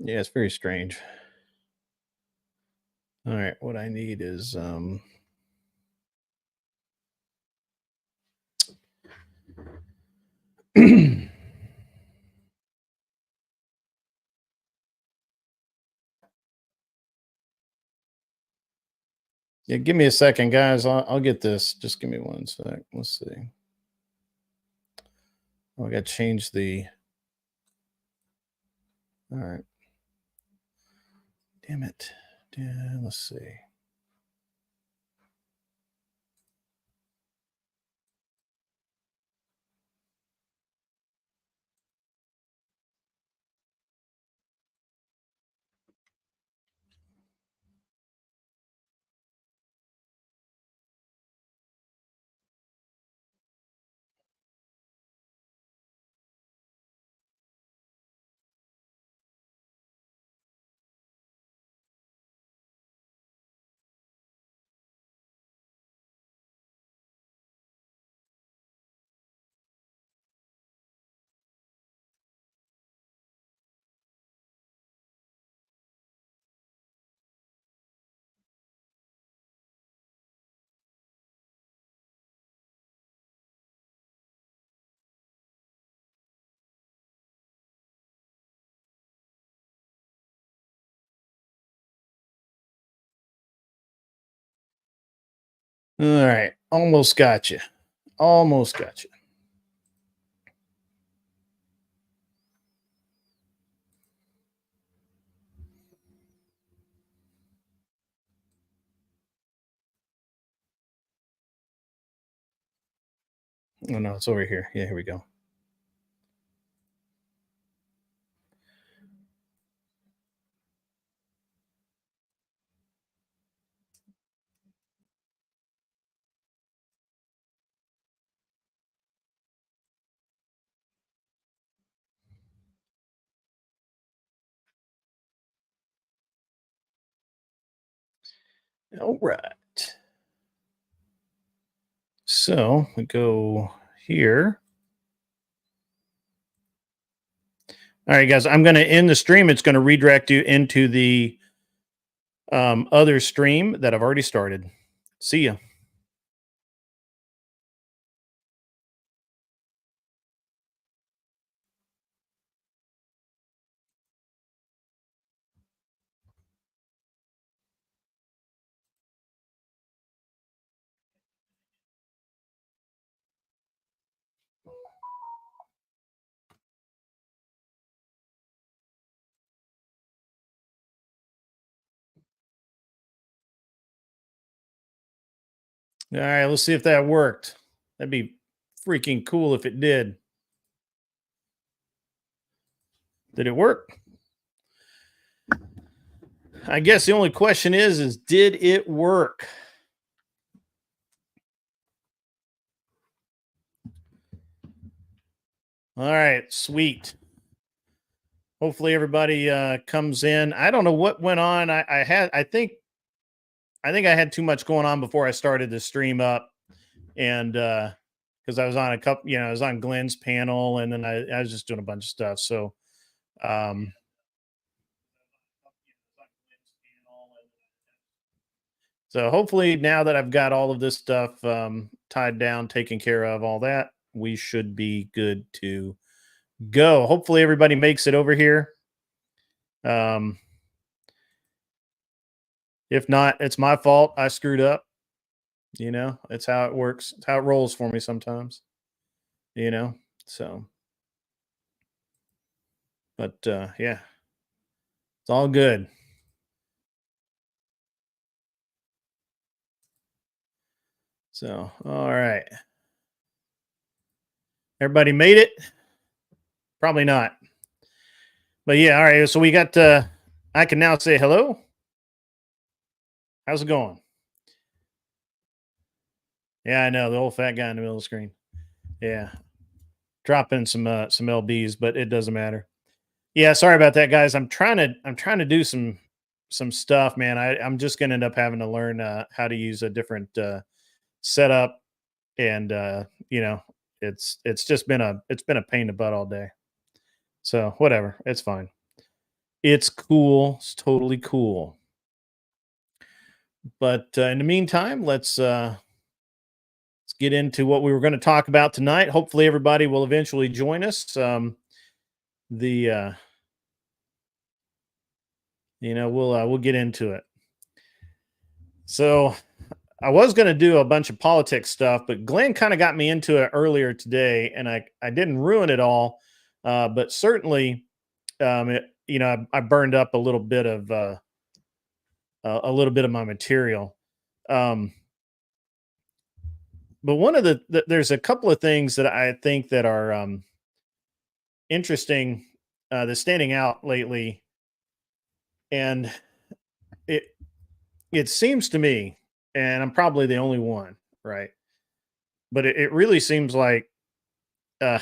Yeah, it's very strange. All right, what I need is yeah, give me a second, guys. I'll get this. Just give me one sec. Let's see. Oh, I got to change the. All right. Damn it. Yeah, let's see. All right. Almost got you. Almost got you. Oh, no, it's over here. Yeah, here we go. All right. So we go here. All right, guys, I'm going to end the stream. It's going to redirect you into the other stream that I've already started. See ya. All right, let's see if that worked. That'd be freaking cool if it did. Did it work? I guess the only question is did it work? All right, sweet. Hopefully everybody comes in. I don't know what went on. I think I had too much going on before I started the stream up, and because I was on a couple, I was on Glenn's panel, and then I was just doing a bunch of stuff. So, um, so hopefully now that I've got all of this stuff tied down, taken care of, all that, we should be good to go. Hopefully everybody makes it over here. If not, it's my fault. I screwed up. It's how it works. It's how it rolls for me sometimes. So, but yeah, it's all good. So, all right. Everybody made it? Probably not. But yeah, all right. So we got I can now say hello. How's it going? Yeah, I know, the old fat guy in the middle of the screen. Yeah. Dropping some LBs, but it doesn't matter. Yeah, sorry about that, guys. I'm trying to do some stuff, man. I'm just gonna end up having to learn how to use a different setup, and it's just been a pain in the butt all day. So whatever, it's fine. It's cool. It's totally cool. But in the meantime, let's get into what we were going to talk about tonight. Hopefully, everybody will eventually join us. The we'll get into it. So I was going to do a bunch of politics stuff, but Glenn kind of got me into it earlier today, and I didn't ruin it all, but certainly, I burned up a little bit of my material. But one of there's a couple of things that I think that are interesting, that's standing out lately, and it it seems to me, and I'm probably the only one, right? But it really seems like uh,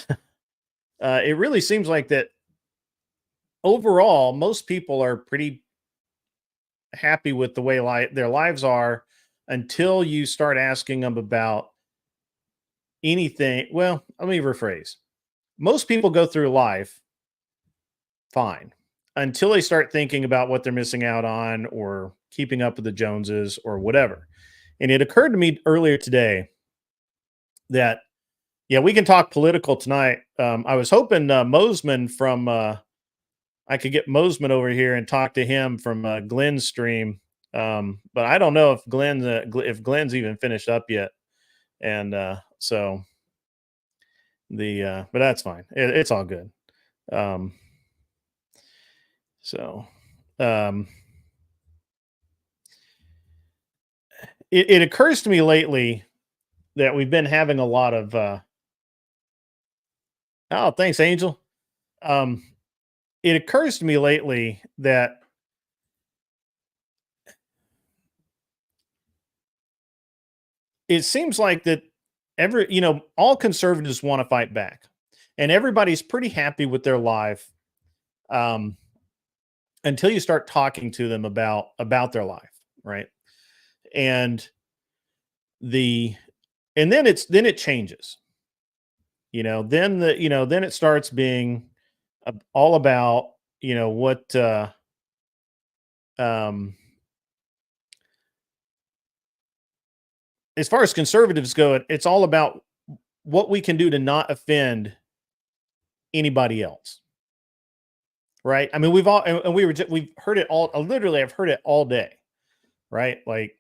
it really seems like that overall, most people are pretty happy with the way their lives are until you start asking them about anything. Well, let me rephrase. Most people go through life fine until they start thinking about what they're missing out on or keeping up with the Joneses or whatever. And it occurred to me earlier today that, yeah, we can talk political tonight. I was hoping Mosman from I could get Mosman over here and talk to him from Glenn's stream. But I don't know if Glenn's even finished up yet. And so but that's fine. It's all good. Um, so um, it occurs to me lately that we've been having a lot of oh, thanks, Angel. Um, it occurs to me lately that it seems like that all conservatives want to fight back, and everybody's pretty happy with their life, um, until you start talking to them about their life, right? And the and then it changes. Then it starts being all about what um as far as conservatives go, it's all about what we can do to not offend anybody else, right? I mean, we've all and we've heard it all. Literally, I've heard it all day, right? Like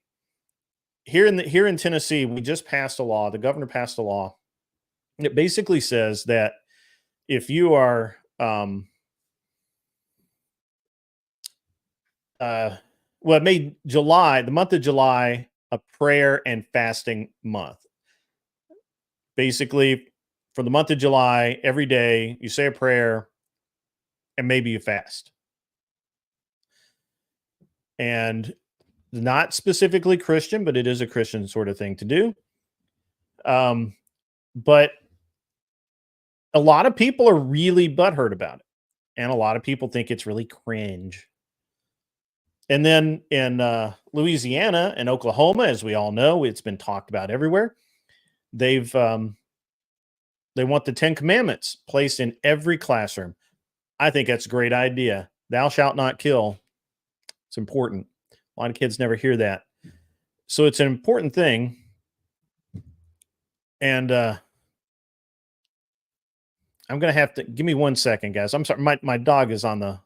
here in Tennessee, we just passed a law. The governor passed a law. It basically says that if you are well, it made the month of July, a prayer and fasting month. Basically, for the month of July, every day you say a prayer and maybe you fast. And not specifically Christian, but it is a Christian sort of thing to do. But a lot of people are really butthurt about it. And a lot of people think it's really cringe. And then in Louisiana and Oklahoma, as we all know, it's been talked about everywhere. They want the 10 Commandments placed in every classroom. I think that's a great idea. Thou shalt not kill. It's important. A lot of kids never hear that. So it's an important thing. And I'm gonna have to give me 1 second, guys. I'm sorry. My dog is on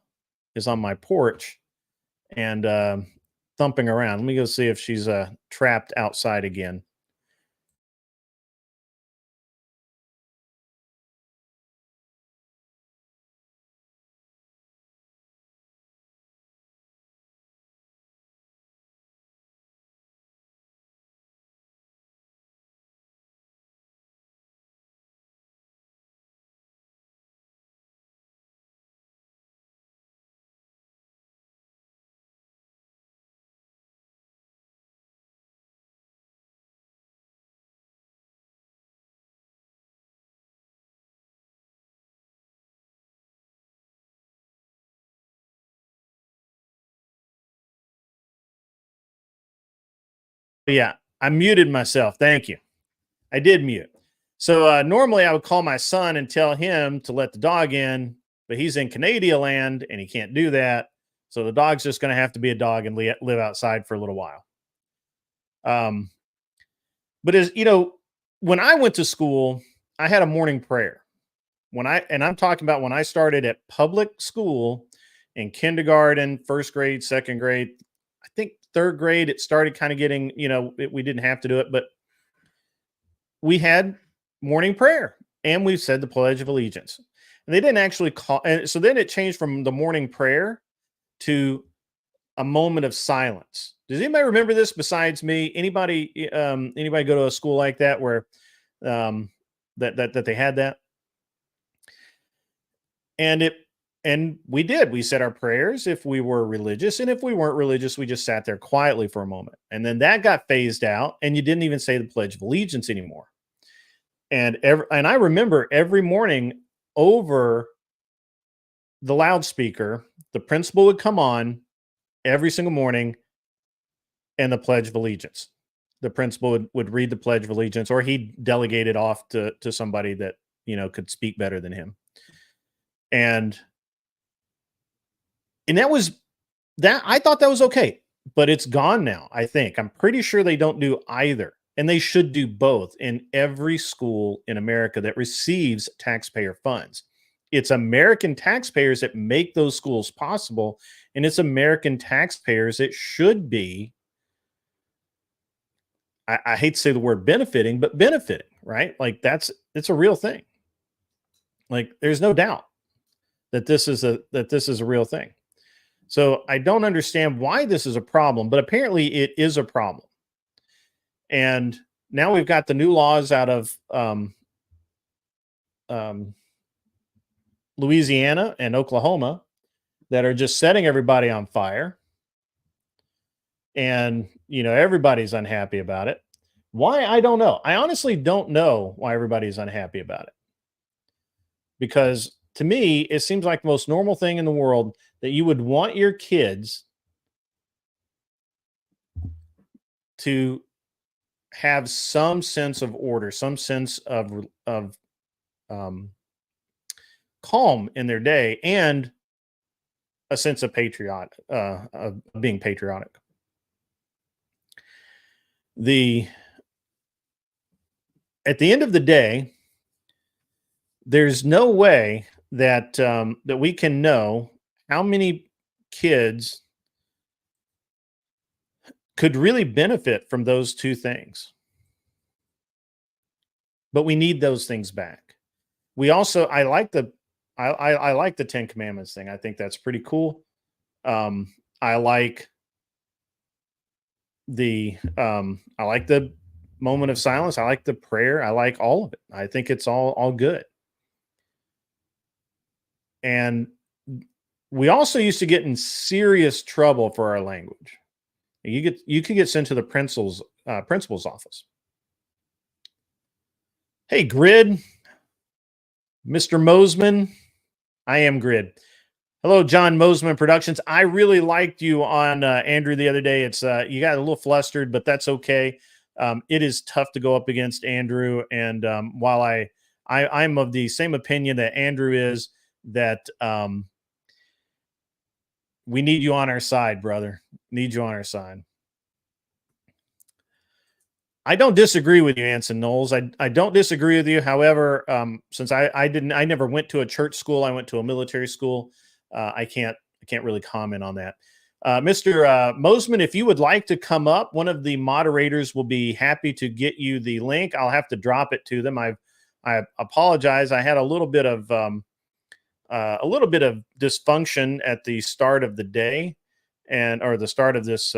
my porch and thumping around. Let me go see if she's trapped outside again. Yeah, I muted myself. Thank you. I did mute. So normally I would call my son and tell him to let the dog in, but he's in Canadian land and he can't do that. So the dog's just going to have to be a dog and live outside for a little while. But as you know, when I went to school, I had a morning prayer. I'm talking about when I started at public school in kindergarten, first grade, second grade, I think third grade, it started kind of getting, we didn't have to do it, but we had morning prayer and we said the Pledge of Allegiance. And they didn't actually call. And so then it changed from the morning prayer to a moment of silence. Does anybody remember this besides me? Anybody go to a school like that where that they had that? And we did. We said our prayers if we were religious, and if we weren't religious, we just sat there quietly for a moment. And then that got phased out, and you didn't even say the Pledge of Allegiance anymore. And I remember every morning over the loudspeaker, the principal would come on every single morning and the Pledge of Allegiance. The principal would read the Pledge of Allegiance, or he'd delegate it off to somebody that, could speak better than him. And that was that. I thought that was okay, but it's gone now. I think I'm pretty sure they don't do either. And they should do both in every school in America that receives taxpayer funds. It's American taxpayers that make those schools possible. And it's American taxpayers that should be, I hate to say the word benefiting, but benefiting, right? Like it's a real thing. Like there's no doubt that this is a real thing. So I don't understand why this is a problem, but apparently it is a problem. And now we've got the new laws out of Louisiana and Oklahoma that are just setting everybody on fire. And, everybody's unhappy about it. Why? I don't know. I honestly don't know why everybody's unhappy about it. Because to me, it seems like the most normal thing in the world that you would want your kids to have some sense of order, some sense of calm in their day, and a sense of of being patriotic. At the end of the day, there's no way that that we can know how many kids could really benefit from those two things. But we need those things back. We also, I like the 10 Commandments thing. I think that's pretty cool. I like the moment of silence. I like the prayer. I like all of it. I think it's all good. And we also used to get in serious trouble for our language. You could get sent to the principal's office. Hey, Grid, Mr. Mosman. I am Grid. Hello, John Mosman Productions. I really liked you on Andrew the other day. It's you got a little flustered, but that's okay. It is tough to go up against Andrew, and while I'm of the same opinion that Andrew is, that we need you on our side, brother. Need you on our side. I don't disagree with you, Anson Knowles. I don't disagree with you. However, since I never went to a church school, I went to a military school. I can't really comment on that. Mr. Mosman, if you would like to come up, one of the moderators will be happy to get you the link. I'll have to drop it to them. I apologize. I had a little bit of dysfunction at the start of the day, or the start of this.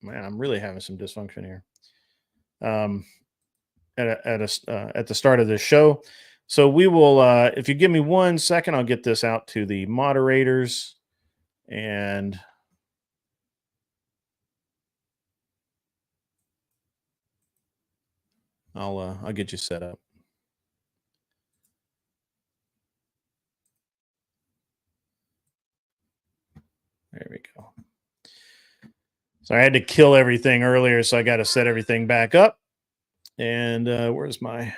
Man, I'm really having some dysfunction here. At the start of this show. So we will, if you give me 1 second, I'll get this out to the moderators, and I'll get you set up. There we go. So I had to kill everything earlier, so I got to set everything back up. And where's my...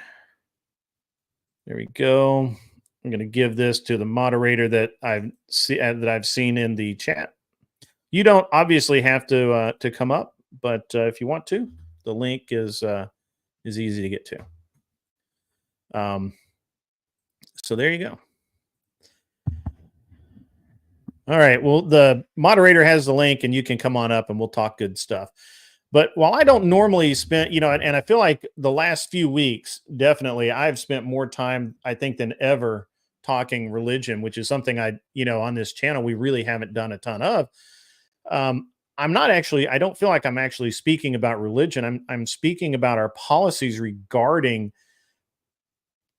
There we go. I'm going to give this to the moderator that I've seen in the chat. You don't obviously have to come up, but if you want to, the link is easy to get to. So there you go. All right. Well, the moderator has the link, and you can come on up, and we'll talk good stuff. But while I don't normally spend, and I feel like the last few weeks, definitely, I've spent more time, I think, than ever talking religion, which is something on this channel, we really haven't done a ton of. I'm not actually, I don't feel like I'm actually speaking about religion. I'm speaking about our policies regarding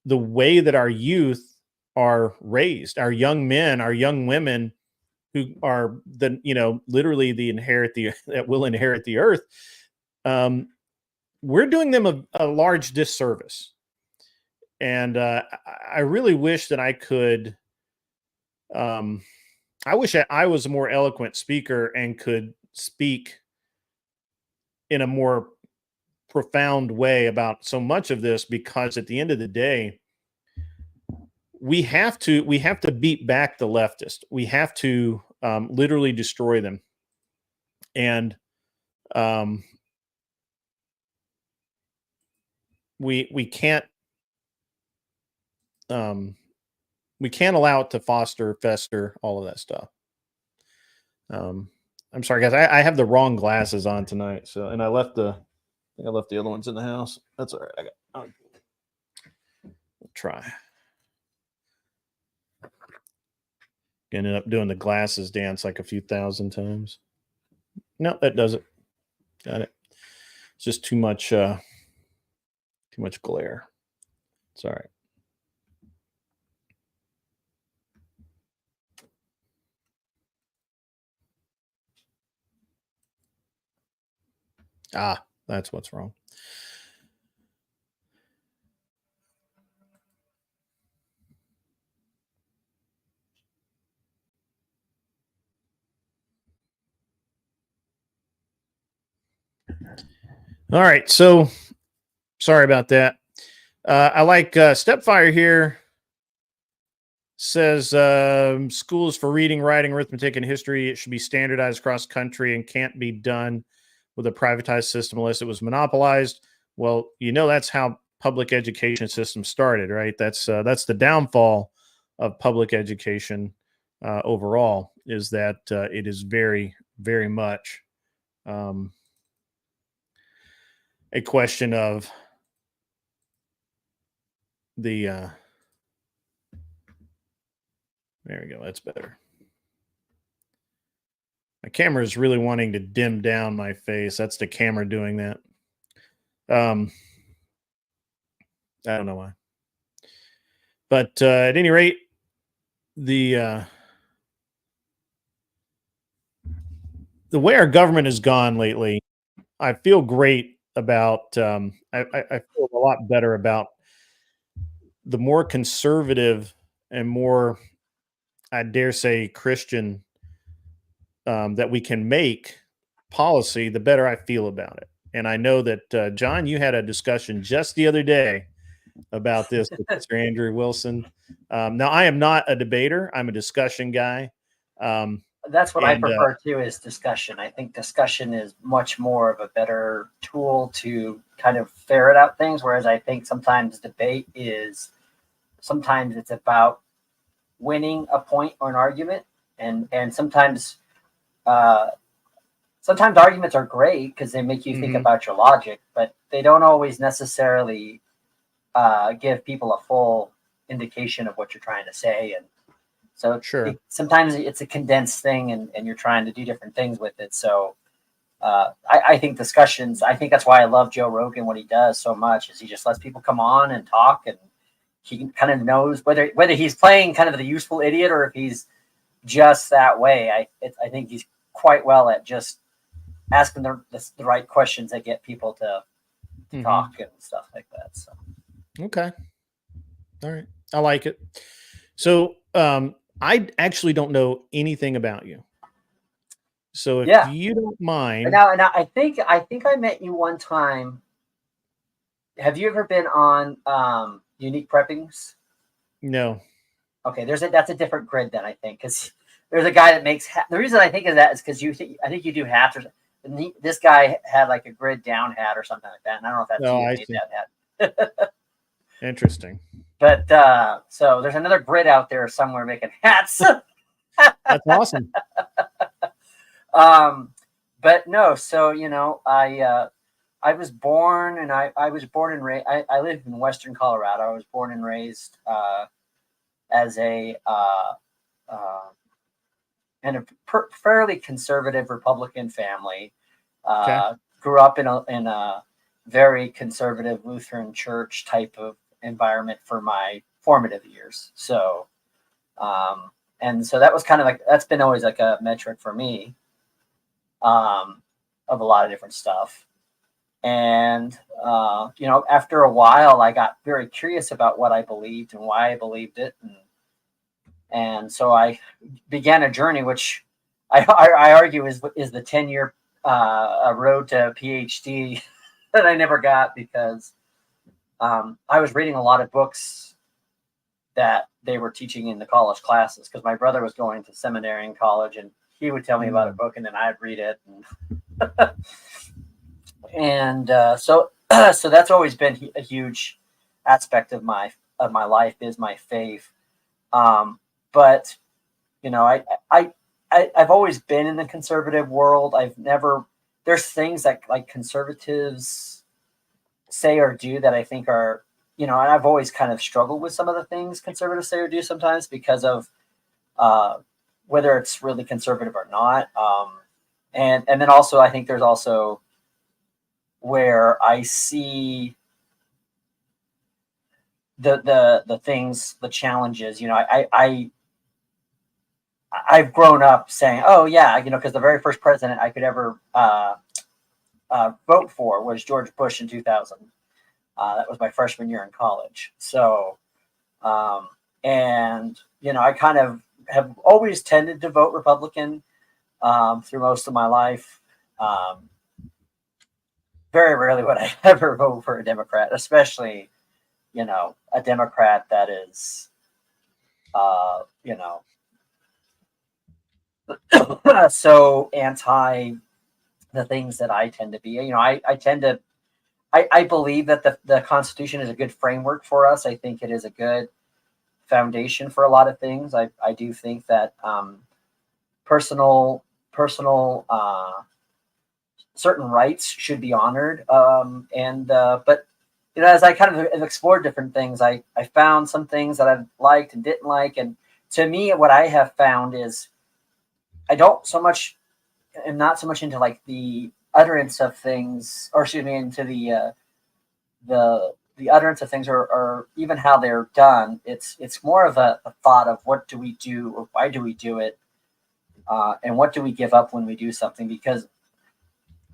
the way that our youth are raised, our young men, our young women who are literally that will inherit the earth. We're doing them a large disservice. And I really wish that I could, I wish I was a more eloquent speaker and could speak in a more profound way about so much of this, because at the end of the day, we have to beat back the leftist. We have to literally destroy them. And we can't allow it to fester, all of that stuff. I'm sorry, guys. I have the wrong glasses on tonight, and I left the other ones in the house. That's all right. We'll try. Ended up doing the glasses dance like a few thousand times. No, that does it. Got it. It's just too much glare. It's all right. That's what's wrong. All right, so sorry about that. I like Stepfire here. Says schools for reading, writing, arithmetic, and history, it should be standardized across the country and can't be done with a privatized system unless it was monopolized. Well, that's how public education system started, right? That's the downfall of public education overall, is that it is very, very much a question of the there we go. That's better. My camera is really wanting to dim down my face. That's the camera doing that. I don't know why. But at any rate, the way our government has gone lately, I feel great about. I feel a lot better about the more conservative and more, I dare say, Christian that we can make policy, the better I feel about it. And I know that, John, you had a discussion just the other day about this with Mr. Andrew Wilson. Now, I am not a debater. I'm a discussion guy. That's what I prefer too, is discussion. I think discussion is much more of a better tool to kind of ferret out things, whereas I think sometimes debate is, sometimes it's about winning a point or an argument, and sometimes arguments are great because they make you think about your logic, but they don't always necessarily give people a full indication of what you're trying to say. And so sometimes it's a condensed thing, and you're trying to do different things with it. So I think discussions, I think that's why I love Joe Rogan, what he does so much, is he just lets people come on and talk, and he kind of knows whether he's playing kind of the useful idiot or if he's just that way. I think he's quite well at just asking the right questions that get people to talk and stuff like that. So okay, all right, I like it. So I actually don't know anything about you, so if you don't mind. Now I think I met you one time. Have you ever been on Unique Preppings? No. Okay, that's a different grid then, I think, because there's a guy that makes the reason I think of that is because I think you do hats, or this guy had like a grid down hat or something like that, and I don't know if that's you that made that hat. Interesting. But so there's another grid out there somewhere making hats. That's awesome. But no, so I was born and I was born and raised. I live in Western Colorado. I was born and raised as a in a fairly conservative Republican family. Grew up in a very conservative Lutheran church type of environment for my formative years. So, and so that was kind of like, that's been always like a metric for me, of a lot of different stuff. And, after a while, I got very curious about what I believed and why I believed it. And so I began a journey, which I argue is the 10-year road to PhD that I never got, because I was reading a lot of books that they were teaching in the college classes, because my brother was going to seminary in college, and he would tell me about a book and then I'd read it. And so that's always been a huge aspect of my life, is my faith. But I've always been in the conservative world. There's things that like conservatives say or do that I think are, and I've always kind of struggled with some of the things conservatives say or do sometimes, because of whether it's really conservative or not. And then also I think there's also where I see the things, the challenges. I've grown up saying, oh yeah, because the very first president I could ever vote for was George Bush in 2000. That was my freshman year in college. So, and I kind of have always tended to vote Republican through most of my life. Very rarely would I ever vote for a Democrat, especially, a Democrat that is, so anti the things that I tend to be. I believe that the Constitution is a good framework for us. I think it is a good foundation for a lot of things. I do think that personal certain rights should be honored. But as I kind of explored different things, I found some things that I liked and didn't like. And to me, what I have found is I don't so much, am not so much into like the utterance of things, or excuse me, into the utterance of things, or even how they're done. It's more of a thought of what do we do, or why do we do it, and what do we give up when we do something? Because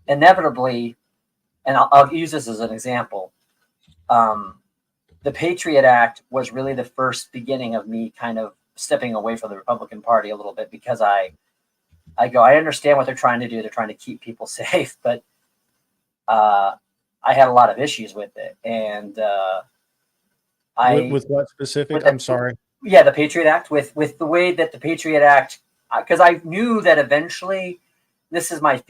inevitably, and I'll use this as an example, the Patriot Act was really the first beginning of me kind of stepping away from the Republican Party a little bit, because I understand what they're trying to do. They're trying to keep people safe, but I had a lot of issues with it. And with what specific? I'm sorry. Yeah, the Patriot Act, with the way that the Patriot Act, because I knew that eventually, this is my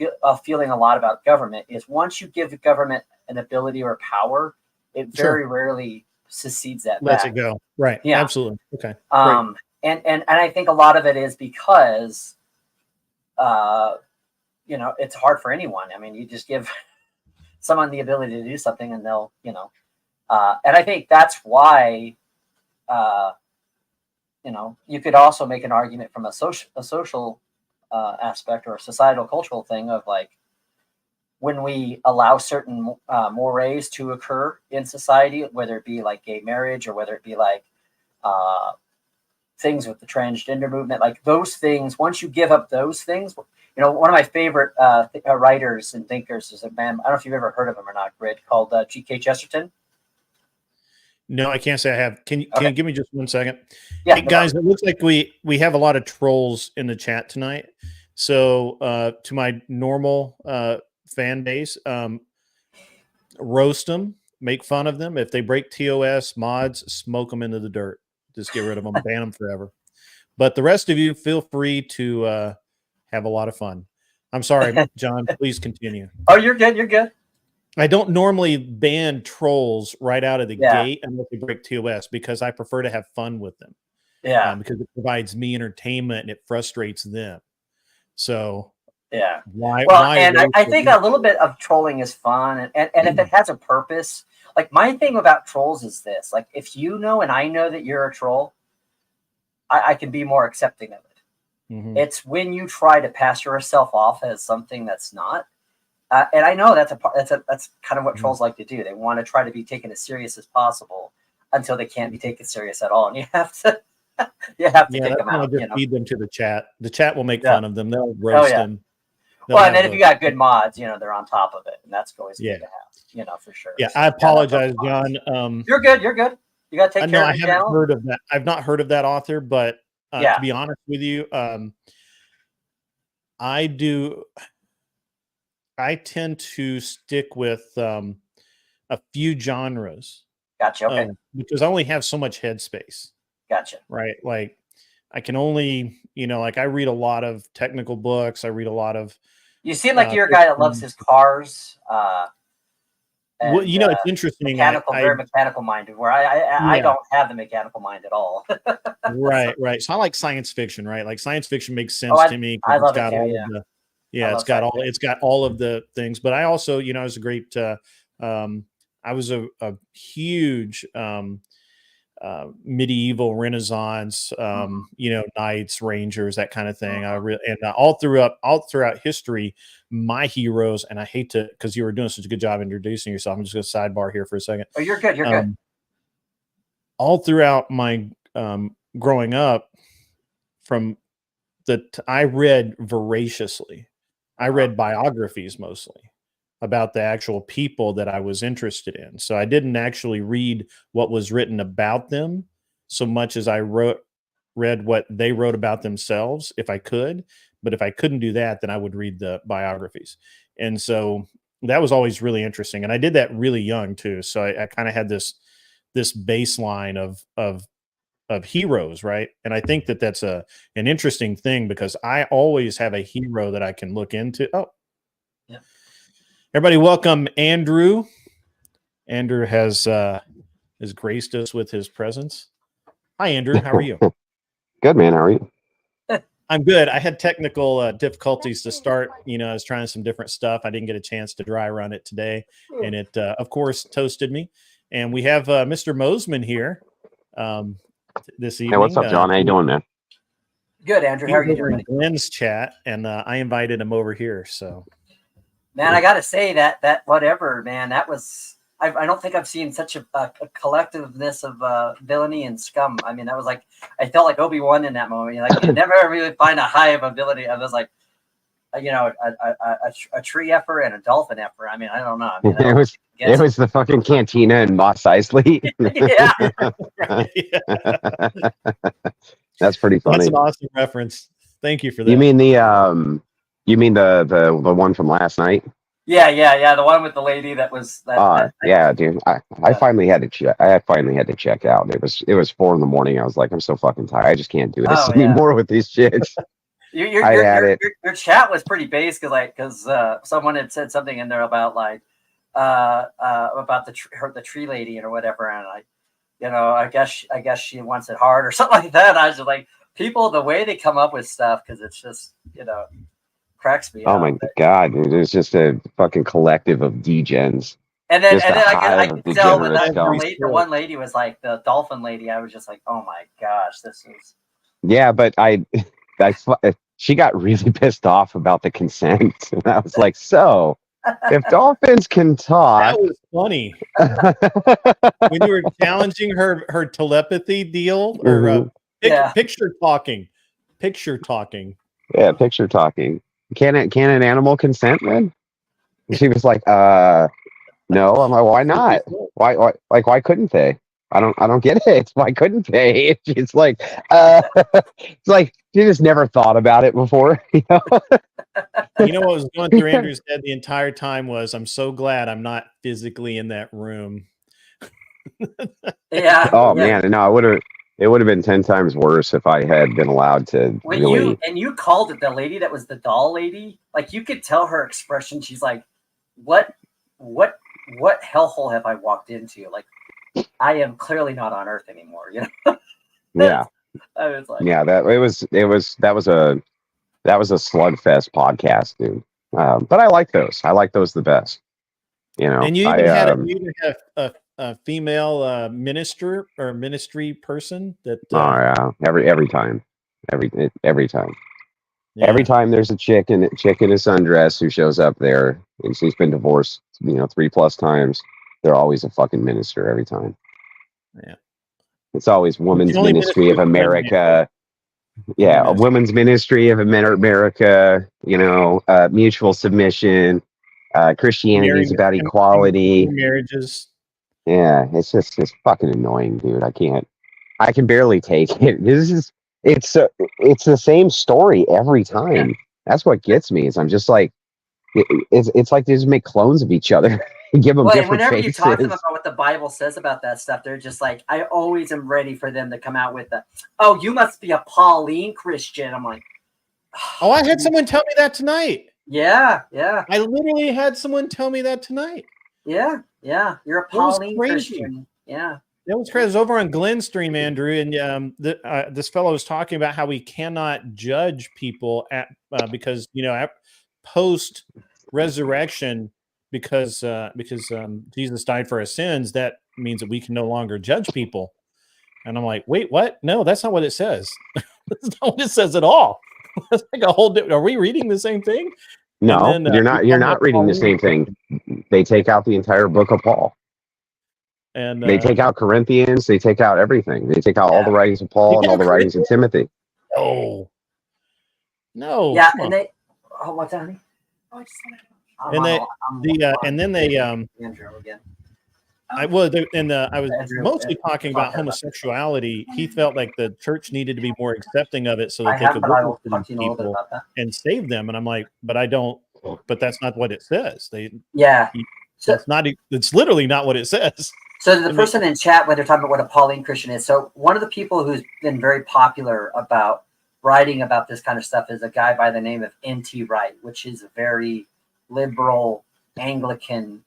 feeling a lot about government, is once you give the government an ability or power, it very rarely secedes that. Lets it go. Right. Yeah. Absolutely. Okay. And I think a lot of it is because, it's hard for anyone. I mean, you just give someone the ability to do something and they'll, and I think that's why, you could also make an argument from a social aspect, or a societal cultural thing, of like, when we allow certain mores to occur in society, whether it be like gay marriage, or whether it be like things with the transgender movement, like those things, once you give up those things, one of my favorite writers and thinkers is a man, I don't know if you've ever heard of him or not, Grid, called G.K. Chesterton. No, I can't say I have. Can you give me just 1 second? Yeah, hey, guys, it looks like we have a lot of trolls in the chat tonight. So to my normal fan base, roast them, make fun of them. If they break TOS mods, smoke them into the dirt. Just get rid of them, ban them forever. But the rest of you, feel free to have a lot of fun. I'm sorry, John, please continue. Oh, you're good. You're good. I don't normally ban trolls right out of the gate unless they break TOS, because I prefer to have fun with them. Yeah. Because it provides me entertainment and it frustrates them. So yeah. Why? I think a little bit of trolling is fun, and if it has a purpose. Like, my thing about trolls is this: like, if you know and I know that you're a troll, I can be more accepting of it. Mm-hmm. It's when you try to pass yourself off as something that's not. And I know that's kind of what trolls like to do. They want to try to be taken as serious as possible until they can't be taken serious at all, and you have to kick them out. Just feed them to the chat. The chat will make fun of them. They'll roast them. Well, and then if you got good mods, they're on top of it, and that's always good to have. For sure. Yeah, so I apologize, John. You're good. You're good. You got to take care of it. I haven't heard of that. I've not heard of that author, but to be honest with you, I tend to stick with a few genres. Gotcha. Okay. Because I only have so much headspace. Gotcha. Right. Like, I can only, like, I read a lot of technical books. I read a lot of. You seem like you're a guy that loves his cars. Well, it's interesting. Very mechanical minded. Where I don't have the mechanical mind at all. Right. So I like science fiction. Right. Like, science fiction makes sense to me. I love it too. It's got all of the things. But I also, I was a great. I was a huge medieval Renaissance, knights, rangers, that kind of thing. All throughout history, my heroes, and I hate to, because you were doing such a good job introducing yourself. I'm just going to sidebar here for a second. Oh, you're good. You're good. All throughout my growing up, I read voraciously. I read biographies mostly about the actual people that I was interested in. So I didn't actually read what was written about them so much as I read what they wrote about themselves, if I could. But if I couldn't do that, then I would read the biographies. And so that was always really interesting. And I did that really young too. So I kind of had this baseline of heroes, right? And I think that that's an interesting thing, because I always have a hero that I can look into. Oh, yeah. Everybody, welcome Andrew. Andrew has graced us with his presence. Hi, Andrew. How are you? Good, man. How are you? I'm good. I had technical difficulties to start. I was trying some different stuff. I didn't get a chance to dry run it today, and it, of course, toasted me. And we have Mr. Mosman here this evening. Hey, what's up, John? How you doing, man? Good, Andrew. How are you doing? Glenn's chat, and I invited him over here. So, man, I got to say that whatever, man, that was. I don't think I've seen such a collectiveness of villainy and scum. I mean, that was like, I felt like Obi-Wan in that moment. Like, you never really find a high of ability. I was like, a tree effer and a dolphin effer. I mean, I don't know. I mean, it was the fucking cantina in Mos Eisley. That's pretty funny. That's an awesome reference. Thank you for that. You mean the one from last night? Yeah. The one with the lady that was. Yeah, dude. I finally had to check. I finally had to check out. It was 4 a.m. I was like, I'm so fucking tired. I just can't do this anymore with these chicks. Your chat was pretty base because someone had said something in there about about the tree lady or whatever, and I guess she wants it hard or something like that. I was just like, people, the way they come up with stuff, because it's just cracks me. Oh my god, dude, it's just a fucking collective of degens. And then I could tell when the one lady was like the dolphin lady. I was just like, oh my gosh, this is. Yeah, but she got really pissed off about the consent, and I was like, so if dolphins can talk. That was funny. When you were challenging her telepathy deal, or picture talking. Yeah, picture talking. Can an animal consent, man? And she was like, no. I'm like, why not? Why couldn't they? I don't get it. Why couldn't they? It's like, it's like you just never thought about it before. You know what was going through Andrew's head the entire time was, I'm so glad I'm not physically in that room. Yeah. Oh man, no, I would have. It would have been 10 times worse if I had been allowed to you called it the lady that was the doll lady. Like, you could tell her expression. She's like, what hellhole have I walked into? Like, I am clearly not on Earth anymore, you know? Yeah. I was like, yeah, that was a slugfest podcast, dude. But I like those. I like those the best. You know, and you even had a female minister or ministry person that. Every time. Yeah. Every time there's a chick in a sundress who shows up there, and she's been divorced, 3+ times. They're always a fucking minister every time. Yeah. It's always Women's Ministry of America. Yeah, a Women's Ministry of America. Mutual submission. Christianity is about equality. Marriages. Yeah, it's fucking annoying, dude. I can barely take it. It's the same story every time. That's what gets me. Is I'm just like, it's like they just make clones of each other and give them different whenever faces. you talk to them about what the Bible says about that stuff, they're just like, I always am ready for them to come out with oh, you must be a Pauline Christian. I'm like, oh, I had someone tell me that tonight. Yeah. I literally had someone tell me that tonight. Yeah. You're a Pauline Christian. Yeah. That was crazy. It was over on Glenn's stream, Andrew, and this fellow was talking about how we cannot judge people because post resurrection, because Jesus died for our sins. That means that we can no longer judge people. And I'm like, wait, what? No, that's not what it says. That's not what it says at all. It's like a whole. Are we reading the same thing? No, then, you're not reading the same thing. They take out the entire book of Paul. And they take out Corinthians. They take out everything. They take out all the writings of Paul and all the writings of Timothy. No. Yeah, and they. Oh, what's that, honey? And then they Andrew again. I was mostly talking about homosexuality. He felt like the church needed to be more accepting of it so that they could work with people and save them. And I'm like, but that's not what it says. It's literally not what it says. So the person in chat, when they're talking about what a Pauline Christian is, so one of the people who's been very popular about writing about this kind of stuff is a guy by the name of N.T. Wright, which is a very liberal Anglican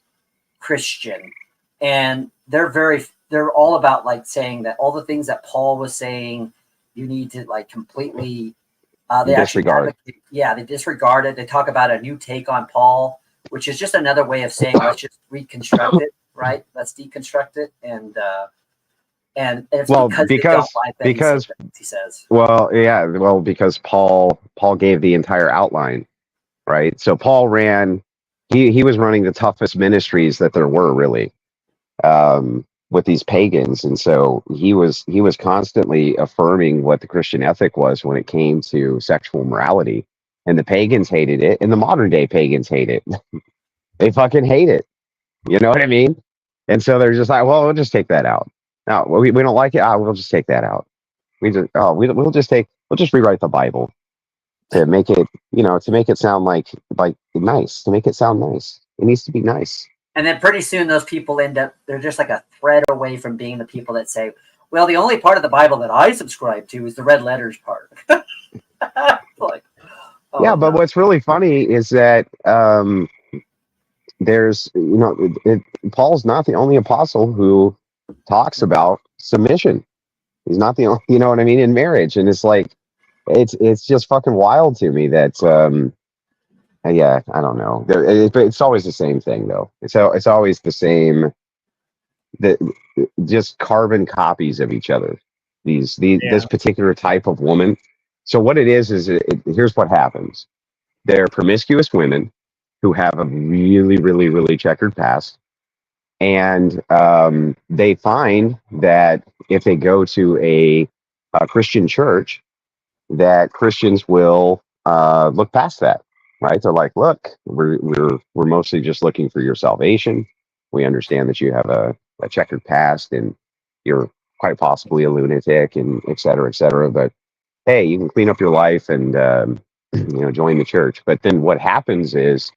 Christian. And they're all about like saying that all the things that Paul was saying, you need to like completely they disregard. They disregard it. They talk about a new take on Paul, which is just another way of saying let's just reconstruct it, right? Let's deconstruct it, and it's because he says. Because Paul gave the entire outline, right? So Paul ran. He was running the toughest ministries that there were, really. With these pagans, and so he was constantly affirming what the Christian ethic was when it came to sexual morality, and the pagans hated it, and the modern day pagans hate it. They fucking hate it. You know what I mean? And so they're just like, well, we'll just take that out. No, we don't like it. We'll just take that out. We'll just rewrite the Bible to make it sound like nice, to make it sound nice. It needs to be nice. And then pretty soon those people they're just like a thread away from being the people that say, well, the only part of the Bible that I subscribe to is the red letters part. But what's really funny is that there's, Paul's not the only apostle who talks about submission. He's not the only, you know what I mean, in marriage. And it's like, it's just fucking wild to me that, yeah, I don't know. But it's always the same thing, though. It's always the same, just carbon copies of each other. This particular type of woman. So what it is here's what happens. They're promiscuous women who have a really, really, really checkered past, and they find that if they go to a Christian church, that Christians will look past that. Right? They're like, look, we're mostly just looking for your salvation. We understand that you have a checkered past and you're quite possibly a lunatic, and et cetera, but hey, you can clean up your life and join the church. But then what happens is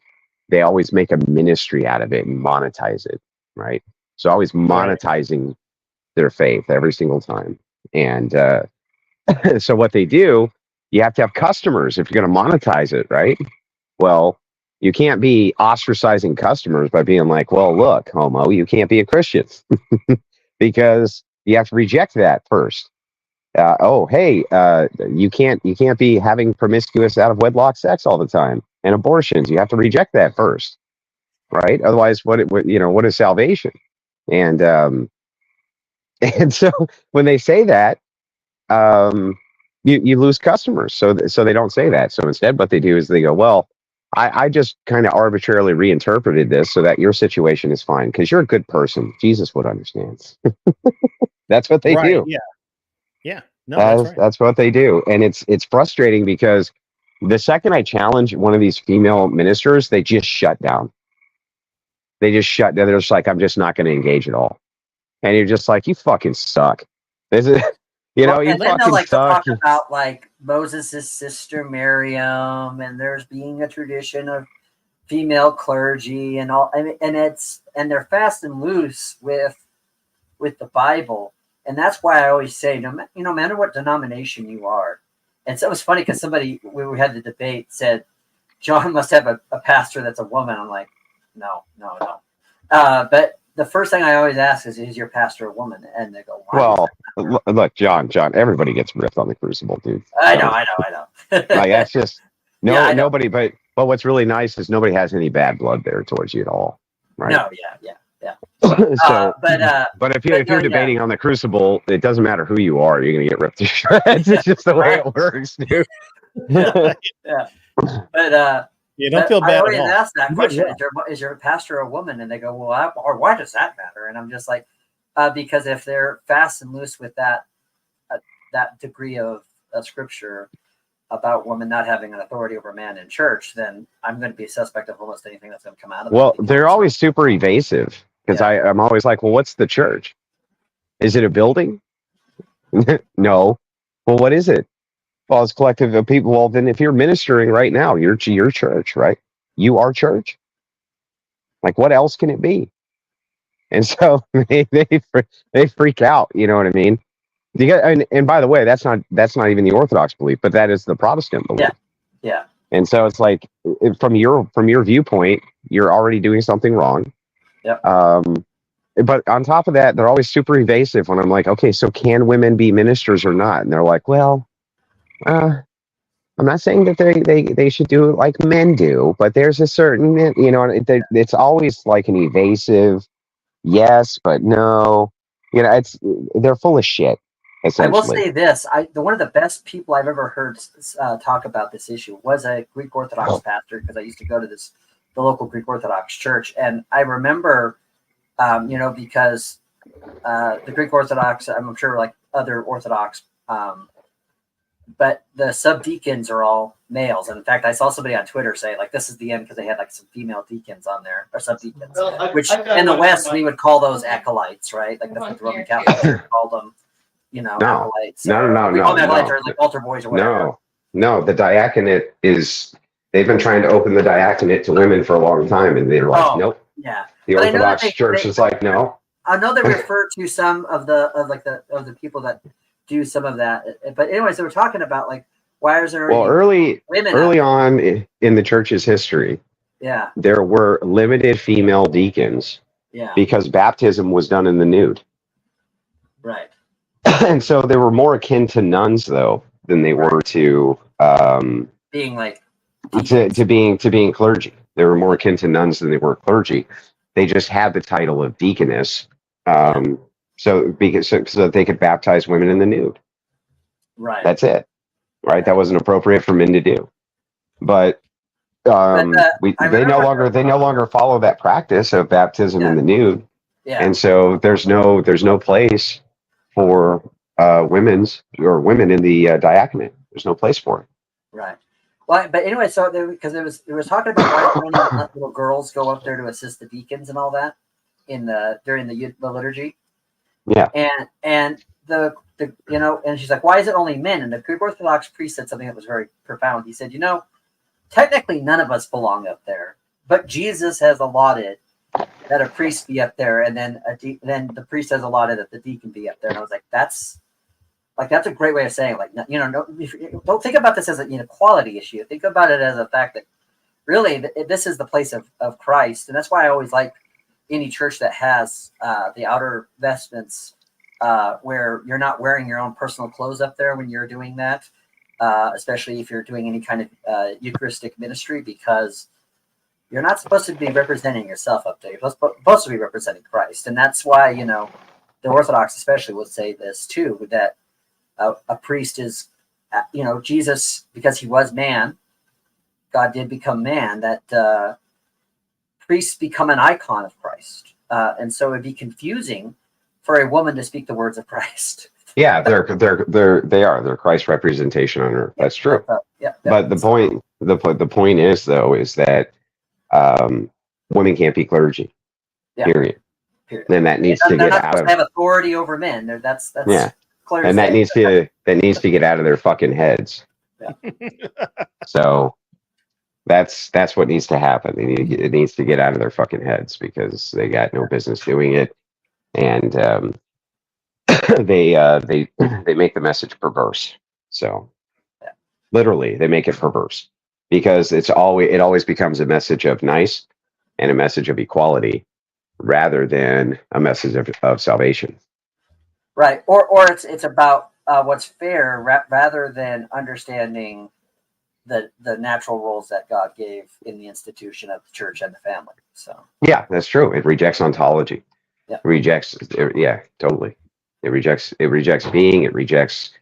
they always make a ministry out of it and monetize it, right? So always monetizing their faith every single time. And so what they do, you have to have customers if you're going to monetize it, right? Well, you can't be ostracizing customers by being like, well, look, homo, you can't be a Christian because you have to reject that first. You can't be having promiscuous out of wedlock sex all the time and abortions. You have to reject that first, right? Otherwise, what is salvation? And and so when they say that, you lose customers. So they don't say that. So instead, what they do is they go, well, I just kind of arbitrarily reinterpreted this so that your situation is fine because you're a good person. Jesus would understand. That's what they do. Yeah. Yeah. No, that's right. That's what they do. And it's frustrating because the second I challenge one of these female ministers, they just shut down. They just shut down. They're just like, I'm just not going to engage at all. And you're just like, you fucking suck. This is, you fucking suck. Talk about like Moses' sister Miriam, and there's being a tradition of female clergy and all, and they're fast and loose with the Bible. And that's why I always say, no matter what denomination you are. And so it was funny because somebody, when we had the debate, said, John must have a pastor that's a woman. I'm like, no. But the first thing I always ask is your pastor a woman? And they go, why? Well, look, John, everybody gets ripped on the Crucible, dude. I know. Like, that's just, nobody, but what's really nice is nobody has any bad blood there towards you at all, right? No, yeah. So, but if you're debating on the Crucible, it doesn't matter who you are, you're gonna get ripped to shreds. It's just the way it works, dude. Yeah. But you don't feel bad. I always ask that question: is your pastor a woman? And they go, well, or why does that matter? And I'm just like, because if they're fast and loose with that degree of scripture about women not having an authority over man in church, then I'm going to be a suspect of almost anything that's going to come out of it. Well, they're always super evasive because I'm always like, well, what's the church? Is it a building? No. Well, what is it? Well, it's a collective of people. Well, then if you're ministering right now, you're church, right? You are church. Like, what else can it be? And so they freak out. You know what I mean? And by the way, that's not even the Orthodox belief, but that is the Protestant belief. Yeah. And so it's like, from your viewpoint, you're already doing something wrong. Yep. But on top of that, they're always super evasive when I'm like, okay, so can women be ministers or not? And they're like, well, I'm not saying that they should do it like men do, but there's a certain, it's always like an evasive yes, but no. They're full of shit. I will say this: one of the best people I've ever heard talk about this issue was a Greek Orthodox pastor, because I used to go to the local Greek Orthodox church, and I remember, because the Greek Orthodox, I'm sure like other Orthodox, but the subdeacons are all males. And in fact, I saw somebody on Twitter say like this is the end because they had like some female deacons on there, or subdeacons, which in the West we would call those acolytes, right? Like that's what the Roman Catholics called them. Acolytes. No. We call them acolytes, or like altar boys or whatever. No. The diaconate is, they've been trying to open the diaconate to women for a long time, and they're like, nope. Yeah. The Orthodox Church is like, no. I know they refer to some of the people that do some of that, but anyways, they were talking about like, why is there early on in the church's history, there were limited female deacons, because baptism was done in the nude, right? And so they were more akin to nuns, though, than they were to being like to being clergy. They were more akin to nuns than they were clergy. They just had the title of deaconess, so they could baptize women in the nude. Right. That's it. Right. That wasn't appropriate for men to do. But they no longer follow that practice of baptism in the nude. Yeah. And so there's no place for women in the diaconate. There's no place for it. Right. Well, but anyway, so because it was talking about why don't let little girls go up there to assist the deacons and all that during the liturgy. Yeah. And and she's like, why is it only men? And the Greek Orthodox priest said something that was very profound. He said, technically none of us belong up there, but Jesus has allotted that a priest be up there, and then the priest has allotted that the deacon be up there. And I was like, that's Like that's a great way of saying it. Like, don't think about this as an inequality issue. Think about it as a fact that really this is the place of Christ. And that's why I always like any church that has the outer vestments where you're not wearing your own personal clothes up there when you're doing that, especially if you're doing any kind of Eucharistic ministry, because you're not supposed to be representing yourself up there. You're supposed to be representing Christ. And that's why, the Orthodox especially would say this too, that a priest is, Jesus, because he was man, God did become man, that priests become an icon of Christ. And so it'd be confusing for a woman to speak the words of Christ. Yeah, they're Christ's representation on earth. That's true. But the point is though, is that women can't be clergy. Yeah. Period. Then that needs to get out of. They have authority over men. That's yeah. Clear and that needs to get out of their fucking heads. Yeah. So that's what needs to happen. It needs to get out of their fucking heads because they got no business doing it, and they make the message perverse. So literally, they make it perverse because it always becomes a message of nice and a message of equality rather than a message of salvation. Right, or it's about what's fair rather than understanding the natural roles that God gave in the institution of the church and the family. So yeah, that's true. It rejects ontology. Yeah. Totally. It rejects being. It rejects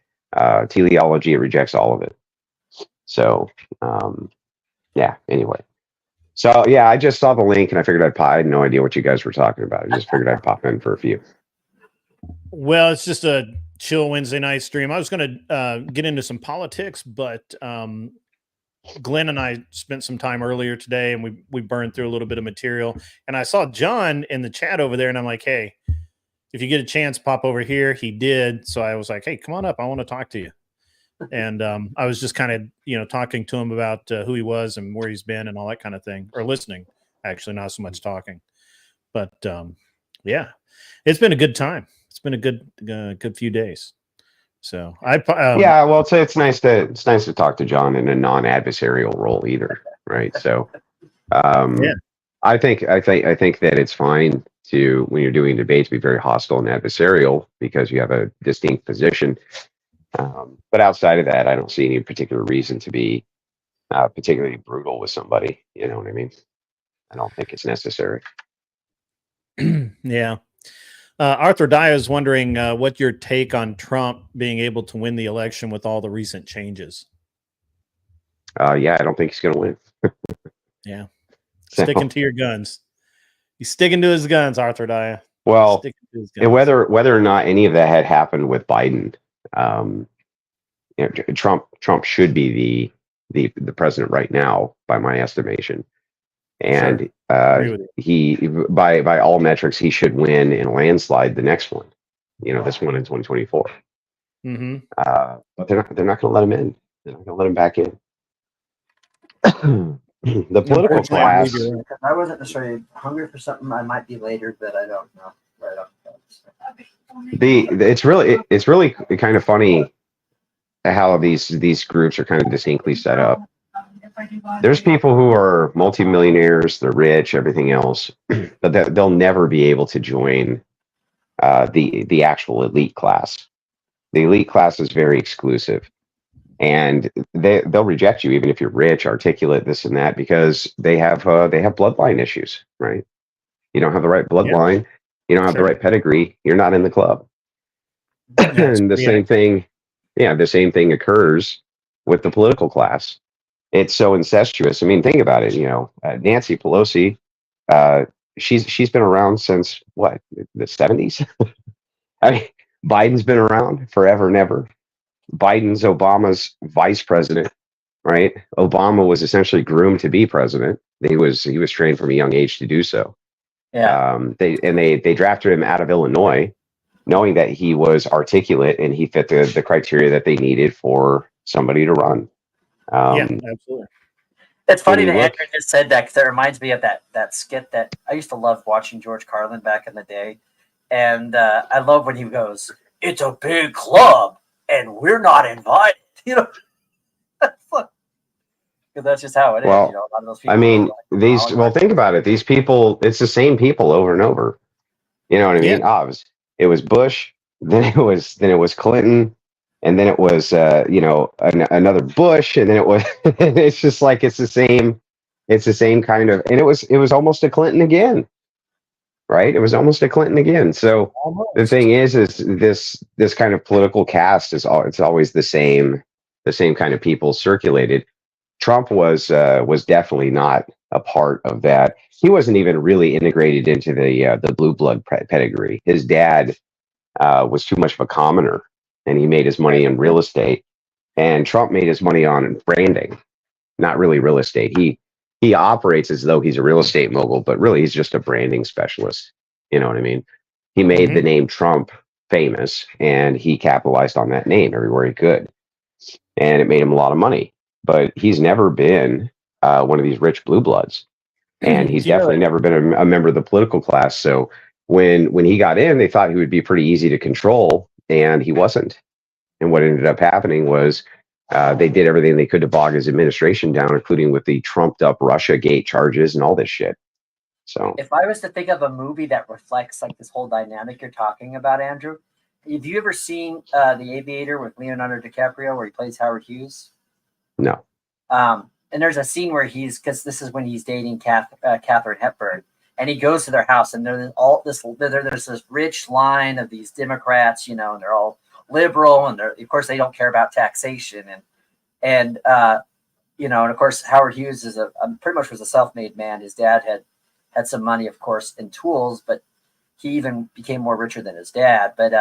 teleology. It rejects all of it. So anyway. So yeah, I just saw the link and I figured I had no idea what you guys were talking about. I just figured I'd pop in for a few. Well, it's just a chill Wednesday night stream. I was going to get into some politics, but Glenn and I spent some time earlier today, and we burned through a little bit of material. And I saw John in the chat over there, and I'm like, hey, if you get a chance, pop over here. He did. So I was like, hey, come on up. I want to talk to you. And I was just kind of, talking to him about who he was and where he's been and all that kind of thing, or listening, actually, not so much talking. But yeah, it's been a good time. It's been a good few days. So well, it's nice to talk to John in a non-adversarial role either, right? So I think that it's fine to, when you're doing debates, be very hostile and adversarial because you have a distinct position. But outside of that, I don't see any particular reason to be particularly brutal with somebody. You know what I mean? I don't think it's necessary. Yeah. Arthur Dyer is wondering what your take on Trump being able to win the election with all the recent changes. I don't think he's going to win. Yeah. Sticking to your guns. He's sticking to his guns, Arthur Dyer. Well, whether or not any of that had happened with Biden, Trump should be the president right now, by my estimation. And he, by all metrics, he should win in a landslide the next one. This one in 2024. Mm-hmm. But they're not going to let him in. They're not going to let him back in. The political class. I wasn't necessarily hungry for something. I might be later, but I don't know. Right off the bat. It's really kind of funny how these groups are kind of distinctly set up. There's people who are multimillionaires, they're rich, everything else, but they'll never be able to join the actual elite class. The elite class is very exclusive, and they'll reject you even if you're rich, articulate, this and that, because they have bloodline issues, right? You don't have the right bloodline, you don't have the right pedigree, you're not in the club. And the same thing occurs with the political class. It's so incestuous. I mean, think about it. Nancy Pelosi, she's been around since what, the 70s? I mean, Biden's been around forever and ever. Biden's Obama's vice president, right? Obama was essentially groomed to be president. He was trained from a young age to do so. Yeah. They drafted him out of Illinois, knowing that he was articulate and he fit the criteria that they needed for somebody to run. Yeah, absolutely. It's funny that Andrew just said that, because it reminds me of that skit that I used to love watching George Carlin back in the day. And I love when he goes, "It's a big club, and we're not invited. You know, because that's just how it is. Well, You know, a lot of those people. I mean, like, well, think about it. These people, it's the same people over and over. You know what I mean? It was Bush, then it was Clinton, and then it was another Bush, and then it was. It's just like it's the same kind of, and it was almost a Clinton again, right? It was almost a Clinton again. So the thing is this kind of political cast it's always the same kind of people circulated. Trump was definitely not a part of that. He wasn't even really integrated into the blue blood pedigree. His dad was too much of a commoner, and he made his money in real estate. And Trump made his money on branding, not really real estate. He operates as though he's a real estate mogul, but really he's just a branding specialist. You know what I mean? He made the name Trump famous, and he capitalized on that name everywhere he could, and it made him a lot of money. But he's never been one of these rich blue bloods, and he's definitely never been a member of the political class. So when he got in, they thought he would be pretty easy to control, and he wasn't. And what ended up happening was they did everything they could to bog his administration down, including with the trumped up Russia Gate charges and all this shit. So if I was to think of a movie that reflects like this whole dynamic you're talking about, Andrew, have you ever seen The Aviator with Leonardo DiCaprio where he plays Howard Hughes? No. And there's a scene where because this is when he's dating Katharine Hepburn, and he goes to their house, and there's this rich line of these Democrats, you know, and they're all liberal, and of course they don't care about taxation, and you know, and of course Howard Hughes is pretty much was a self-made man. His dad had some money, of course, in tools, but he even became more richer than his dad. But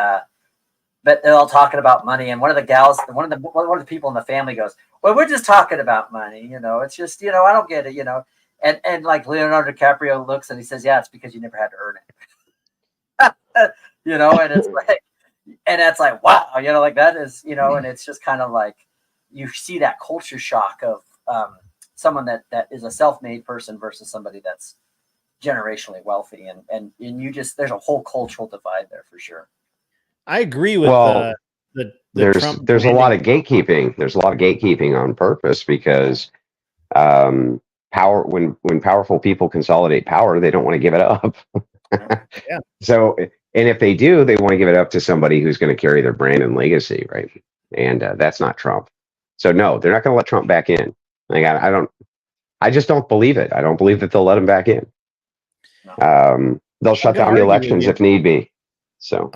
they're all talking about money, and one of the people in the family goes, "Well, we're just talking about money, you know. It's just, you know, I don't get it, you know." And like Leonardo DiCaprio looks and he says, "Yeah, it's because you never had to earn it." You know, and it's like, and that's like, wow, you know, like that is, you know, and it's just kind of like you see that culture shock of someone that is a self-made person versus somebody that's generationally wealthy, and you just, there's a whole cultural divide there for sure. I agree with there's Trump a lot of gatekeeping. There's a lot of gatekeeping on purpose because power, when powerful people consolidate power, they don't want to give it up. Yeah. So, and if they do, they want to give it up to somebody who's going to carry their brand and legacy, right? And that's not Trump. So no, they're not going to let Trump back in. Like I just don't believe it. I don't believe that they'll let him back in. They'll shut down the elections if need be. So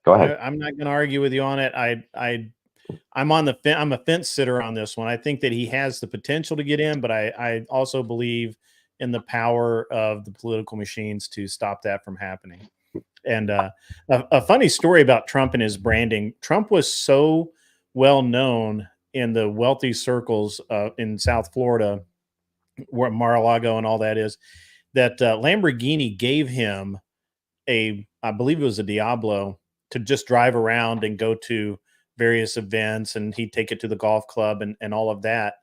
go ahead. I'm not going to argue with you on it. I'm on the I'm a fence sitter on this one. I think that he has the potential to get in, but I also believe in the power of the political machines to stop that from happening. And a funny story about Trump and his branding. Trump was so well known in the wealthy circles in South Florida, where Mar-a-Lago and all that is, that Lamborghini gave him I believe it was a Diablo, to just drive around and go to various events, and he'd take it to the golf club and all of that.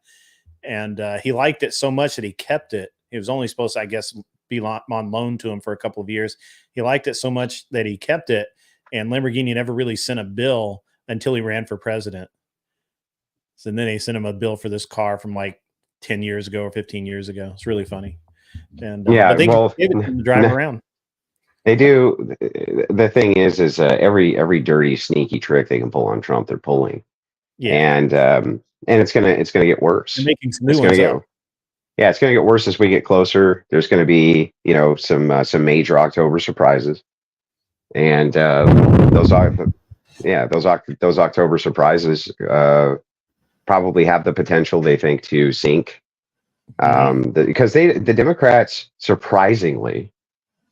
And he liked it so much that he kept it. It was only supposed to, I guess, be on loan to him for a couple of years. He liked it so much that he kept it, and Lamborghini never really sent a bill until he ran for president. So then they sent him a bill for this car from like 10 years ago or 15 years ago. It's really funny. And but they gave it to him to drive around. They do. The thing is every dirty, sneaky trick they can pull on Trump, they're pulling. Yeah. And it's gonna get worse. They're making some new ones up. Yeah, it's gonna get worse as we get closer. There's gonna be, you know, some major October surprises, and those October surprises probably have the potential, they think, to sink, because the Democrats surprisingly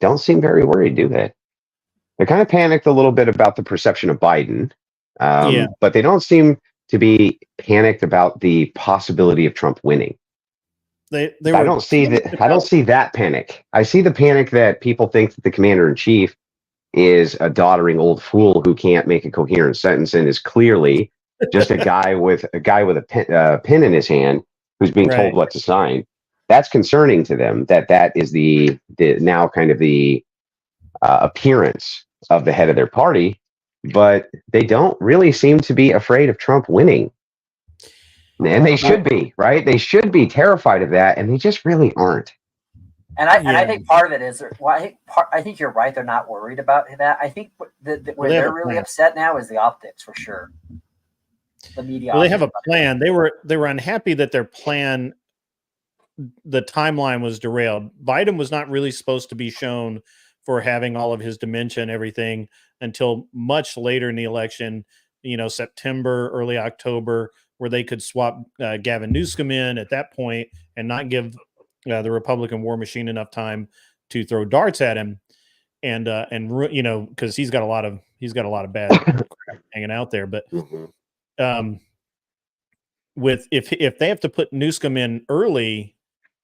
don't seem very worried, do they? They're kind of panicked a little bit about the perception of Biden, but they don't seem to be panicked about the possibility of Trump winning. I don't see that panic. I see the panic that people think that the commander-in-chief is a doddering old fool who can't make a coherent sentence and is clearly just a guy with a pen in his hand who's being told what to sign. That's concerning to them. That is the now kind of the appearance of the head of their party. but they don't really seem to be afraid of Trump winning. And they should be, right? They should be terrified of that, and they just really aren't. And I think part of it is, well, I think you're right. They're not worried about that. I think where they're really upset now is the optics, for sure. The media. Well, they have a plan. They were unhappy that their plan, the timeline was derailed. Biden was not really supposed to be shown for having all of his dementia and everything until much later in the election, September, early October, where they could swap Gavin Newsom in at that point and not give the Republican war machine enough time to throw darts at him, and because he's got a lot of bad crap hanging out there. But if they have to put Newsom in early,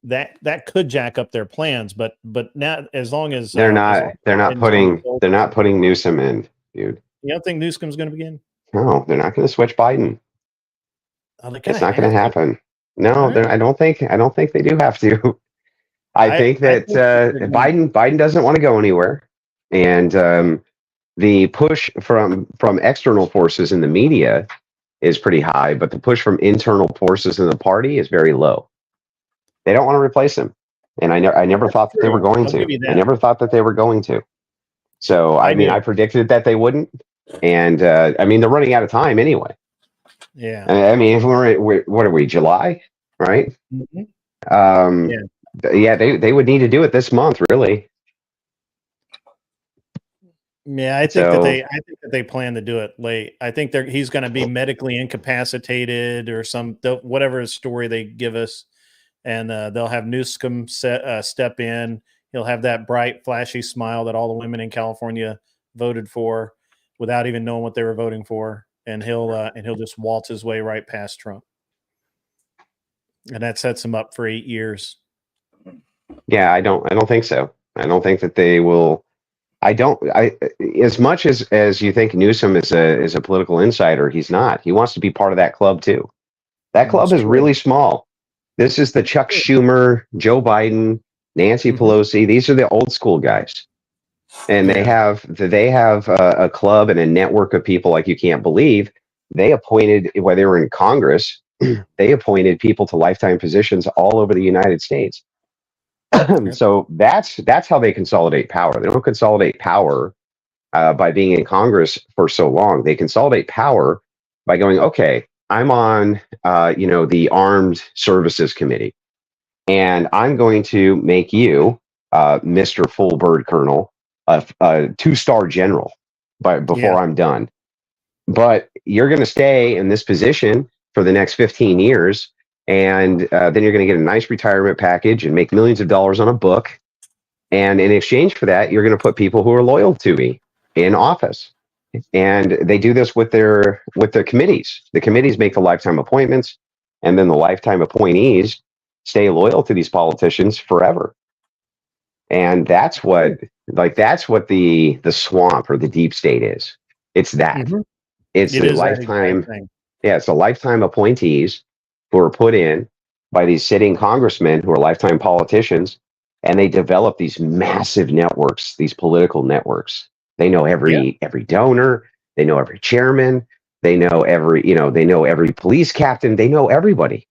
that could jack up their plans. But now, as long as they're not putting Newsom in, dude. You don't think Newsom's going to begin? No, they're not going to switch Biden. It's not going to happen. No, I don't think they do have to. I think that Biden doesn't want to go anywhere, and the push from external forces in the media is pretty high, but the push from internal forces in the party is very low. They don't want to replace him, and I never thought that they were going to. I never thought that they were going to. So I mean, I predicted that they wouldn't, and I mean, they're running out of time anyway. Yeah. I mean, if what are we, July, right? Mm-hmm. Yeah, they would need to do it this month, really. Yeah, I think that they plan to do it late. I think he's going to be medically incapacitated or whatever story they give us, and they'll have Newsom step in. He'll have that bright, flashy smile that all the women in California voted for, without even knowing what they were voting for, and he'll just waltz his way right past Trump, and that sets him up for 8 years. Yeah, I don't think so. I don't think that they will. As much as you think Newsom is a political insider, he's not. He wants to be part of that club too. That club is really small. This is the Chuck Schumer, Joe Biden, Nancy Pelosi. These are the old school guys, and they have a club and a network of people like you can't believe. They appointed, while they were in Congress, they appointed people to lifetime positions all over the United States. So that's how they consolidate power. They don't consolidate power by being in Congress for so long. They consolidate power by going, okay, I'm on the Armed Services Committee, and I'm going to make you Mr. Full Bird Colonel, a 2-star general before I'm done. But you're going to stay in this position for the next 15 years. And then you're going to get a nice retirement package and make millions of dollars on a book. And in exchange for that, you're going to put people who are loyal to me in office. And they do this with their committees. The committees make the lifetime appointments, and then the lifetime appointees stay loyal to these politicians forever. And that's what the swamp or the deep state is. It's that. It's the lifetime. Yeah, it's the lifetime appointees who are put in by these sitting congressmen who are lifetime politicians, and they develop these massive networks, these political networks. They know every donor, they know every chairman, they know every police captain, they know everybody,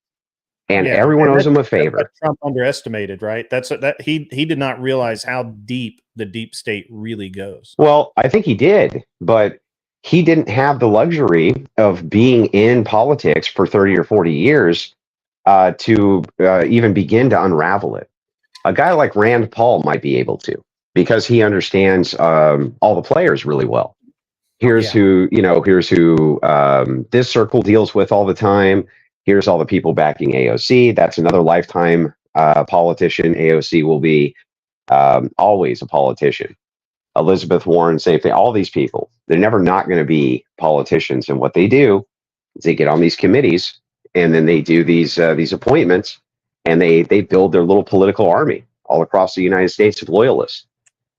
and everyone owes them a favor. Trump underestimated, right? He did not realize how deep the deep state really goes. Well, I think he did, but he didn't have the luxury of being in politics for 30 or 40 years to even begin to unravel it. A guy like Rand Paul might be able to, because he understands all the players really well. Here's who this circle deals with all the time. Here's all the people backing AOC. That's another lifetime politician. AOC will be always a politician. Elizabeth Warren, same thing. All these people, they're never not going to be politicians. And what they do is they get on these committees, and then they do these appointments, and they build their little political army all across the United States of loyalists.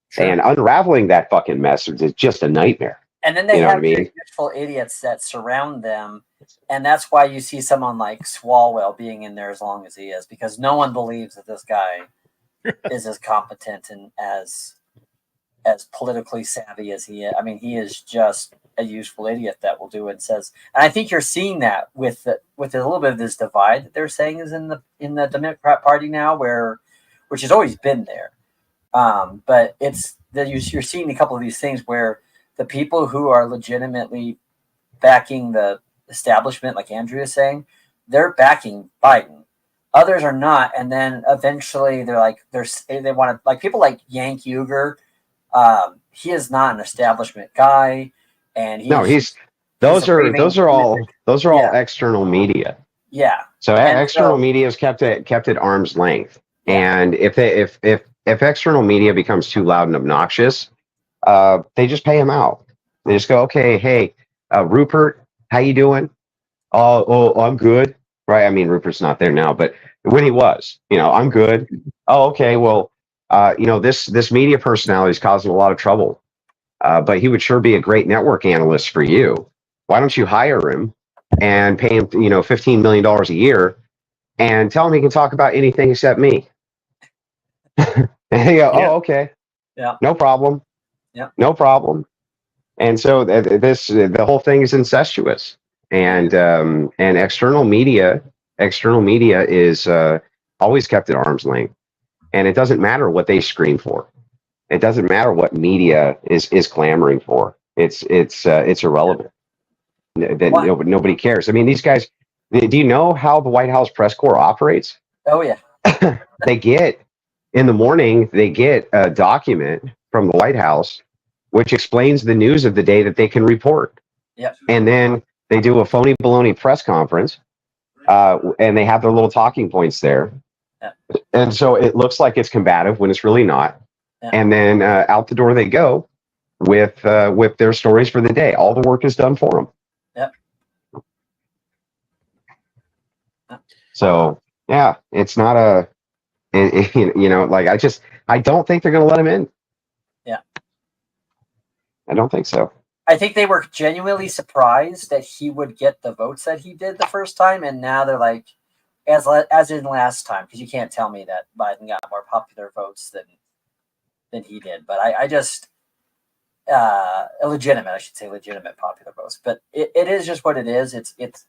Sure. And unraveling that fucking mess is just a nightmare. And then they have these useful idiots that surround them. And that's why you see someone like Swalwell being in there as long as he is, because no one believes that this guy is as competent and as as politically savvy as he is. I mean, he is just a useful idiot that will do what it says. And I think you're seeing that with a little bit of this divide that they're saying is in the Democrat Party now, which has always been there. But you're seeing a couple of these things where the people who are legitimately backing the establishment, like Andrew is saying, they're backing Biden. Others are not, and then eventually they want to, like people like Yank Uger. He is not an establishment guy, and those are all external media. Yeah. So external media is kept at arm's length, and if external media becomes too loud and obnoxious, they just pay him out. They just go, okay, hey, Rupert, how you doing? Oh, I'm good. Right. I mean, Rupert's not there now, but when he was, I'm good. Oh, okay. Well, this media personality is causing a lot of trouble, but he would sure be a great network analyst for you. Why don't you hire him and pay him, $15 million a year and tell him he can talk about anything except me? And they go, oh, okay. Yeah. No problem. Yeah. No problem. And so the whole thing is incestuous. And external media is always kept at arm's length, and it doesn't matter what they scream for. It doesn't matter what media is clamoring for. It's irrelevant. Nobody cares. I mean, these guys. Do you know how the White House press corps operates? Oh yeah. They get in the morning. They get a document from the White House which explains the news of the day that they can report. Yep. And then they do a phony baloney press conference, and they have their little talking points there. Yeah. And so it looks like it's combative when it's really not. Yeah. And then out the door they go with their stories for the day. All the work is done for them. Yep. So yeah, it's not I don't think they're going to let him in. Yeah. I don't think so. I think they were genuinely surprised that he would get the votes that he did the first time, and now they're like, as in last time, because you can't tell me that Biden got more popular votes than he did. But I just legitimate popular votes. But it is just what it is. It's.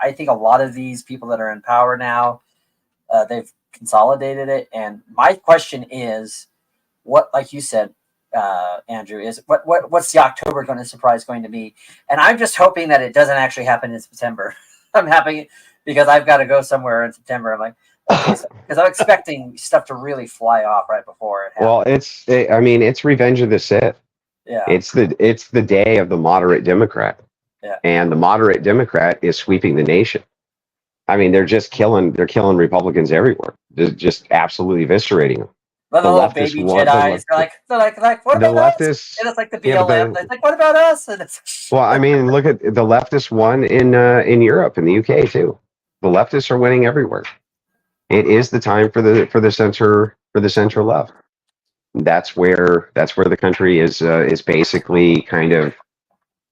I think a lot of these people that are in power now, they've consolidated it. And my question is, what, like you said, Andrew, is what's the October surprise going to be? And I'm just hoping that it doesn't actually happen in September. I'm happy because I've got to go somewhere in September. I'm like, okay, because I'm expecting stuff to really fly off right before it happens. Well, it's Revenge of the Sith. Yeah. It's the day of the moderate Democrat. Yeah. And the moderate Democrat is sweeping the nation. I mean, they're killing Republicans everywhere. Just absolutely eviscerating them. The little baby Jedis, they're like, what about us? And it's like the BLM. It's like, what about us? And it's well, I mean, look at the leftists won in Europe, in the UK too. The leftists are winning everywhere. It is the time for the center left. That's where the country is basically kind of,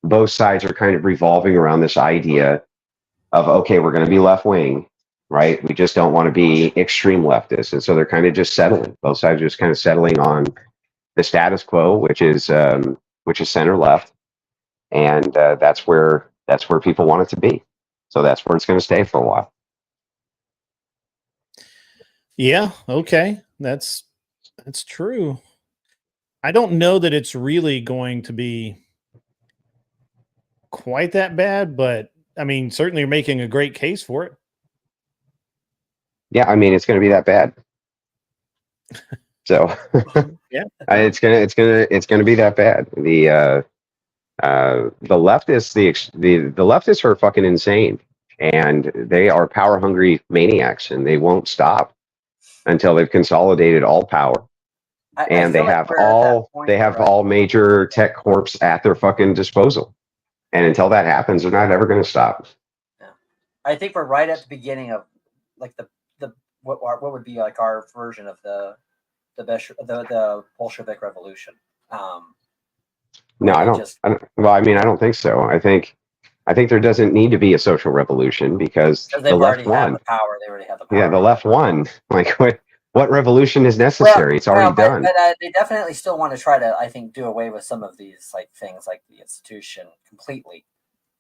both sides are kind of revolving around this idea of, okay, we're going to be left wing. Right, we just don't want to be extreme leftists, and so they're kind of just settling. Both sides are just kind of settling on the status quo, which is center left, and that's where people want it to be. So that's where it's going to stay for a while. Yeah. Okay. That's true. I don't know that it's really going to be quite that bad, but I mean, certainly you're making a great case for it. Yeah, I mean, it's going to be that bad. So yeah, it's gonna be that bad. The leftists are fucking insane, and they are power hungry maniacs, and they won't stop until they've consolidated all power. And they have all major tech corps at their fucking disposal. And until that happens, they're not ever going to stop. Yeah. I think we're right at the beginning of like what would be like our version of the Bolshevik Revolution. No, I don't. Well, I mean, I don't think so. I think there doesn't need to be a social revolution because the left won. The power. They already have the power. Yeah, the left won. Like, What revolution is necessary? It's already done. But they definitely still want to try to, I think, do away with some of these like things like the institution completely.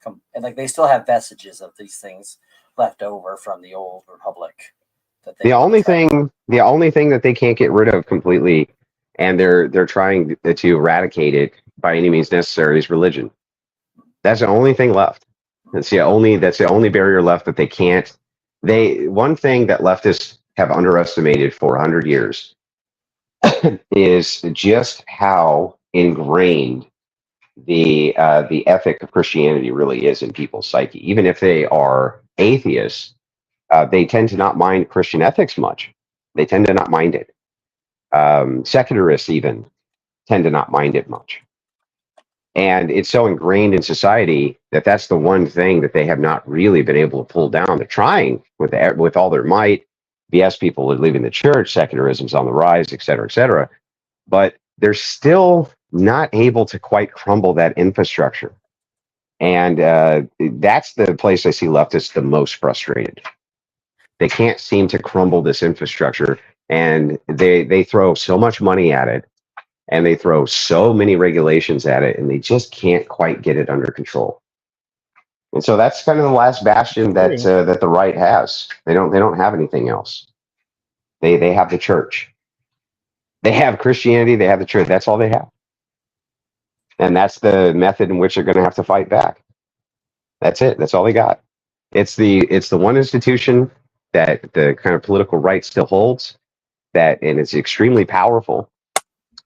And like they still have vestiges of these things left over from the old republic. The only thing that they can't get rid of completely, and they're trying to eradicate it by any means necessary, is religion. That's the only thing left. That's the only barrier left that they can't. One thing that leftists have underestimated for 100 years is just how ingrained the ethic of Christianity really is in people's psyche. Even if they are atheists, they tend to not mind Christian ethics much. They tend to not mind it. Secularists even tend to not mind it much. And it's so ingrained in society that that's the one thing that they have not really been able to pull down. They're trying with all their might. Yes, people are leaving the church, secularism's on the rise, et cetera, but they're still not able to quite crumble that infrastructure. And that's the place I see leftists the most frustrated. They can't seem to crumble this infrastructure, and they throw so much money at it, and they throw so many regulations at it, and they just can't quite get it under control. And so that's kind of the last bastion that the right has. They don't have anything else. They have the church. They have Christianity. They have the church. That's all they have. And that's the method in which they're going to have to fight back. That's it. That's all they got. It's the one institution that the kind of political right still holds, and it's extremely powerful.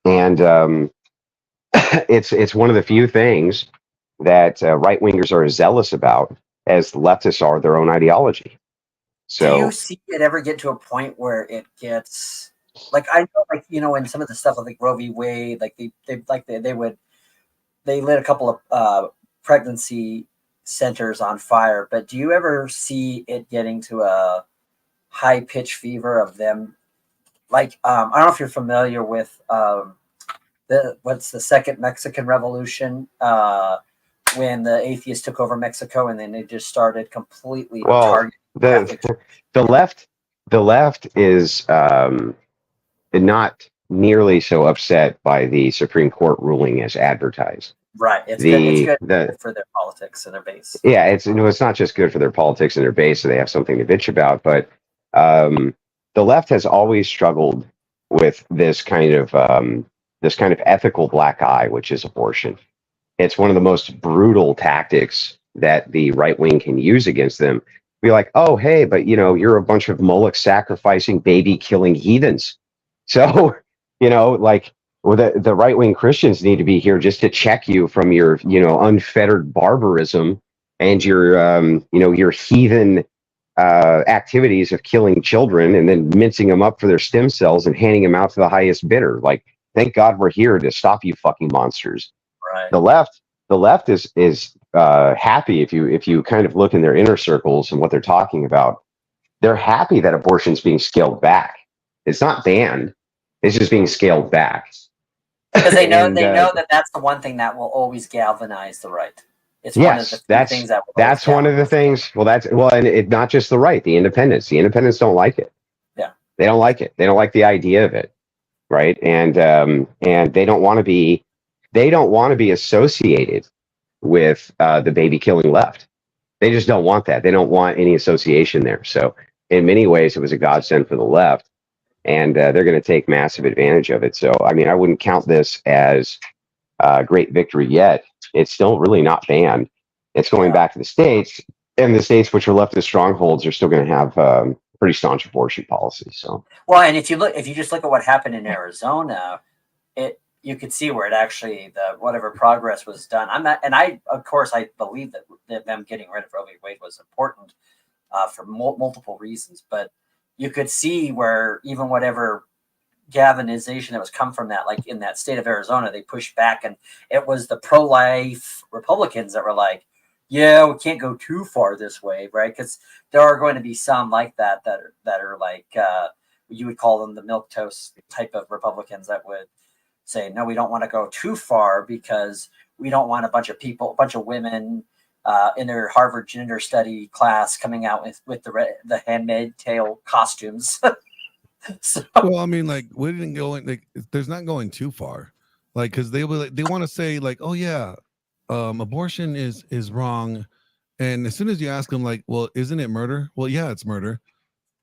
And it's one of the few things that right-wingers are as zealous about as leftists are their own ideology. So, do you see it ever get to a point where it gets like, I know, like, you know, in some of the stuff like Roe v. Wade, like they lit a couple of pregnancy centers on fire, but do you ever see it getting to a high pitch fever of them? Like, I don't know if you're familiar with what's the Second Mexican Revolution, when the atheists took over Mexico, and then they just started completely targeting the left is not nearly so upset by the Supreme Court ruling as advertised. Right. It's good for their politics and their base. Yeah, it's not just good for their politics and their base, so they have something to bitch about, but the left has always struggled with this kind of ethical black eye, which is abortion. It's one of the most brutal tactics that the right wing can use against them. Be like, oh, hey, but you're a bunch of Moloch sacrificing, baby killing heathens. So, like, well, the right wing Christians need to be here just to check you from your, unfettered barbarism and your heathen activities of killing children and then mincing them up for their stem cells and handing them out to the highest bidder. Like, thank God we're here to stop you fucking monsters. Right. The left is happy if you kind of look in their inner circles and what they're talking about. They're happy that abortion's being scaled back. It's not banned. It's just being scaled back. Because they know that that's the one thing that will always galvanize the right. It's one of the things that's one of the things. And it's not just the right. The independents don't like it. Yeah, they don't like it. They don't like the idea of it, right? And they don't want to be associated with the baby killing left. They just don't want that. They don't want any association there. So in many ways, it was a godsend for the left, and they're going to take massive advantage of it. So I mean, I wouldn't count this as a great victory yet. It's still really not banned. It's going back to the states, and the states which are leftist strongholds are still going to have pretty staunch abortion policies. So and if you just look at what happened in Arizona, you could see where it actually whatever progress was done. I believe that them getting rid of Roe v. Wade was important for multiple reasons, but you could see where even whatever galvanization that was come from that, like in that state of Arizona, they pushed back, and it was the pro-life Republicans that were like, yeah, we can't go too far this way, right? Because there are going to be some like that are like you would call them the milquetoast type of Republicans that would say, no, we don't want to go too far because we don't want a bunch of women in their Harvard gender study class coming out with the Handmaid's Tale costumes. So, well, I mean, like, we didn't go in, like, there's not going too far, like, because they will, they want to say like, oh yeah, abortion is wrong, and as soon as you ask them, like, well, isn't it murder? Well, yeah, it's murder.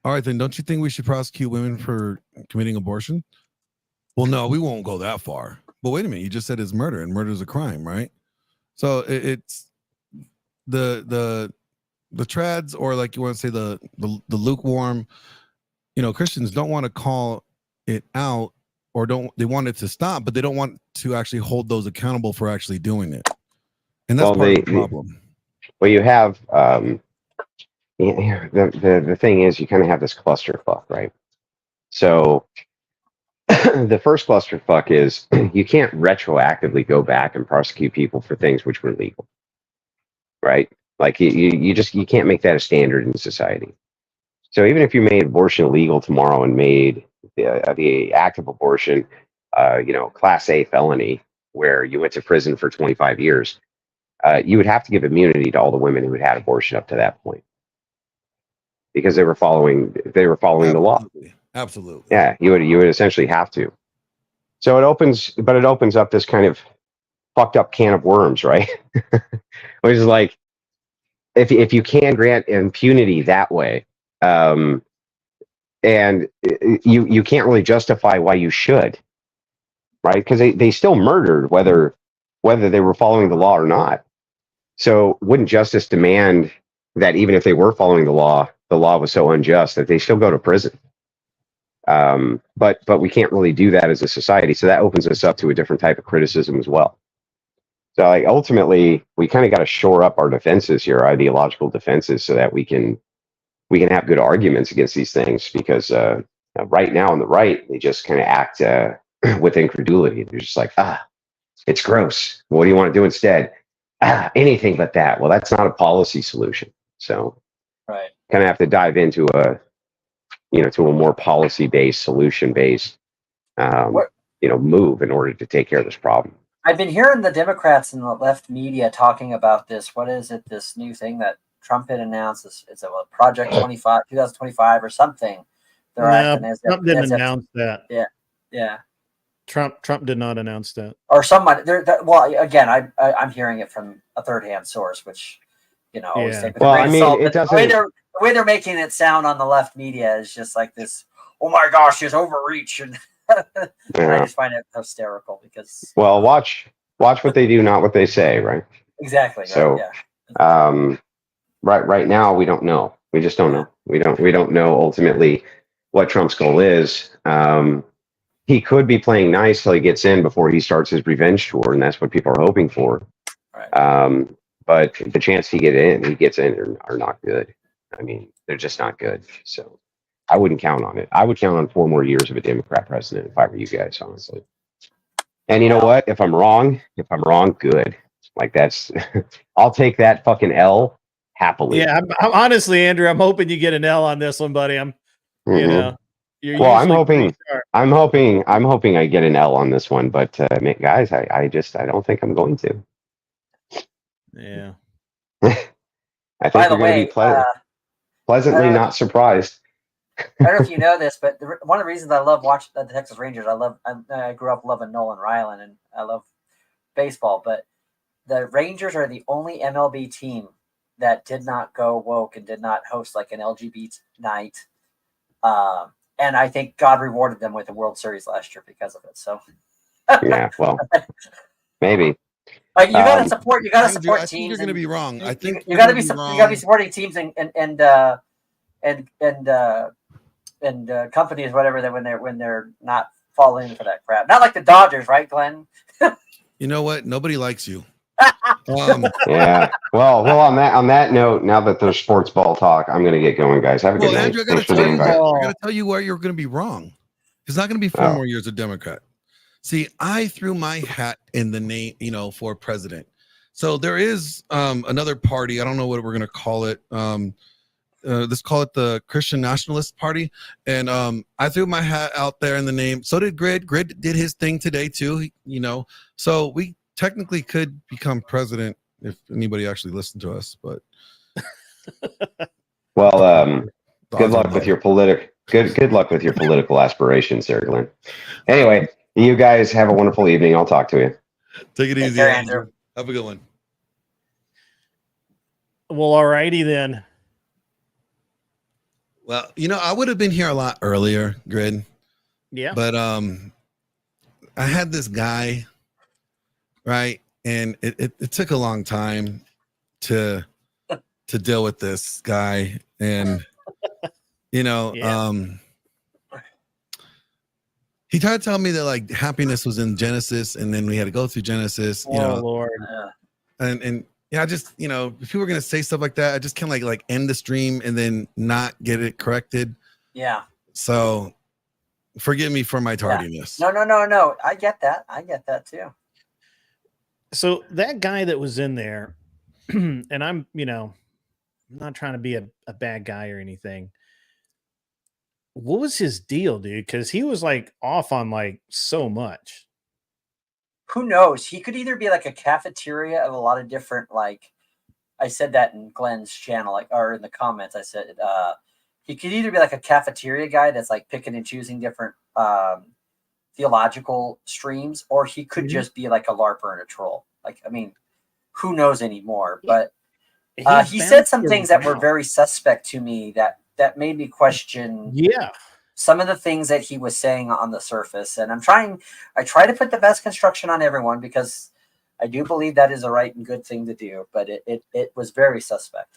All right, then don't you think we should prosecute women for committing abortion? Well, no, we won't go that far. But wait a minute, you just said it's murder, and murder is a crime, right? So it's the trads, or like you want to say the lukewarm, Christians don't want to call it out, or they want it to stop, but they don't want to actually hold those accountable for actually doing it. And that's part of the problem. Well, you have the thing is, you kind of have this clusterfuck, right? So the first clusterfuck is you can't retroactively go back and prosecute people for things which were legal, right? Like you can't make that a standard in society. So even if you made abortion illegal tomorrow and made the act of abortion, class A felony, where you went to prison for 25 years, you would have to give immunity to all the women who had had abortion up to that point, because they were following the law. Absolutely. Yeah, you would essentially have to. So it opens up this kind of fucked up can of worms, right? Which is like, if you can grant impunity that way, and you can't really justify why you should, right? Because they still murdered whether they were following the law or not. So wouldn't justice demand that even if they were following the law was so unjust that they still go to prison? But we can't really do that as a society. So that opens us up to a different type of criticism as well. So like, ultimately, we kind of got to shore up our defenses here, our ideological defenses, so that we can have good arguments against these things. Because right now on the right, they just kind of act with incredulity. They're just like, it's gross. What do you want to do instead? Anything but that. Well, that's not a policy solution. So right, kind of have to dive into a more policy-based, solution-based, move in order to take care of this problem. I've been hearing the Democrats and the left media talking about this. What is it? This new thing that Trump had announced. It's a Project 2025 or something. They're acting as Trump didn't announce that. Yeah. Trump did not announce that. Or someone. Well, again, I'm hearing it from a third-hand source, which always take with a grain of salt. But the way they're making it sound on the left media is just like this. Oh my gosh, there's overreach, and I just find it hysterical because. Well, watch what they do, not what they say, right? Exactly. So, right now we don't know. We just don't know. We don't know ultimately what Trump's goal is. He could be playing nice till he gets in before he starts his revenge tour, and that's what people are hoping for. Right. But the chance he gets in are not good. I mean, they're just not good. So I wouldn't count on it. I would count on 4 more years of a Democrat president if I were you guys, honestly. And you know what? If I'm wrong, good. Like I'll take that fucking L happily. Yeah, I'm honestly, Andrew, I'm hoping you get an L on this one, buddy. I'm I'm hoping I get an L on this one, but guys, I don't think I'm going to. Yeah. I think we're going to be pleasantly not surprised. I don't know if you know this, but one of the reasons I love watching the Texas Rangers, I grew up loving Nolan Ryan, and I love baseball, but the Rangers are the only MLB team that did not go woke and did not host like an LGBT night. And I think God rewarded them with the World Series last year because of it. So yeah, well, maybe. Like you gotta support. You gotta support teams. I think you're gonna be wrong. I think you gotta be supporting teams and companies, whatever. That when they're not falling for that crap. Not like the Dodgers, right, Glenn? You know what? Nobody likes you. Yeah. Well. On that note, now that there's sports ball talk, I'm gonna get going, guys. Have a good night. Andrew, I gotta tell you where you're gonna be wrong. It's not gonna be 4 more years of Democrat. See, I threw my hat in the name, for president. So there is another party. I don't know what we're going to call it. Let's call it the Christian Nationalist Party. And I threw my hat out there in the name. So did Grid. Grid did his thing today too, So we technically could become president if anybody actually listened to us. But well, good luck with your Good luck with your political aspirations, Sir Glenn. Anyway, you guys have a wonderful evening. I'll talk to you. Take it easy, care, Andrew. Have a good one. Well, alrighty then. Well, I would have been here a lot earlier, Grid. Yeah. But I had this guy, right? And it took a long time to deal with this guy. And he tried to tell me that like happiness was in Genesis, and then we had to go through Genesis, Lord. And yeah, I just, if people were gonna say stuff like that, I just can't like end the stream and then not get it corrected. Yeah. So forgive me for my tardiness. Yeah. No. I get that too. So that guy that was in there, and I'm not trying to be a bad guy or anything. What was his deal, dude? Because he was like off on like so much. Who knows? He could either be like a cafeteria of a lot of different, like I said that in Glenn's channel, like, or in the comments, I said he could either be like a cafeteria guy that's like picking and choosing different theological streams, or he could just be like a LARPer and a troll. Like, I mean, who knows anymore? But he said some things that were very suspect to me that made me question some of the things that he was saying on the surface. And I try to put the best construction on everyone, because I do believe that is a right and good thing to do, but it was very suspect.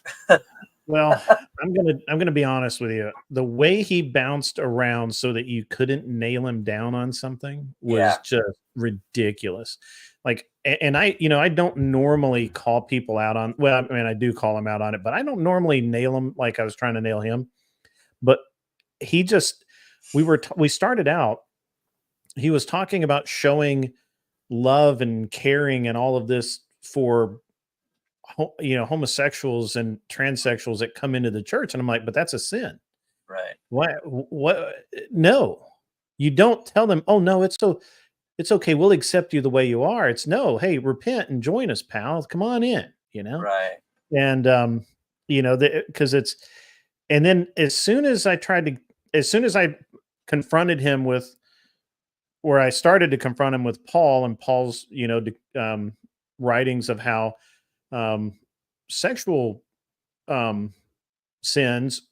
Well, I'm gonna be honest with you. The way he bounced around so that you couldn't nail him down on something was just ridiculous. Like, and I don't normally call people out on. Well, I mean, I do call him out on it, but I don't normally nail him like I was trying to nail him. But he just, we started out. He was talking about showing love and caring and all of this for homosexuals and transsexuals that come into the church, and I'm like, but that's a sin, right? What? No, you don't tell them, oh no, it's okay, we'll accept you the way you are. It's no, hey, repent and join us, pal, come on in, right? And because it's, and then as soon as I confronted him with, where I started to confront him with Paul and Paul's writings of how sexual sins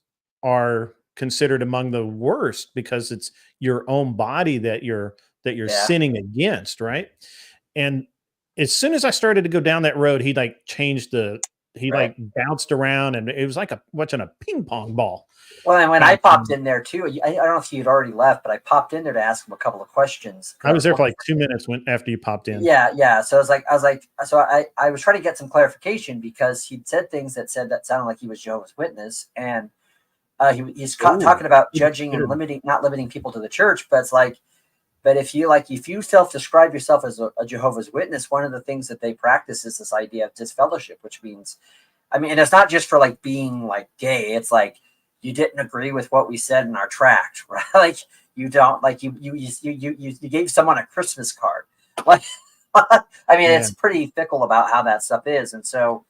are considered among the worst, because it's your own body that you're sinning against, right? And as soon as I started to go down that road, he like changed like bounced around, and it was like watching a ping pong ball. Well, and when I popped in there too, I don't know if you'd already left, but I popped in there to ask him a couple of questions. I was there for like 2 minutes after you popped in. Yeah. So I was trying to get some clarification, because he'd said things that sounded like he was Jehovah's Witness, and he's talking about judging and not limiting people to the church. But it's like, but if you self-describe yourself as a Jehovah's Witness, one of the things that they practice is this idea of disfellowship, which means, I mean, and it's not just for like being like gay. It's like, you didn't agree with what we said in our tract, right? Like, you don't, like, you gave someone a Christmas card. Like, I mean, it's pretty fickle about how that stuff is. And so,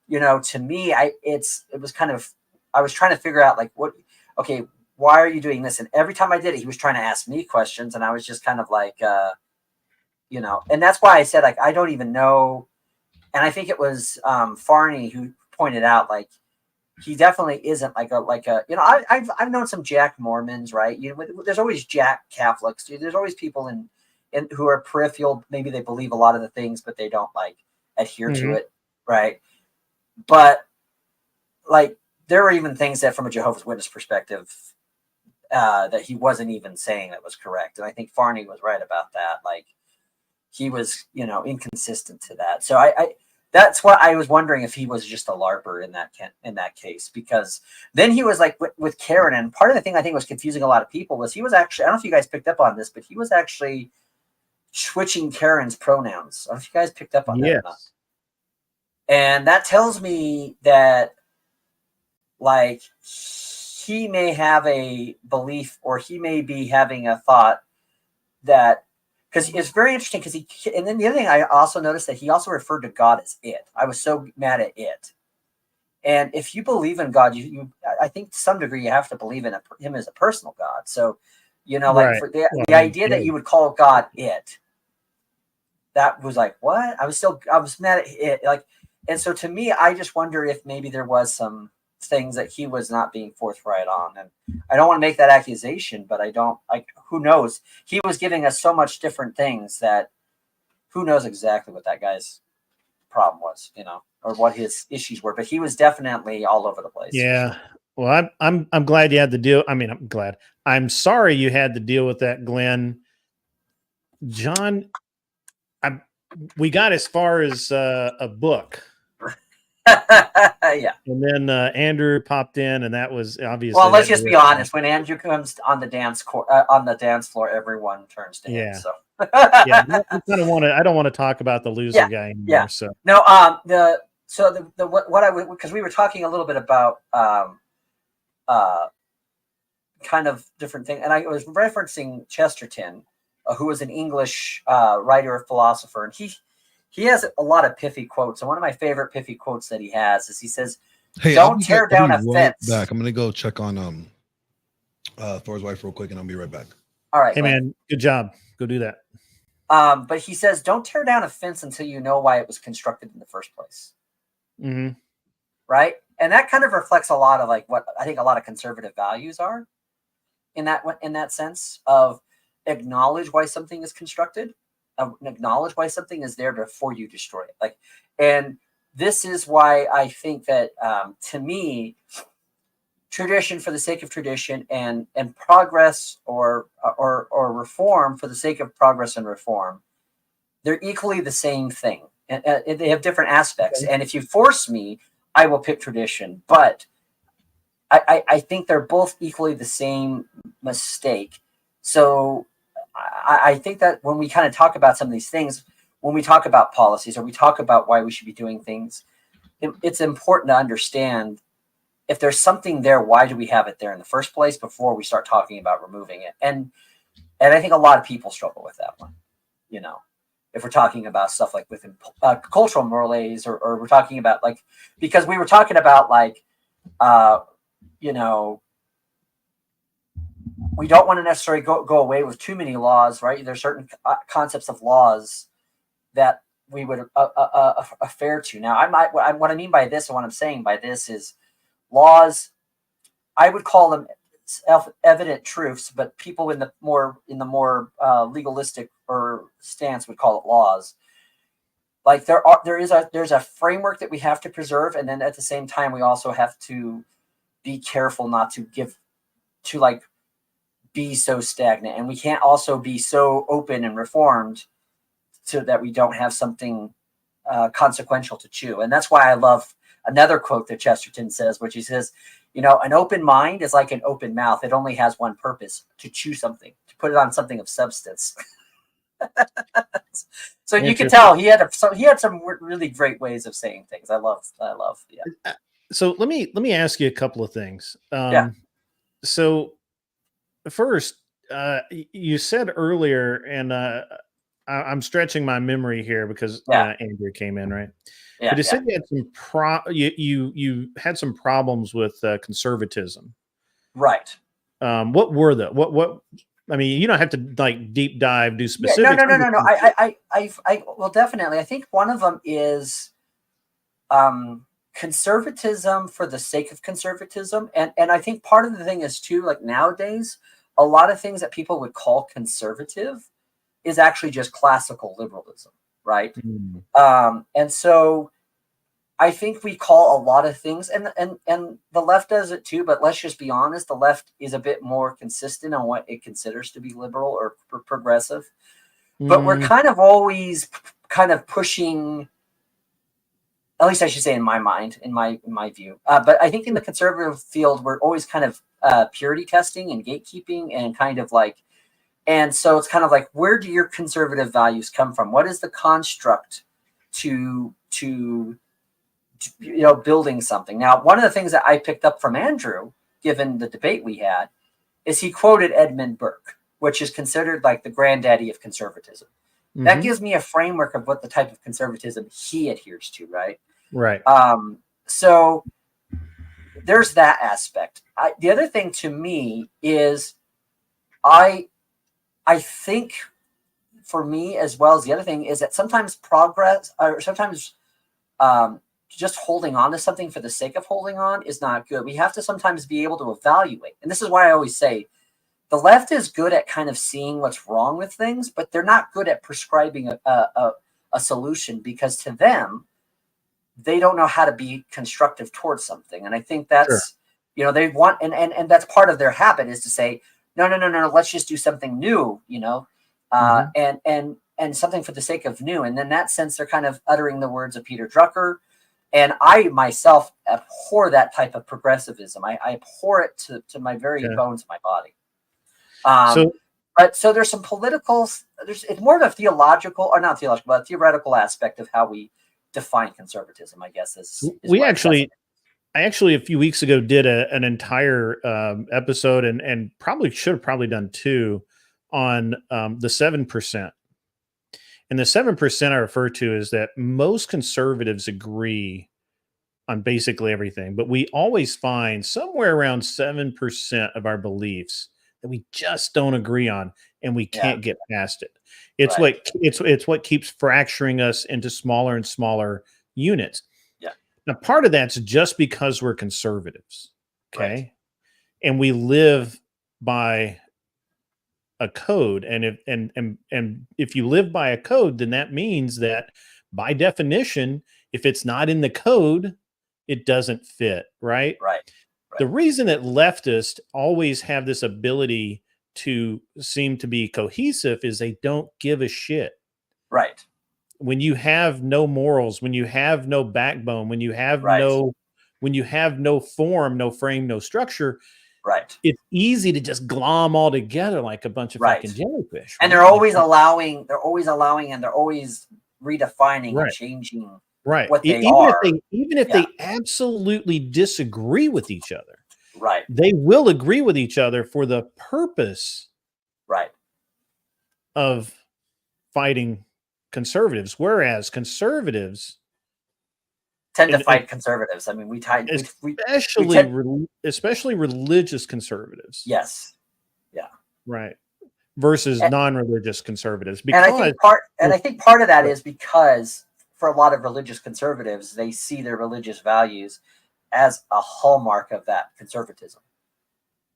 to me, it was kind of, I was trying to figure out like, why are you doing this? And every time I did it, he was trying to ask me questions, and I was just kind of like, and that's why I said, like, I don't even know. And I think it was Farney who pointed out, like, he definitely isn't like a I've known some Jack Mormons, right? There's always Jack Catholics, dude. There's always people in who are peripheral. Maybe they believe a lot of the things, but they don't like adhere to it, right? But like, there were even things that, from a Jehovah's Witness perspective, that he wasn't even saying that was correct. And I think Farney was right about that. Like, he was, inconsistent to that. So that's what I was wondering, if he was just a LARPer in that case, because then he was like with Karen, and part of the thing I think was confusing a lot of people was he was actually, I don't know if you guys picked up on this, but he was actually switching Karen's pronouns. I don't know if you guys picked up on that or not. And that tells me that, like, he may have a belief, or he may be having a thought that, because it's very interesting, and then the other thing I also noticed, that he also referred to God as it. I was so mad at it. And if you believe in God, I think to some degree you have to believe in him as a personal God. So, you know, like for the idea that you would call God it, that was like, what? I was mad at it. Like, and so to me, I just wonder if maybe there was some things that he was not being forthright on. And I don't want to make that accusation, but I don't, like, who knows? He was giving us so much different things that who knows exactly what that guy's problem was, you know, or what his issues were, but he was definitely all over the place. Yeah. Well, I'm glad you had to deal. I mean, I'm glad. I'm sorry you had to deal with that, Glenn. John, we got as far as a book. Yeah. And then Andrew popped in, and that was obviously. Well, let's just be honest. When Andrew comes on the dance floor, everyone turns to him. So. Yeah, I don't want to talk about the loser guy anymore. Yeah. So no, because we were talking a little bit about kind of different thing, and I was referencing Chesterton, who was an English writer, philosopher, and he has a lot of pithy quotes. And one of my favorite pithy quotes that he has is he says, "Hey, don't tear down a fence." Back. I'm gonna go check on Thor's wife real quick, and I'll be right back. All right. Hey, man, good job. Go do that. But he says, "Don't tear down a fence until you know why it was constructed in the first place." Mm-hmm. Right, and that kind of reflects a lot of like what I think a lot of conservative values are in that sense of acknowledge why something is constructed. Acknowledge why something is there before you destroy it. Like, and this is why I think that to me, tradition for the sake of tradition and progress or reform for the sake of progress and reform, they're equally the same thing, and they have different aspects. Okay. And if you force me, I will pick tradition, but I think they're both equally the same mistake. So I think that when we kind of talk about some of these things, when we talk about policies or we talk about why we should be doing things, it's important to understand if there's something there, why do we have it there in the first place before we start talking about removing it? And I think a lot of people struggle with that one, you know, if we're talking about stuff like within cultural mores or we're talking about like, because we were talking about like, you know, we don't want to necessarily go away with too many laws, right? There's certain concepts of laws that we would affair to. Now, what I mean by this and what I'm saying by this is laws, I would call them self-evident truths, but people in the more legalistic or stance would call it laws. Like there's a framework that we have to preserve, and then at the same time we also have to be careful not to be so stagnant, and we can't also be so open and reformed so that we don't have something consequential to chew. And that's why I love another quote that Chesterton says, which he says, you know, an open mind is like an open mouth. It only has one purpose: to chew something, to put it on something of substance. So you can tell he had some really great ways of saying things. I love. Yeah. So let me ask you a couple of things. So first, you said earlier, and I'm stretching my memory here because Andrew came in, right? Yeah, but you said you had you had some problems with conservatism, right? What were the what? I mean, you don't have to like deep dive, do specifics. No. I well, definitely. I think one of them is conservatism for the sake of conservatism, and I think part of the thing is too, like nowadays, a lot of things that people would call conservative is actually just classical liberalism, right? And so I think we call a lot of things, and the left does it too, but let's just be honest, the left is a bit more consistent on what it considers to be liberal or progressive. But we're kind of always kind of pushing, at least I should say in my mind, in my view. But I think in the conservative field, we're always kind of purity testing and gatekeeping and kind of like, and so it's kind of like, where do your conservative values come from? What is the construct to building something? Now, one of the things that I picked up from Andrew, given the debate we had, is he quoted Edmund Burke, which is considered like the granddaddy of conservatism. That gives me a framework of what the type of conservatism he adheres to, right? Right. So there's that aspect. The other thing to me is I think for me as well as the other thing is that sometimes progress or sometimes just holding on to something for the sake of holding on is not good. We have to sometimes be able to evaluate. And this is why I always say the left is good at kind of seeing what's wrong with things, but they're not good at prescribing a solution, because to them, they don't know how to be constructive towards something. And I think that's, they want, and that's part of their habit is to say, no, let's just do something new, and something for the sake of new. And in that sense, they're kind of uttering the words of Peter Drucker. And I myself abhor that type of progressivism. I abhor it to my very bones of my body. So there's some political, it's more of a theological, or not theological, but a theoretical aspect of how we define conservatism, I guess. I actually a few weeks ago did an entire episode and probably should have done two on the 7%. And the 7% I refer to is that most conservatives agree on basically everything, but we always find somewhere around 7% of our beliefs that we just don't agree on, and we can't get past it. It's it's what keeps fracturing us into smaller and smaller units. Yeah. Now, part of that's just because we're conservatives, okay, and we live by a code, and if you live by a code, then that means that by definition, if it's not in the code, it doesn't fit, right? Right. The reason that leftists always have this ability to seem to be cohesive is they don't give a shit. Right. When you have no morals, when you have no backbone, when you have no form, no frame, no structure, it's easy to just glom all together like a bunch of fucking jellyfish. And they're always allowing, and they're always redefining and changing what they are. Even if they absolutely disagree with each other, they will agree with each other for the purpose of fighting conservatives, whereas conservatives tend to fight conservatives. I mean, especially religious conservatives. Yes. Yeah. Right. Versus non-religious conservatives. Because, I think part of that is because for a lot of religious conservatives, they see their religious values as a hallmark of that conservatism.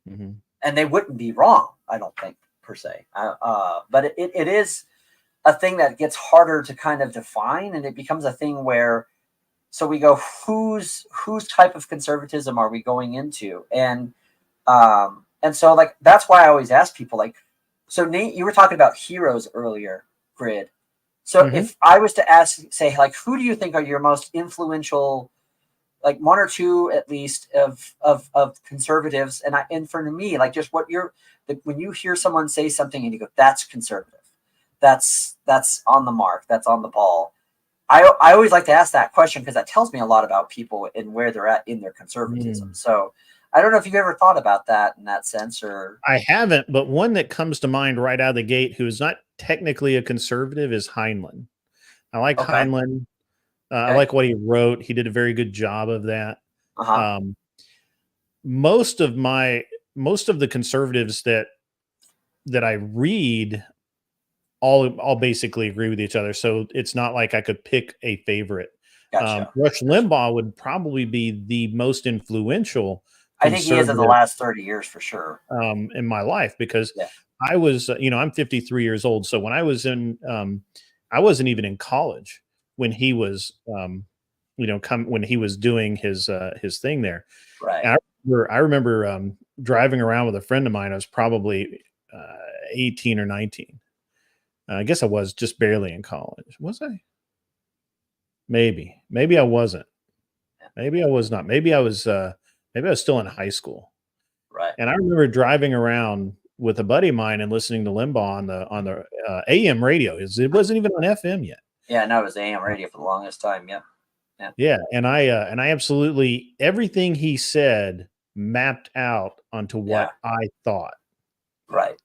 Mm-hmm. And they wouldn't be wrong, I don't think, per se. But it is a thing that gets harder to kind of define, and it becomes a thing where, so we go, whose type of conservatism are we going into? And so, like, that's why I always ask people, like, so Nate, you were talking about heroes earlier, Grid. So if I was to say, like, who do you think are your most influential, like one or two at least of conservatives? And for me, like, just when you hear someone say something and you go, that's conservative, that's on the mark, that's on the ball. I always like to ask that question because that tells me a lot about people and where they're at in their conservatism. So I don't know if you've ever thought about that in that sense, or I haven't, but one that comes to mind right out of the gate who is not technically a conservative is Heinlein. I like Heinlein. I like what he wrote. He did a very good job of that. Most of the conservatives that I read all basically agree with each other. So it's not like I could pick a favorite. Gotcha. Rush Limbaugh would probably be the most influential. I think he is in the last 30 years for sure. In my life, because I was, I'm 53 years old. So when I was I wasn't even in college when he was, when he was doing his thing there. Right. And I remember driving around with a friend of mine. I was probably 18 or 19. I guess I was just barely in college. Was I? Maybe I wasn't. Maybe I was not. Maybe I was still in high school. Right. And I remember driving around with a buddy of mine and listening to Limbaugh on the AM radio. It wasn't even on FM yet. Yeah, no, it was AM radio for the longest time. Yeah. Yeah. And I absolutely, everything he said mapped out onto what I thought. Right.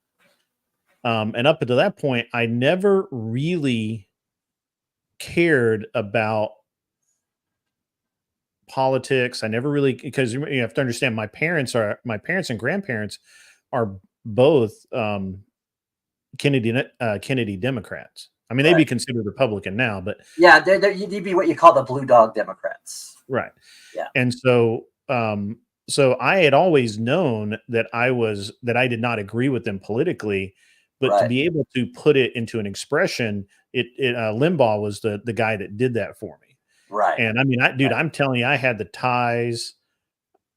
And up until that point, I never really cared about politics. I never really, because you have to understand, my parents and grandparents are both Kennedy Democrats. I mean, they'd be considered Republican now, but yeah, you'd be what you call the blue dog Democrats, right? Yeah, and so so I had always known that I did not agree with them politically, but to be able to put it into an expression, Limbaugh was the guy that did that for me. Right. And I mean, I'm telling you, I had the ties,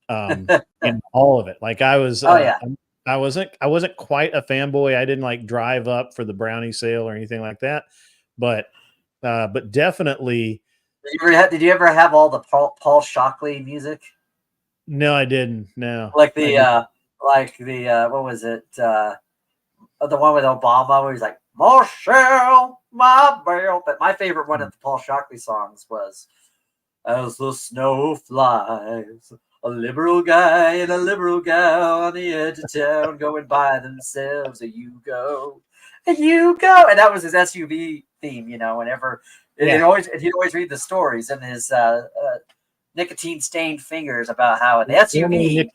in all of it. Like I was, I wasn't quite a fanboy. I didn't like drive up for the brownie sale or anything like that, but definitely. Did you ever have all the Paul Shockley music? No, I didn't. No, like the what was it? The one with Obama where he's like, Marshall, my bell. But my favorite one of the Paul Shockley songs was As the Snow Flies, a liberal guy and a liberal gal on the edge of town going by themselves. And you go. And that was his SUV theme, whenever he'd always read the stories in his nicotine stained fingers about how the SUV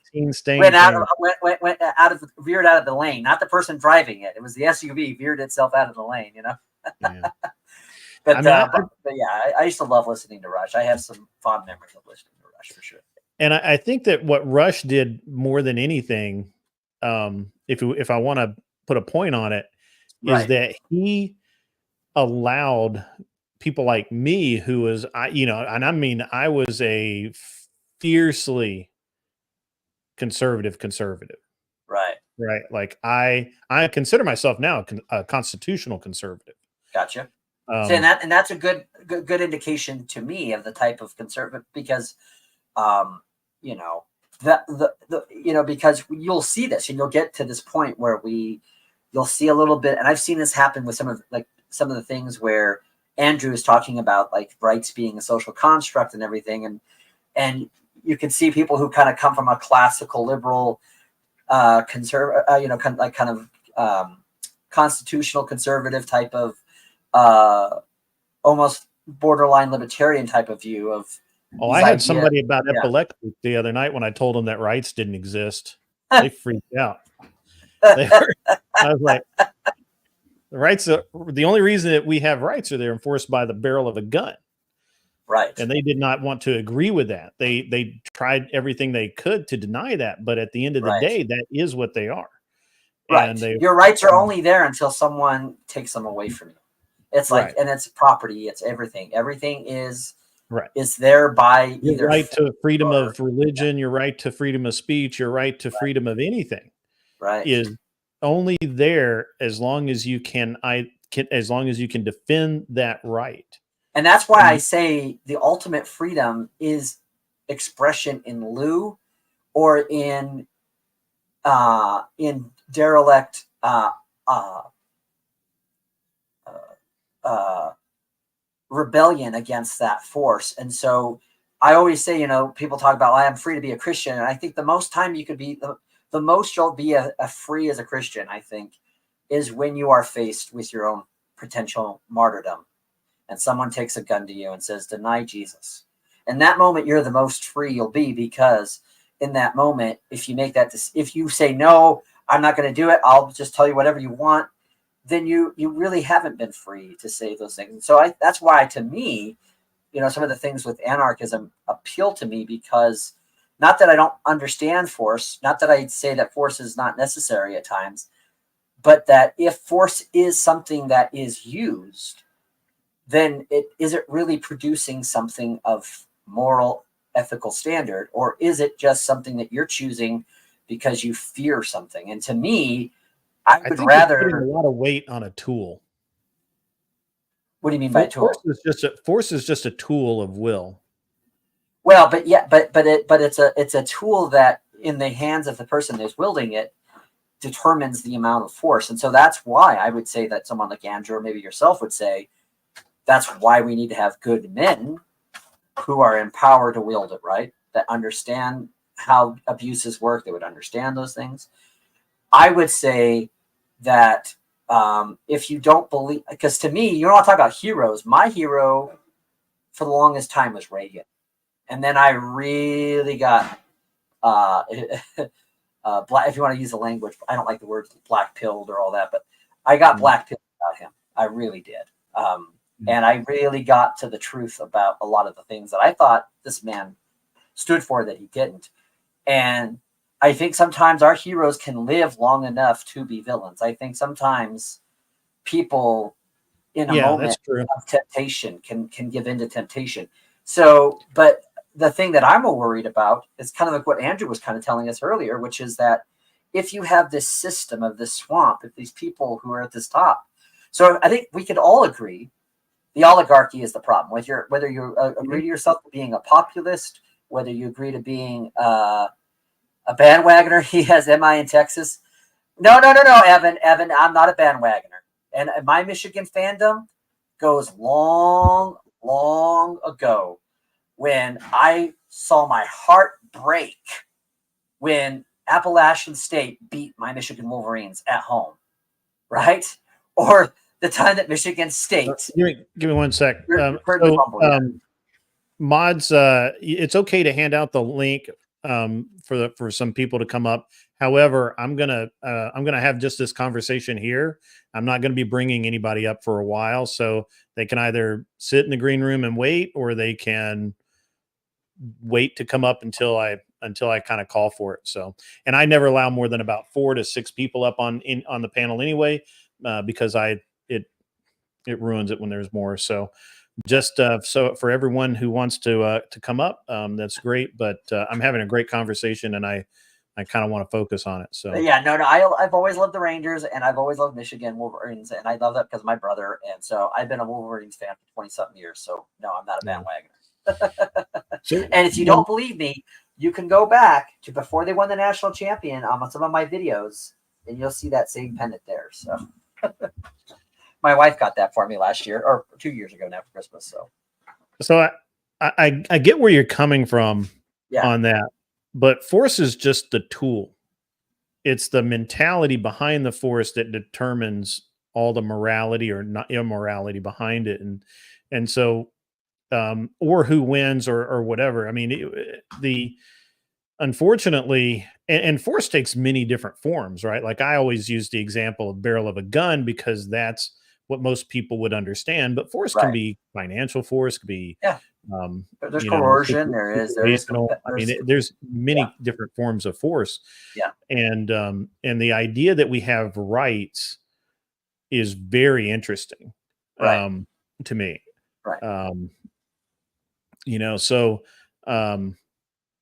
veered out of the lane, not the person driving it. It was the SUV veered itself out of the lane, Yeah. But I used to love listening to Rush. I have some fond memories of listening to Rush for sure. And I think that what Rush did more than anything, if I want to put a point on it, is that he allowed people like me, who was, I was a fiercely conservative. Right. Like I consider myself now a constitutional conservative. Gotcha. And that's a good indication to me of the type of conservative, because, because you'll see this and you'll get to this point where you'll see a little bit, and I've seen this happen with some of the things where Andrew is talking about, like rights being a social construct and everything, and you can see people who kind of come from a classical liberal, constitutional conservative type of, almost borderline libertarian type of view of. Oh, I had somebody about epilepsy the other night when I told them that rights didn't exist. They freaked out. I was like, the rights are the only reason that we have rights are they're enforced by the barrel of a gun. Right. And they did not want to agree with that. They tried everything they could to deny that, but at the end of the day, that is what they are. Right. And your rights are only there until someone takes them away from you. It's like, and it's property, it's everything. Everything is there by your right to freedom of religion, your right to freedom of speech, your right to freedom of anything. Is only there as long as you can defend that right. And that's why I say the ultimate freedom is expression in lieu or in derelict rebellion against that force. And so I always say, people talk about, I am free to be a Christian. And I think the most time you could be, the most you'll be a free as a Christian, I think, is when you are faced with your own potential martyrdom and someone takes a gun to you and says, deny Jesus. In that moment, you're the most free you'll be, because in that moment, if you say, no, I'm not going to do it, I'll just tell you whatever you want, then you really haven't been free to say those things. And so that's why, to me, some of the things with anarchism appeal to me, because not that I don't understand force, not that I say that force is not necessary at times, but that if force is something that is used, then is it really producing something of moral, ethical standard, or is it just something that you're choosing because you fear something? And to me, I would rather putting a lot of weight on a tool. What do you mean by tool? Force is just a tool of will. Well, but it's a tool that in the hands of the person who's wielding it determines the amount of force. And so that's why I would say that someone like Andrew, or maybe yourself, would say that's why we need to have good men who are empowered to wield it, right? That understand how abuses work. They would understand those things. I would say that if you don't believe, because to me, you don't want to talk about heroes. My hero for the longest time was Reagan. And then I really got black, if you want to use the language, I don't like the word black pilled or all that, but I got black pilled about him. I really did. And I really got to the truth about a lot of the things that I thought this man stood for that he didn't. And I think sometimes our heroes can live long enough to be villains. I think sometimes people in a moment of temptation can give in to temptation. So, but the thing that I'm worried about is kind of like what Andrew was kind of telling us earlier, which is that if you have this system of this swamp, if these people who are at this top, so I think we could all agree the oligarchy is the problem. Whether you agree to yourself to being a populist, whether you agree to being a bandwagoner, he has MI in Texas. No, Evan, I'm not a bandwagoner. And my Michigan fandom goes long ago when I saw my heart break when Appalachian State beat my Michigan Wolverines at home, right? Or the time that Michigan State. Give me 1 sec. Mods, it's okay to hand out the link for some people to come up. However, I'm gonna have just this conversation here. I'm not going to be bringing anybody up for a while, so they can either sit in the green room and wait, or they can wait to come up until I kind of call for it. So, and I never allow more than about 4 to 6 people up on the panel anyway, because it ruins it when there's more. So just so for everyone who wants to come up, that's great. But I'm having a great conversation, and I kind of want to focus on it. So yeah, no, I've always loved the Rangers, and I've always loved Michigan Wolverines, and I love that because of my brother, and so I've been a Wolverines fan for 20-something years. So no, I'm not a bandwagoner. And if you don't believe me, you can go back to before they won the national champion on some of my videos, and you'll see that same pennant there. So my wife got that for me last year or 2 years ago now for Christmas. So I get where you're coming from on that, but force is just the tool. It's the mentality behind the force that determines all the morality or not immorality behind it, and so or who wins or whatever. I mean, unfortunately, and force takes many different forms, right? Like I always use the example of barrel of a gun because that's what most people would understand. But force can be financial force, could be there's coercion. There's many different forms of force. Yeah, and the idea that we have rights is very interesting to me. Right. So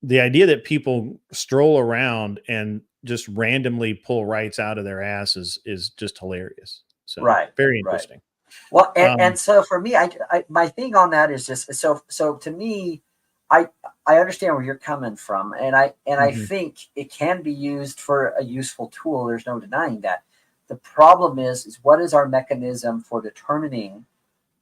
the idea that people stroll around and just randomly pull rights out of their asses is just hilarious. So very interesting. Well, and so for me, I my thing on that is just so to me, I understand where you're coming from, and I think it can be used for a useful tool. There's no denying that. The problem is what is our mechanism for determining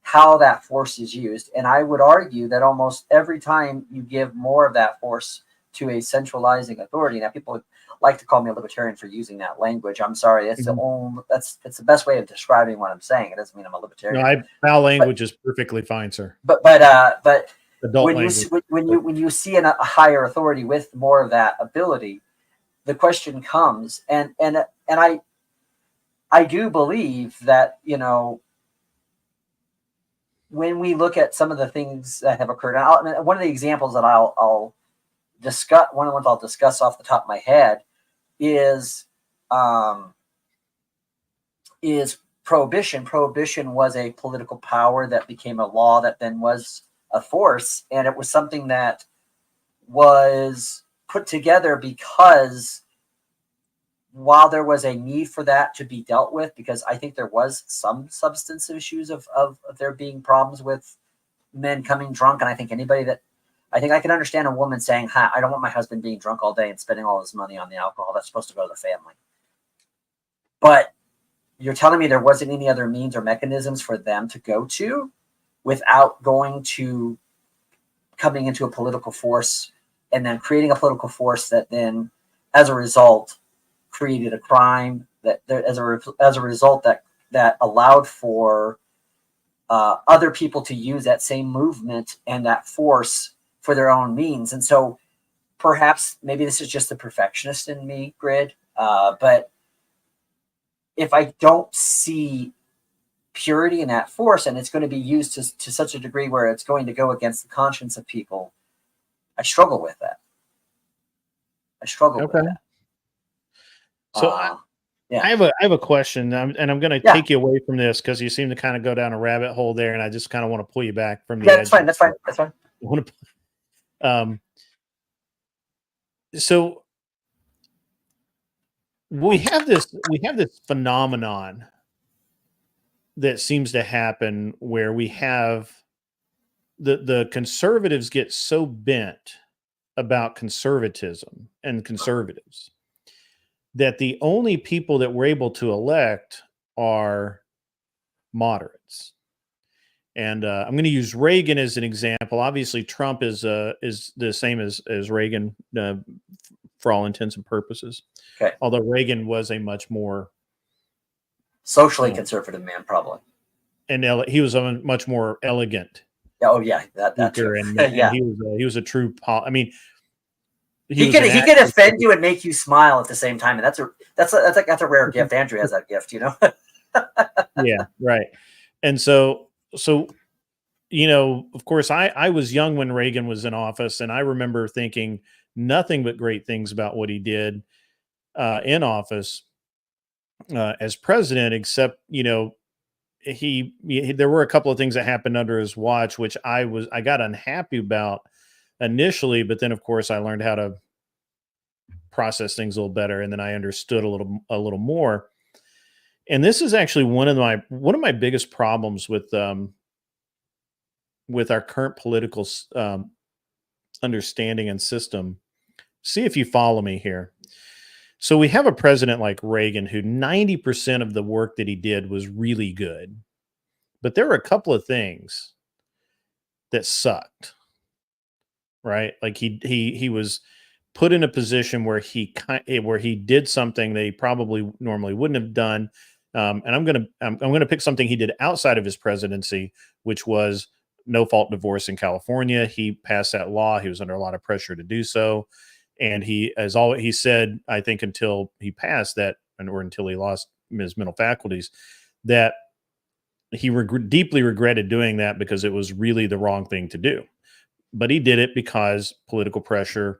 how that force is used? And I would argue that almost every time you give more of that force to a centralizing authority, now people like to call me a libertarian for using that language. I'm sorry, that's the best way of describing what I'm saying. It doesn't mean I'm a libertarian. No, foul language is perfectly fine, sir. But adult when you see a higher authority with more of that ability, the question comes, and I do believe that, when we look at some of the things that have occurred, and one of the examples that I'll discuss, one of the ones I'll discuss off the top of my head is prohibition. Prohibition was a political power that became a law that then was a force, and it was something that was put together because while there was a need for that to be dealt with, because I think there was some substance issues of there being problems with men coming drunk. And I think I can understand a woman saying, I don't want my husband being drunk all day and spending all his money on the alcohol. That's supposed to go to the family. But you're telling me there wasn't any other means or mechanisms for them to go to without coming into a political force and then creating a political force that then, as a result, created a crime that as a result that allowed for other people to use that same movement and that force for their own means. And so perhaps maybe this is just the perfectionist in me, Grid, but if I don't see purity in that force, and it's going to be used to such a degree where it's going to go against the conscience of people, I struggle with that. I struggle with that. So I have a question, and I'm going to take you away from this because you seem to kind of go down a rabbit hole there, and I just kind of want to pull you back from the edge. That's fine. I want to, so we have this phenomenon that seems to happen where we have the conservatives get so bent about conservatism and conservatives that the only people that we're able to elect are moderates. And I'm going to use Reagan as an example. Obviously, Trump is the same as Reagan for all intents and purposes. Okay. Although Reagan was a much more socially conservative man, probably, and he was a much more elegant. Oh yeah, that true. And he was a true. I mean, he could offend you and make you smile at the same time, and that's a rare gift. Andrew has that gift, you know. Yeah, right. And so you know, of course, I was young when Reagan was in office, and I remember thinking nothing but great things about what he did in office as president, except, you know, there were a couple of things that happened under his watch, which I got unhappy about initially, but then of course I learned how to process things a little better, and then I understood a little more. And this is actually one of my biggest problems with our current political understanding and system. See if you follow me here. So we have a president like Reagan who 90% of the work that he did was really good, but there were a couple of things that sucked, right? Like he was put in a position where he did something that he probably normally wouldn't have done. And I'm gonna pick something he did outside of his presidency, which was no-fault divorce in California. He passed that law. He was under a lot of pressure to do so. And he said, I think until he passed that, or until he lost his mental faculties, that he deeply regretted doing that because it was really the wrong thing to do. But he did it because political pressure,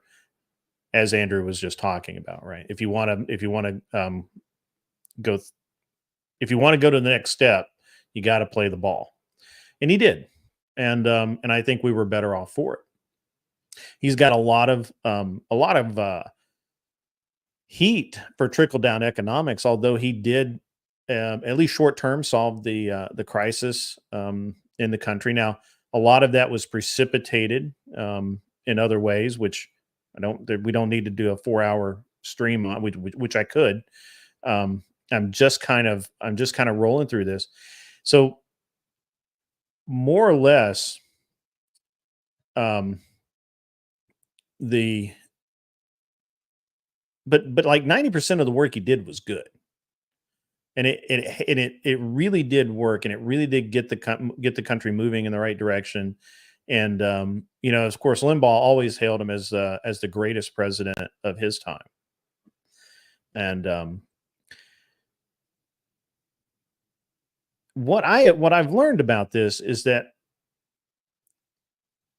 as Andrew was just talking about, right? If you want to go to the next step, you got to play the ball, and he did, and I think we were better off for it. He's got a lot of heat for trickle down economics, although he did at least short term solve the crisis in the country. Now, a lot of that was precipitated in other ways, which we don't need to do a 4-hour stream on, which I could. I'm just kind of rolling through this. So more or less, but like 90% of the work he did was good, and it really did work, and it really did get the country moving in the right direction. And you know, of course, Limbaugh always hailed him as the greatest president of his time. And what I've learned about this is that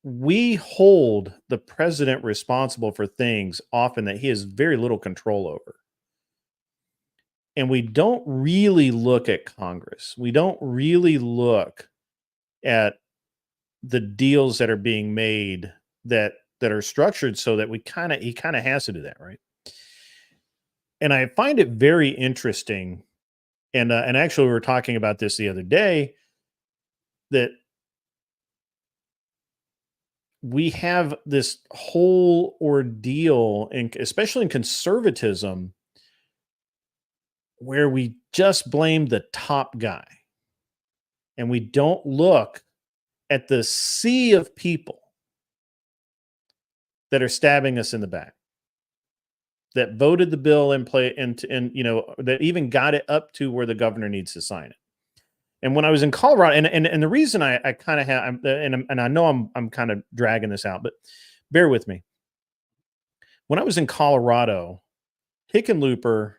we hold the president responsible for things often that he has very little control over. And we don't really look at Congress. We don't really look at the deals that are being made that are structured so that he kind of has to do that, right? And I find it very interesting. And actually we were talking about this the other day, that we have this whole ordeal, and especially in conservatism, where we just blame the top guy and we don't look at the sea of people that are stabbing us in the back, that voted the bill and you know, that even got it up to where the governor needs to sign it. And when I was in Colorado, and the reason I kind of have, and I know I'm kind of dragging this out, but bear with me. When I was in Colorado, Hickenlooper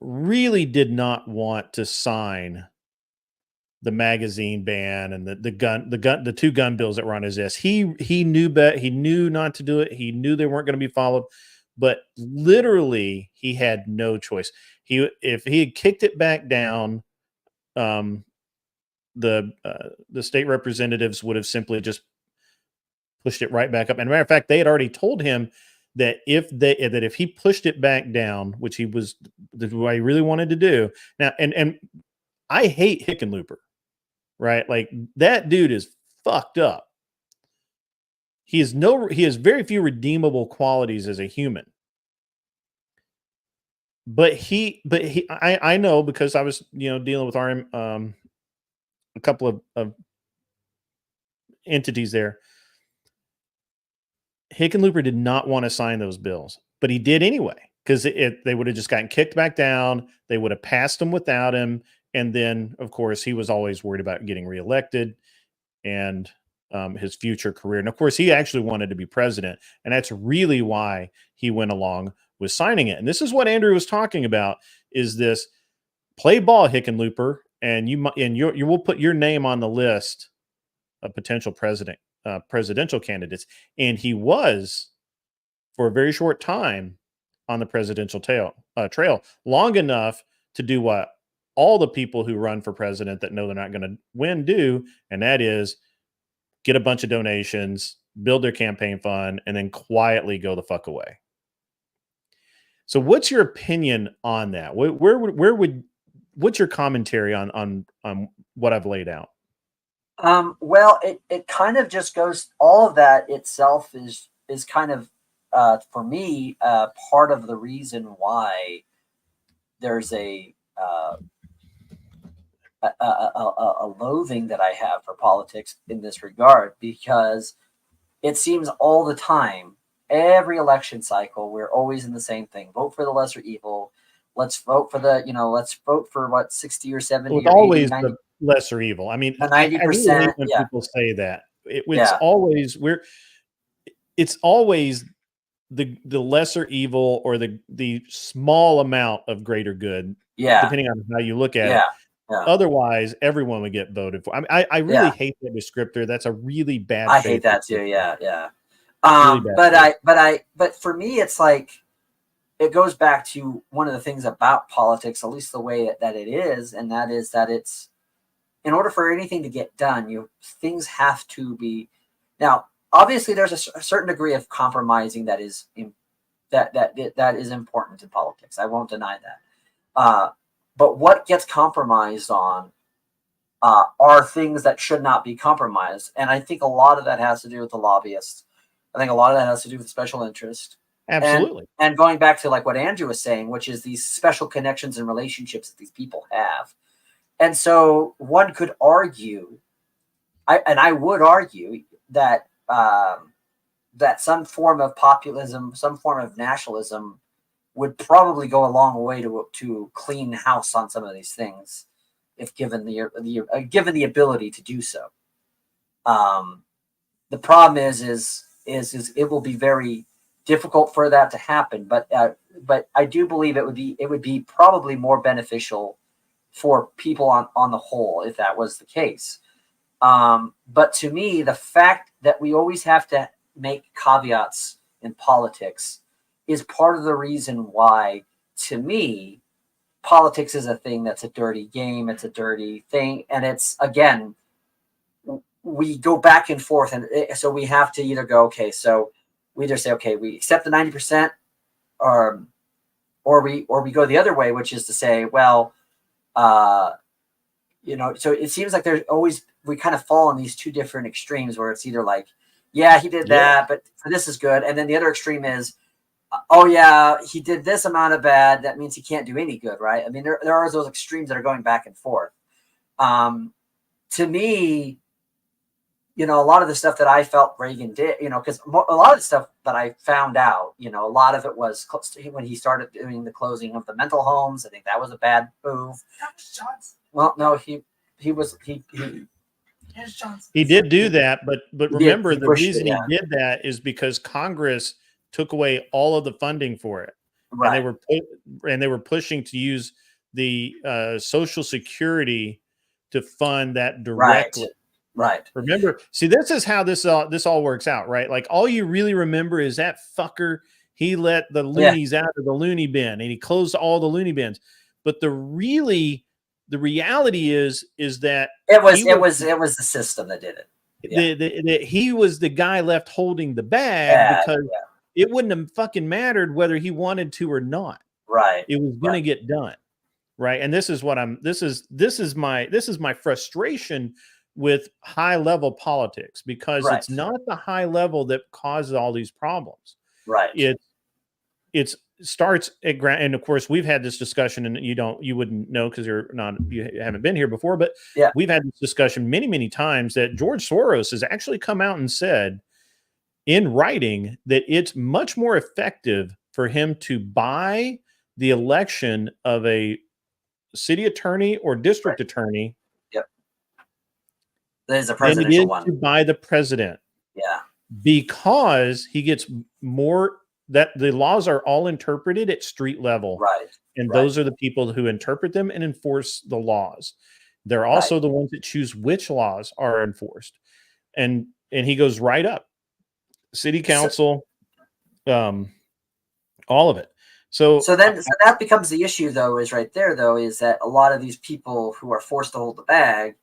really did not want to sign the magazine ban and the two gun bills that were on his desk. He knew not to do it. He knew they weren't going to be followed, but literally he had no choice. If he had kicked it back down, the state representatives would have simply just pushed it right back up. And matter of fact, they had already told him that if he pushed it back down, which what he really wanted to do now, and I hate Hickenlooper, right? Like that dude is fucked up. He has very few redeemable qualities as a human. But I know, because I was, dealing with a couple of entities there. Hickenlooper did not want to sign those bills, but he did anyway, because they would have just gotten kicked back down. They would have passed them without him. And then, of course, he was always worried about getting reelected and his future career. And of course, he actually wanted to be president. And that's really why he went along with signing it. And this is what Andrew was talking about, is this play ball, Hickenlooper, and you will put your name on the list of potential presidential candidates. And he was, for a very short time, on the presidential trail, long enough to do what all the people who run for president that know they're not going to win do, and that is get a bunch of donations, build their campaign fund, and then quietly go the fuck away. So what's your opinion on that? What's your commentary on what I've laid out? Well, it kind of just goes, all of that itself is kind of, for me, part of the reason why there's a loathing that I have for politics in this regard, because it seems all the time, every election cycle, we're always in the same thing. Vote for the lesser evil. Let's vote for let's vote for what, 60 or 70 It's or 80, always 90, the lesser evil. I mean, 90%. I really hate when people say that. It's always the lesser evil, or the small amount of greater good, depending on how you look at it. Yeah. Otherwise, everyone would get voted for. I mean, I really hate that descriptor. That's a really bad. I hate that too. Yeah. Really but for me, it's like, it goes back to one of the things about politics, at least the way that it is, and that is that it's, in order for anything to get done, things have to be. Now, obviously, there's a certain degree of compromising that is important in politics. I won't deny that. But what gets compromised on are things that should not be compromised, and I think a lot of that has to do with the lobbyists. I think a lot of that has to do with special interest. Absolutely. And going back to like what Andrew was saying, which is these special connections and relationships that these people have. And so one could argue, I would argue that that some form of populism, some form of nationalism would probably go a long way to clean house on some of these things, if given the ability to do so. The problem is it will be very difficult for that to happen, but I do believe it would be probably more beneficial for people on the whole if that was the case. But to me, the fact that we always have to make caveats in politics is part of the reason why, to me, politics is a thing that's a dirty game. It's a dirty thing, and it's, again, we go back and forth, and so we have to either go, okay, so we either say, okay, we accept the 90%, or we go the other way, which is to say, well, so it seems like there's always, we kind of fall in these two different extremes where it's either like, yeah, he did that, but this is good. And then the other extreme is, oh yeah, he did this amount of bad. That means he can't do any good, right? I mean, there are those extremes that are going back and forth. To me, you know, a lot of the stuff that I felt Reagan did, you know, because a lot of the stuff that I found out, you know, a lot of it was when he started doing the closing of the mental homes. I think that was a bad move. Well, no, he did do that, but remember, the reason he did that is because Congress took away all of the funding for it, right. and they were pushing to use the Social Security to fund that directly. Right. Remember, see, this is how this all works out, right? Like, all you really remember is that fucker, he let the loonies out of the loony bin, and he closed all the loony bins. But the reality is that it was the system that did it. He was the guy left holding the bag because it wouldn't have fucking mattered whether he wanted to or not. Right. It was going to get done. Right. And this is my frustration with high level politics, because it's not the high level that causes all these problems. Right. It starts at ground. And of course, we've had this discussion, and you wouldn't know because you haven't been here before, but we've had this discussion many, many times that George Soros has actually come out and said in writing that it's much more effective for him to buy the election of a city attorney or district attorney. There's a presidential one. To buy the president. Yeah. Because he gets more, that the laws are all interpreted at street level. Right. And those are the people who interpret them and enforce the laws. They're also the ones that choose which laws are enforced. And he goes right up. City council, all of it. So that becomes the issue, though, is that a lot of these people who are forced to hold the bag,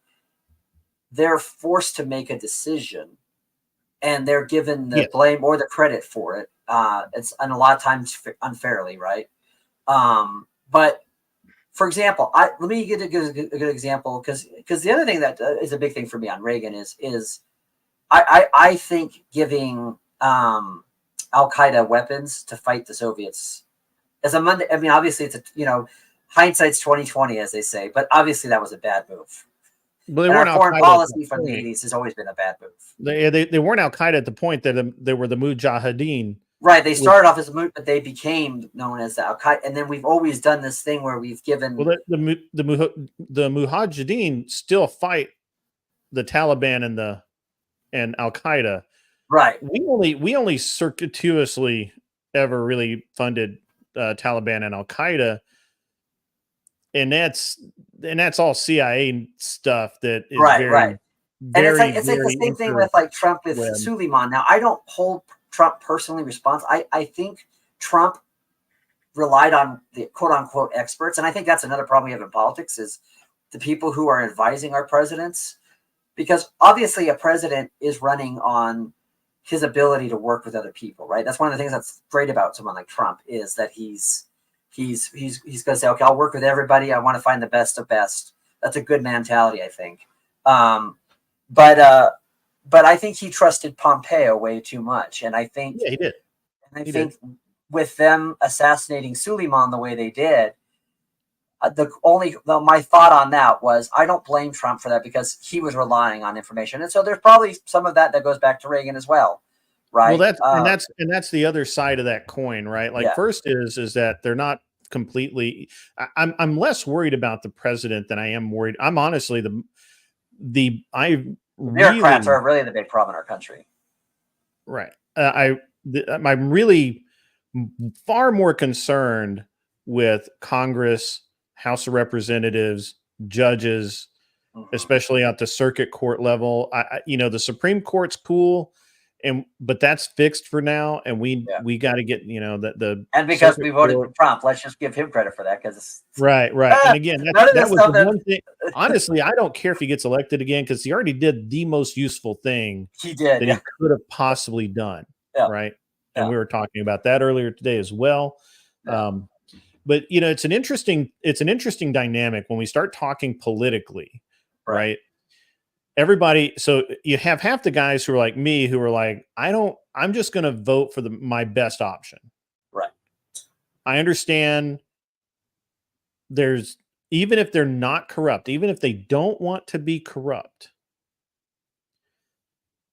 they're forced to make a decision, and they're given the blame or the credit for it. And a lot of times unfairly, right? But for example, let me get a good example, because the other thing that is a big thing for me on Reagan is I think giving Al Qaeda weapons to fight the Soviets as a Monday. I mean, obviously it's hindsight's 20/20, as they say, but obviously that was a bad move. But our foreign policy from the 80s has always been a bad move. They weren't Al Qaeda at the point that they were the Mujahideen. Right. They started off as a but they became known as the Al Qaeda, and then we've always done this thing where we've given. Well, the Mujahideen still fight the Taliban and Al Qaeda. Right. We only circuitously ever really funded Taliban and Al Qaeda, and that's all CIA stuff that is right. And it's like the same thing with like Trump with Suleiman. Now, I don't hold Trump personally responsible. I think Trump relied on the quote unquote experts, and I think that's another problem we have in politics is the people who are advising our presidents, because obviously a president is running on his ability to work with other people, right? That's one of the things that's great about someone like Trump is that he's going to say, okay, I'll work with everybody. I want to find the best of best. That's a good mentality, I think. But I think he trusted Pompeo way too much. And I think he did. And I think with them assassinating Suleiman the way they did, my thought on that was I don't blame Trump for that because he was relying on information, and so there's probably some of that goes back to Reagan as well, right? Well, that's the other side of that coin, right? Like first is that they're not completely. I'm less worried about the president than I am worried. I'm honestly bureaucrats are really the big problem in our country, right? I'm really far more concerned with Congress, House of Representatives, judges, especially at the circuit court level. The Supreme Court's cool, but that's fixed for now, and we got to get and because we voted for Trump, let's just give him credit for that because right. And again, that was the one thing. Honestly, I don't care if he gets elected again because he already did the most useful thing he did that he could have possibly done, right? And we were talking about that earlier today as well. But it's an interesting dynamic when we start talking politically, right? Everybody, so you have half the guys who are like me who are like, I'm just going to vote for my best option. Right. I understand even if they're not corrupt, even if they don't want to be corrupt,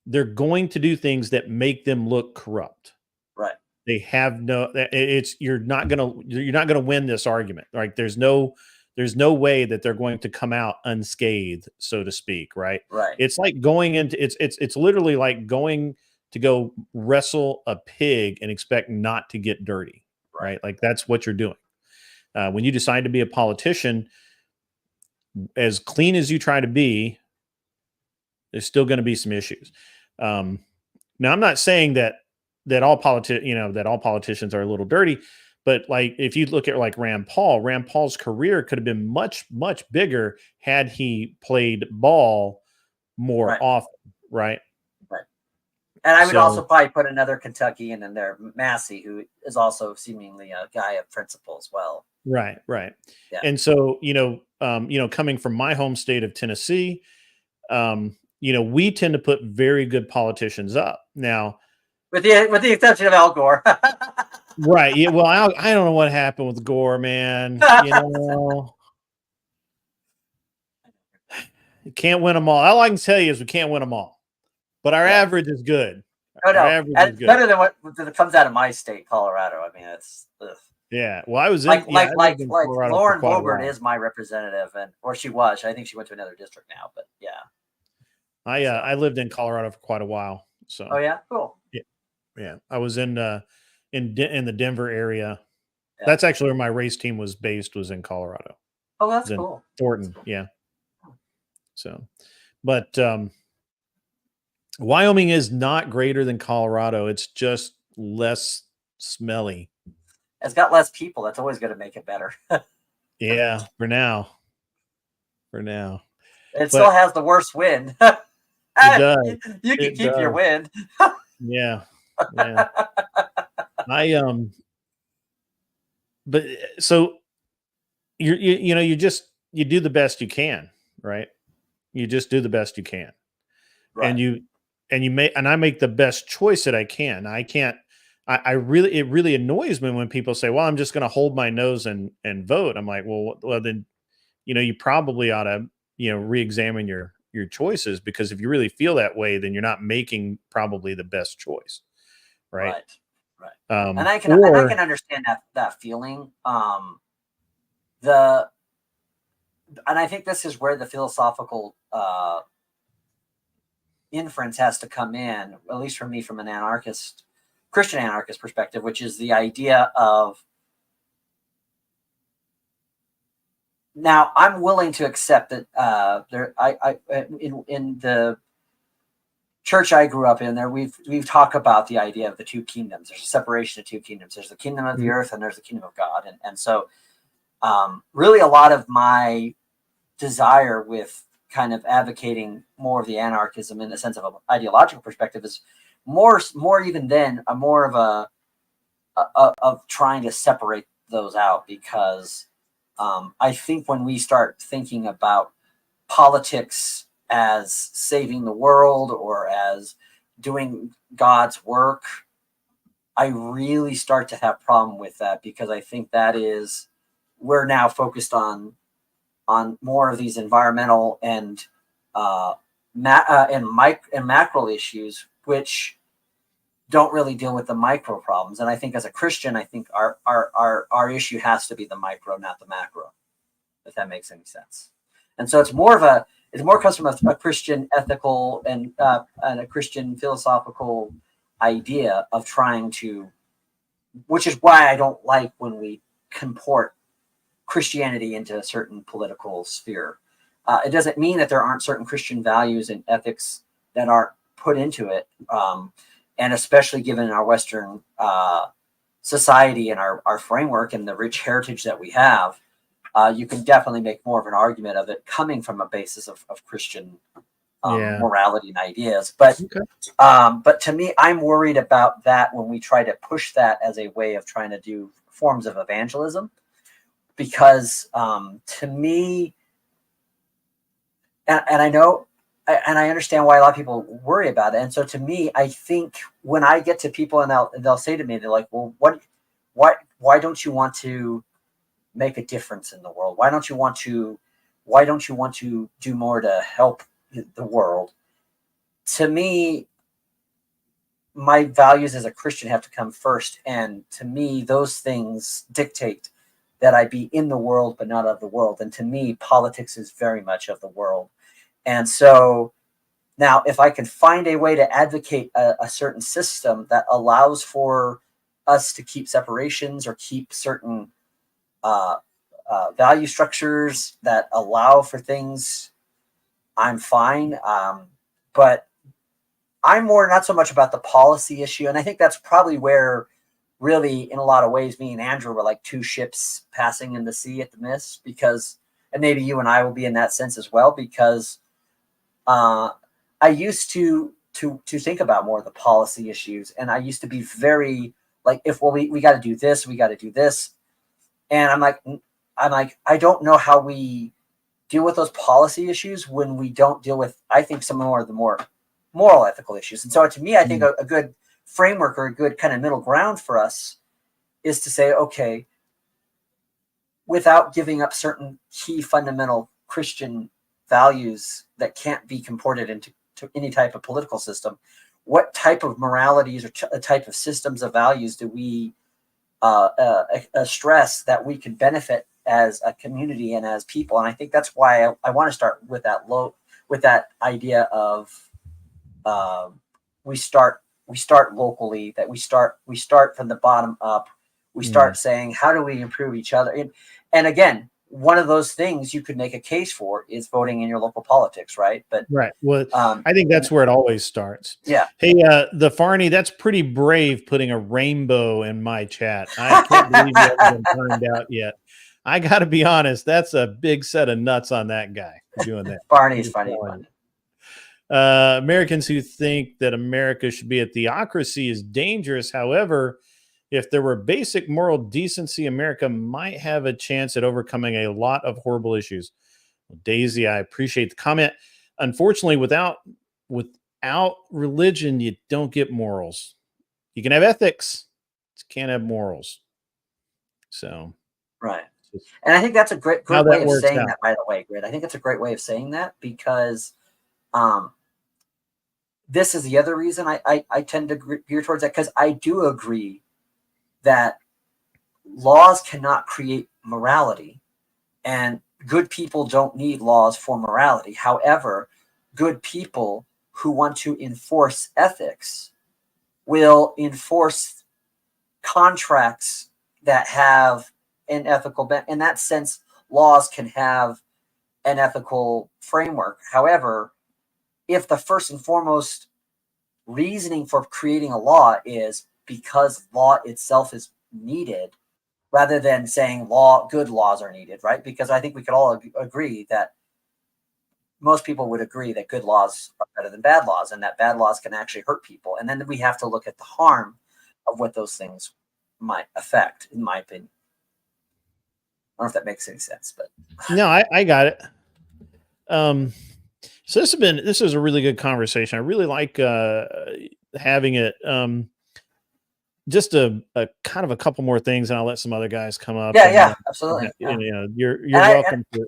they're going to do things that make them look corrupt. Right. They have no, you're not gonna win this argument. Like there's no way that they're going to come out unscathed, so to speak. Right. Right. It's like going into, it's literally like going to go wrestle a pig and expect not to get dirty. Right. Like that's what you're doing. When you decide to be a politician, as clean as you try to be, there's still going to be some issues. Now, I'm not saying that all politicians are a little dirty, but like if you look at like Rand Paul's career could have been much, much bigger had he played ball more often, right? Right. And I would also probably put another Kentuckian in there, Massey, who is also seemingly a guy of principle as well. Right, right. Yeah. And so, coming from my home state of Tennessee, we tend to put very good politicians up. Now, with the exception of Al Gore. Right. Yeah. Well, I don't know what happened with Gore, man. You can't win them all. All I can tell you is we can't win them all. But our average is good. No. It's better than what comes out of my state, Colorado. I mean, it's ugh. Yeah. Well, I was like Lauren Boebert is my representative, or she was. I think she went to another district now, but yeah. I lived in Colorado for quite a while. So. Oh yeah, cool. Yeah. I was in the Denver area. Yeah. That's actually where my race team was based, was in Colorado. Oh, that's cool. Thornton, yeah. So, but Wyoming is not greater than Colorado. It's just less smelly. It's got less people. That's always going to make it better. Yeah, for now. It still has the worst wind. It does. You can keep your wind. Yeah. But so you do the best you can, right? You just do the best you can. Right. And I make the best choice that I can. It really annoys me when people say, well, I'm just going to hold my nose and vote. I'm like, well then, you probably ought to, re-examine your choices, because if you really feel that way, then you're not making probably the best choice. Right. And I can understand that feeling. And I think this is where the philosophical inference has to come in, at least for me, from an Christian anarchist perspective, which is the idea of, now I'm willing to accept that in the church I grew up in, we've talked about the idea of the two kingdoms. There's a separation of two kingdoms. There's the kingdom of the earth and there's the kingdom of God. And so really a lot of my desire with kind of advocating more of the anarchism in the sense of an ideological perspective is more even then more of of trying to separate those out, because I think when we start thinking about politics as saving the world or as doing God's work, I really start to have problem with that, because I think that is, we're now focused on more of these environmental and macro issues, which don't really deal with the micro problems. And I think as a Christian, I think our issue has to be the micro, not the macro, if that makes any sense. And so it's more comes from a Christian ethical and a Christian philosophical idea of trying to, which is why I don't like when we comport Christianity into a certain political sphere. It doesn't mean that there aren't certain Christian values and ethics that aren't put into it. And especially given our Western society and our framework and the rich heritage that we have, you can definitely make more of an argument of it coming from a basis of Christian morality and ideas. But to me, I'm worried about that when we try to push that as a way of trying to do forms of evangelism, because to me, and I know, and I understand why a lot of people worry about it. And so to me, I think when I get to people and they'll say to me, they're like, well, why don't you want to make a difference in the world? Why don't you want to do more to help the world? To me, my values as a Christian have to come first. And to me, those things dictate that I be in the world, but not of the world. And to me, politics is very much of the world. And so now, if I can find a way to advocate a certain system that allows for us to keep separations or keep certain value structures that allow for things, I'm fine. But I'm more not so much about the policy issue. And I think that's probably where really, in a lot of ways, me and Andrew were like two ships passing in the sea at the miss, because, and maybe you and I will be in that sense as well, because I used to think about more of the policy issues, and I used to be very like, we got to do this, we got to do this, and I'm like, I don't know how we deal with those policy issues when we don't deal with, I think, some more of the more moral, ethical issues. And so, to me, I think a good framework or a good kind of middle ground for us is to say, okay, without giving up certain key fundamental Christian values that can't be comported into any type of political system, what type of moralities or type of systems of values do we stress that we can benefit as a community and as people? And I think that's why I want to start with that idea of we start locally, that we start from the bottom up. We start saying, how do we improve each other? And again, one of those things you could make a case for is voting in your local politics, right? But right. Well, I think that's where it always starts. Yeah. Hey, the Farney, that's pretty brave putting a rainbow in my chat. I can't believe you haven't been timed out yet. I got to be honest, that's a big set of nuts on that guy doing that. Barney's funny. Americans who think that America should be a theocracy is dangerous. However, if there were basic moral decency, America might have a chance at overcoming a lot of horrible issues. Well, Daisy, I appreciate the comment. Unfortunately, without religion, you don't get morals. You can have ethics, but you can't have morals. So, right. And I think that's a great way of saying out. that, by the way, Grit. I think it's a great way of saying that, because this is the other reason I tend to gear towards that, because I do agree that laws cannot create morality, and good people don't need laws for morality. However, good people who want to enforce ethics will enforce contracts that have an ethical in that sense. Laws can have an ethical framework. However, if the first and foremost reasoning for creating a law is because law itself is needed, rather than saying good laws are needed, right? Because I think we could all agree that most people would agree that good laws are better than bad laws, and that bad laws can actually hurt people. And then we have to look at the harm of what those things might affect, in my opinion. I don't know if that makes any sense, but no, I got it. So this is a really good conversation. I really like having it. Just a kind of a couple more things, and I'll let some other guys come up. Yeah, absolutely. You know, you're welcome to.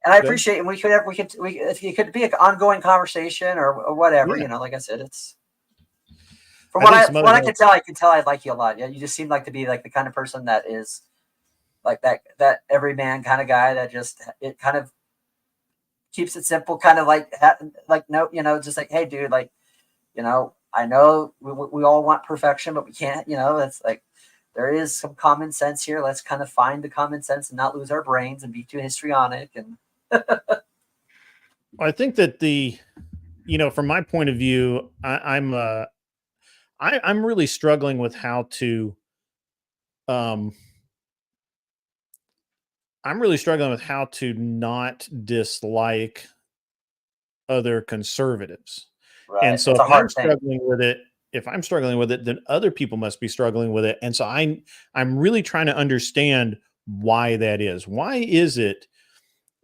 And I appreciate, and we could if it could be an ongoing conversation or whatever. You know, like I said, it's from what I can tell, I like you a lot. Yeah, you just seem like to be like the kind of person that is like that everyman kind of guy that just it kind of keeps it simple, kind of like no, you know, just like, hey, dude, like, you know, I know we all want perfection, but we can't, you know, it's like there is some common sense here. Let's kind of find the common sense and not lose our brains and be too histrionic. And I think that from my point of view, I'm really struggling with how to, not dislike other conservatives. right. And so it's a if hard thing. if I'm struggling with it, then other people must be struggling with it. And so I'm really trying to understand why that is. Why is it?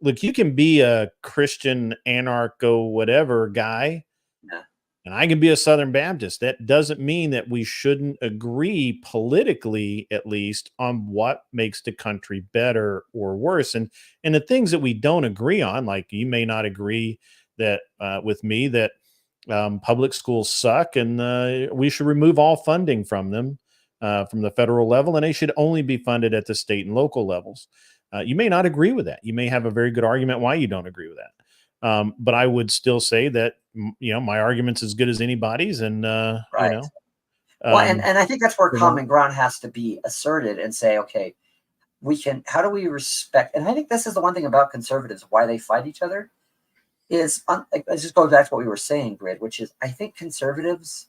Look, you can be a Christian anarcho whatever guy, Yeah. and I can be a Southern Baptist. That doesn't mean that we shouldn't agree politically, at least, on what makes the country better or worse. And the things that we don't agree on, like you may not agree that with me that public schools suck, and we should remove all funding from them from the federal level, and they should only be funded at the state and local levels. You may not agree with that. You may have a very good argument why you don't agree with that. But I would still say that, my argument's as good as anybody's, and Right. Well, and I think that's where common ground has to be asserted and say, okay, how do we respect? And I think this is the one thing about conservatives, why they fight each other is, let's just go back to what we were saying, Grid, which is I think conservatives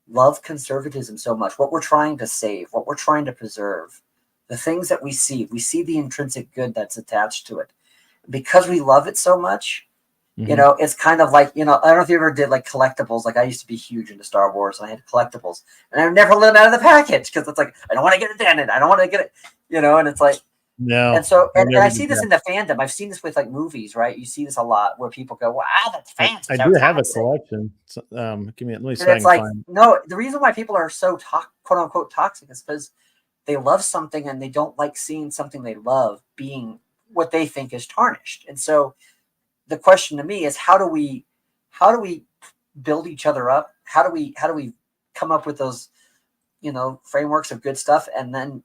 love conservatism so much. What we're trying to save, what we're trying to preserve, the things that we see the intrinsic good that's attached to it. Because we love it so much, it's kind of like, I don't know if you ever did like collectibles. Like I used to be huge into Star Wars, and I had collectibles, and I never let them out of the package because it's like, I don't want to get it dented. I don't want to get it, and it's like, no. And so, and I see this in the fandom. I've seen this with like movies, right? You see this a lot where people go, wow, that's fancy. I do have a collection. Let me see. It's like, no, the reason why people are so quote unquote toxic is because they love something and they don't like seeing something they love being what they think is tarnished. And so the question to me is, how do we build each other up? How do we come up with those, frameworks of good stuff, and then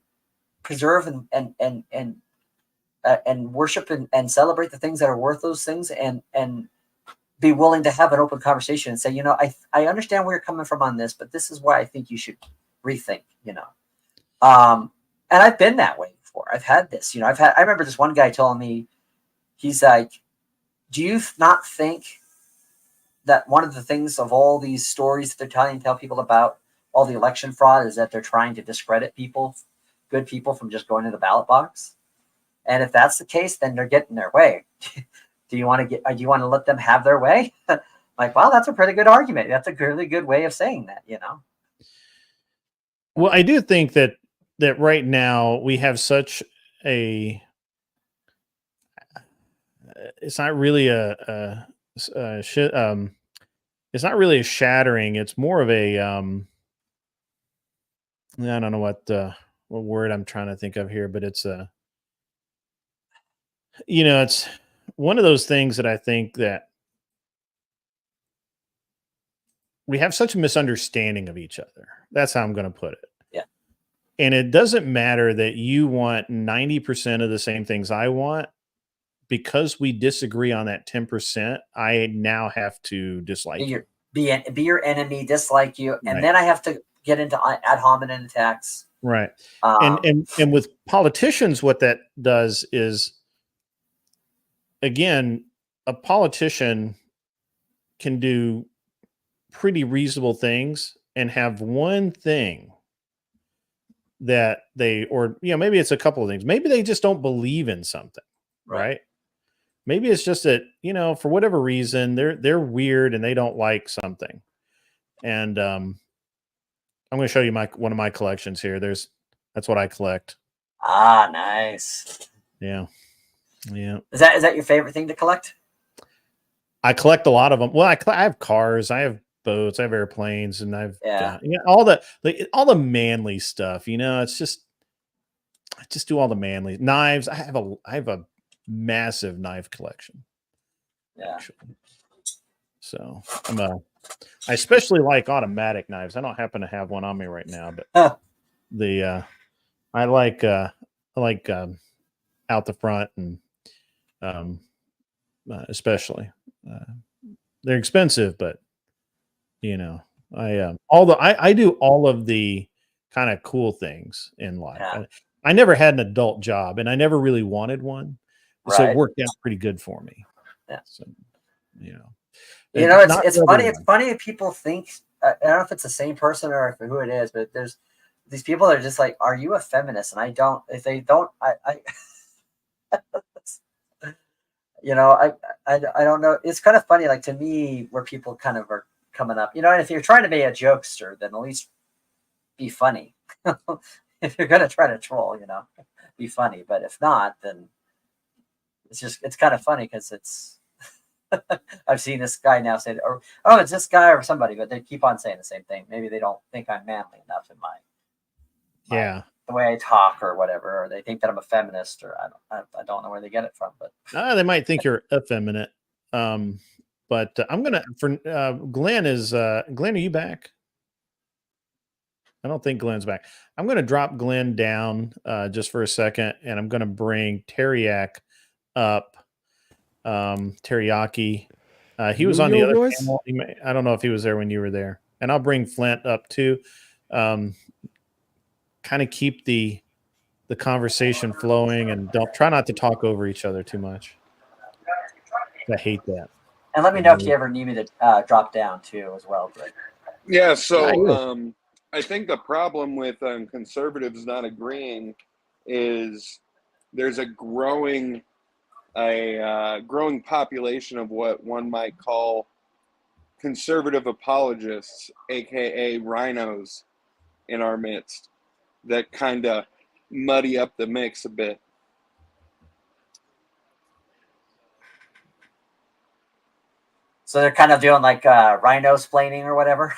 preserve and worship and celebrate the things that are worth those things, and be willing to have an open conversation and say, I understand where you're coming from on this, but this is why I think you should rethink, and I've been that way before. I've had this, I remember this one guy telling me, he's like, do you not think that one of the things of all these stories that they're tell people about all the election fraud is that they're trying to discredit good people from just going to the ballot box? And if that's the case, then they're getting their way. Do you want to let them have their way? Like, wow, that's a pretty good argument. That's a really good way of saying that, Well, I do think that right now we have such a, it's not really it's not really a shattering. It's more of a, I don't know what word I'm trying to think of here, but it's it's one of those things that I think that we have such a misunderstanding of each other. That's how I'm going to put it. Yeah. And it doesn't matter that you want 90% of the same things I want. Because we disagree on that 10%, I now have to dislike you. Be your enemy, dislike you, and then I have to get into ad hominem attacks. Right. And with politicians, what that does is, again, a politician can do pretty reasonable things and have one thing that maybe it's a couple of things. Maybe they just don't believe in something, right? Maybe it's just that, for whatever reason, they're weird and they don't like something. And I'm going to show you one of my collections here. That's what I collect. Ah, nice. Yeah. Is that your favorite thing to collect? I collect a lot of them. Well, I have cars, I have boats, I have airplanes, and I've all the manly stuff. It's just I just do all the manly knives. I have a massive knife collection. Yeah. Actually. So I especially like automatic knives. I don't happen to have one on me right now, but I like out the front, and especially they're expensive, but I do all of the kind of cool things in life. Yeah. I never had an adult job, and I never really wanted one. So it worked out pretty good for me. Yeah. So, it's funny. It's funny if people think, I don't know if it's the same person or who it is, but there's these people that are just like, are you a feminist? And if they don't, I don't know. It's kind of funny, like to me, where people kind of are coming up, and if you're trying to be a jokester, then at least be funny. If you're going to try to troll, be funny. But if not, then it's kind of funny because it's, I've seen this guy now say, it's this guy or somebody, but they keep on saying the same thing. Maybe they don't think I'm manly enough in the way I talk or whatever, or they think that I'm a feminist, or I don't know where they get it from, but they might think you're effeminate. But I'm gonna Glenn is Glenn. Are you back? I don't think Glenn's back. I'm going to drop Glenn down just for a second, and I'm going to bring Teriak up. Teriyaki. He was on the other panel. I don't know if he was there when you were there. And I'll bring Flint up too. Kind of keep the conversation flowing, and don't try not to talk over each other too much. I hate that. And let me know if you ever need me to drop down too as well. But yeah, so I think the problem with conservatives not agreeing is there's a growing population of what one might call conservative apologists, aka rhinos, in our midst, that kind of muddy up the mix a bit. So they're kind of doing like rhino-splaining or whatever.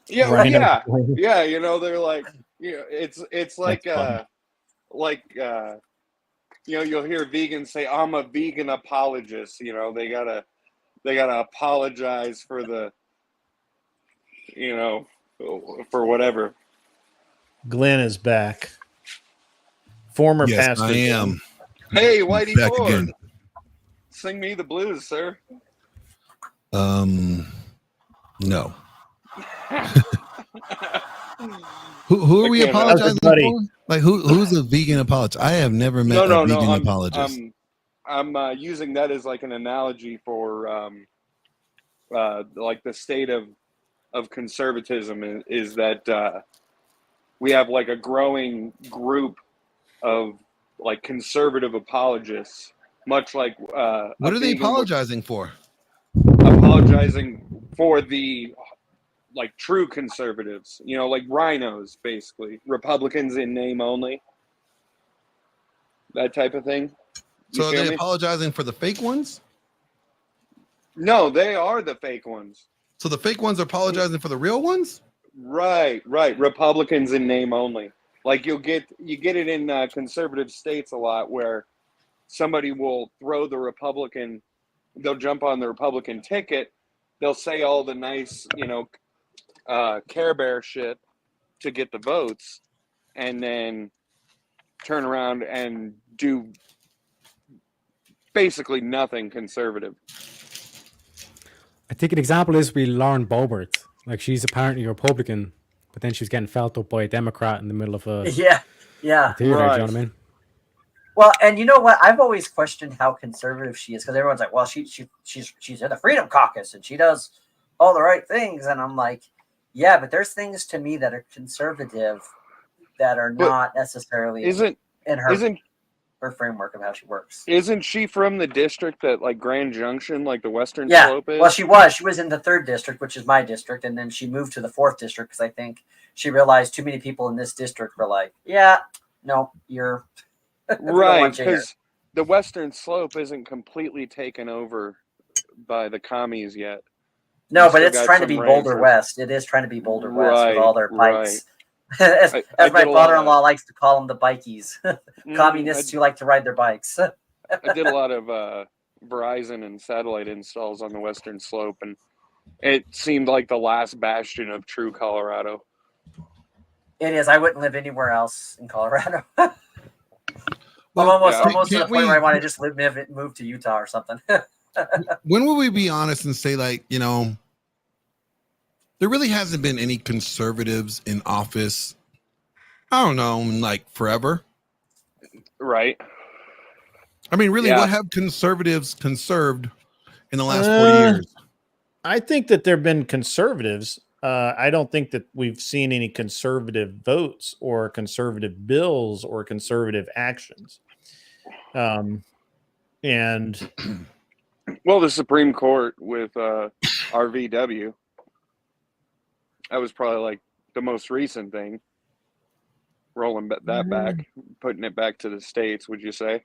Yeah, Rhino. yeah. You know, they're like, you know, it's like you know, you'll hear vegans say, "I'm a vegan apologist." You know, they gotta apologize for the, you know, for whatever. Glenn is back. Former pastor. I am. Hey, Whitey Back Ford. again. Sing me the blues, sir. No. who are we apologizing for? Like who's a vegan apologist? I have never met a vegan apologist. I'm using that as like an analogy for like the state of conservatism is that we have like a growing group of like conservative apologists, much like what are they apologizing for? Apologizing for the like true conservatives, you know, like rhinos, basically Republicans in name only, that type of thing. So are they apologizing for the fake ones? No, they are the fake ones. So the fake ones are apologizing for the real ones? Right. Republicans in name only. Like you get it in conservative states a lot where somebody will throw the Republican, they'll jump on the Republican ticket, they'll say all the nice, you know, Care Bear shit to get the votes, and then turn around and do basically nothing conservative. I think an example is Lauren Boebert. Like, she's apparently a Republican, but then she was getting felt up by a Democrat in the middle of a yeah. theater, do you know what I mean? Well, and you know what? I've always questioned how conservative she is, because everyone's like, well, she's in the Freedom Caucus and she does all the right things, and I'm like, yeah, but there's things to me that are conservative that are not necessarily in her framework of how she works. Isn't she from the district that like Grand Junction, like the Western Slope is? Well, she was in the 3rd district, which is my district, and then she moved to the 4th district because I think she realized too many people in this district were like, yeah, no, you're right, because the Western Slope isn't completely taken over by the commies yet. No, but it's trying to be Boulder West. It is trying to be Boulder West with all their bikes. As my father-in-law likes to call them, the bikies. Communists who like to ride their bikes. I did a lot of Verizon and satellite installs on the Western Slope, and it seemed like the last bastion of true Colorado. It is. I wouldn't live anywhere else in Colorado. I'm almost to the point where I want to just move to Utah or something. When will we be honest and say, like, you know, there really hasn't been any conservatives in office, I don't know, like forever? Right. I mean, really, what have conservatives conserved in the last 40 years? I think that there have been conservatives. I don't think that we've seen any conservative votes or conservative bills or conservative actions. And well, the Supreme Court with RVW, that was probably like the most recent thing. Rolling that back, putting it back to the states, would you say?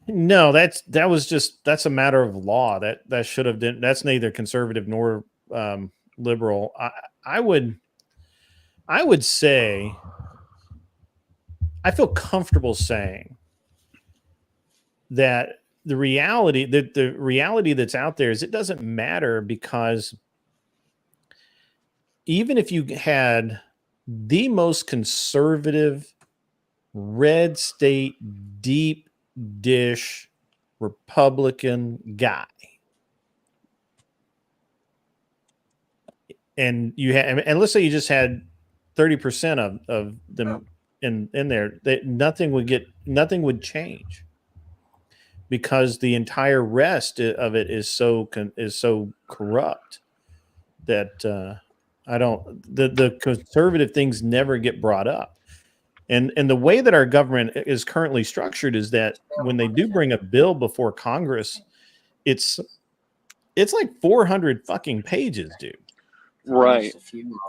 No, that's a matter of law. That should have been. That's neither conservative nor liberal. I would say, I feel comfortable saying that the reality that's out there is it doesn't matter, because even if you had the most conservative, red state, deep dish Republican guy, and you had, and let's say you just had 30% of them in there, that nothing would change, because the entire rest of it is so corrupt that the conservative things never get brought up. And the way that our government is currently structured is that when they do bring a bill before Congress, it's like 400 fucking pages, dude. Right.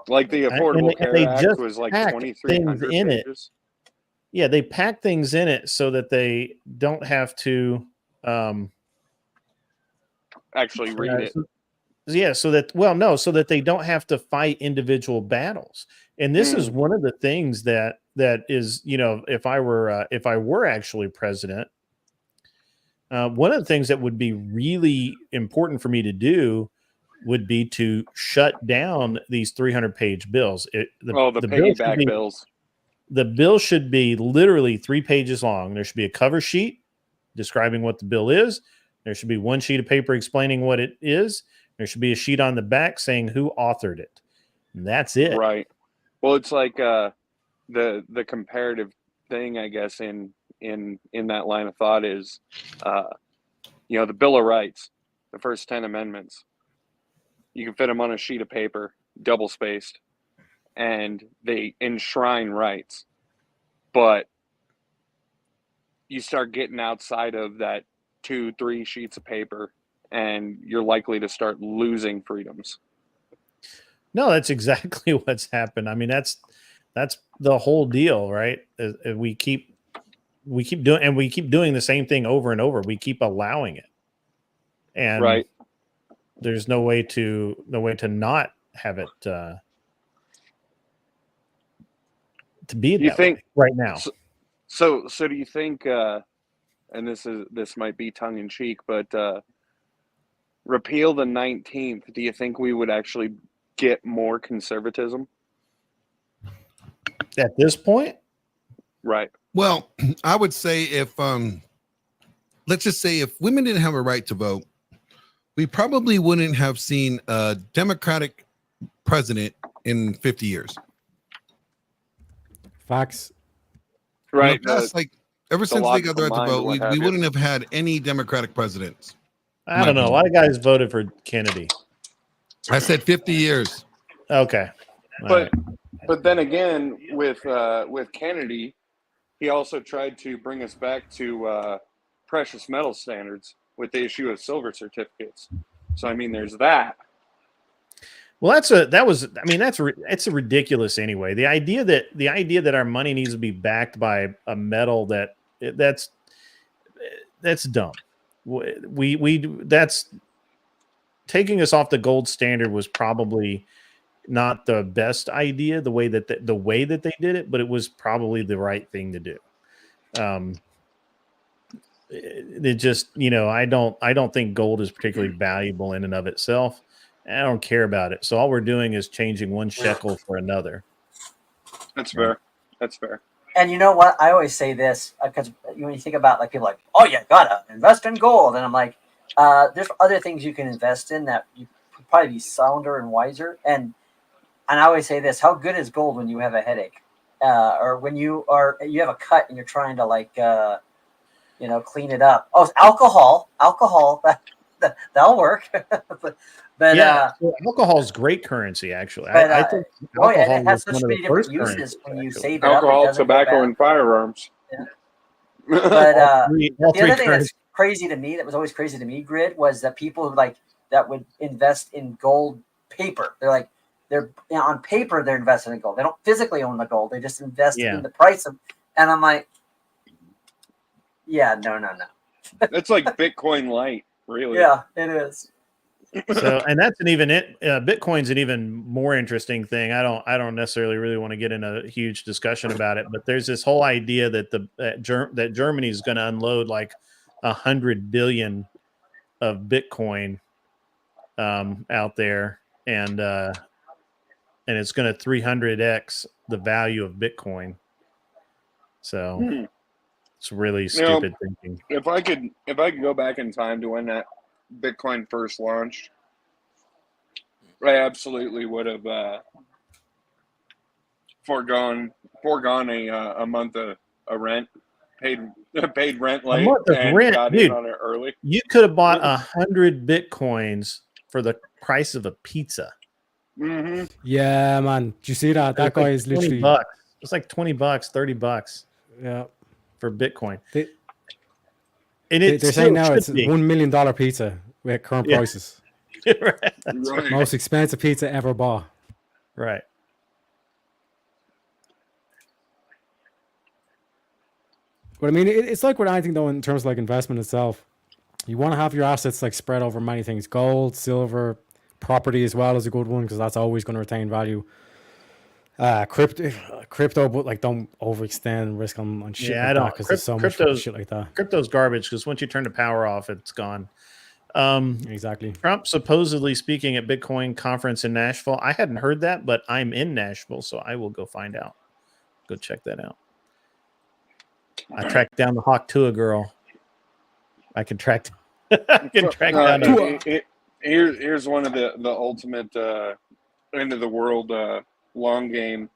Like the Affordable Care Act was like 2,300 pages. Yeah, they pack things in it so that they don't have to actually read it. So that they don't have to fight individual battles. And this is one of the things that is, if I were actually president, one of the things that would be really important for me to do would be to shut down these 300-page bills. The piggyback bills. The bill should be literally 3 pages long. There should be a cover sheet describing what the bill is. There should be one sheet of paper explaining what it is. There should be a sheet on the back saying who authored it. And that's it. Right. Well, it's like the comparative thing, I guess, in that line of thought is, the Bill of Rights, the first 10 amendments. You can fit them on a sheet of paper, double spaced, and they enshrine rights. But you start getting outside of that 2-3 sheets of paper, and you're likely to start losing freedoms. No, that's exactly what's happened. I mean, that's the whole deal, right? We keep doing the same thing over and over. We keep allowing it, and right. There's no way to not have it to be that way right now. So do you think? And this might be tongue in cheek, but repeal the 19th. Do you think we would actually get more conservatism at this point? Right. Well, I would say if let's just say if women didn't have a right to vote, we probably wouldn't have seen a Democratic president in 50 years. Facts. Right. Like ever since they got the right to vote, we wouldn't have had any Democratic presidents. I don't know. A lot of guys voted for Kennedy. I said 50 years. Okay. But then again, with Kennedy, he also tried to bring us back to precious metal standards with the issue of silver certificates. So I mean, there's that. Well, it's ridiculous anyway. The idea that our money needs to be backed by a metal that's dumb. That's taking us off the gold standard was probably not the best idea, the way that they did it, but it was probably the right thing to do. It just, I don't think gold is particularly valuable in and of itself. I don't care about it. So all we're doing is changing one shekel for another. That's fair. That's fair. And you know what? I always say this because when you think about like people like, oh, you gotta invest in gold, and I'm like, there's other things you can invest in that you could probably be sounder and wiser. And I always say this: how good is gold when you have a headache, or when you have a cut and you're trying to like, clean it up? Oh, alcohol, that'll work. But yeah, alcohol is great currency, actually. But, I think it has such many different uses when you save it alcohol, up. Tobacco, and firearms. Yeah. But the other thing that's crazy to me, that was always crazy to me, Grid, was that people who that would invest in gold paper. They're on paper they're invested in gold. They don't physically own the gold. They just invest in the price of. And I'm like, yeah, no. That's like Bitcoin Light, really. Yeah, it is. So, and that's Bitcoin's an even more interesting thing. I don't necessarily really want to get in a huge discussion about it, but there's this whole idea that that Germany is going to unload like 100 billion of Bitcoin out there, and it's going to 300x the value of Bitcoin. So it's really stupid thinking. If I could go back in time to when that Bitcoin first launched, I absolutely would have foregone a month of rent, paid rent late, A month of and rent, got dude. in on it early. You could have bought 100 Bitcoins for the price of a pizza. Mm-hmm. Yeah, man. Do you see that? That guy is literally $20. It's like $20, $30. Yeah, for Bitcoin. They're saying now it's $1 million pizza with current prices. Right. Right. Most expensive pizza ever bought. Right. But I mean, it's like with anything though, in terms of like investment itself. You want to have your assets like spread over many things. Gold, silver, property as well is a good one because that's always going to retain value. Crypto, but like don't overextend risk on shit like that because there's so much shit like that. Crypto's garbage because once you turn the power off, it's gone. Exactly. Trump supposedly speaking at Bitcoin conference in Nashville. I hadn't heard that, but I'm in Nashville, so I will go find out. Go check that out. I tracked down the Hawk Tua girl. I can track down Tua. Here's one of the ultimate end of the world long game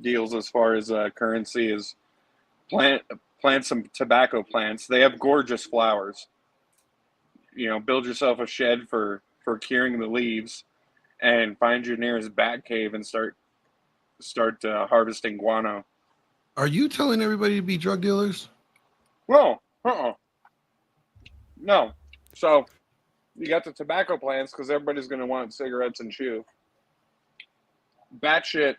deals as far as currency is plant some tobacco plants. They have gorgeous flowers. Build yourself a shed for curing the leaves, and find your nearest bat cave and start harvesting guano. Are you telling everybody to be drug dealers? No, no. So you got the tobacco plants because everybody's going to want cigarettes and chew. Batshit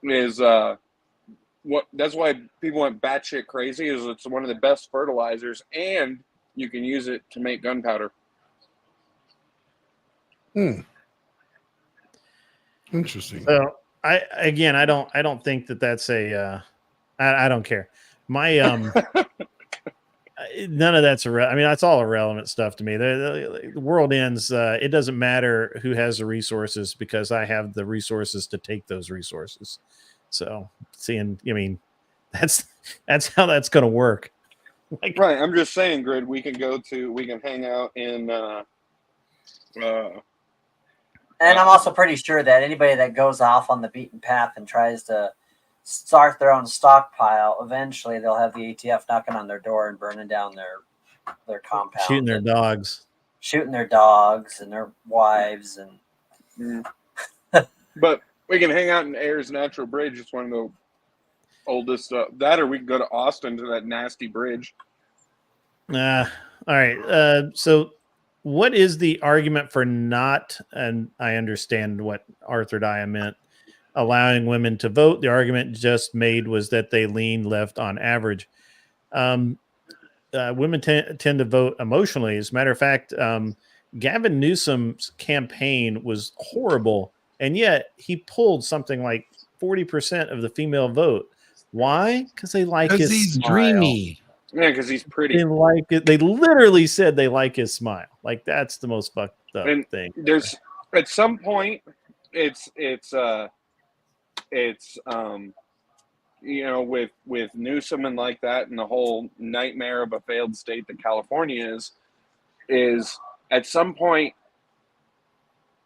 is that's why people went batshit crazy. Is it's one of the best fertilizers, and you can use it to make gunpowder. Interesting. So I don't think that's a I don't care. My none of that's I mean, that's all irrelevant stuff to me. The world ends. It doesn't matter who has the resources because I have the resources to take those resources. So that's how that's going to work. Right. I'm just saying, Grid, we can hang out in and I'm also pretty sure that anybody that goes off on the beaten path and tries to start their own stockpile, eventually they'll have the ATF knocking on their door and burning down their compound, shooting their dogs and their wives, and but we can hang out in Ayers Natural Bridge. It's one of the oldest that, or we can go to Austin to that nasty bridge. All right. So what is the argument for not, and I understand what Arthur Dyer meant, allowing women to vote? The argument just made was that they lean left on average. Women tend to vote emotionally. As a matter of fact, Gavin Newsom's campaign was horrible, and yet he pulled something like 40% of the female vote. Why? Because they like his he's smile. Dreamy. Yeah, because he's pretty. They like it. They literally said they like his smile. Like that's the most fucked up thing. There's at some point, it's with Newsom and like that, and the whole nightmare of a failed state that California is at some point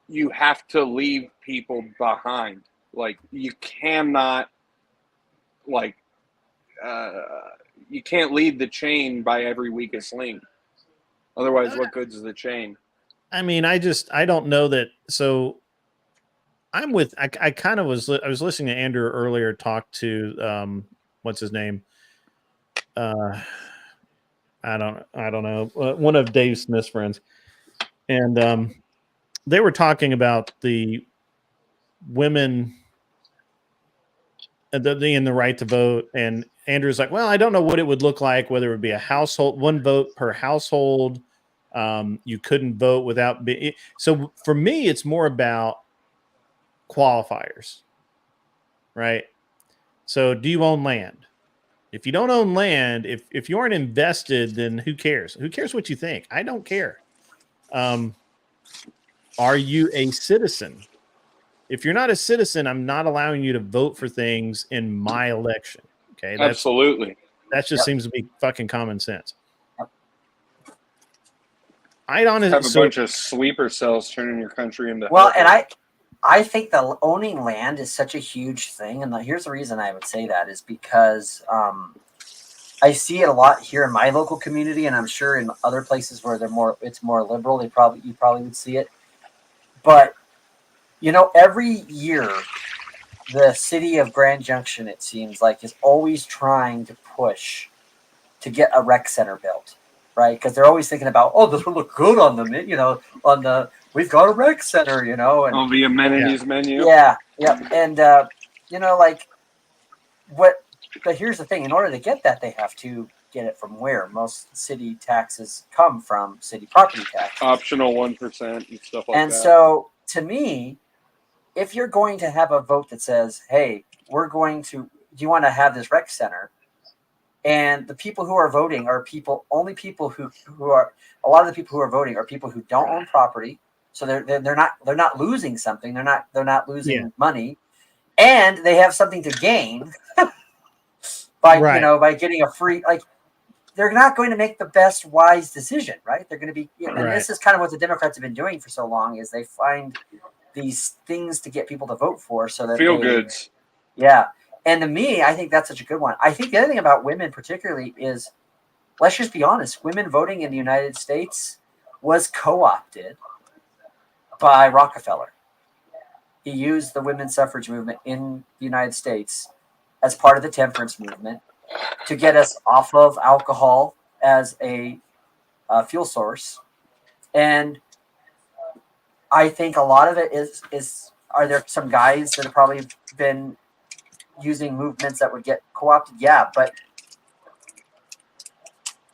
you have to leave people behind. Like you cannot, you can't lead the chain by every weakest link. Otherwise, what good is the chain? I mean, I don't know that. So I'm with, I was listening to Andrew earlier talk to, what's his name? I don't know. One of Dave Smith's friends. And, they were talking about the women in the right to vote. And Andrew's like, well, I don't know what it would look like, whether it would be a household, one vote per household. You couldn't vote without being. So for me, it's more about qualifiers, right? So do you own land? If you don't own land, if you aren't invested, then who cares? Who cares what you think? I don't care. Are you a citizen? If you're not a citizen, I'm not allowing you to vote for things in my election. Okay, Absolutely. That just seems to be fucking common sense. I honestly have a bunch of sleeper cells turning your country into and I think that owning land is such a huge thing, and here's the reason I would say that is because I see it a lot here in my local community, and I'm sure in other places where it's more liberal, you probably would see it. But every year, the city of Grand Junction, it seems like, is always trying to push to get a rec center built, right? Because they're always thinking about, this will look good on the we've got a rec center, and on the amenities menu. Yeah, and but here's the thing: in order to get that, they have to get it from where most city taxes come from, city property tax, optional 1% and stuff like that. And so, to me, if you're going to have a vote that says, "Hey, do you want to have this rec center?" and the people who are voting are only people who are a lot of the people who are voting are people who don't own property, so they're not losing something, they're not losing money, and they have something to gain by by getting a free, they're not going to make the best wise decision, right? They're going to be, and this is kind of what the Democrats have been doing for so long, is they find these things to get people to vote for, so that feel goods. Yeah. And to me, I think that's such a good one. I think the other thing about women particularly is, let's just be honest, women voting in the United States was co-opted by Rockefeller. He used the women's suffrage movement in the United States as part of the temperance movement to get us off of alcohol as a fuel source. And I think a lot of it is are there some guys that have probably been using movements that would get co-opted? Yeah, but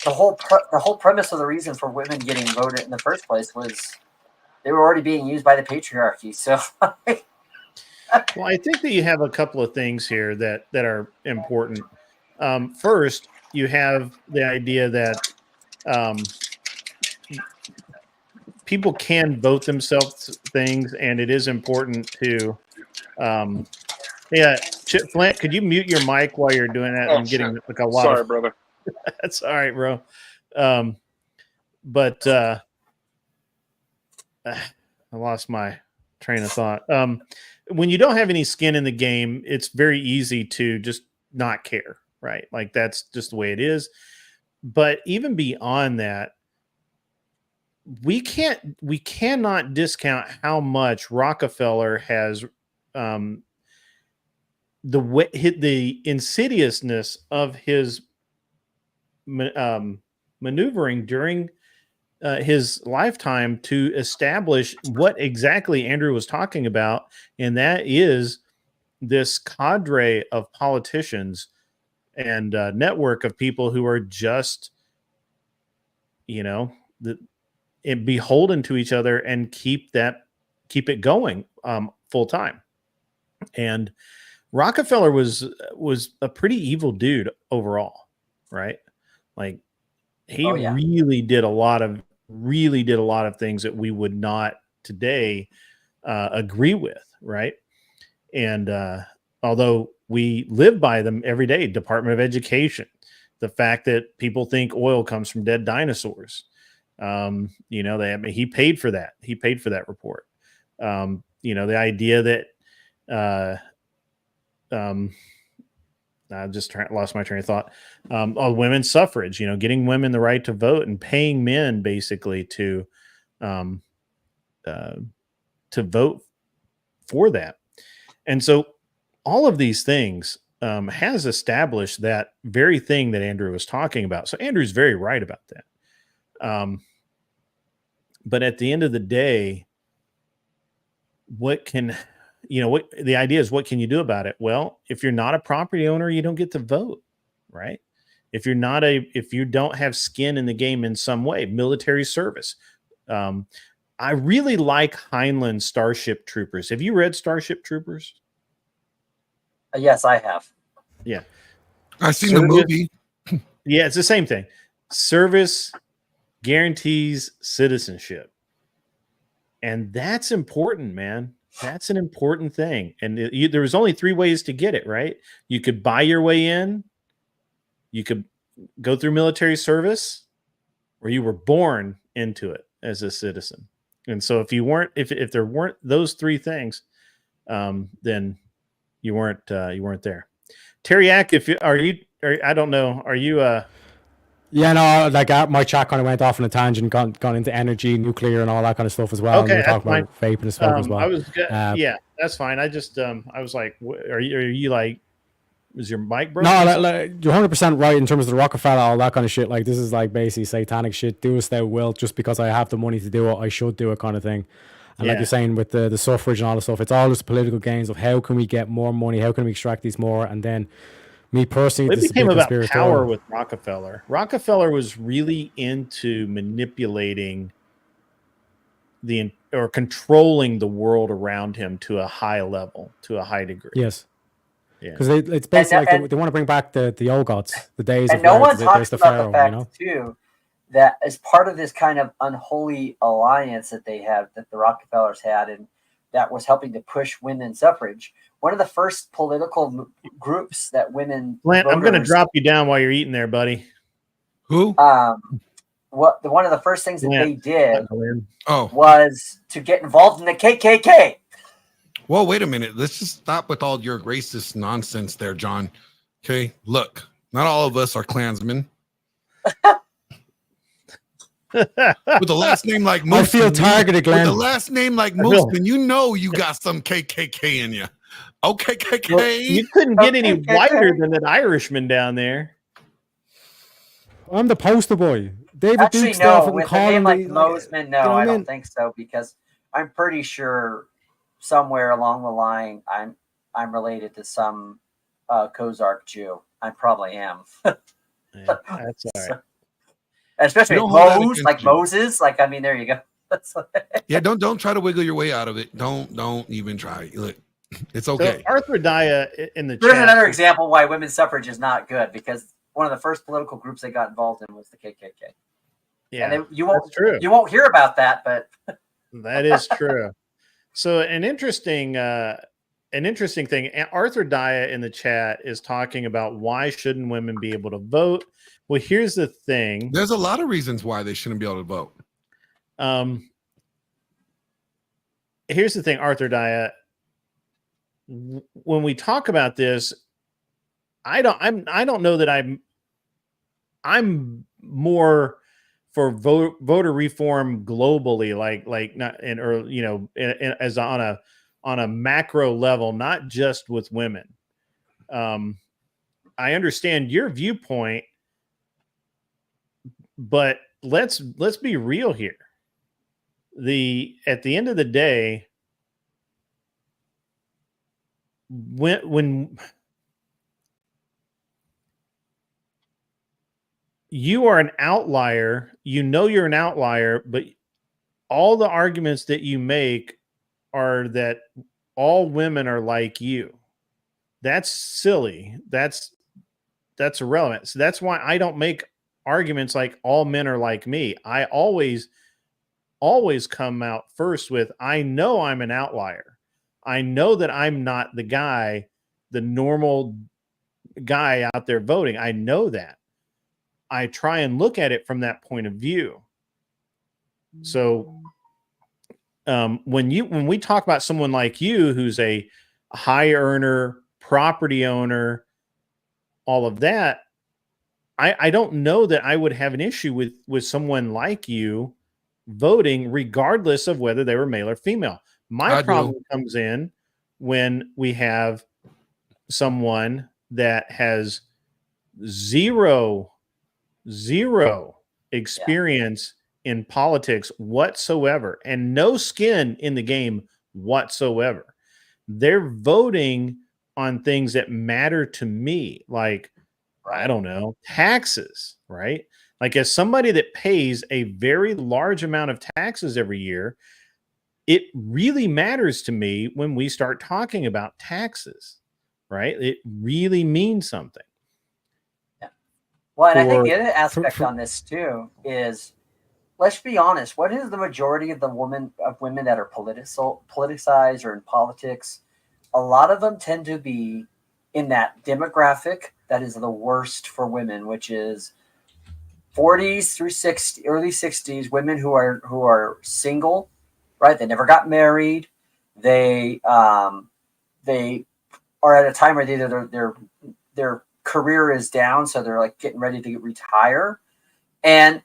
the whole premise of the reason for women getting voted in the first place was they were already being used by the patriarchy. So well, I think that you have a couple of things here that are important. First, you have the idea that people can vote themselves things, and it is important to Chip Flint, could you mute your mic while you're doing that? I'm getting like a lot Sorry, brother. That's all right, bro. But I lost my train of thought. When you don't have any skin in the game, it's very easy to just not care, right? Like that's just the way it is. But even beyond that, we cannot discount how much Rockefeller has the insidiousness of his maneuvering during his lifetime to establish what exactly Andrew was talking about, and that is this cadre of politicians and network of people who are just, beholden to each other and keep it going full time. And Rockefeller was a pretty evil dude overall, right? Like he really did a lot of things that we would not today agree with, right? And although we live by them every day, Department of Education, the fact that people think oil comes from dead dinosaurs, he paid for that. He paid for that report. The idea that I just lost my train of thought. Women's suffrage, getting women the right to vote and paying men basically to vote for that. And so all of these things has established that very thing that Andrew was talking about. So Andrew's very right about that. But at the end of the day, what the idea is, what can you do about it? Well, if you're not a property owner, you don't get to vote, right? If you don't have skin in the game in some way, military service. I really like Heinlein's Starship Troopers. Have you read Starship Troopers? Yes, I have. Yeah. I've seen the movie. Yeah, it's the same thing. Service guarantees citizenship. And that's important, man. That's an important thing. And there was only 3 ways to get it, right? You could buy your way in, you could go through military service, or you were born into it as a citizen. And so if you weren't, if there weren't those 3 things, then you weren't there. Teriak, I don't know, are you Yeah, no, like my chat kind of went off on a tangent, gone into energy, nuclear, and all that kind of stuff as well. Okay, and we were talking about vaping and smoke as well. I was yeah, that's fine. I just I was like, are you like, is your mic broken? No, like, you're 100% right in terms of the Rockefeller, all that kind of shit. Like, this is like basically satanic shit. Do as thou wilt, just because I have the money to do it, I should do it, kind of thing. And like you're saying with the suffrage and all the stuff, it's all just political gains of how can we get more money, how can we extract these more, and then me personally, it became about power with Rockefeller. Rockefeller was really into manipulating or controlling the world around him to a high level, to a high degree. Yes. Yeah. Because it's basically like they want to bring back the old gods, the days and of no one talks the about pharaoh, the fact, you know? too, that as part of this kind of unholy alliance that they have, that the Rockefellers had, and that was helping to push women's suffrage, one of the first political groups that women Lance, I'm going to drop you down while you're eating there, buddy. Who? One of the first things that they did was to get involved in the KKK. Well, wait a minute. Let's just stop with all your racist nonsense there, John. Okay, look, not all of us are Klansmen. With the last name like Moosman, I feel targeted, Glenn. With the last name like Moosman, you know you got some KKK in you. Okay, KKK. Well, you couldn't get any whiter than that Irishman down there. I'm the poster boy. David Actually, Duke no, stuff with a name like Mosman, no, I don't think so, because I'm pretty sure somewhere along the line I'm related to some Kozark Jew. I probably am. Yeah, that's all right. Especially Moses, like Moses. Like, I mean, there you go. Yeah, don't try to wiggle your way out of it. Don't even try. Look, it's okay. So Arthur Daya in the There's chat. another example why women's suffrage is not good, because one of the first political groups they got involved in was the KKK. Yeah, and you won't hear about that, but that is true. So an interesting thing. Arthur Daya in the chat is talking about why shouldn't women be able to vote. Well, here's the thing. There's a lot of reasons why they shouldn't be able to vote. Here's the thing, Arthur Daya. When we talk about this, I don't know that I'm more for voter reform globally, like not in, or you know, as on a macro level, not just with women. I understand your viewpoint, but let's be real here. At the end of the day, when you are an outlier, you know you're an outlier, but all the arguments that you make are that all women are like you. That's silly. That's irrelevant. So that's why I don't make arguments like all men are like me. I always come out first with, I know I'm an outlier. I know that I'm not the normal guy out there voting. I know that. I try and look at it from that point of view. So when we talk about someone like you, who's a high earner, property owner, all of that, I don't know that I would have an issue with someone like you voting, regardless of whether they were male or female. My problem comes in when we have someone that has zero experience in politics whatsoever and no skin in the game whatsoever. They're voting on things that matter to me, like, I don't know, taxes, right? Like, as somebody that pays a very large amount of taxes every year, it really matters to me when we start talking about taxes, right? It really means something. Well, and I think the other aspect on this too is, let's be honest, what is the majority of women that are politicized or in politics? A lot of them tend to be in that demographic that is the worst for women, which is 40s through 60, early 60s, women who are single, right? They never got married. They are at a time where either their career is down, so they're like getting ready to retire. And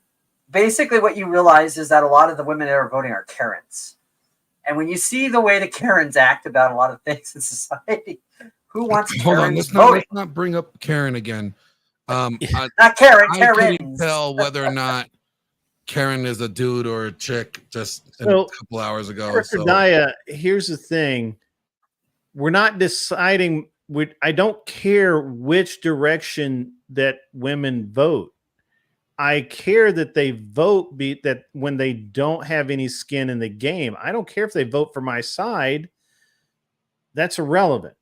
basically what you realize is that a lot of the women that are voting are Karens. And when you see the way the Karens act about a lot of things in society, who wants Karens voting? Let's not bring up Karen again. Not Karen, I couldn't tell whether or not Karen is a dude or a chick just a couple hours ago. Here's the thing. We're not deciding. I don't care which direction that women vote. I care that they vote that when they don't have any skin in the game. I don't care if they vote for my side. That's irrelevant.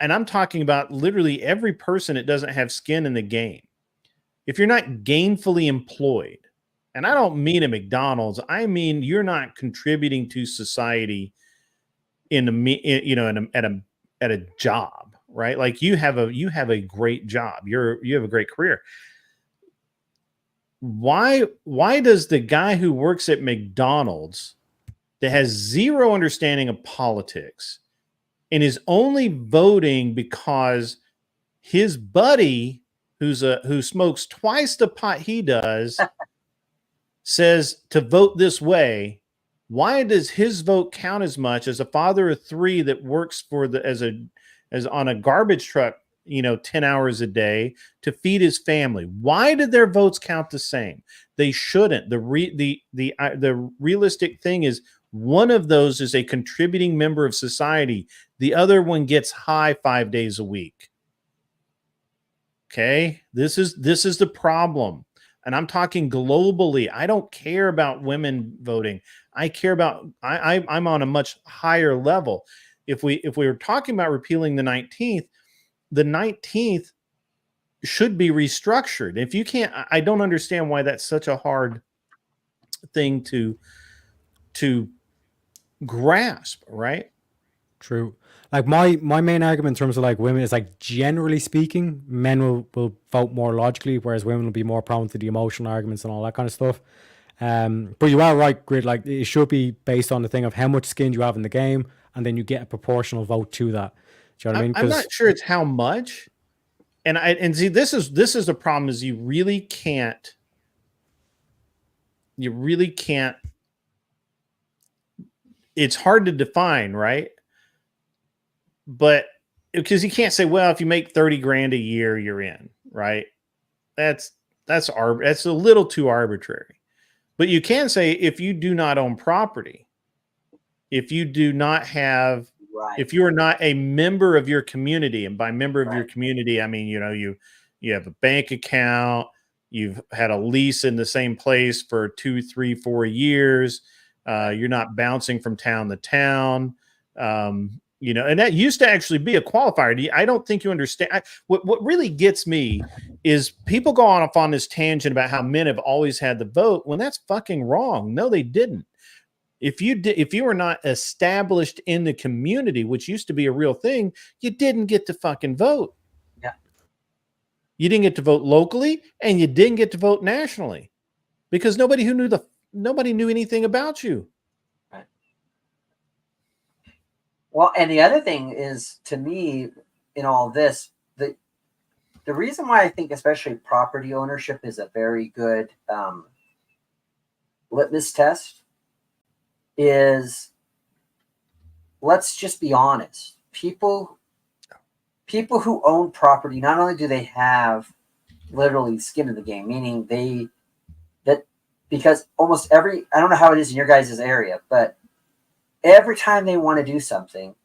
And I'm talking about literally every person that doesn't have skin in the game. If you're not gainfully employed, and I don't mean at McDonald's, I mean you're not contributing to society at a job, right? Like you have a great job. You have a great career. Why does the guy who works at McDonald's that has zero understanding of politics and is only voting because his buddy who smokes twice the pot he does says to vote this way, why does his vote count as much as a father of 3 that works as on a garbage truck 10 hours a day to feed his family? Why did their votes count the same? They shouldn't. The realistic thing is one of those is a contributing member of society. The other one gets high 5 days a week. Okay, this is the problem. And I'm talking globally. I don't care about women voting. I care about I'm on a much higher level. If we were talking about repealing the 19th should be restructured. If you can't, I don't understand why that's such a hard thing to grasp, right? True. Like my main argument in terms of like women is like, generally speaking, men will vote more logically, whereas women will be more prone to the emotional arguments and all that kind of stuff. But you are right, Grid. Like it should be based on the thing of how much skin you have in the game, and then you get a proportional vote to that. Do you know what I mean? I'm not sure it's how much. And see, this is the problem is you really can't. It's hard to define, right? But because you can't say, well, if you make 30 grand a year, you're in, right? That's a little too arbitrary. But you can say if you do not own property, if you do not have, if you are not a member of your community, and by member of your community, I mean, you have a bank account, you've had a lease in the same place for 2, 3, 4 years, you're not bouncing from town to town, and that used to actually be a qualifier. I don't think you understand. What really gets me is people go off on this tangent about how men have always had the vote when that's fucking wrong. No, they didn't. If you were not established in the community, which used to be a real thing, you didn't get to fucking vote. Yeah. You didn't get to vote locally, and you didn't get to vote nationally because nobody knew anything about you. Right. Well, and the other thing is, to me, in all this, the reason why I think especially property ownership is a very good litmus test is, let's just be honest. People who own property, not only do they have literally skin in the game, meaning because almost I don't know how it is in your guys' area, but every time they want to do something,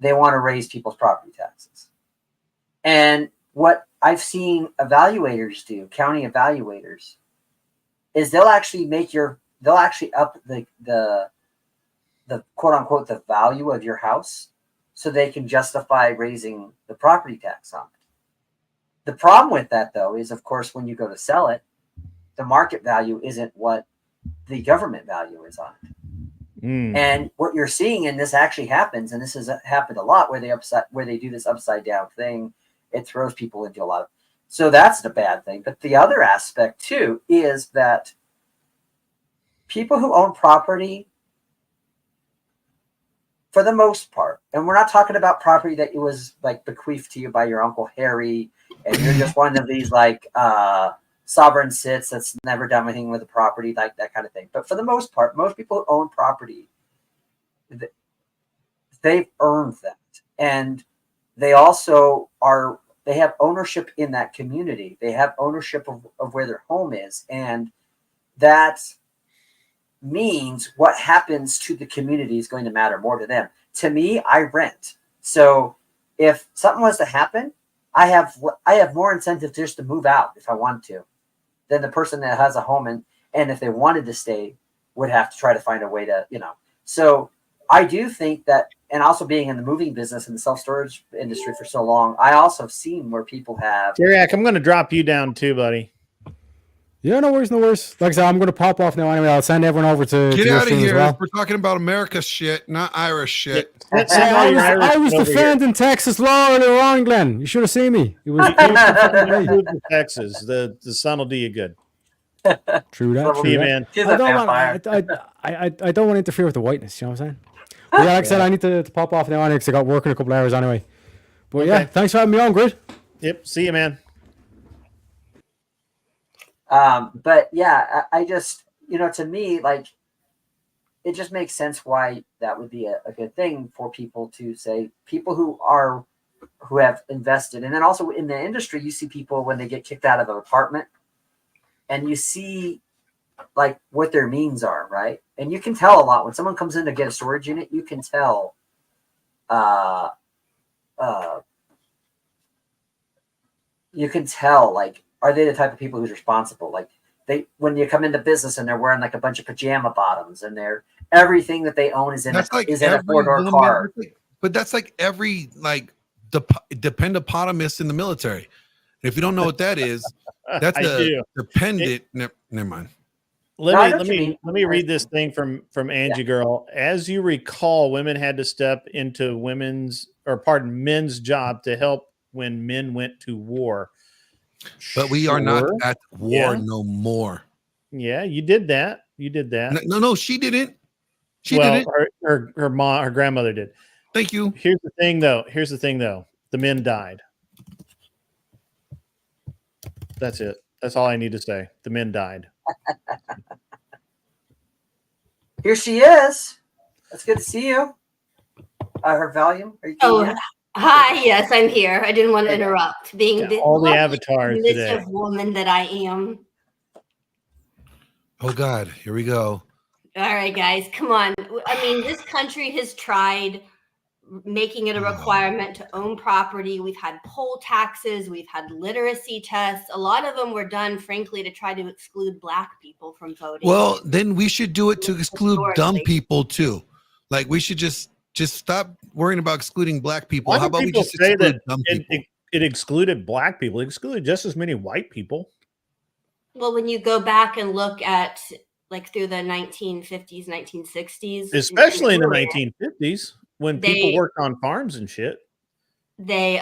they want to raise people's property taxes. And what I've seen evaluators do, county evaluators, is they'll actually up the quote unquote the value of your house so they can justify raising the property tax on it. The problem with that, though, is, of course, when you go to sell it, the market value isn't what the government value is on it. And what you're seeing, and this actually happens, and this has happened a lot, where they do this upside down thing. It throws people into a lot of. So that's the bad thing. But the other aspect too is that people who own property, for the most part, and we're not talking about property that it was like bequeathed to you by your Uncle Harry, and you're just one of these like sovereign cits that's never done anything with the property, like that kind of thing. But for the most part, most people who own property, they've earned that. And they also they have ownership in that community. They have ownership of where their home is. And that means what happens to the community is going to matter more to them. To me, I rent. So if something was to happen, I have more incentive just to move out if I want to than the person that has a home, and if they wanted to stay would have to try to find a way to, So I do think that, and also being in the moving business and the self-storage industry for so long, I also have seen where people have. Jeriak, I'm going to drop you down too, buddy. Yeah, no worries, no worries. Like I said, I'm going to pop off now anyway. I'll send everyone over to get out of here. Well. We're talking about America shit, not Irish shit. I was defending Texas law earlier on, Glenn. You should have seen me. It was Texas. The sun will do you good. True that. True, man. I don't want to interfere with the whiteness. You know what I'm saying? But yeah, like I said, I need to pop off now because I got work in a couple hours anyway. But yeah, thanks for having me on, Grid. Yep. See you, man. But yeah, I just, to me, like, it just makes sense why that would be a good thing for people to say, people who have invested. And then also in the industry, you see people when they get kicked out of an apartment and you see like what their means are, right? And you can tell a lot when someone comes in to get a storage unit, you can tell, like, are they the type of people who's responsible? Like when you come into business and they're wearing like a bunch of pajama bottoms and everything that they own is in a 4-door car. But that's like every dependopotamus in the military. If you don't know what that is, that's dependent. Never mind. Let me read this thing from Angie Girl. As you recall, women had to step into men's job to help when men went to war. But we are not at war no more. Yeah, you did that. No, she didn't. Her mom, her grandmother did. Thank you. Here's the thing, though. The men died. That's it. That's all I need to say. The men died. Here she is. It's good to see you. Her volume. Hi. Yes, I'm here. I didn't want to interrupt. Being all the avatars today. Woman that I am. Oh God, here we go. All right, guys, come on. I mean, this country has tried making it a requirement to own property. We've had poll taxes. We've had literacy tests. A lot of them were done, frankly, to try to exclude Black people from voting. Well, then we should do it to exclude dumb people too. Like we should just stop worrying about excluding Black people. How about we just exclude dumb people? It excluded Black people. It excluded just as many white people. Well, when you go back and look at like through the 1950s, 1960s, especially in the 1950s. When people worked on farms and shit. They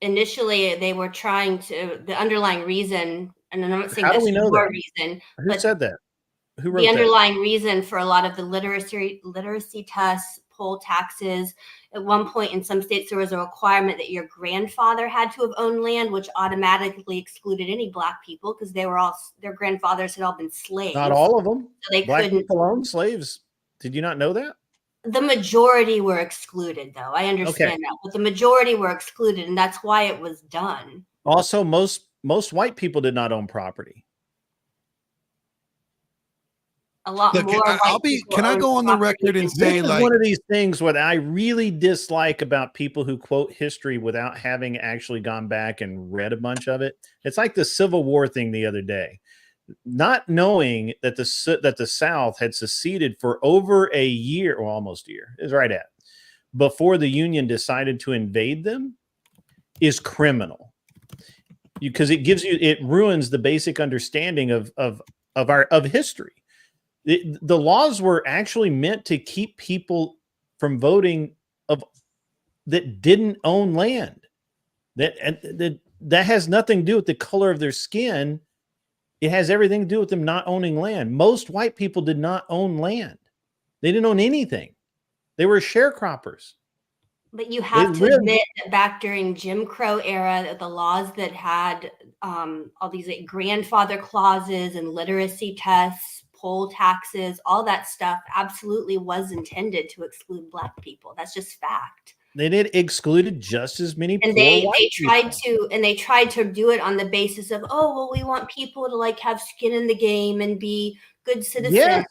initially they were trying to, the underlying reason, and I'm not saying that's the reason. Who said that? Who wrote the underlying reason for a lot of the literacy tests, poll taxes. At one point in some states, there was a requirement that your grandfather had to have owned land, which automatically excluded any Black people because their grandfathers had all been slaves. Not all of them. So Black people owned slaves. Did you not know that? The majority were excluded, though. I understand that, but the majority were excluded, and that's why it was done. Also, most white people did not own property. A lot more. Can I go on the record and say, like, one of these things what I really dislike about people who quote history without having actually gone back and read a bunch of it? It's like the Civil War thing the other day. Not knowing that the South had seceded for over a year, or almost a year, is right at, before the Union decided to invade them, is criminal. because it ruins the basic understanding of history. The laws were actually meant to keep people from voting that didn't own land. That has nothing to do with the color of their skin. It has everything to do with them not owning land. Most white people did not own land. They didn't own anything. They were sharecroppers. But you have to admit that back during Jim Crow era, the laws that had all these like grandfather clauses and literacy tests, poll taxes, all that stuff absolutely was intended to exclude Black people. That's just fact. They did excluded just as many and they tried to do it on the basis of, oh, well, we want people to like have skin in the game and be good citizens. Yeah.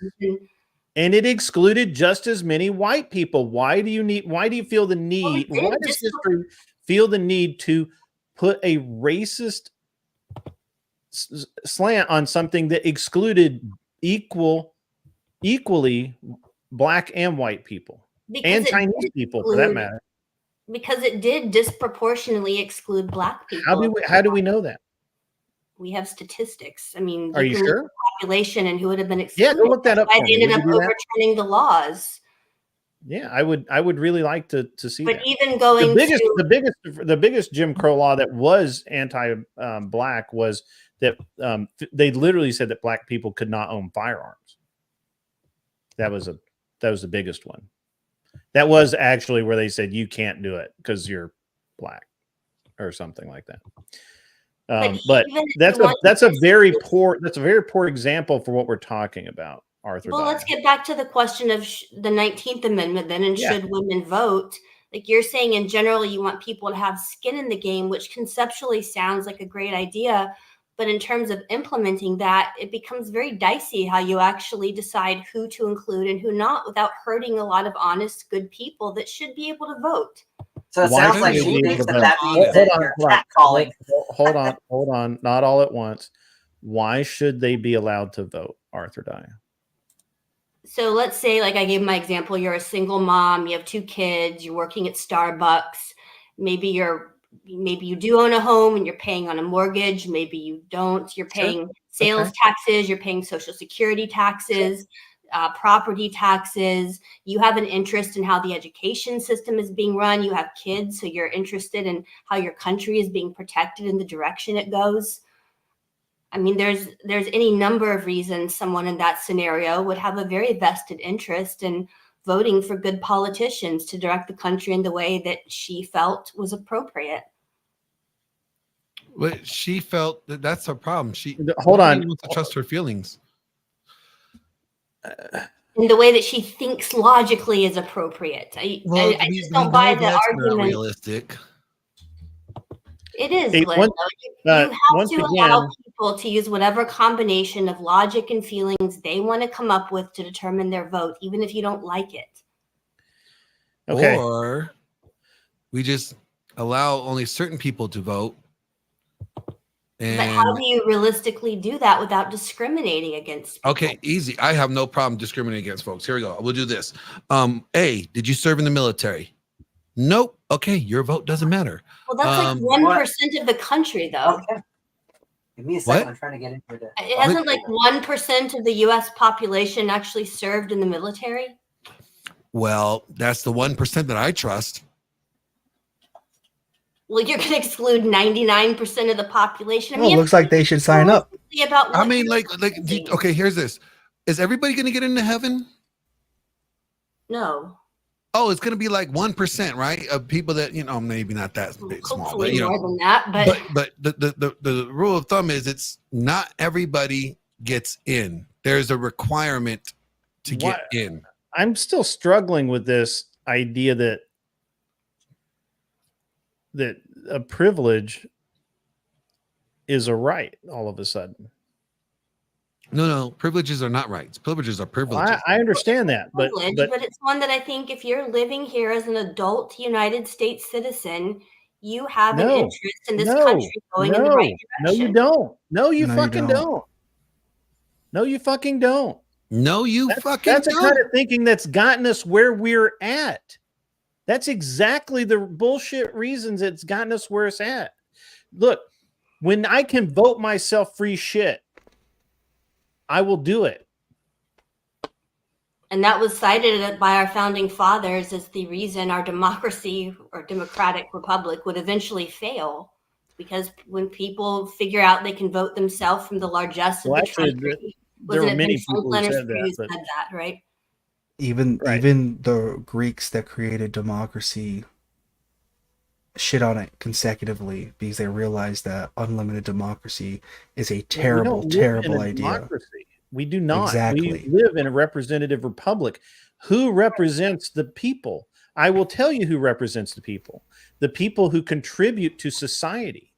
And it excluded just as many white people. Why do you feel the need? Why does history feel the need to put a racist slant on something that excluded equally Black and white people and Chinese people for that matter? Because it did disproportionately exclude Black people. How do we know that? We have statistics. I mean, are you sure? The population and who would have been excluded. Yeah, go look that up. They ended up overturning the laws. Yeah, I would really like to see but that. Even going the biggest Jim Crow law that was anti-Black was that they literally said that Black people could not own firearms. That was the biggest one. That was actually where they said you can't do it because you're Black or something like that. But that's a very poor example for what we're talking about, Arthur. Well, let's get back to the question of the 19th Amendment then, and should women vote? Like you're saying, in general, you want people to have skin in the game, which conceptually sounds like a great idea. But in terms of implementing that, it becomes very dicey how you actually decide who to include and who not without hurting a lot of honest, good people that should be able to vote. So it sounds like she thinks that means that you're catcalling. Hold on. Not all at once. Why should they be allowed to vote, Arthur Dyer? So let's say, like I gave my example, you're a single mom, you have 2 kids, you're working at Starbucks. Maybe you do own a home and you're paying on a mortgage. Maybe you don't. You're paying sales taxes. You're paying Social Security taxes, property taxes. You have an interest in how the education system is being run. You have kids, so you're interested in how your country is being protected in the direction it goes. I mean, there's any number of reasons someone in that scenario would have a very vested interest in voting for good politicians to direct the country in the way that she felt was appropriate. But she felt that's her problem. She wants to trust her feelings. In the way that she thinks logically is appropriate. I just don't buy the argument. Not realistic. It is, Glenn. You have to allow people to use whatever combination of logic and feelings they want to come up with to determine their vote, even if you don't like it. Okay. Or we just allow only certain people to vote. But how do you realistically do that without discriminating against people? Okay, easy. I have no problem discriminating against folks. Here we go. We'll do this. A, did you serve in the military? Nope. Okay, your vote doesn't matter. Well, that's like 1% of the country, though. Okay. Give me a second. I'm trying to get into it. It hasn't like 1% of the U.S. population actually served in the military. Well, that's the 1% that I trust. Well, you're going to exclude 99% of the population. I mean, it looks like they should sign up. I mean, okay, here's this. Is everybody going to get into heaven? No. Oh, it's going to be like 1%, right? Of people that, maybe not that big, small, but more than that. But the rule of thumb is it's not everybody gets in. There's a requirement to get in. I'm still struggling with this idea that a privilege is a right all of a sudden. No, privileges are not rights. Privileges are privileges. Well, I understand that, but it's one that I think if you're living here as an adult United States citizen, you have an interest in this country going in the right direction. No, you don't. No, you fucking don't. No, you fucking don't. No, you fucking don't. That's the kind of thinking that's gotten us where we're at. That's exactly the bullshit reasons it's gotten us where it's at. Look, When I can vote myself free shit, I will do it. And that was cited by our founding fathers as the reason our democracy or democratic republic would eventually fail. Because when people figure out they can vote themselves from the largesse of the country, there were many people who said that, right? Even the Greeks that created democracy shit on it consecutively because they realized that unlimited democracy is a terrible idea. Democracy. We do not. Exactly. We live in a representative republic. Who represents the people? I will tell you who represents the people. The people who contribute to society.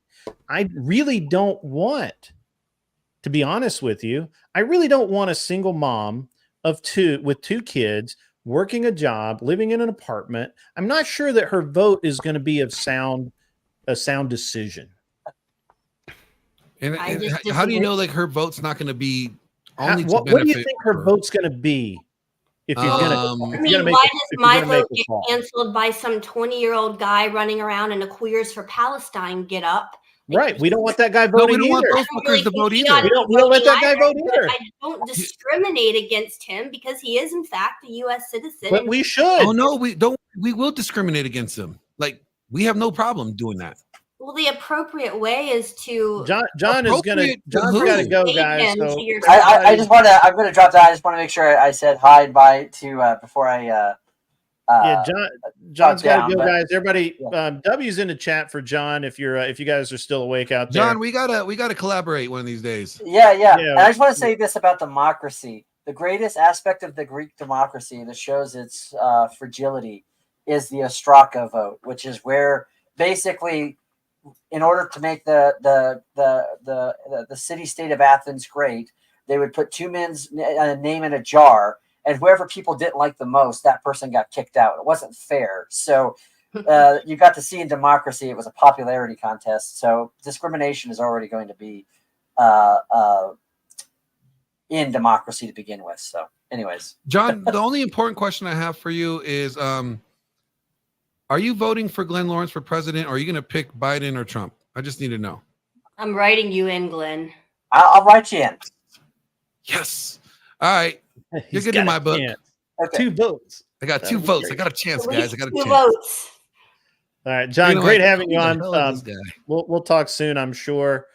I really don't want, to be honest with you, I really don't want a single mom with two kids working a job, living in an apartment. I'm not sure that her vote is going to be a sound decision. And how do you know like her vote's not going to be only what do you think her vote's going to be? If you're going to, why does my vote get canceled by some 20-year-old guy running around in a Queers for Palestine get up? Right. We don't want that guy voting either. We don't want those fuckers to vote either. We don't let that guy vote either. I don't discriminate against him because he is, in fact, a U.S. citizen. But we should. Oh, no, we don't. We will discriminate against him. Like, we have no problem doing that. Well, the appropriate way is to John's got to go, guys. So I just want to. I'm going to drop that. I just want to make sure I said hi and bye to before I. John's got to go, guys. Everybody, W's in the chat for John. If you guys are still awake out there, John, we gotta collaborate one of these days. Yeah. And I just want to say this about democracy. The greatest aspect of the Greek democracy that shows its fragility is the ostraka vote, which is where basically, in order to make the city-state of Athens great, they would put two men's name in a jar, and whoever people didn't like the most, that person got kicked out. It wasn't fair. So you got to see in democracy, it was a popularity contest. So discrimination is already going to be in democracy to begin with. So anyways. John, the only important question I have for you is, are you voting for Glenn Lawrence for president, or are you going to pick Biden or Trump? I just need to know. I'm writing you in, Glenn. I'll write you in. Yes. All right. You're good in my book. Okay. 2 votes. I got 2 votes. Great. I got a chance, guys. I got a chance. 2 votes. All right, John. Great having you on. We'll talk soon, I'm sure.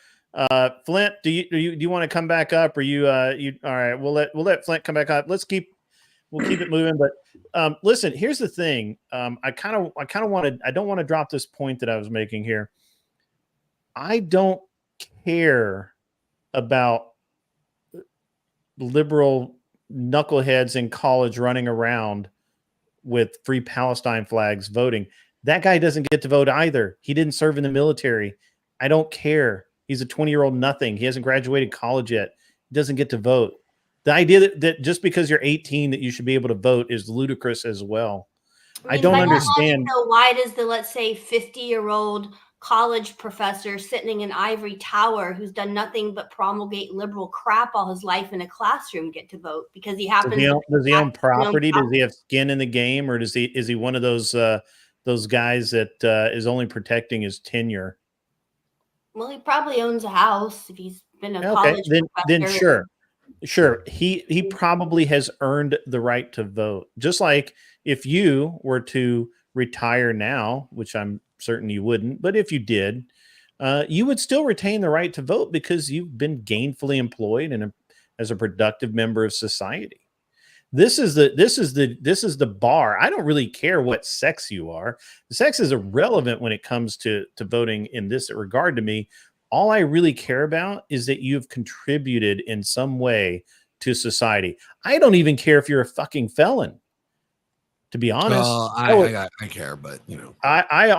Flint, do you want to come back up? Or you? All right. We'll let Flint come back up. We'll keep it moving. But listen, here's the thing. I don't want to drop this point that I was making here. I don't care about liberal knuckleheads in college running around with free Palestine flags voting. That guy doesn't get to vote either. He didn't serve in the military. I don't care. He's a 20-year-old nothing. He hasn't graduated college yet. He doesn't get to vote. The idea that just because you're 18 that you should be able to vote is ludicrous as well. I don't understand. Why does the, let's say, 50-year-old college professor sitting in an ivory tower who's done nothing but promulgate liberal crap all his life in a classroom get to vote? Because he happens does he own property? Does he have skin in the game? Or is he one of those guys that is only protecting his tenure? Well, he probably owns a house if he's been a college professor. Then sure. He probably has earned the right to vote. Just like if you were to retire now, which I'm certain you wouldn't, but if you did, you would still retain the right to vote because you've been gainfully employed and as a productive member of society. This is the bar. I don't really care what sex you are. The sex is irrelevant when it comes to voting in this regard to me. All I really care about is that you've contributed in some way to society. I don't even care if you're a fucking felon. To be honest, I care, but you know, I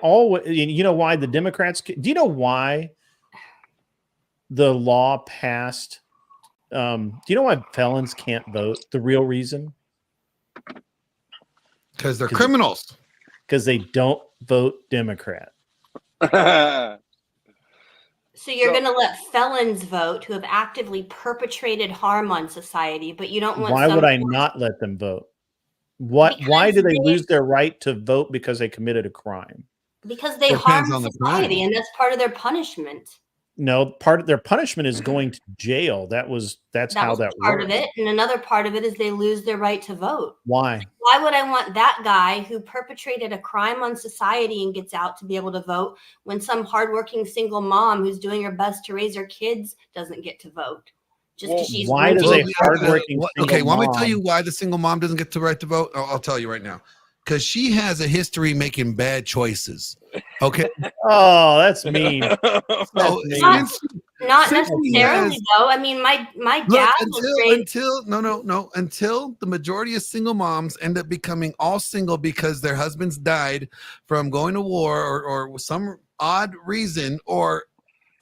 always, you know why the Democrats? Do you know why the law passed? Do you know why felons can't vote? The real reason? Because they're criminals. Because they don't vote Democrat. So you're going to let felons vote who have actively perpetrated harm on society, but you don't want. Why would I not let them vote? Why do they lose their right to vote because they committed a crime? Because they harm society, and that's part of their punishment. No, part of their punishment is going to jail. That's how that part works. of it. And another part of it is they lose their right to vote. Why? Why would I want that guy who perpetrated a crime on society and gets out to be able to vote when some hardworking single mom who's doing her best to raise her kids doesn't get to vote? Just because she's why does a hardworking okay, want me to mom, tell you why the single mom doesn't get the right to vote? I'll tell you right now. Because she has a history making bad choices. Okay. Oh, that's mean. So, not necessarily though. I mean, my dad until the majority of single moms end up becoming all single because their husbands died from going to war or some odd reason or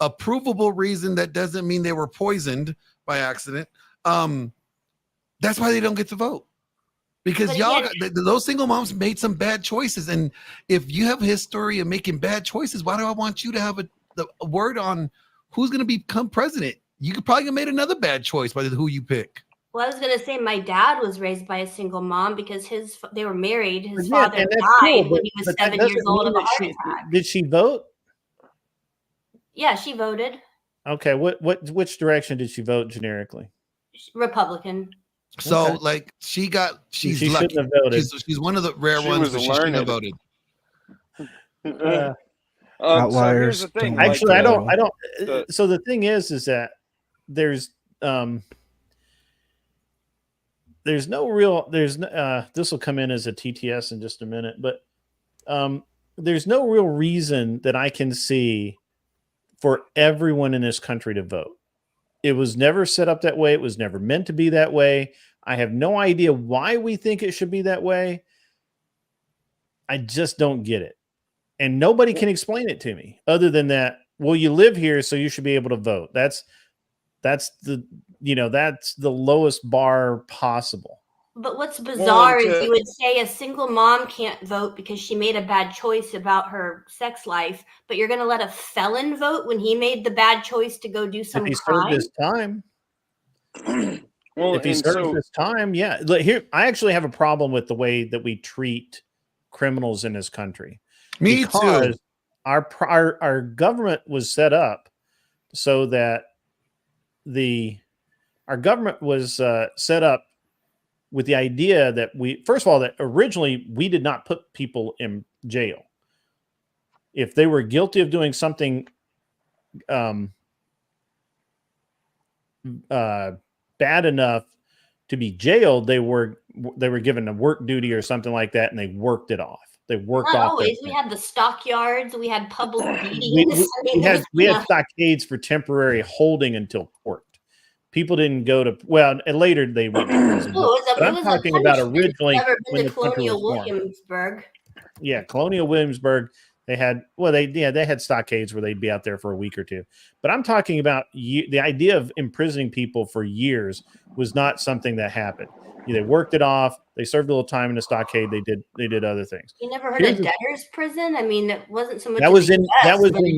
a provable reason that doesn't mean they were poisoned by accident. That's why they don't get to vote. Because those single moms made some bad choices. And if you have a history of making bad choices, why do I want you to have a word on who's going to become president? You could probably have made another bad choice by who you pick. Well, I was going to say my dad was raised by a single mom because they were married. His Yeah, father and that's died cool, when he was 7 years old of a heart attack. Did she vote? Yeah, she voted. Okay, which direction did she vote generically? Republican. So like she's she lucky. Shouldn't have voted. She's one of the rare ones that she shouldn't have voted. Outliers. So here's the thing. Actually, I don't. So the thing is that there's no real this will come in as a TTS in just a minute, but there's no real reason that I can see for everyone in this country to vote. It was never set up that way. It was never meant to be that way. I have no idea why we think it should be that way. I just don't get it. And nobody can explain it to me other than that, well, you live here, so you should be able to vote. That's the lowest bar possible. But what's bizarre is you would say a single mom can't vote because she made a bad choice about her sex life, but you're going to let a felon vote when he made the bad choice to go do some crime? Served his time. If he serves his time, yeah. Here, I actually have a problem with the way that we treat criminals in this country. Me too. Our government was set up so that our government was set up with the idea that first of all, that originally we did not put people in jail. If they were guilty of doing something bad enough to be jailed, they were given a work duty or something like that, and they worked it off. They worked Not off. always. We had the stockyards. We had public beatings. We had stockades for temporary holding until court. People didn't go to and later they went to prison. I'm talking about originally when the Colonial Williamsburg. Yeah, Colonial Williamsburg. They had stockades where they'd be out there for a week or two. But I'm talking about the idea of imprisoning people for years was not something that happened. They worked it off. They served a little time in a stockade. They did other things. You never heard of debtor's prison? I mean, it wasn't so much. That was in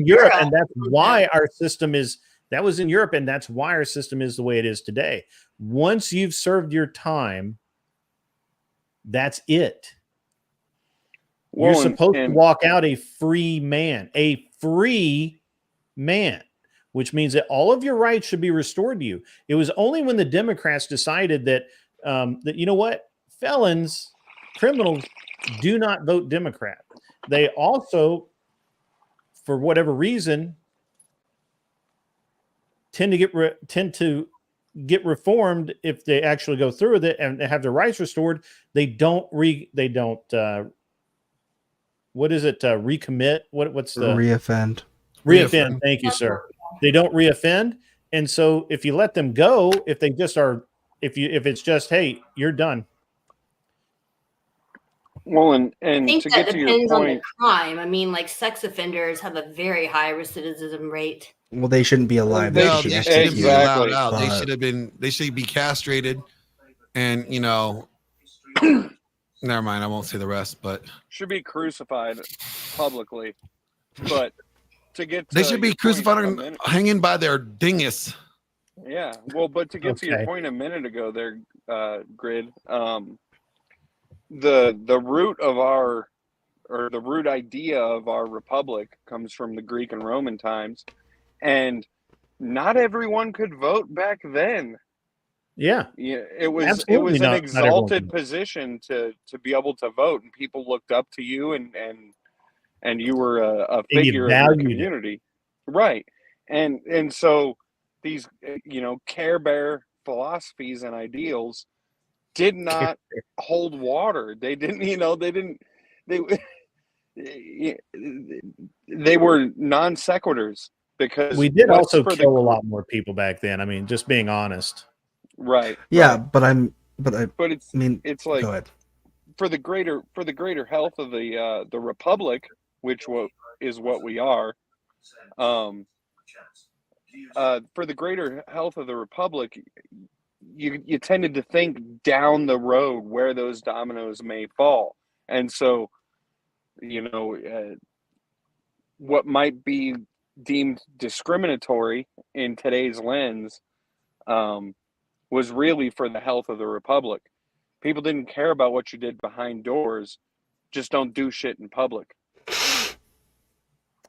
Europe, and that's why our system is. That was in Europe, and that's why our system is the way it is today. Once you've served your time, that's it. You're supposed to walk out a free man, which means that all of your rights should be restored to you. It was only when the Democrats decided that you know what, felons, criminals do not vote Democrat. They also, for whatever reason, tend to get reformed if they actually go through with it and have their rights restored. They don't what is it? Recommit? What's the reoffend? Reoffend. Thank you, sir. They don't reoffend, and so if you let them go, if they just are, if it's just, hey, you're done. Well, and I think to that get to your depends on the point, crime. I mean, like sex offenders have a very high recidivism rate. Well, they shouldn't be alive. They should be allowed Exactly. out. They should be castrated, and never mind. I won't say the rest, but should be crucified publicly. But to get to they should be your crucified point and hanging by their dingus. Yeah. Well, but to get to your Okay. point a minute ago there, Grid, the root of the root idea of our republic comes from the Greek and Roman times, And not everyone could vote back then. Yeah. It was Absolutely an not everyone exalted could. position to be able to vote, and people looked up to you, and you were a figure of your community. Right. And so these Care Bear philosophies and ideals did not hold water. They didn't, they were non sequiturs, because we did also kill a lot more people back then. I mean, just being honest. Right. Yeah, right. but it's like, go ahead. For the greater health of the republic, which is what we are, for the greater health of the republic, you tended to think down the road where those dominoes may fall. And so, what might be deemed discriminatory in today's lens was really for the health of the republic. People didn't care about what you did behind doors. Just don't do shit in public.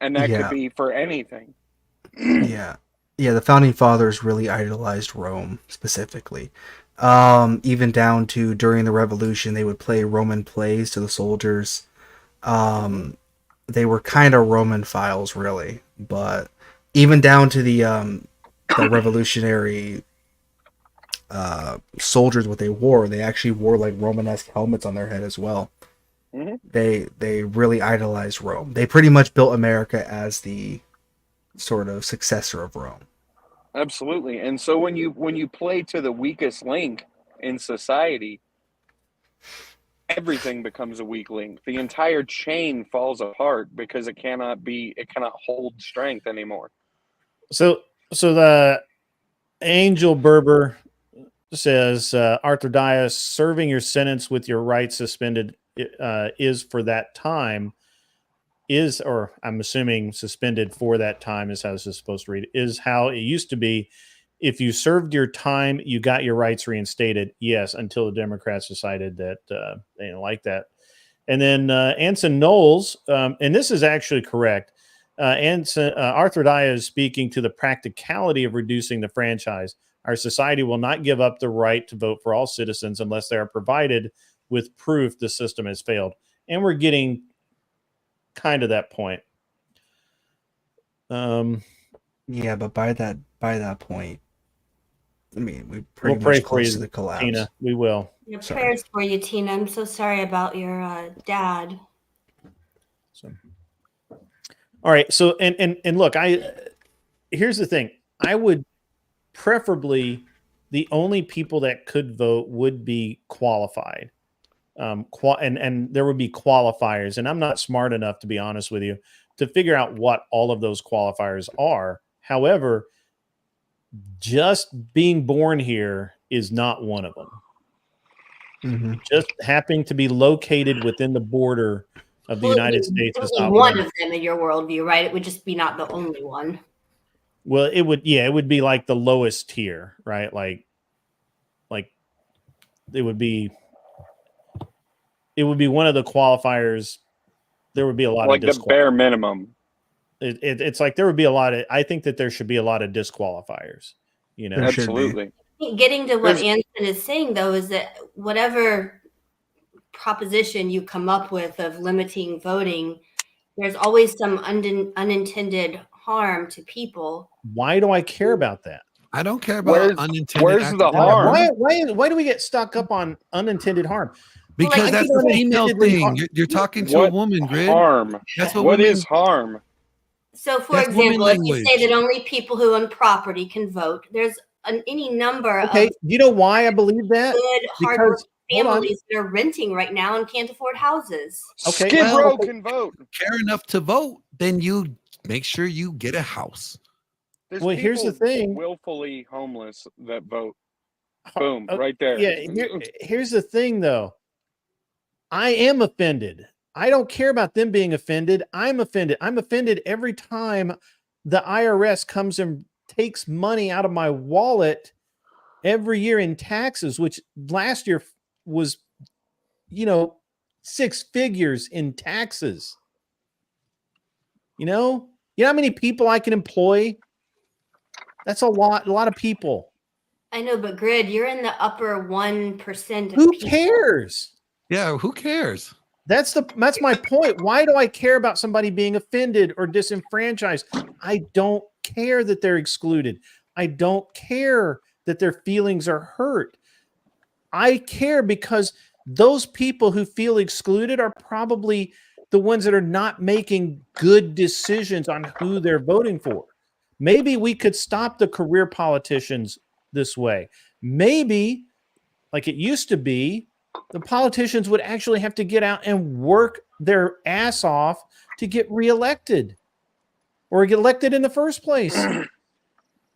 And that could be for anything. Yeah, the founding fathers really idolized Rome specifically. Even down to during the revolution, they would play Roman plays to the soldiers. They were kind of Roman files, really. But even down to the revolutionary soldiers, what they actually wore like Romanesque helmets on their head as well. Mm-hmm. They really idolized Rome. They pretty much built America as the sort of successor of Rome. Absolutely. And so when you play to the weakest link in society, everything becomes a weak link. The entire chain falls apart because it cannot hold strength anymore. So the Angel Berber says, Arthur Dias, serving your sentence with your rights suspended is for that time or I'm assuming suspended for that time is how this is supposed to read, is how it used to be. If you served your time, you got your rights reinstated. Yes, until the Democrats decided that they didn't like that. And then Anson Knowles, and this is actually correct. Arthur Dias is speaking to the practicality of reducing the franchise. Our society will not give up the right to vote for all citizens unless they are provided with proof the system has failed. And we're getting kind of that point. Yeah, but by that point, I mean, we're we'll pretty pray much for close you, to the collapse. Tina. We will. Your prayers for you, Tina. I'm so sorry about your dad. So, all right. So, and look, here's the thing. I would preferably, the only people that could vote would be qualified. And there would be qualifiers. And I'm not smart enough, to be honest with you, to figure out what all of those qualifiers are. However, just being born here is not one of them. Mm-hmm. Just happening to be located within the border of the United States is not one of them in your worldview, right? It would just be not the only one. Well, it would be like the lowest tier, right? Like it would be one of the qualifiers. There would be a lot like of the bare minimum. It's like there would be a lot of. I think that there should be a lot of disqualifiers. Absolutely. Getting to what Anson is saying, though, is that whatever proposition you come up with of limiting voting, there's always some unintended harm to people. Why do I care about that? I don't care about unintended. Where's the harm? Why do we get stuck up on unintended harm? Because that's the female thing. You're talking to a woman, Grid. Harm. That's what is harm. So, for example, if you say that only people who own property can vote, there's any number of. You know why I believe that? Good, hard families that are renting right now and can't afford houses. Okay, Skid Row can vote. Care enough to vote, then you make sure you get a house. There's here's the thing: willfully homeless that vote. Boom, right there. Yeah, here's the thing, though. I am offended. I don't care about them being offended. I'm offended. I'm offended every time the IRS comes and takes money out of my wallet every year in taxes, which last year was, 6 figures in taxes. You know how many people I can employ That's a lot of people. I know, but Grid, you're in the upper 1% of Who people. cares? Yeah, who cares? That's my point. Why do I care about somebody being offended or disenfranchised? I don't care that they're excluded. I don't care that their feelings are hurt. I care because those people who feel excluded are probably the ones that are not making good decisions on who they're voting for. Maybe we could stop the career politicians this way. Maybe, like it used to be, the politicians would actually have to get out and work their ass off to get reelected or get elected in the first place.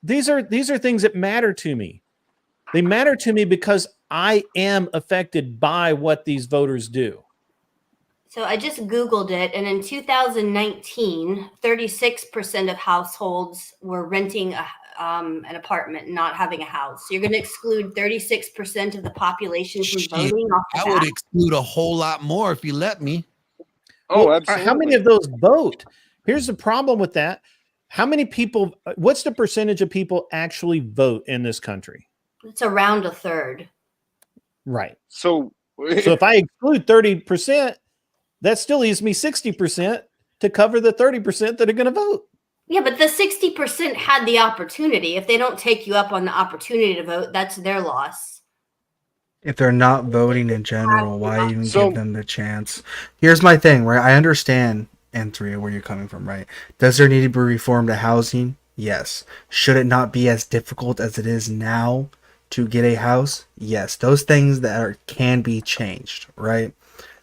These are things that matter to me. They matter to me because I am affected by what these voters do. So I just Googled it, and in 2019, 36% of households were renting an apartment, not having a house. So you're going to exclude 36% of the population from voting off the I bat? would exclude a whole lot more if you let me. Oh, absolutely. How many of those vote? Here's the problem with that. How many people, what's the percentage of people actually vote in this country? It's around a third. Right. So if I exclude 30%, that still leaves me 60% to cover the 30% that are going to vote. Yeah, but the 60% had the opportunity. If they don't take you up on the opportunity to vote, that's their loss. If they're not voting in general, why even give them the chance? Here's my thing, right? I understand, N3, where you're coming from, right? Does there need to be reform to housing? Yes. Should it not be as difficult as it is now to get a house? Yes. Those things that can be changed, right?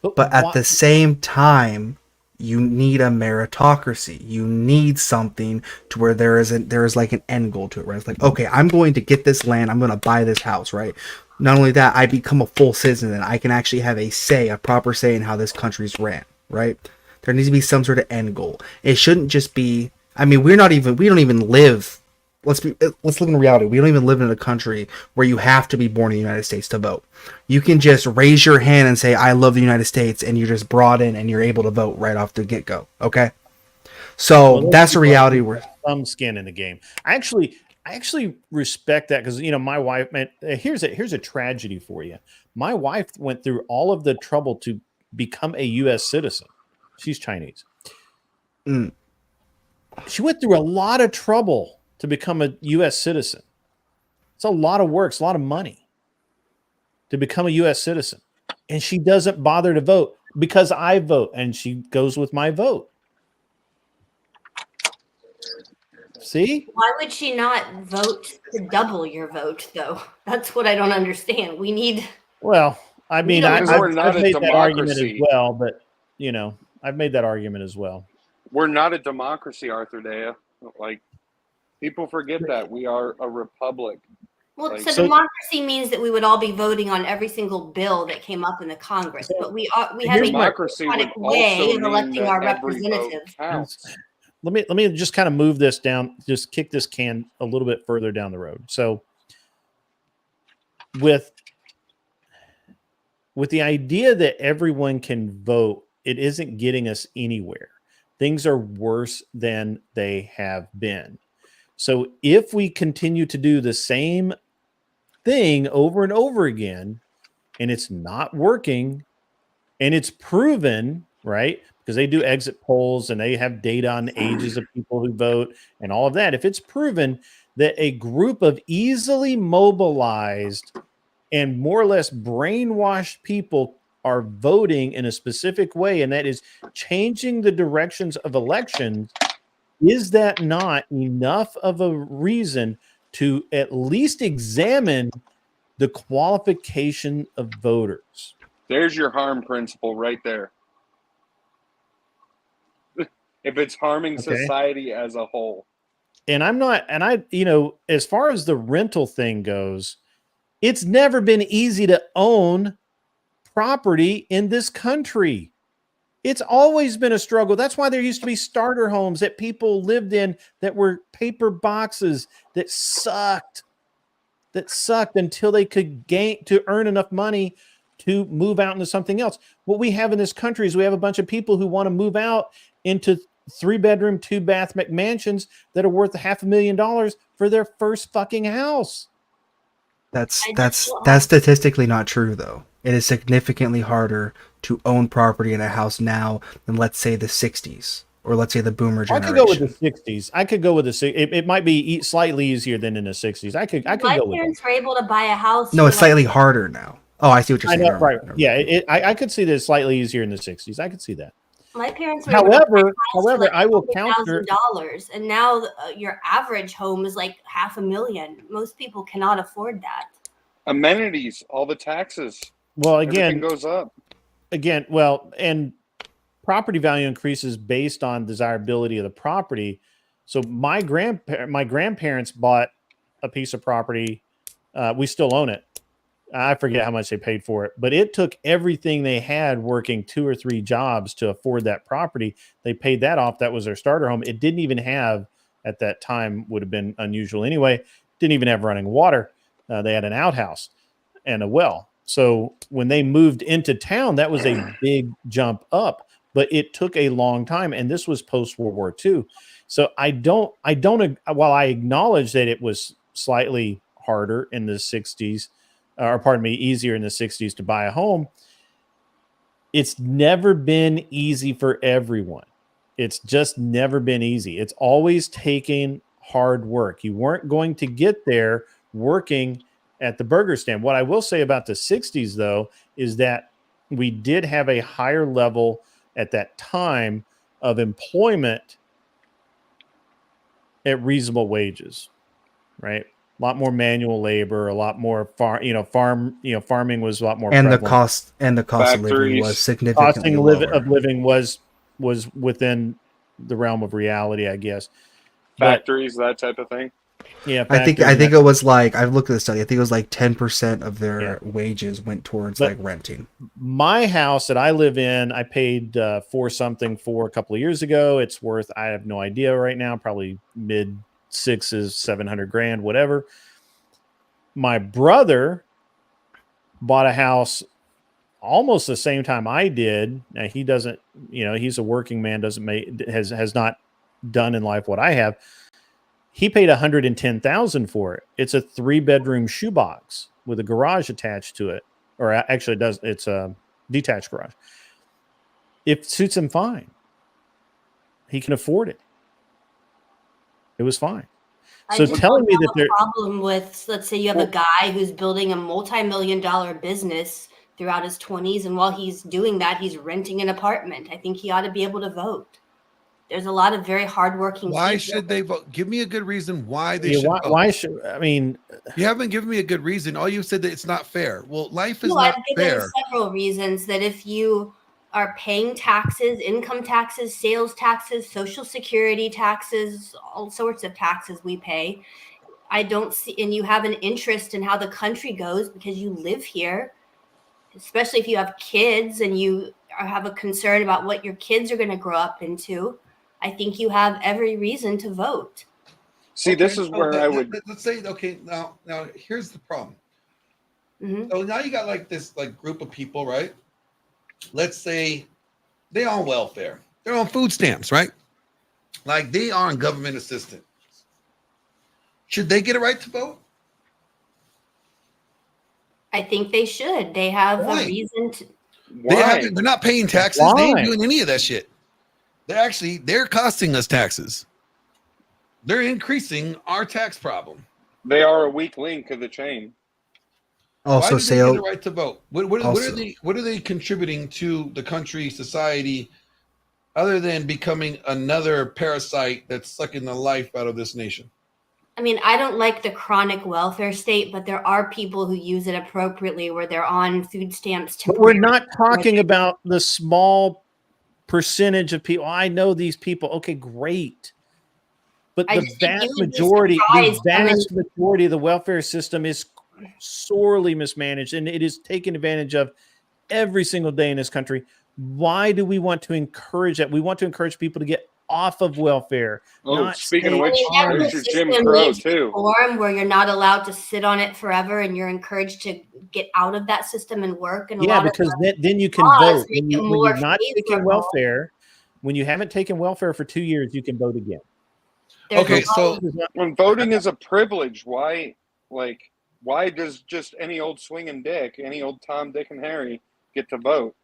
But at the same time, you need a meritocracy. You need something to where there is like an end goal to it, right? It's like, okay, I'm going to get this land. I'm going to buy this house, right? Not only that, I become a full citizen and I can actually have a proper say in how this country's ran, right? There needs to be some sort of end goal. It shouldn't just be, I mean, we don't even live, let's live in reality. We don't even live in a country where you have to be born in the United States to vote. You can just raise your hand and say, I love the United States, and you're just brought in and you're able to vote right off the get-go. Okay? So that's a reality where some skin in the game. I actually respect that because, you know, my wife, man, here's a tragedy for you. My wife went through all of the trouble to become a U.S. citizen. She's Chinese. She went through a lot of trouble to become a U.S. citizen. It's a lot of work. It's a lot of money to become a U.S. citizen. And she doesn't bother to vote because I vote, and she goes with my vote. See? Why would she not vote to double your vote, though? That's what I don't understand. We need... Well, I mean, I've made that argument as democracy. well, but, you know, I've made that argument as well. We're not a democracy, Arthur Dea. Like, people forget that. We are a republic. Well, Like, so democracy means that we would all be voting on every single bill that came up in the Congress, but we have a democracy would democratic way also of mean electing that our every vote representatives. counts. Let me just kind of move this down, just kick this can a little bit further down the road. So with the idea that everyone can vote, it isn't getting us anywhere. Things are worse than they have been. So if we continue to do the same thing over and over again, and it's not working, and it's proven, right? Because they do exit polls and they have data on the ages of people who vote and all of that. If it's proven that a group of easily mobilized and more or less brainwashed people are voting in a specific way, and that is changing the directions of elections, is that not enough of a reason to at least examine the qualification of voters? There's your harm principle right there. If it's harming society as a whole. And you know, as far as the rental thing goes, it's never been easy to own property in this country. It's always been a struggle. That's why there used to be starter homes that people lived in that were paper boxes that sucked until they could earn enough money to move out into something else. What we have in this country is we have a bunch of people who want to move out into 3-bedroom, 2-bath McMansions that are worth $500,000 for their first fucking house. That's statistically not true, though. It is significantly harder to own property in a house now than, let's say, the 60s or let's say the boomer generation. I could go with the 60s. I could go with the it might be slightly easier than in the 60s. I could go with my parents were able to buy a house. No, it's slightly harder now. Oh, I see what you're saying. I know, right. Yeah, I could see that it's slightly easier in the 60s. I could see that. My parents were however, I will counter $1,000, and now your average home is like $500,000. Most people cannot afford that. Amenities, all the taxes. Well, again, everything goes up. Again, well, and property value increases based on desirability of the property. So my grandparents bought a piece of property. We still own it. I forget how much they paid for it, but it took everything they had working 2 or 3 jobs to afford that property. They paid that off. That was their starter home. It didn't even have, at that time, would have been unusual anyway, didn't even have running water. They had an outhouse and a well. So when they moved into town, that was a big jump up, but it took a long time. And this was post World War II. So while I acknowledge that it was slightly harder in the 60s, or pardon me, easier in the 60s to buy a home, it's never been easy for everyone. It's just never been easy. It's always taken hard work. You weren't going to get there working at the burger stand. What I will say about the 60s, though, is that we did have a higher level at that time of employment at reasonable wages, right? A lot more manual labor, a lot more farming was a lot more and prevalent. the cost of living was significantly lower. Of living was within the realm of reality, I guess. Factories, that type of thing. Yeah, I think it was like, I've looked at the study. I think it was like 10% of their wages went towards like renting. My house that I live in, I paid for something for a couple of years ago. It's worth, I have no idea right now, probably mid $600,000, $700,000, whatever. My brother bought a house almost the same time I did. Now he doesn't, he's a working man, has not done in life what I have. He paid $110,000 for it. It's a 3-bedroom shoebox with a garage attached to it, or actually it's a detached garage. It suits him fine. He can afford it. It was fine. So telling me that there's a problem with, let's say you have a guy who's building a multi-million-dollar business throughout his 20s, and while he's doing that, he's renting an apartment. I think he ought to be able to vote. There's a lot of very hardworking people. Why should they vote? Give me a good reason why they should vote. Why should, I mean... You haven't given me a good reason. All you said that it's not fair. Well, life is not fair. There's several reasons that if you are paying taxes, income taxes, sales taxes, social security taxes, all sorts of taxes we pay. I don't see, and you have an interest in how the country goes because you live here, especially if you have kids and you have a concern about what your kids are going to grow up into. I think you have every reason to vote. See, okay, this is where I would... Let's say, okay, now here's the problem. Mm-hmm. So now you got like this like group of people, right? Let's say they're on welfare. They're on food stamps, right? Like they are on government assistance. Should they get a right to vote? I think they should. They have a reason to. They're not paying taxes. Why? They ain't doing any of that shit. They're costing us taxes. They're increasing our tax problem. They are a weak link of the chain. Also, why do they get the right to vote? What are they contributing to the country, society, other than becoming another parasite that's sucking the life out of this nation? I mean, I don't like the chronic welfare state, but there are people who use it appropriately where they're on food stamps. But we're not talking about the small percentage of people. I know these people. Okay, great. But the vast majority of the welfare system is sorely mismanaged, and it is taken advantage of every single day in this country. Why do we want to encourage that? We want to encourage people to get off of welfare. Speaking of which, there's your Jim Crow too. Where you're not allowed to sit on it forever, and you're encouraged to get out of that system and work. And because then you can vote. When you're not taking welfare, when you haven't taken welfare for 2 years, you can vote again. Okay, so when voting is a privilege, why does just any old swinging dick, any old Tom, Dick, and Harry get to vote?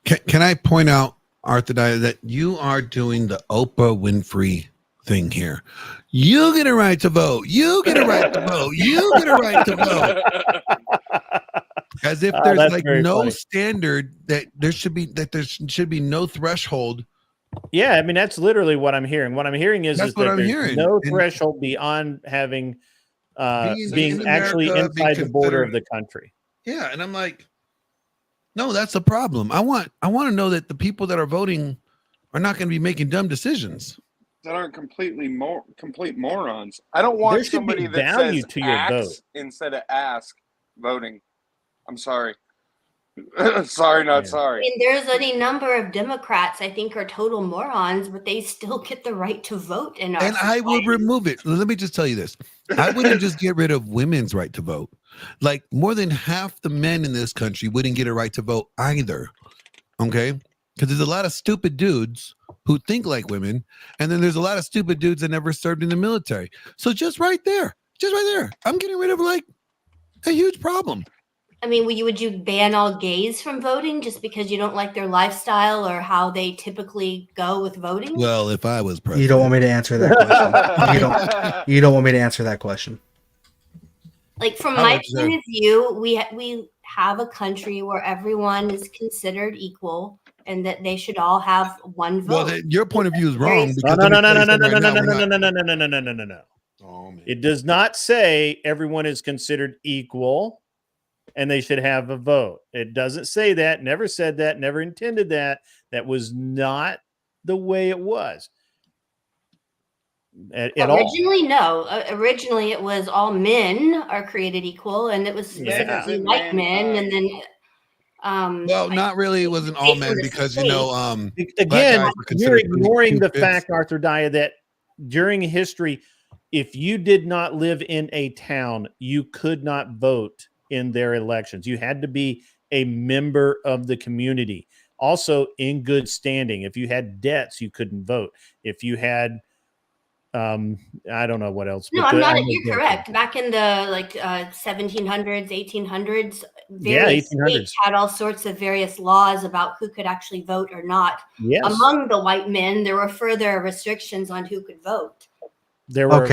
Can I point out, Arthur, that you are doing the Oprah Winfrey thing here? You get a right to vote. You get a right to vote. You get a right to vote. As if there's like no funny standard that there should be no threshold. Yeah, I mean that's literally what I'm hearing. What I'm hearing is that there's no threshold beyond having being actually inside the border of the country. Yeah, and I'm like, no, that's a problem. I want to know that the people that are voting are not going to be making dumb decisions that aren't complete morons. I don't want somebody that says to your vote instead of ask voting. I'm sorry. Sorry, not sorry. I mean, there's any number of Democrats I think are total morons, but they still get the right to vote in our And society. I would remove it. Let me just tell you this. I wouldn't just get rid of women's right to vote. Like more than half the men in this country wouldn't get a right to vote either. Okay? Because there's a lot of stupid dudes who think like women, and then there's a lot of stupid dudes that never served in the military. So just right there, I'm getting rid of like a huge problem. I mean, would you ban all gays from voting just because you don't like their lifestyle or how they typically go with voting? Well, if I was president. You don't want me to answer that question. you don't want me to answer that question. Like from my point of view, we have a country where everyone is considered equal and that they should all have one vote. Well, your point of view is wrong. No. It does not say everyone is considered equal and they should have a vote. It doesn't say that, never said that, never intended that. That was not the way it was. Originally, no. Originally, it was all men are created equal, and it was specifically white men, and then well, not really. It wasn't all men because again, you're ignoring the fact, Arthur Dyer, that during history, if you did not live in a town, you could not vote in their elections. You had to be a member of the community. Also, in good standing. If you had debts, you couldn't vote. If you had I don't know what else. No, I'm not. You're correct. Back in the 1700s, 1800s, various states had all sorts of various laws about who could actually vote or not. Yes. Among the white men, there were further restrictions on who could vote. There were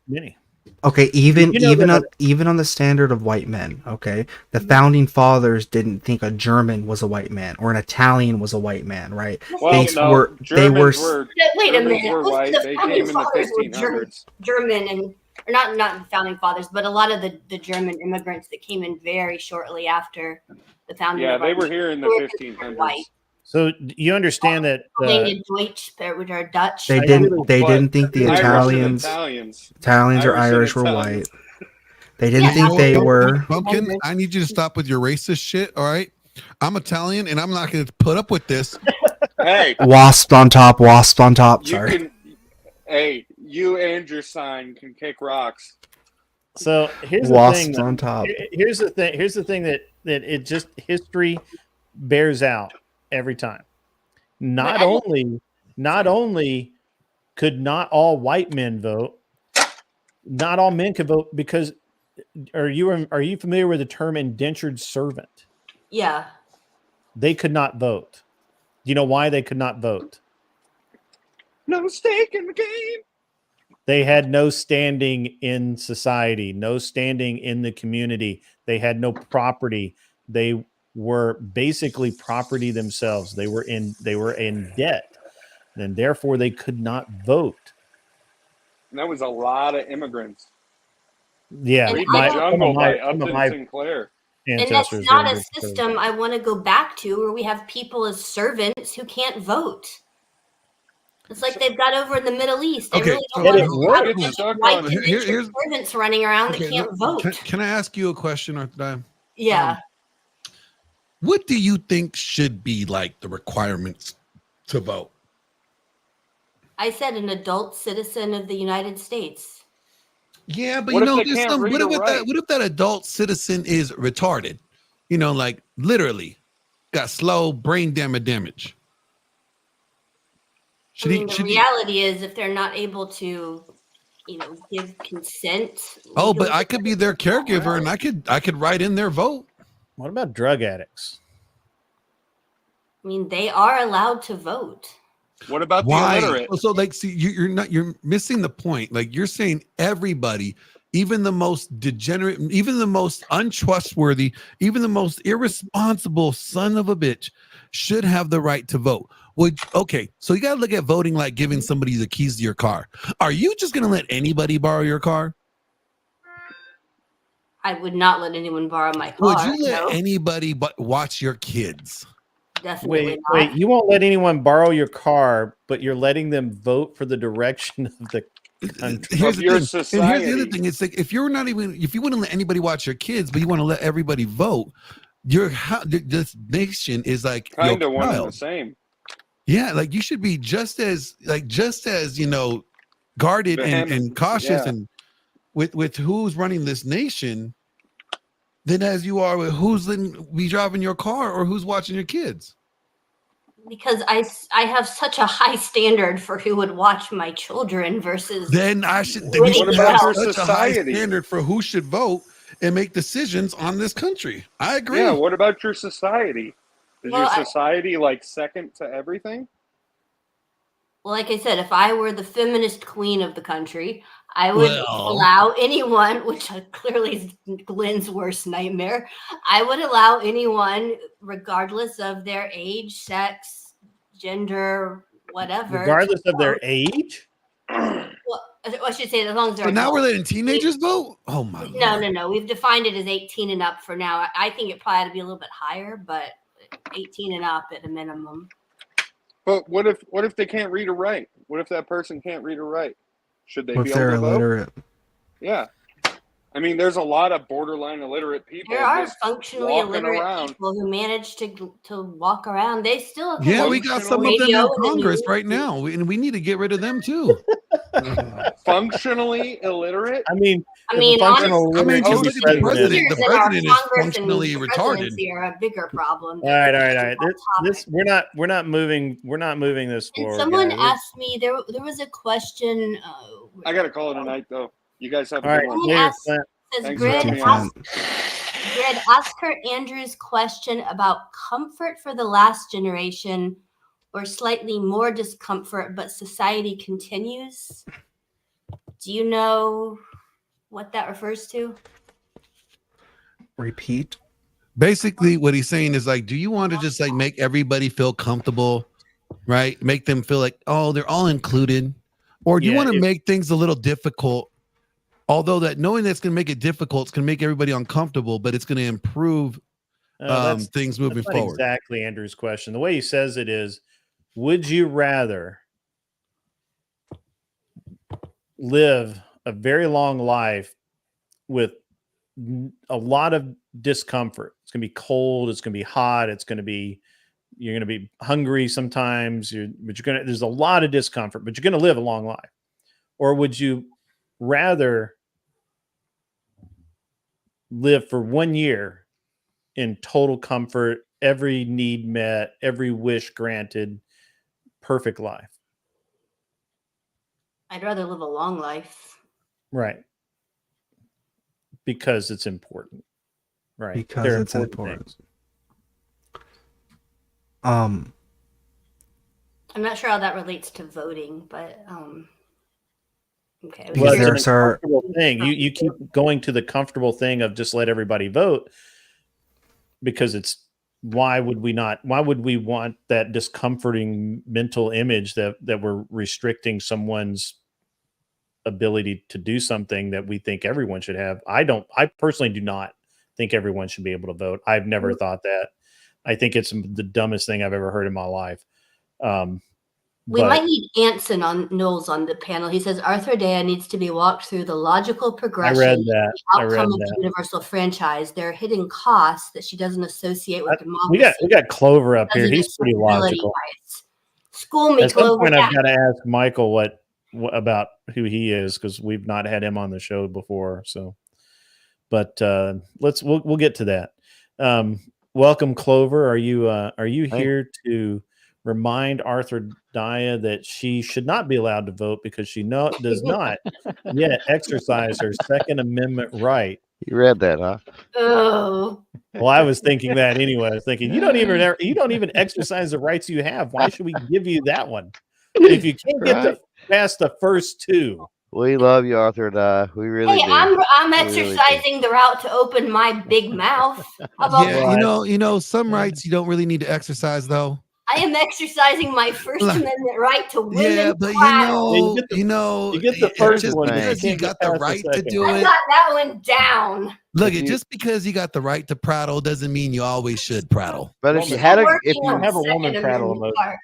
many. Okay, even on the standard of white men, okay, the founding fathers didn't think a German was a white man or an Italian was a white man, right? Well, they were. Wait a minute. Were white. The they founding came fathers in the 1500s. were German and or not the founding fathers, but a lot of the German immigrants that came in very shortly after the founding. Yeah, they were here in the 1500s. So you understand that Deutsch, which are Dutch. They didn't think the Italians or Irish were white. They didn't think they were. Pumpkin, I need you to stop with your racist shit. All right, I'm Italian, and I'm not going to put up with this. Hey, wasp on top. Sorry. You and your sign can kick rocks. So here's the thing. On top. Here's the thing that it just history bears out every time. Not only could not all white men vote, not all men could vote because are you familiar with the term indentured servant? Yeah. They could not vote. Do you know why they could not vote? No stake in the game. They had no standing in society, no standing in the community. They had no property. They were basically property themselves. They were in debt, and therefore they could not vote. And that was a lot of immigrants. Yeah, some of my Sinclair. And that's not a system I want to go back to where we have people as servants who can't vote. It's like they've got over in the Middle East. They really don't want to have white servants running around that can't vote. Can I ask you a question, Arthur? Yeah. What do you think should be like the requirements to vote? I said an adult citizen of the United States. Yeah, but what if that adult citizen is retarded? Like literally got slow brain damage. The reality is, if they're not able to, give consent. Oh, but I could be their caregiver, and I could write in their vote. What about drug addicts? I mean, they are allowed to vote. What about the illiterate? So, like, see, you're missing the point. Like, you're saying everybody, even the most degenerate, even the most untrustworthy, even the most irresponsible son of a bitch should have the right to vote. Okay, so you got to look at voting like giving somebody the keys to your car. Are you just going to let anybody borrow your car? I would not let anyone borrow my car. Would you let anybody but watch your kids? Definitely wait, you won't let anyone borrow your car, but you're letting them vote for the direction of the country. Here's your the society. Here's the other thing. It's like if you wouldn't let anybody watch your kids, but you want to let everybody vote, this nation is like kind of one and the same. Yeah, like you should be just as guarded and cautious and with who's running this nation than as you are with who's be driving your car or who's watching your kids. Because I have such a high standard for who would watch my children versus. Then we should have such a high standard for who should vote and make decisions on this country. I agree. Yeah. What about your society? Is your society like second to everything? Well, like I said, if I were the feminist queen of the country, I would allow anyone, which clearly is Glenn's worst nightmare, I would allow anyone, regardless of their age, sex, gender, whatever. Regardless of their age? Well, I should say as long as they're. So now we're letting teenagers vote? Oh my God. No. We've defined it as 18 and up for now. I think it probably ought to be a little bit higher, but 18 and up at a minimum. But what if they can't read or write? What if that person can't read or write? Should they be able to vote? If they're illiterate? Yeah. I mean, there's a lot of borderline illiterate people. There are functionally illiterate people who manage to walk around. They still have we got some of them in Congress right now, and we need to get rid of them too. Functionally illiterate? I mean, just look at the president. The president is functionally retarded. Are a bigger problem. All right. We're not moving this forward. Someone asked me there was a question. I gotta call it a night though. You guys have a good one. Grid, ask her Andrew's question about comfort for the last generation or slightly more discomfort, but society continues. Do you know what that refers to? Repeat. Basically, what he's saying is like, do you want to just like make everybody feel comfortable, right? Make them feel like, oh, they're all included. Or do you want to make things a little difficult? Although that knowing that's going to make it difficult, it's going to make everybody uncomfortable, but it's going to improve things moving forward. Exactly Andrew's question. The way he says it is, would you rather live a very long life with a lot of discomfort? It's going to be cold. It's going to be hot. You're going to be hungry sometimes. There's a lot of discomfort, but you're going to live a long life. Or would you rather live for 1 year in total comfort, every need met, every wish granted, perfect life? I'd rather live a long life. Right. Because it's important. Right. Because it's important. I'm not sure how that relates to voting, but okay. Well, it's a comfortable thing. You keep going to the comfortable thing of just let everybody vote because it's why would we want that discomforting mental image that we're restricting someone's ability to do something that we think everyone should have? I personally do not think everyone should be able to vote. I've never thought that. I think it's the dumbest thing I've ever heard in my life. We might need Anson on Knowles on the panel. He says Arthur Dea needs to be walked through the logical progression. I read that. Outcome of the universal franchise. There are hidden costs that she doesn't associate with democracy. We got Clover up here. He's pretty logical. School me, At Clover. some point, I've got to ask Michael what about who he is because we've not had him on the show before. So, but we'll get to that. Welcome, Clover. Are you here to remind Arthur Daya that she should not be allowed to vote because she does not yet exercise her Second Amendment right. You read that, huh? Oh. Well, I was thinking that anyway. I was thinking you don't even exercise the rights you have. Why should we give you that one? If you can't get past the first two. We love you, Arthur Dye. We really do. I'm exercising the right to open my big mouth. Yeah, you know, some rights you don't really need to exercise though. I am exercising my First Amendment right to women. Yeah, but you get the first just one. because you got the right to do I it. got that one down. Look, just because you got the right to prattle doesn't mean you always should prattle. But if you have a woman prattle emoji,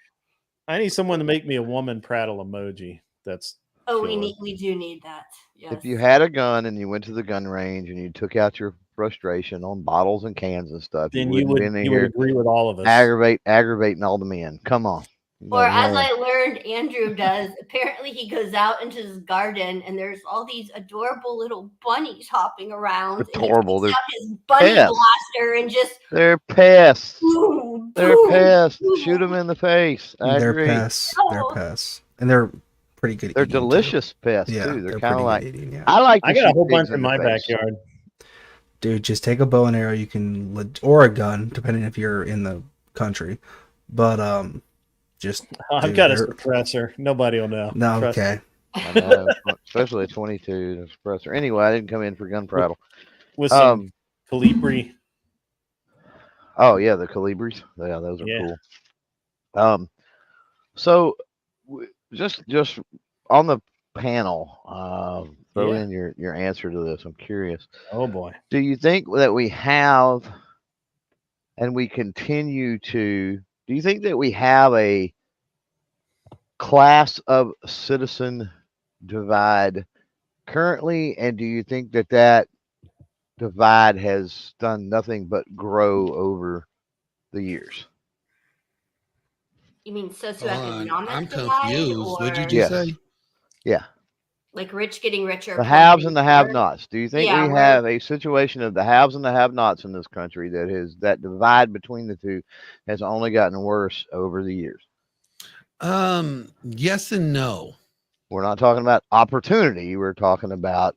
I need someone to make me a woman prattle emoji. That's we do need that. Yes. If you had a gun and you went to the gun range and you took out your frustration on bottles and cans and stuff, then you would agree with all of us. Aggravating all the men. Come on. Or as I learned Andrew does, apparently he goes out into his garden and there's all these adorable little bunnies hopping around. Adorable. And he takes out his bunny blaster and just they're pests. Boom, they're boom, pests. boom. Shoot them in the face. They're pests. They're pests. And they're pretty good. They're delicious pests yeah, too. They're kind of like eating, yeah. I got a whole bunch in my backyard. Dude, just take a bow and arrow. You can or a gun, depending if you're in the country. But I've got a suppressor. Nobody will know. No, okay. I know, especially a 22 suppressor. Anyway, I didn't come in for gun prattle. With some Calibri. Oh yeah, the Calibris. Yeah, those are cool. So just on the panel, throw in your answer to this. I'm curious. Oh boy. Do you think that we have and we continue to do you think that we have a class of citizen divide currently, and do you think that divide has done nothing but grow over the years? You mean socioeconomic I'm divide, confused. or What did you say? Yeah. Like rich getting richer? The haves and the have-nots. Do you think Yeah, we have a situation of the haves and the have-nots in this country that divide between the two has only gotten worse over the years? Yes and no. We're not talking about opportunity. We're talking about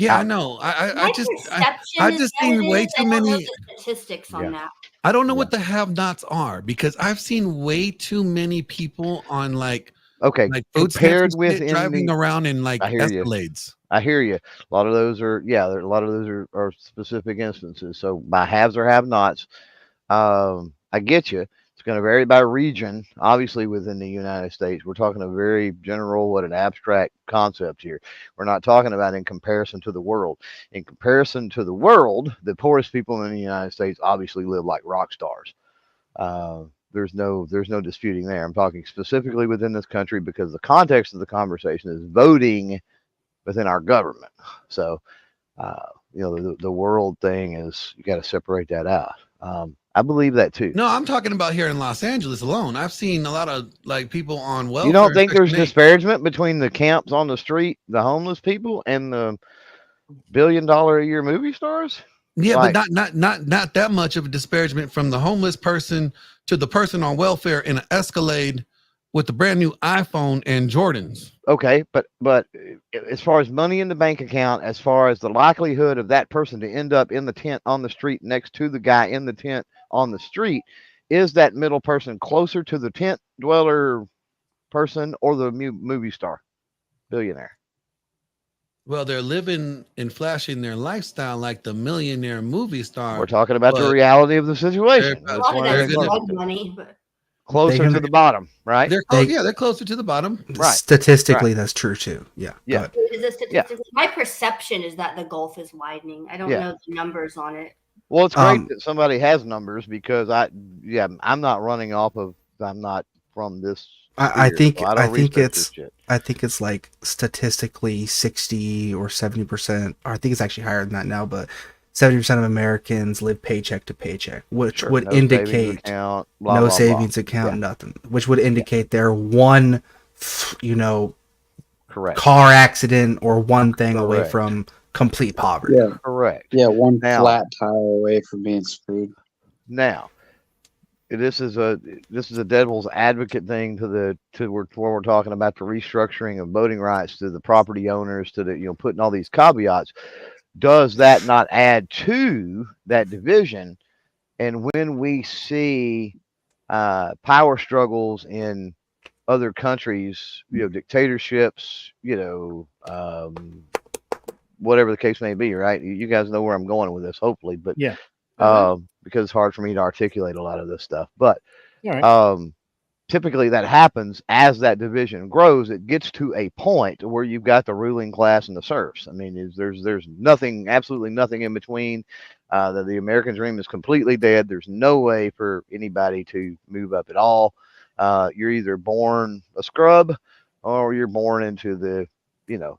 I know. I just seen way too many statistics on that. I don't know what the have-nots are because I've seen way too many people on like compared with driving around in like Escalades. I hear you. A lot of those are specific instances. So by haves or have-nots, I get you. It's going to vary by region. Obviously, within the United States, we're talking a very general, an abstract concept here. We're not talking about in comparison to the world. In comparison to the world, the poorest people in the United States obviously live like rock stars. There's no disputing there. I'm talking specifically within this country because the context of the conversation is voting within our government. So, the world thing is you got to separate that out. I believe that too. No, I'm talking about here in Los Angeles alone. I've seen a lot of like people on welfare. You don't think there's disparagement between the camps on the street, the homeless people, and the $1 billion a year movie stars? Yeah, but not that much of a disparagement from the homeless person to the person on welfare in an Escalade with the brand new iPhone and Jordans. Okay, but as far as money in the bank account, as far as the likelihood of that person to end up in the tent on the street next to the guy in the tent on the street, is that middle person closer to the tent dweller person or the movie star billionaire? Well, they're living and flashing their lifestyle like the millionaire movie star. We're talking about the reality of the situation. Closer to the bottom, right? They're closer to the bottom. Right. Statistically, that's true too. Yeah. Yeah. My perception is that the gulf is widening. I don't know the numbers on it. Well, it's great that somebody has numbers because I'm not running off of, I'm not from this. I think it's like statistically 60 or 70%, or I think it's actually higher than that now, but 70% of Americans live paycheck to paycheck, which would indicate no savings account, nothing, which would indicate they're one, correct car accident or one thing away from complete poverty. Yeah, correct. Yeah, one flat tire away from being screwed. Now, this is a devil's advocate thing when we're talking about the restructuring of voting rights to the property owners, to the putting all these caveats. Does that not add to that division? And when we see power struggles in other countries, dictatorships, whatever the case may be, right? You guys know where I'm going with this, hopefully, but yeah, because it's hard for me to articulate a lot of this stuff. But right. Typically that happens as that division grows. It gets to a point where you've got the ruling class and the serfs. I mean, there's nothing, absolutely nothing in between. The American dream is completely dead. There's no way for anybody to move up at all. You're either born a scrub or you're born into the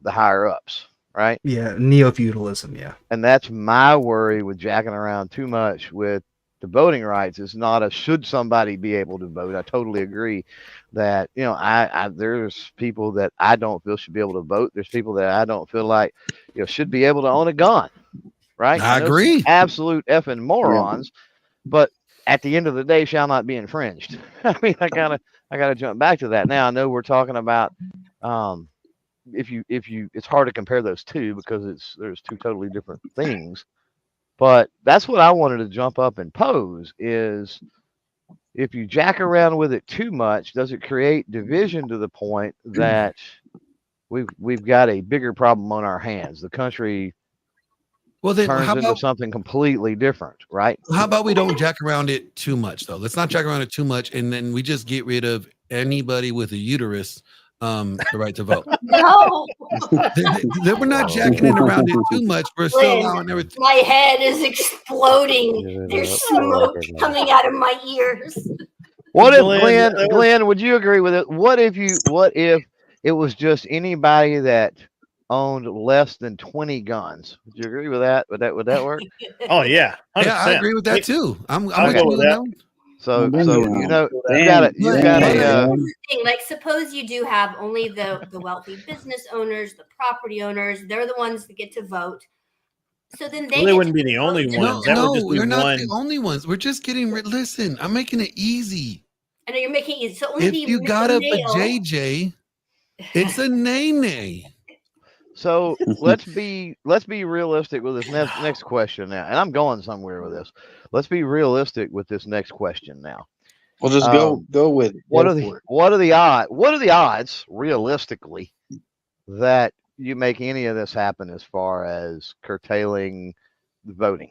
higher ups, right? Yeah, neo-feudalism, yeah. And that's my worry with jacking around too much with the voting rights. Is not a should somebody be able to vote. I totally agree that there's people that I don't feel should be able to vote. There's people that I don't feel like should be able to own a gun, right? I agree. Absolute effing morons, but at the end of the day shall not be infringed. I mean, I gotta jump back to that. Now I know we're talking about if you it's hard to compare those two because there's two totally different things. But that's what I wanted to jump up and pose is, if you jack around with it too much, does it create division to the point that we've got a bigger problem on our hands? The country turns into something completely different, right? How about we don't jack around it too much, though? Let's not jack around it too much, and then we just get rid of anybody with a uterus the right to vote. No, We're not jacking it around it too much. We're still allowing everything. My head is exploding. There's smoke coming out of my ears. What if Glenn, would you agree with it? What if it was just anybody that owned less than 20 guns? Would you agree with that? Would that work? Oh yeah, 100%. Yeah, I agree with that too. I'm go with that. So you got it. Like, suppose you do have only the wealthy business owners, the property owners. They're the ones that get to vote. So then they wouldn't be the only ones. That would just be we're not one. the only ones. We're just getting listen. I'm making it easy. I know you're making it so only if you got up a JJ, it's a nay. So let's be realistic with this next question now, and I'm going somewhere with this. Let's be realistic with this next question now. Well, just go with it. What are the odds realistically that you make any of this happen as far as curtailing the voting?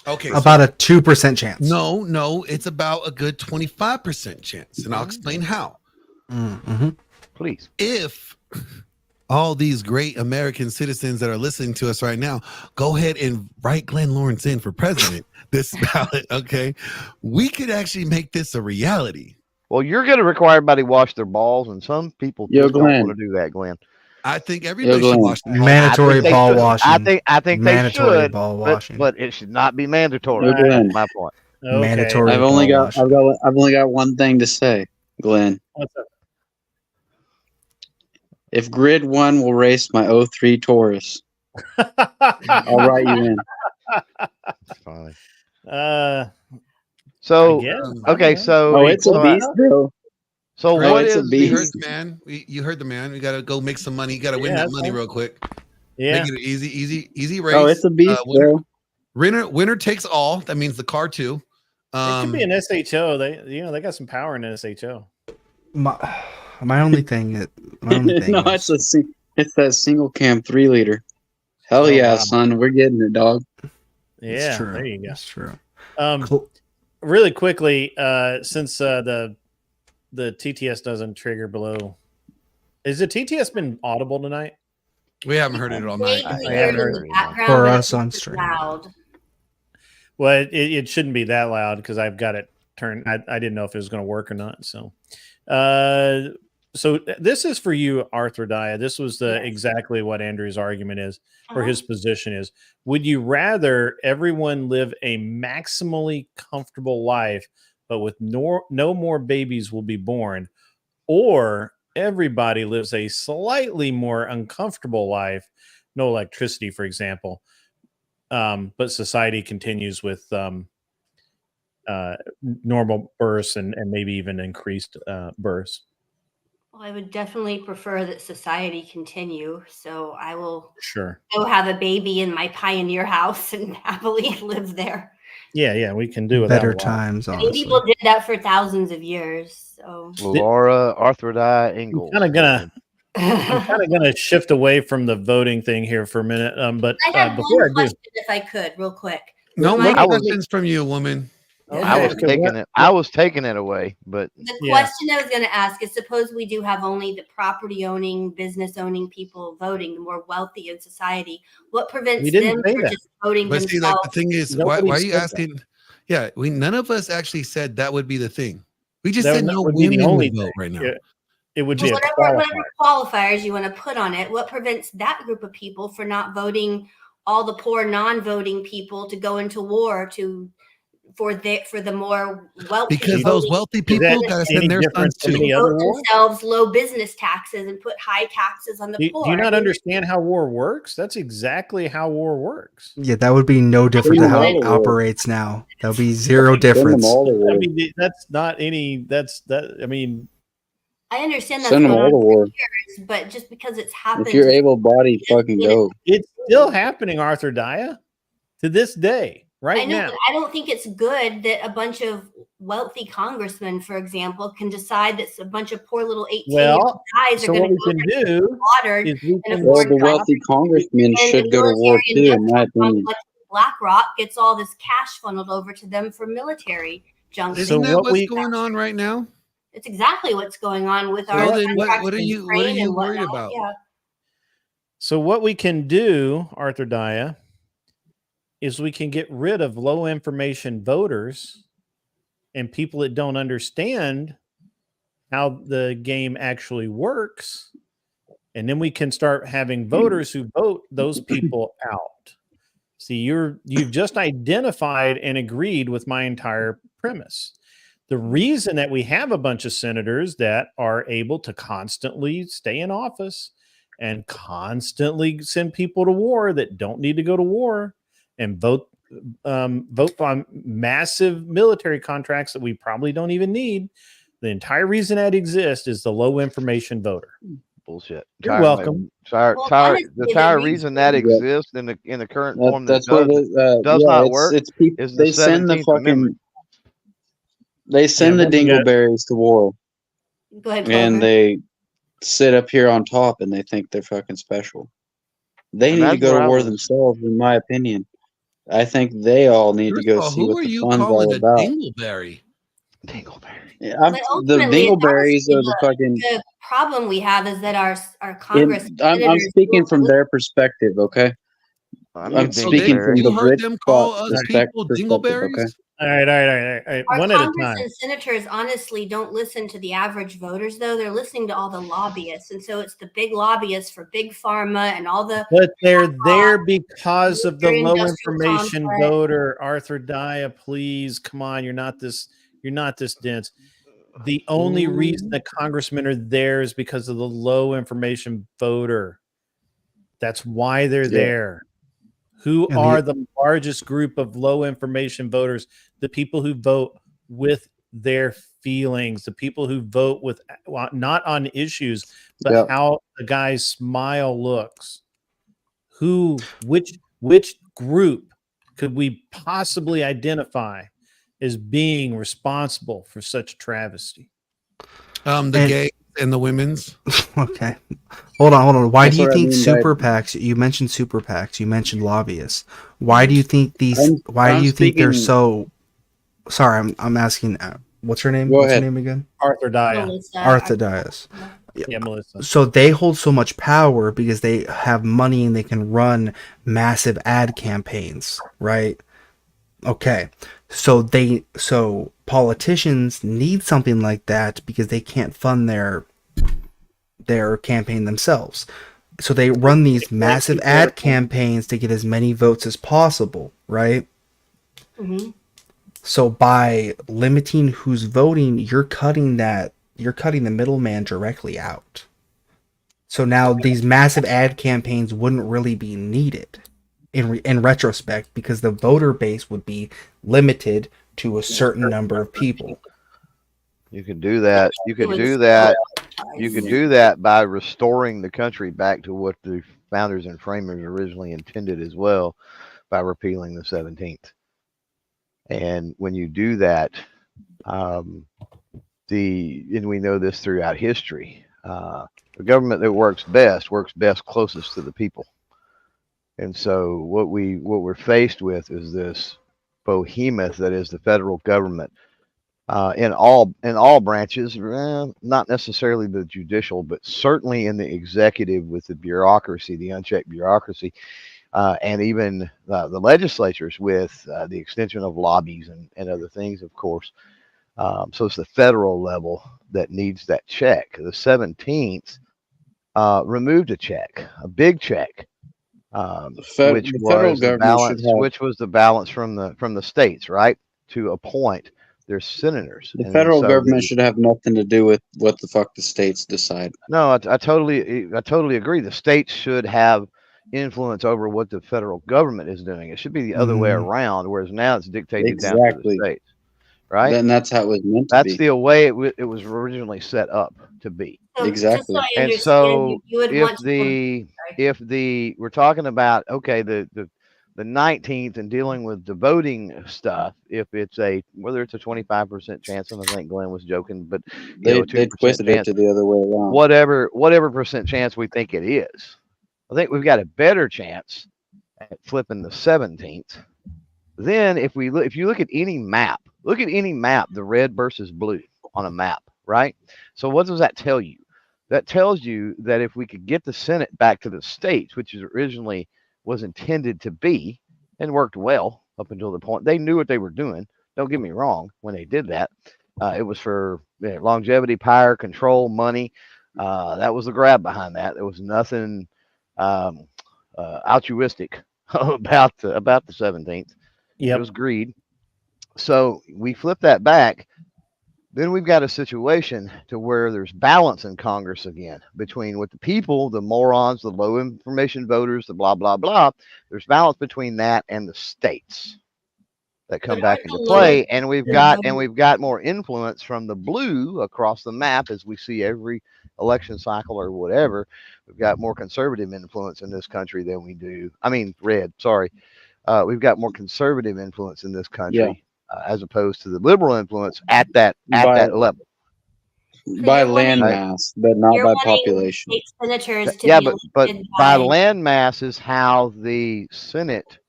Okay, about a 2% chance. No, it's about a good 25% chance, and I'll explain how. Mm-hmm. Please. If all these great American citizens that are listening to us right now go ahead and write Glenn Lawrence in for president this ballot, okay, we could actually make this a reality. Well, you're going to require everybody to wash their balls, and some people just don't want to do that, Glenn. I think everybody should wash their balls. Mandatory ball washing. I think mandatory they should, ball washing. but it should not be mandatory. That's my point. Okay. Mandatory. I've only got one thing to say, Glenn. What's up? If Grid 1 will race my 03 Taurus, I'll write you in. That's funny. So it's a beast, bro. So bro, what it's is a beast. You heard the man. We got to go make some money. You got to win that money real quick. Yeah, make it an easy race. Oh, it's a beast, bro. Winner takes all. That means the car too. It could be an SHO. They got some power in an SHO. My only thing no, it's that single cam 3-liter. Hell yeah, wow. son, we're getting it, dog. Yeah, true. there you go. That's true. Cool. Really quickly, since the TTS doesn't trigger below, is the TTS been audible tonight? We haven't heard it all night. I haven't heard it for us on stream. Loud. Well, it shouldn't be that loud because I've got it turned. I didn't know if it was going to work or not. So this is for you, Arthrodaya. This was exactly what Andrew's argument is, or his position is. Would you rather everyone live a maximally comfortable life, but with no more babies will be born, or everybody lives a slightly more uncomfortable life, no electricity, for example, but society continues with normal births and maybe even increased births. Well, I would definitely prefer that society continue. So I will Sure go have a baby in my pioneer house and happily live there. Yeah, we can do it. Better times, I honestly. mean, people did that for thousands of years. So Laura Arthrodie Ingalls. I'm kind of gonna shift away from the voting thing here for a minute. But I had before one I do, question, if I could, real quick. No Am I- more questions from you, woman. I was taking it away, but The question I was going to ask is: suppose we do have only the property-owning, business-owning people voting, the more wealthy in society. What prevents them from just voting But themselves? see, like the thing is, why are you asking? Yeah, none of us actually said that would be the thing. We just said no women would vote right now. It would be whatever qualifiers you want to put on it. What prevents that group of people from not voting all the poor non-voting people to go into war for the more wealthy? Because those wealthy people got to send their sons too. Vote themselves low business taxes and put high taxes on the poor. Do you not understand how war works? That's exactly how war works. Yeah, that would be no different than how it operates now. That would be zero difference. I mean, that's not any. I mean, I understand that's Send them all to war. Years, but just because it's happened, If you're able-bodied, fucking go. It's still happening, Arthur Daya, to this day, right now. But I don't think it's good that a bunch of wealthy congressmen, for example, can decide that a bunch of poor little 18-year-old guys are going to go watered. Well, the wealthy congressmen should go to war too, in my opinion. BlackRock gets all this cash funneled over to them for military junk. Isn't that what's going on right now? It's exactly what's going on with our. Then what are you worried about? Yeah. So what we can do, Arthur Daya, is we can get rid of low information voters and people that don't understand how the game actually works. And then we can start having voters who vote those people out. See, you've just identified and agreed with my entire premise. The reason that we have a bunch of senators that are able to constantly stay in office and constantly send people to war that don't need to go to war and vote on massive military contracts that we probably don't even need. The entire reason that exists is the low information voter. Bullshit. You're welcome. The entire reason that exists in the current form that does not work is they send the fucking Amendment. They send the dingleberries to war. Go ahead, and they sit up here on top and they think they're fucking special. They need to go to war themselves, in my opinion. I think they all need to go see what the fun's all about. Dingleberry? The dingleberries are the fucking. The problem we have is that our Congress. I'm speaking from their perspective, okay? I'm speaking from the rich people dingleberries. Okay? All right. Our One at a Congress time. and senators honestly don't listen to the average voters, though. They're listening to all the lobbyists. And so it's the big lobbyists for big pharma and all the. But they're there because of the low information voter. Arthur Daya, please, come on. You're not this dense. The only reason that congressmen are there is because of the low information voter. That's why they're there. Who are the largest group of low information voters? The people who vote with their feelings, the people who vote with not on issues, but how the guy's smile looks. Which group could we possibly identify as being responsible for such travesty? The gays and the women's. Okay. Hold on. Why do you think super PACs? You mentioned super PACs. You mentioned lobbyists. Why do you think why do you think they're so? Sorry, I'm asking. What's her name? What's her name again? Arthur Daya. Arthur Daya. Yeah, Melissa. So they hold so much power because they have money and they can run massive ad campaigns, right? Okay. So politicians need something like that because they can't fund their campaign themselves. So they run these massive ad campaigns to get as many votes as possible, right? Mm-hmm. So by limiting who's voting, you're cutting the middleman directly out. So now these massive ad campaigns wouldn't really be needed in retrospect because the voter base would be limited to a certain number of people. You can do that. You can do that. You can do that by restoring the country back to what the founders and framers originally intended as well, by repealing the 17th. And when you do that, and we know this throughout history, the government that works best closest to the people. And so what we're faced with is this behemoth that is the federal government, in all branches, not necessarily the judicial, but certainly in the executive with the bureaucracy, the unchecked bureaucracy, and even the legislatures with the extension of lobbies and other things, of course. So it's the federal level that needs that check. The 17th removed a check, a big check, which was the balance from the states, right, to appoint their senators. The federal government should have nothing to do with what the fuck the states decide. No, I totally agree. The states should have influence over what the federal government is doing. It should be the other way around, whereas now it's dictated down to the states, right? Then that's how it was meant to be. That's the way it was originally set up to be. Exactly. And so if we're talking about, okay, the 19th and dealing with the voting stuff, if it's whether it's a 25% chance, and I think Glenn was joking, but they twisted it to the other way around. Whatever percent chance we think it is, I think we've got a better chance at flipping the 17th. Then if you look at any map, the red versus blue on a map, right? So what does that tell you? That tells you that if we could get the Senate back to the states, which is originally was intended to be, and worked well up until the point they knew what they were doing. Don't get me wrong, when they did that, it was for longevity, power, control, money. That was the grab behind that. There was nothing altruistic about the 17th. It was greed. So we flip that back. Then we've got a situation to where there's balance in Congress again between what the people, the morons, the low information voters, the blah, blah, blah. There's balance between that and the states that come back into play. And we've got more influence from the blue across the map, as we see every election cycle or whatever. We've got more conservative influence in this country than we do. I mean, red, sorry. We've got more conservative influence in this country. Yeah. As opposed to the liberal influence at that level. By landmass, but not by population. But by landmass is how the Senate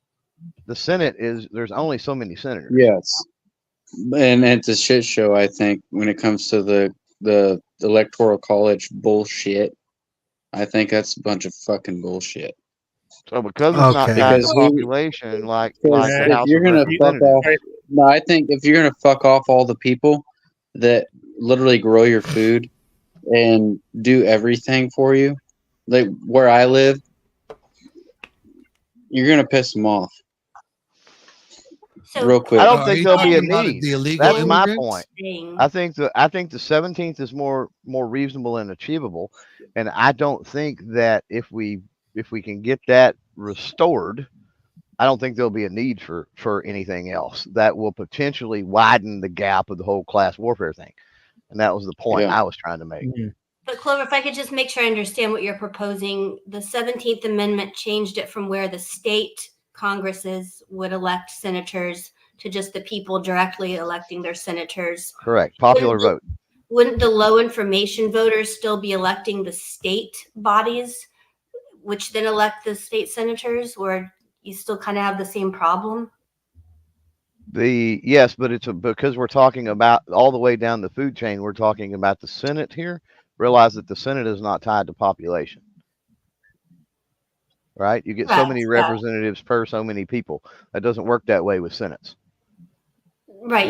is. There's only so many senators. Yes, and it's a shit show. I think when it comes to the electoral college bullshit, I think that's a bunch of fucking bullshit. So because it's not tied to population, like if you're gonna fuck off. No, I think if you're going to fuck off all the people that literally grow your food and do everything for you, like where I live, you're going to piss them off. Real quick. I don't think there'll be a need. That's my point. I think the 17th is more reasonable and achievable. And I don't think that if we can get that restored, I don't think there'll be a need for anything else that will potentially widen the gap of the whole class warfare thing. And that was the point I was trying to make. Mm-hmm. But Clover, if I could just make sure I understand what you're proposing, the 17th Amendment changed it from where the state Congresses would elect senators to just the people directly electing their senators. Correct. Popular vote. Wouldn't the low information voters still be electing the state bodies, which then elect the state senators, or you still kind of have the same problem? Yes, but because we're talking about all the way down the food chain, we're talking about the Senate here. Realize that the Senate is not tied to population, right? You get so many representatives per so many people. That doesn't work that way with Senates. Right.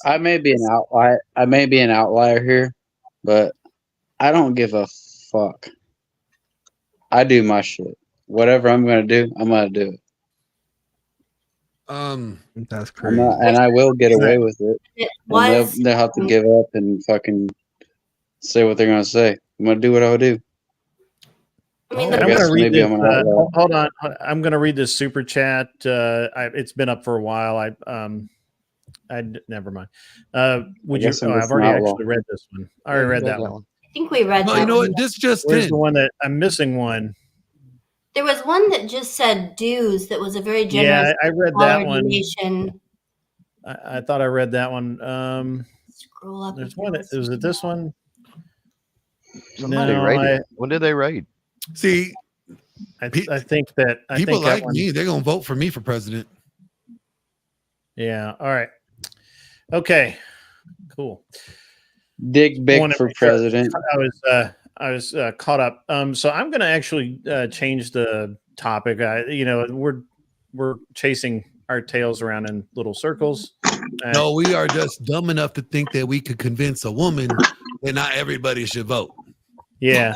I may be an outlier. I may be an outlier here, but I don't give a fuck. I do my shit. Whatever I'm going to do, I'm going to do it. That's crazy. And I will get away with it. They'll have to give up and fucking say what they're going to say. I'm going to do what I would do. I'm going to read this. Hold on. I'm going to read this super chat. It's been up for a while. never mind. Would you? I've already actually read this one. I already read that one. I think we read No, that. you know one. what? This just Where's in. the one that I'm missing? One. There was one that just said dues. That was a very generous. Yeah, I read that one. Donation. I thought I read that one. Scroll up. There's one. Was it this one? Somebody raided. When did they raid? See, I think that people like one, me. They're gonna vote for me for president. Yeah. All right. Okay. Cool. Dig big for president. I was caught up. So I'm going to actually change the topic. We're chasing our tails around in little circles. No, we are just dumb enough to think that we could convince a woman that not everybody should vote. Yeah.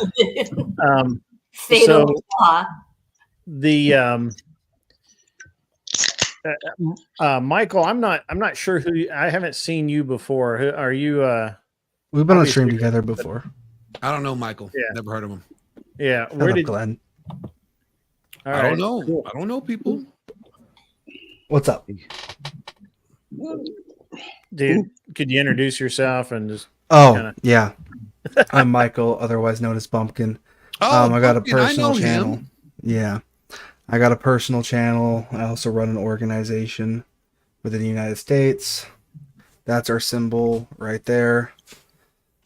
Fatal flaw. Michael, I'm not sure who. I haven't seen you before. Who are you? We've been on stream together before. I don't know Michael. Yeah. Never heard of him. Yeah. Where did Glenn? All I right. don't know. Cool. I don't know people. What's up? Dude, could you introduce yourself and just yeah. I'm Michael, otherwise known as Bumpkin. Oh, I got a Bumpkin, I personal know channel. him. Yeah. I got a personal channel. I also run an organization within the United States. That's our symbol right there.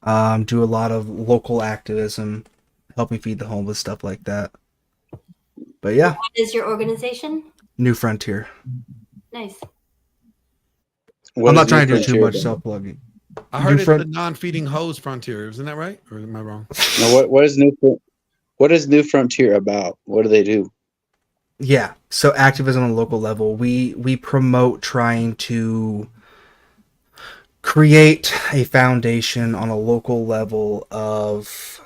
Do a lot of local activism, helping feed the homeless, stuff like that. But yeah. What is your organization? New Frontier. Nice. I'm not trying to do too much self-plugging. I heard it's the non-feeding hose frontier. Isn't that right? Or am I wrong? No, what is New Frontier about? What do they do? Yeah, so activism on a local level. We promote trying to create a foundation on a local level of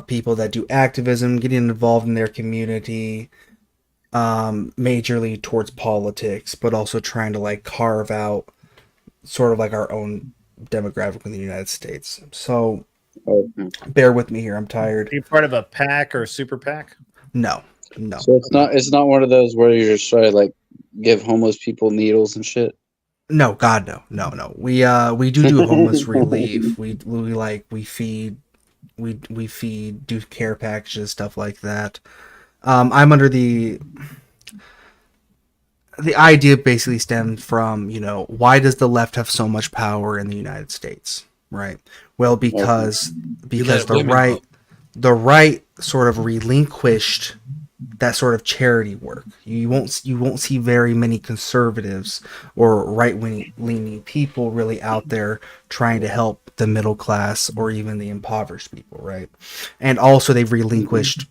people that do activism, getting involved in their community, majorly towards politics, but also trying to like carve out sort of like our own demographic in the United States. So bear with me here. I'm tired. Are you part of a PAC or super PAC? No. So it's not one of those where you're just trying to like give homeless people needles and shit. No, God, no. We do homeless relief. We feed, do care packages, stuff like that. I'm under the idea basically stemmed from, why does the left have so much power in the United States, right? Well, because the right sort of relinquished that sort of charity work. You won't see very many conservatives or right-leaning people really out there trying to help the middle class or even the impoverished people, right? And also they've relinquished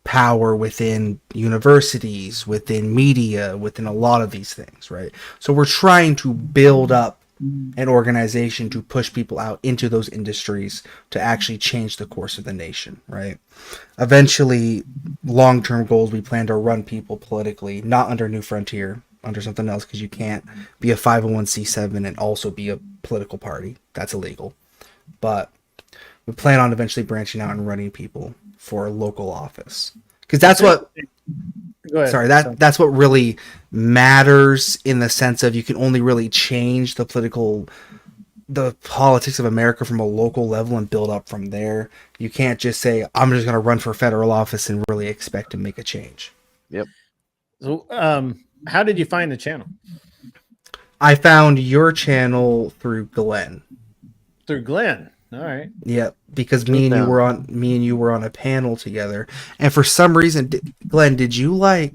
power within universities, within media, within a lot of these things, right? So we're trying to build up an organization to push people out into those industries to actually change the course of the nation, right? Eventually, long-term goals, we plan to run people politically, not under New Frontier, under something else, because you can't be a 501c7 and also be a political party. That's illegal. But we plan on eventually branching out and running people for local office. Because that's what... Go ahead. Sorry, that's what really matters in the sense of you can only really change the politics of America from a local level and build up from there. You can't just say, I'm just going to run for federal office and really expect to make a change. Yep. So, how did you find the channel? I found your channel through Glenn. Through Glenn. All right. Yep, because me and you were on a panel together, and for some reason, Glenn, did you like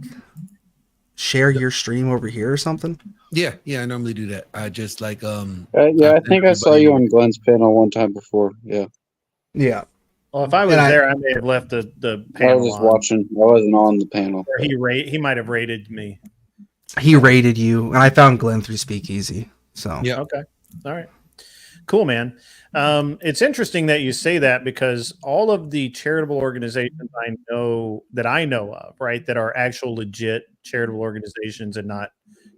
share your stream over here or something? Yeah, I normally do that. I just like I think I saw you on Glenn's panel one time before. Yeah. Well, if I was there, I may have left the panel. I was just watching. I wasn't on the panel. Or he might have rated me. He rated you, and I found Glenn through Speakeasy. So yeah. Okay. All right. Cool, man. It's interesting that you say that because all of the charitable organizations I know of, right, that are actual legit charitable organizations and not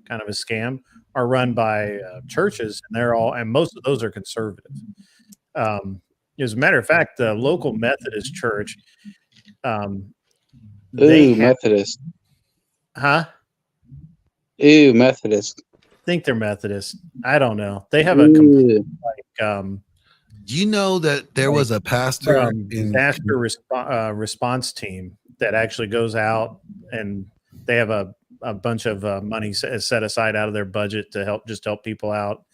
kind of a scam, are run by churches, and most of those are conservative. As a matter of fact, the local Methodist church, Methodist. Huh? Ew, Methodist. think they're Methodist. I don't know. They have a complete, do you know that there was a pastor in disaster response team that actually goes out, and they have a bunch of money set aside out of their budget to help people out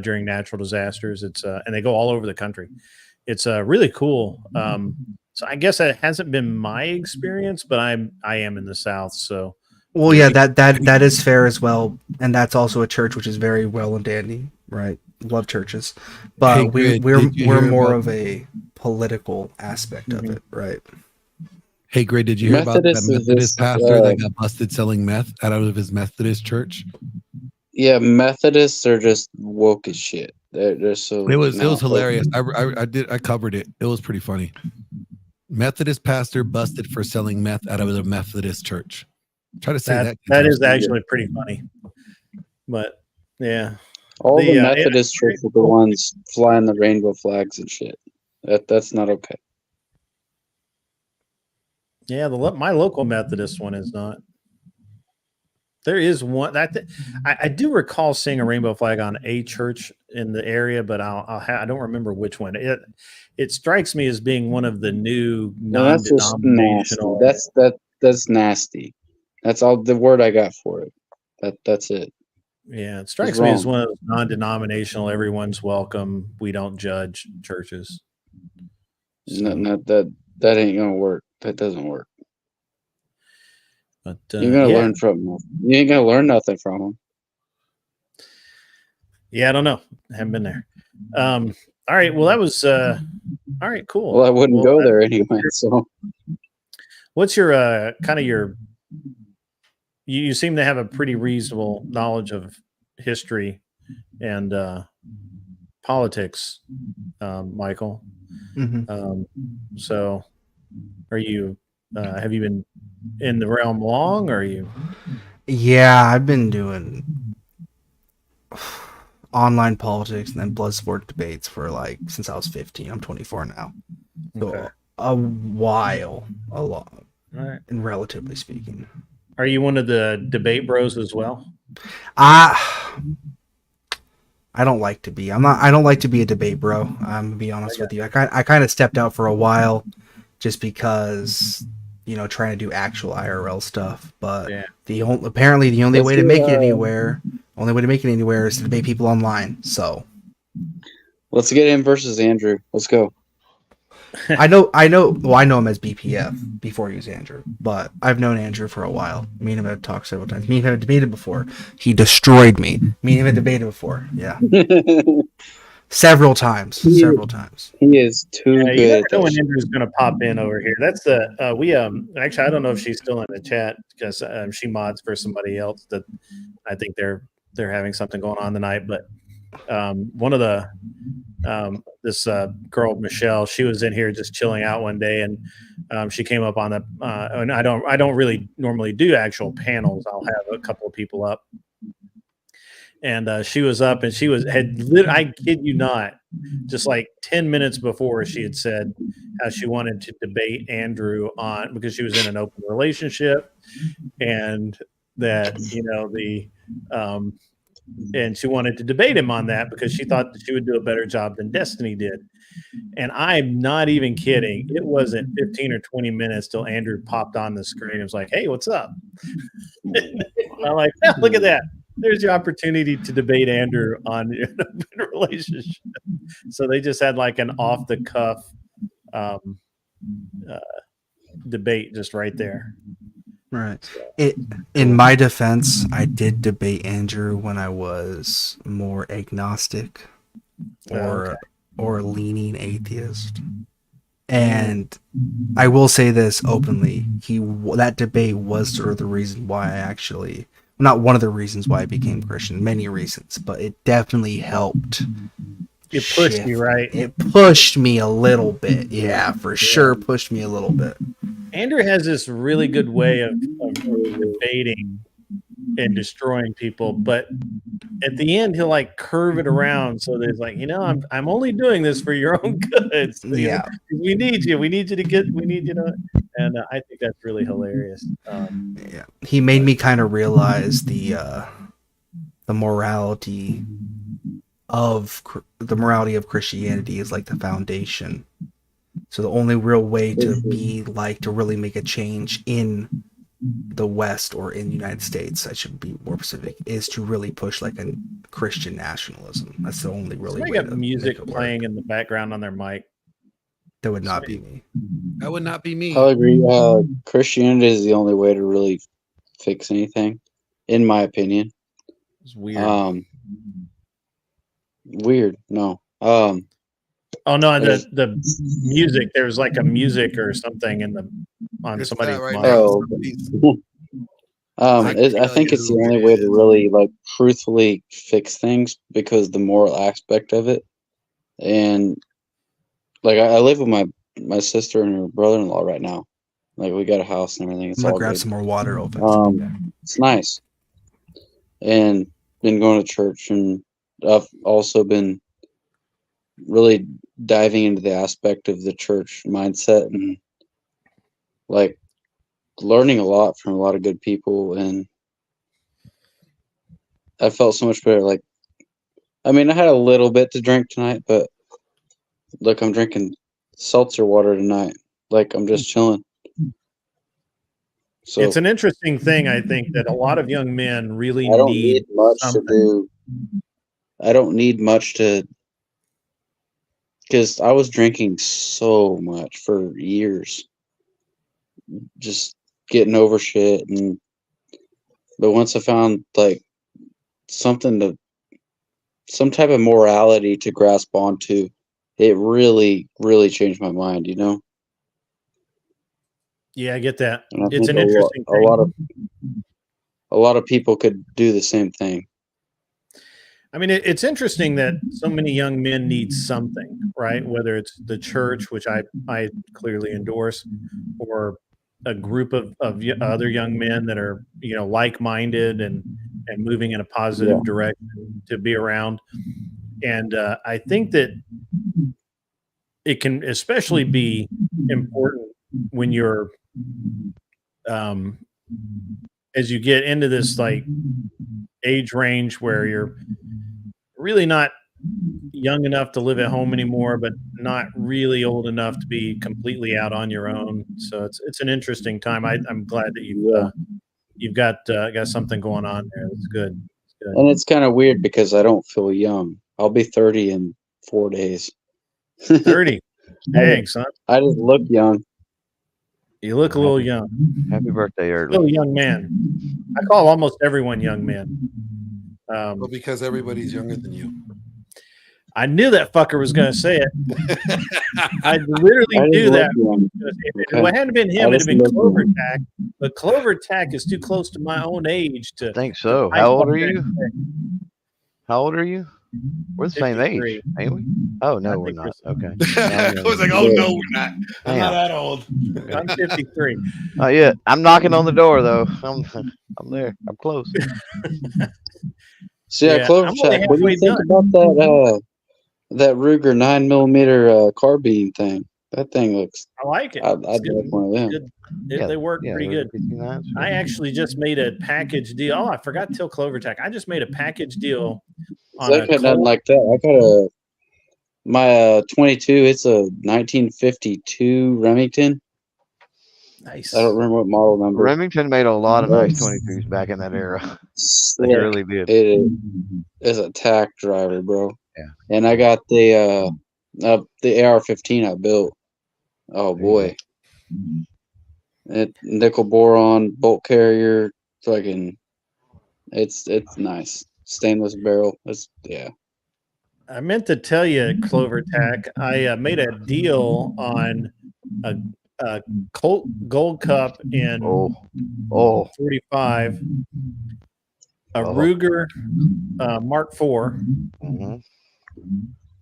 during natural disasters. It's and they go all over the country. It's really cool. So I guess it hasn't been my experience, but I am in the South, so. Well, yeah, that is fair as well, and that's also a church which is very well and dandy, right? Love churches, but Hey, Grid, we're more of a political aspect of it, right? Hey, Gray, did you hear about that Methodist pastor that got busted selling meth out of his Methodist church? Yeah, Methodists are just woke as shit. They're so. It was hilarious. I covered it. It was pretty funny. Methodist pastor busted for selling meth out of the Methodist church. Try to say that. That is actually pretty funny. But yeah. All the Methodist churches are the ones flying the rainbow flags and shit. That's not okay. Yeah, my local Methodist one is not. There is one I do recall seeing a rainbow flag on a church in the area, but I don't remember which one. It strikes me as being one of the new non-denominational. That's nasty. That's all the word I got for it. That's it. Yeah, it strikes me as one of those non-denominational, everyone's welcome, we don't judge churches. So. No, that ain't gonna work. That doesn't work. But you're gonna learn from them. You ain't gonna learn nothing from them. Yeah, I don't know. I haven't been there. All right. Well, that was all right. Cool. Well, I wouldn't go there anyway. So, what's your kind of your? You seem to have a pretty reasonable knowledge of history and politics, Michael. Mm-hmm. So, are you? Have you been in the realm long? Or are you? Yeah, I've been doing online politics and then blood sport debates for since I was 15. I'm 24 now, so a while, a lot, right. And relatively speaking. Are you one of the debate bros as well? I don't like to be. I don't like to be a debate bro. I'm gonna be honest with you. I kind of stepped out for a while, just because trying to do actual IRL stuff. But apparently the only way to make it anywhere is to debate people online. So let's get him versus Andrew. Let's go. I know him as BPF before he was Andrew, but I've known Andrew for a while. Me and him have talked several times. Me and him have debated before. He destroyed me. Me and him have debated before. Yeah. Several times. He is too good. You never know when Andrew's going to pop in over here. That's the we actually I don't know if she's still in the chat because she mods for somebody else that I think they're having something going on tonight. But one of the this girl Michelle, she was in here just chilling out one day, and she came up on the and I don't really normally do actual panels. I'll have a couple of people up. And she was up, and I kid you not, just like 10 minutes before, she had said how she wanted to debate Andrew because she was in an open relationship, and that and she wanted to debate him on that because she thought that she would do a better job than Destiny did. And I'm not even kidding. It wasn't 15 or 20 minutes till Andrew popped on the screen. It was like, "Hey, what's up?" I'm like, oh, "Look at that. There's your opportunity to debate Andrew on an open relationship." So they just had like an off the cuff debate just right there. Right. In my defense, I did debate Andrew when I was more agnostic or leaning atheist. And I will say this openly. That debate was sort of the reason why not one of the reasons why I became Christian, many reasons, but it definitely helped. It pushed you, right? It pushed me a little bit. Yeah, for sure pushed me a little bit. Andrew has this really good way of debating and destroying people, but at the end he'll like curve it around so there's like, I'm only doing this for your own good. So, yeah, we need you to, and I think that's really hilarious. Yeah, he made me kind of realize the the morality of Christianity is like the foundation. So the only real way to be like, to really make a change in the West or in the United States, I should be more specific, is to really push like a Christian nationalism. That's the only really way. Somebody got music playing in the background on their mic. That would not be me. That would not be me. I'll agree. Christianity is the only way to really fix anything, in my opinion. It's weird. Weird. No. Oh no, the music. There's like a music or something on somebody's mic. Oh. I think it's the only way to really like truthfully fix things, because the moral aspect of it, and like I live with my sister and her brother-in-law right now. Like we got a house and everything. It's I'm gonna all grab good. some more water open. It's nice, and been going to church, and I've also been really diving into the aspect of the church mindset and like learning a lot from a lot of good people, and I felt so much better. Like, I mean, I had a little bit to drink tonight, but look, I'm drinking seltzer water tonight. Like, I'm just chilling. So it's an interesting thing, I think, that a lot of young men really I don't need much something. to do. I don't need much to, because I was drinking so much for years, just getting over shit, but once I found like some type of morality to grasp onto, it really, really changed my mind, you know? Yeah, I get that. And I It's think an interesting thing. A lot of people could do the same thing. I mean, it's interesting that so many young men need something, right? Whether it's the church, which I clearly endorse, or a group of other young men that are, like-minded and moving in a positive direction to be around. And I think that it can especially be important when you're, as you get into this like age range where you're really not young enough to live at home anymore, but not really old enough to be completely out on your own. So it's an interesting time. I'm glad that you've got something going on there. That's good. And it's kind of weird because I don't feel young. I'll be 30 in 4 days. 30. Dang, son. I just look young. You look a little young. Happy birthday, Early. Still a young man. I call almost everyone young man. Well, because everybody's younger than you. I knew that fucker was going to say it. I literally knew that. If it hadn't been him, it'd have been Clover Tack. But Clover Tack is too close to my own age to. I think so. How old are you? How old are you? We're the same age, ain't we? Oh no, we're not. Okay. I was like, oh no, we're not. I'm not that old. I'm 53. Oh yeah, I'm knocking on the door though. I'm there. I'm close. So yeah, Clover Tack. What do you think about that Ruger 9mm carbine thing? That thing looks. I like it. I'd like one of them. They work pretty good. I actually just made a package deal. Oh, I forgot to tell Clover Tack. I just made a package deal. I got nothing like that. I got my 22. It's a 1952 Remington. Nice. I don't remember what model number. Remington made a lot of nice 22s back in that era. They really did. It is a tack driver, bro. Yeah. And I got the AR-15 I built. Oh boy. It nickel boron bolt carrier, fucking. It's nice. Stainless barrel. I meant to tell you, Clover Tack, I made a deal on a Colt Gold Cup in 45, a Ruger Mark IV,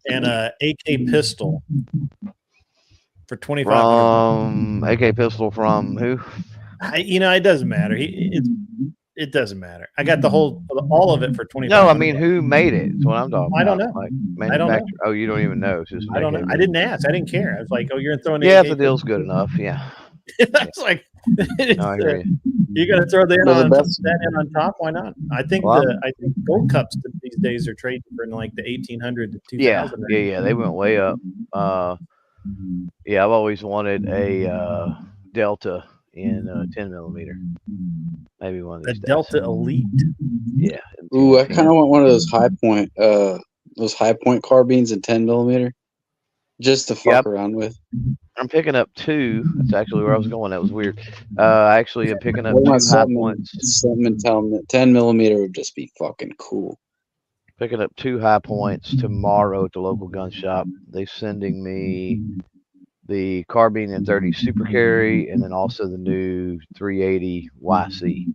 and a AK pistol for $2,500. AK pistol from who? It doesn't matter. It doesn't matter. I got all of it for $2,500. No, I mean, who made it? That's what I'm talking about. I don't know. Like, I don't know. Oh, you don't even know. It's just I don't know. I didn't ask. I didn't care. I was like, oh, you're throwing. Yeah, if the deal's good enough. Yeah. That's like you got to throw that in on top. Why not? I think gold cups these days are trading for in like the 1800 to 2000. Yeah, they went way up. I've always wanted a Delta in 10 millimeter. Maybe one of these. The Delta Elite. Yeah. Ooh, I kind of want one of those high point carbines in 10 millimeter, just to fuck around with. I'm picking up two. That's actually where I was going. That was weird. Actually, I'm picking up two high points. Something telling me 10 millimeter would just be fucking cool. Picking up two high points tomorrow at the local gun shop. They're sending me the carbine in 30 super carry, and then also the new 380 YC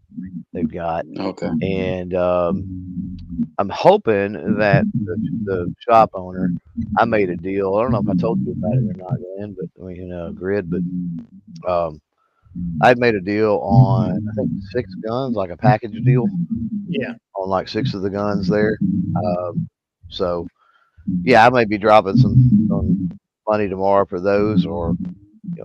they've got. Okay. And I'm hoping that the shop owner, I made a deal. I don't know if I told you about it or not, Glenn, but Grid, but I made a deal on, I think, 6 guns, like a package deal. Yeah. On like 6 of the guns there. So I may be dropping some money tomorrow for those, or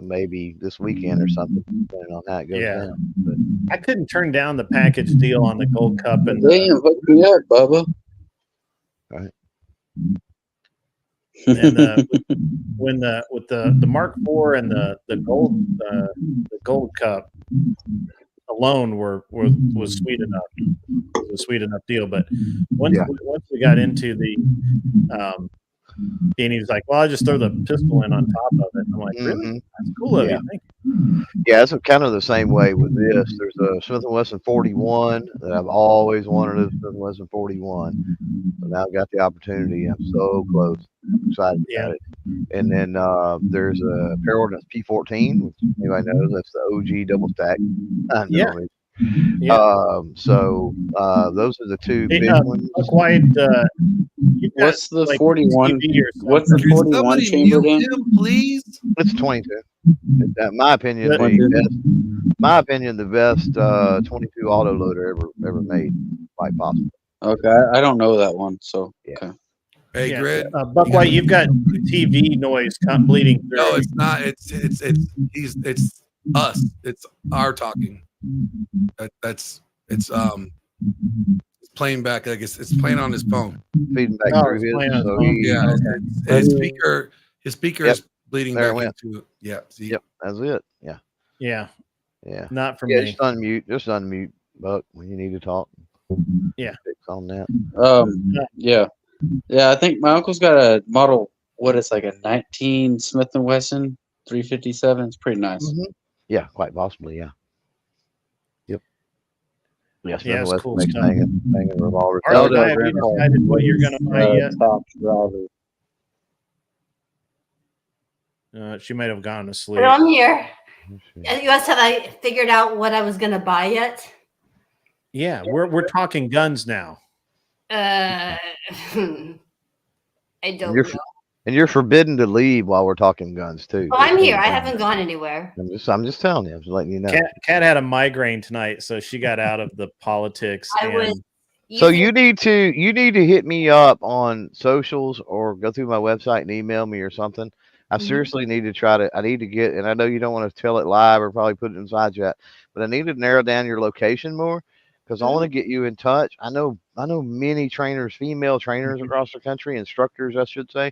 maybe this weekend or something, depending on how it goes down. But I couldn't turn down the package deal on the gold cup and damn, hook me up, Bubba. Right. And with the Mark IV and the gold cup alone was sweet enough. It was a sweet enough deal. But once we got into the and he was like, "Well, I'll just throw the pistol in on top of it." I'm like, "Really? That's cool of you." Thank you. Yeah, it's kind of the same way with this. There's a Smith & Wesson 41 that I've always wanted, a Smith & Wesson 41. So now I've got the opportunity. I'm so close. I'm excited about it. And then there's a Pair Ordnance P14, which anybody knows that's the OG double stack. So those are the two big ones. Quite. What's the 41? What's the 41 chambered in? Please. It's 22. In my opinion, the best 22 autoloader ever made, quite possible. Okay, I don't know that one, so okay. Hey, Grid. Buck White, you've got TV noise bleeding through. No, it's not. It's us. It's our talking. It's playing back. I guess it's playing on his phone. Feeding back through his. So his speaker is bleeding there back into. Yeah. See? Yep. That's it. Yeah. Yeah. Not for me. Just unmute, Buck, when you need to talk. Yeah. Fix on that. Yeah. I think my uncle's got a model. It's like a 19 Smith & Wesson 357. It's pretty nice. Mm-hmm. Yeah, quite possibly. Yeah. Yep. Yes. Yeah, it's cool stuff. Banging revolver. Have you decided what you're going to buy yet? Top driver. She might have gone to sleep. But I'm here. You asked, have I figured out what I was going to buy yet? Yeah, we're talking guns now. I don't know. And you're forbidden to leave while we're talking guns too. Oh, I'm here. I haven't gone anywhere. I'm just telling you. I'm just letting you know. Kat had a migraine tonight, so she got out of the politics. So you need to hit me up on socials or go through my website and email me or something. I seriously need to I need to get, and I know you don't want to tell it live or probably put it in side chat, but I need to narrow down your location more because I want to get you in touch. I know many trainers, female trainers across the country, instructors, I should say,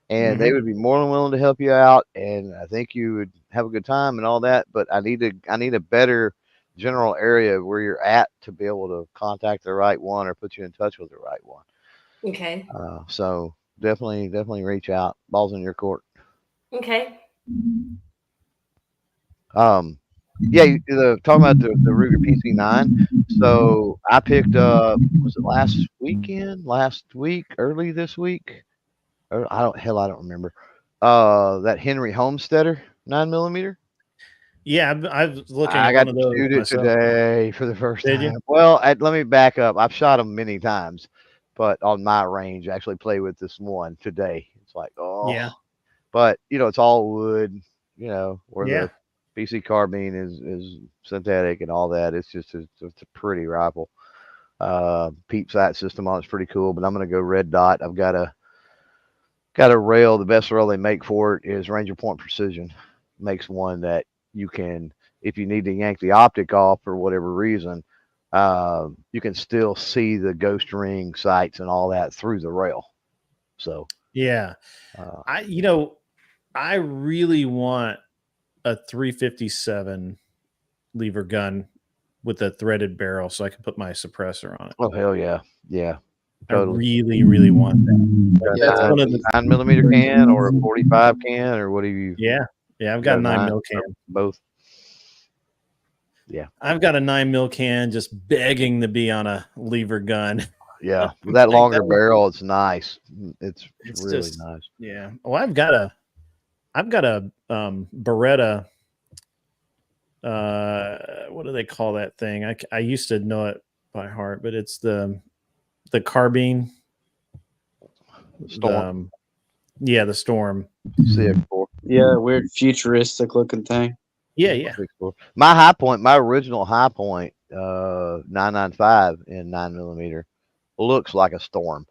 and they would be more than willing to help you out. And I think you would have a good time and all that, but I need a better general area where you're at to be able to contact the right one or put you in touch with the right one. Okay. So definitely reach out. Ball's in your court. Okay. Talking about the Ruger PC9. So I picked up, was it last week, early this week? I don't remember. That Henry Homesteader 9mm. Yeah, I was looking. I got to shoot it today for the first time. You? Well, let me back up. I've shot them many times, but on my range, I actually play with this one today. It's like, yeah. But it's all wood. Where the PC carbine is synthetic and all that. It's just it's a pretty rifle. Peep sight system on it's pretty cool. But I'm gonna go red dot. I've got a rail. The best rail they make for it is Ranger Point Precision. Makes one that you can, if you need to yank the optic off for whatever reason, you can still see the ghost ring sights and all that through the rail. So yeah, I really want a 357 lever gun with a threaded barrel so I can put my suppressor on it. Oh hell yeah, yeah. Totally. I really, really want that. That's one of the 9mm can or a 45 can or what do you? Yeah, I've got a 9mm can. Both. Yeah, I've got a 9mm can just begging to be on a lever gun. Yeah, with that longer barrel, it's nice. It's really just nice. Yeah. Well, I've got a Beretta. What do they call that thing? I used to know it by heart, but it's the carbine. Storm. The Storm. CX4. Yeah, weird futuristic looking thing. Yeah. My high point, my original high point, 995 in 9mm, looks like a Storm.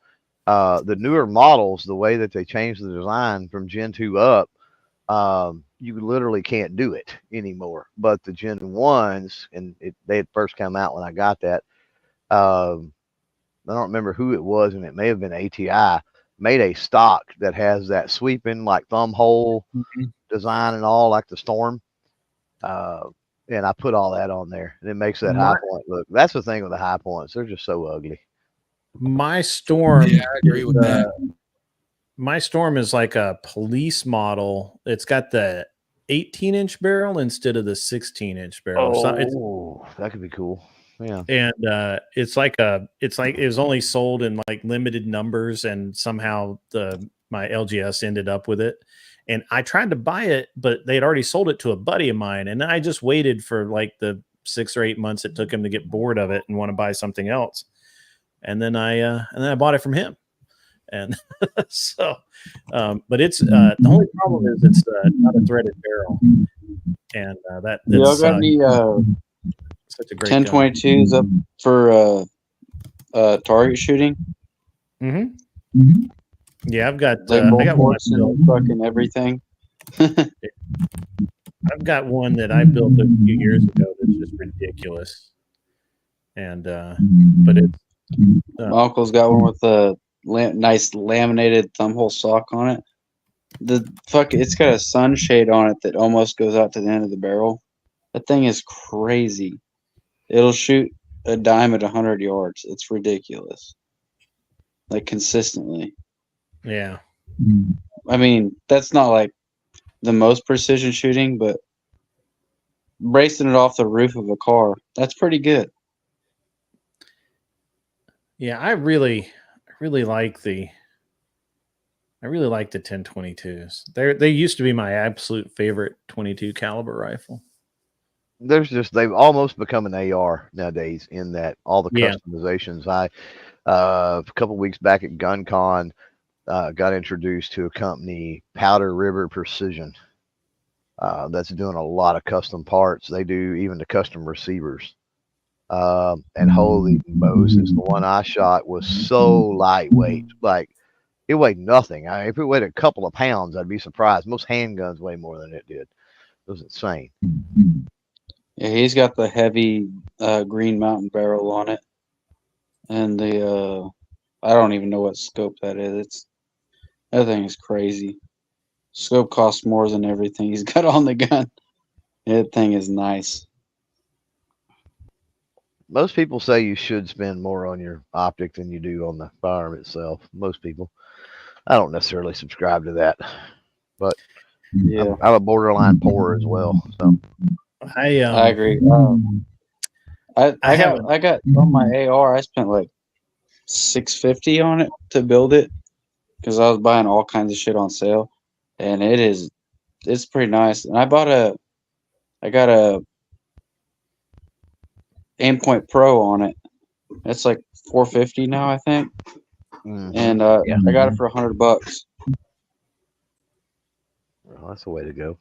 The newer models, the way that they changed the design from Gen 2 up, you literally can't do it anymore. But the Gen 1s, and they had first come out when I got that. I don't remember who it was, and it may have been ATI, made a stock that has that sweeping like thumb hole design and all like the Storm. And I put all that on there, and it makes that high point look. That's the thing with the high points; they're just so ugly. My Storm, yeah, I agree with that. My Storm is like a police model. It's got the 18-inch barrel instead of the 16-inch barrel. Oh, that could be cool. Yeah, and it's like it was only sold in like limited numbers, and somehow my LGS ended up with it. And I tried to buy it, but they had already sold it to a buddy of mine. And I just waited for like the 6 or 8 months it took him to get bored of it and want to buy something else. And then I bought it from him. And so, but it's the only problem is it's not a threaded barrel. And y'all got any such a great 1022s up for target shooting? Mm-hmm. Yeah, I've got I got one fucking everything. I've got one that I built a few years ago that's just ridiculous. And but it's my uncle's got one with a nice laminated thumbhole sock on it. It's got a sunshade on it that almost goes out to the end of the barrel. That thing is crazy. It'll shoot a dime at 100 yards. It's ridiculous. Like consistently. Yeah. I mean, that's not like the most precision shooting, but bracing it off the roof of a car, that's pretty good. Yeah, I really like the 1022s. They used to be my absolute favorite 22 caliber rifle. They've almost become an AR nowadays in that all the customizations. I a couple of weeks back at GunCon got introduced to a company, Powder River Precision, that's doing a lot of custom parts. They do even the custom receivers. And holy Moses, the one I shot was so lightweight. Like, it weighed nothing. If it weighed a couple of pounds, I'd be surprised. Most handguns weigh more than it did. It was insane. Yeah, he's got the heavy Green Mountain barrel on it. And the I don't even know what scope that is. That thing is crazy. Scope costs more than everything he's got on the gun. That thing is nice. Most people say you should spend more on your optic than you do on the firearm itself. Most people. I don't necessarily subscribe to that, but yeah, I'm a borderline poor as well. So I agree. I got on my AR. I spent like $650 on it to build it because I was buying all kinds of shit on sale, and it's pretty nice. And I got a Aimpoint Pro on it. It's like $450 now, I think. And I got it for $100. Well, that's the way to go.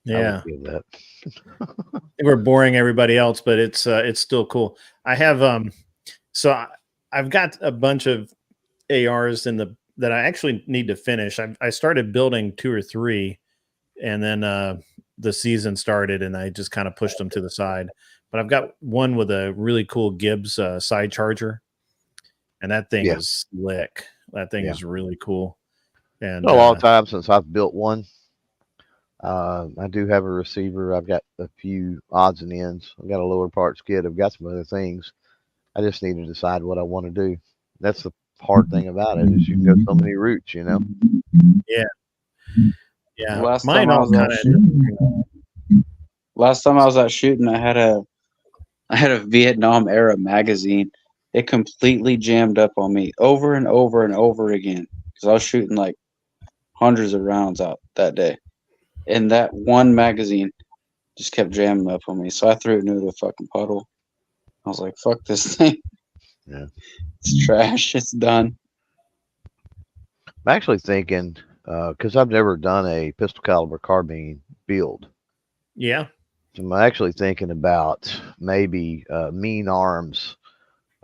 Yeah, that. I think we're boring everybody else, but it's still cool. I have I've got a bunch of ARs that I actually need to finish. I started building 2 or 3, and then the season started, and I just kind of pushed them to the side. But I've got one with a really cool Gibbs side charger, and that thing is slick. That thing is really cool. And a long time since I've built one. I do have a receiver. I've got a few odds and ends. I've got a lower parts kit. I've got some other things. I just need to decide what I want to do. That's the hard thing about it, is you can go so many routes, you know? Yeah. Yeah. Last Mine time I all was kind out of. shooting, last time I was out shooting, I had a Vietnam era magazine. It completely jammed up on me over and over and over again because I was shooting like hundreds of rounds out that day, and that one magazine just kept jamming up on me. So I threw it into the fucking puddle. I was like, "Fuck this thing! Yeah, it's trash. It's done." I'm actually thinking, because I've never done a pistol caliber carbine build. Yeah. So I'm actually thinking about maybe Mean Arms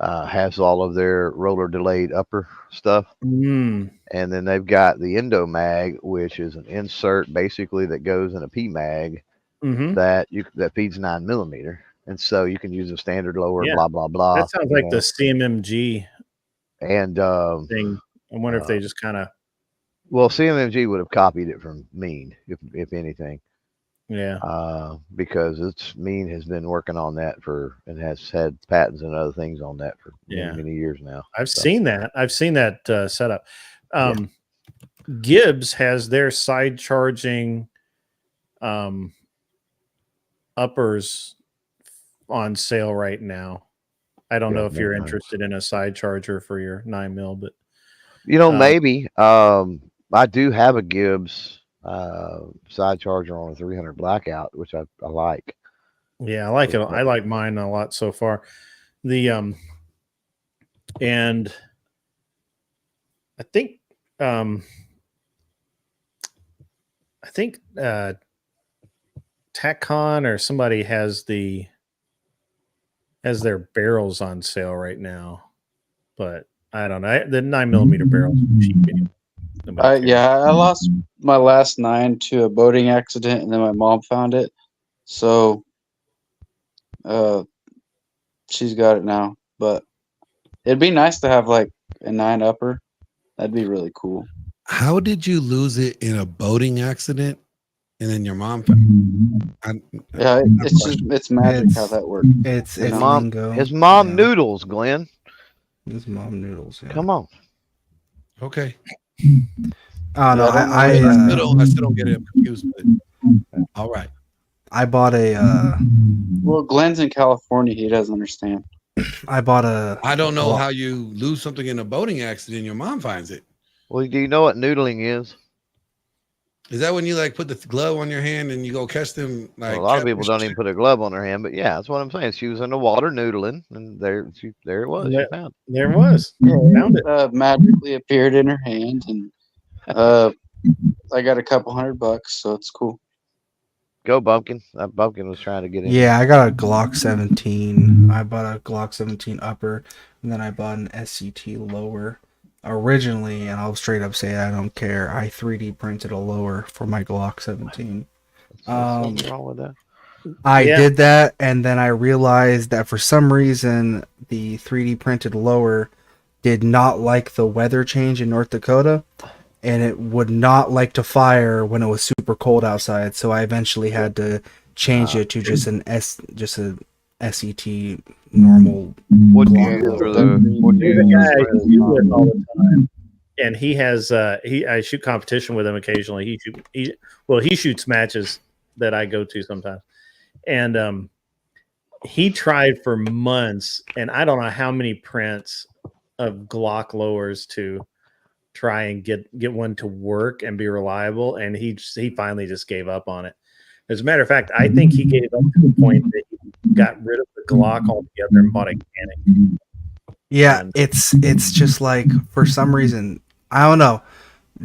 has all of their roller delayed upper stuff. Mm. And then they've got the Endo Mag, which is an insert basically that goes in a P Mag that feeds 9mm. And so you can use a standard lower, blah, blah, blah. That sounds like the CMMG and thing. I wonder if they just kind of. Well, CMMG would have copied it from Mean, if anything. Yeah. Because Mean has been working on that and has had patents and other things on that for many years now. I've seen that. I've seen that setup. Gibbs has their side charging uppers on sale right now. I don't know if you're interested in a side charger for your 9mm, but maybe. I do have a Gibbs side charger on a 300 Blackout, which I like. Yeah, I like it. I like mine a lot so far. And I think TacCon or somebody has their barrels on sale right now, but I don't know. The 9mm barrels are cheap anyway. I lost my last 9 to a boating accident, and then my mom found it. So, she's got it now. But it'd be nice to have like a 9 upper. That'd be really cool. How did you lose it in a boating accident, and then your mom found it? It's magic how that works. It's his mom noodles, Glenn. His mom noodles. Yeah. Come on. Okay. Oh no, I still don't get it. I'm confused. But all right. I bought a. Well, Glenn's in California. He doesn't understand. I bought a. I don't know how you lose something in a boating accident and your mom finds it. Well, do you know what noodling is? Is that when you like put the glove on your hand and you go catch them? Like a lot of people don't even put a glove on their hand, but yeah, that's what I'm saying. She was in the water noodling, and there it was. She found it. There it was. Found it. Magically appeared in her hand, and I got a couple $100, so it's cool. Go Bumpkin. That Bumpkin was trying to get in. Yeah, I got a Glock 17. I bought a Glock 17 upper, and then I bought an SCT lower. Originally, and I'll straight up say I don't care, I 3D printed a lower for my Glock 17. Something wrong with that? I did that, and then I realized that for some reason the 3D printed lower did not like the weather change in North Dakota, and it would not like to fire when it was super cold outside. So I eventually had to change it to just a SET normal. What do you guy all the time? And he has I shoot competition with him occasionally. He shoots matches that I go to sometimes. And he tried for months, and I don't know how many prints of Glock lowers to try and get one to work and be reliable, and he finally just gave up on it. As a matter of fact, I think he gave up to the point that he got rid of the Glock altogether and bought a Canik. Yeah, it's just like, for some reason, I don't know.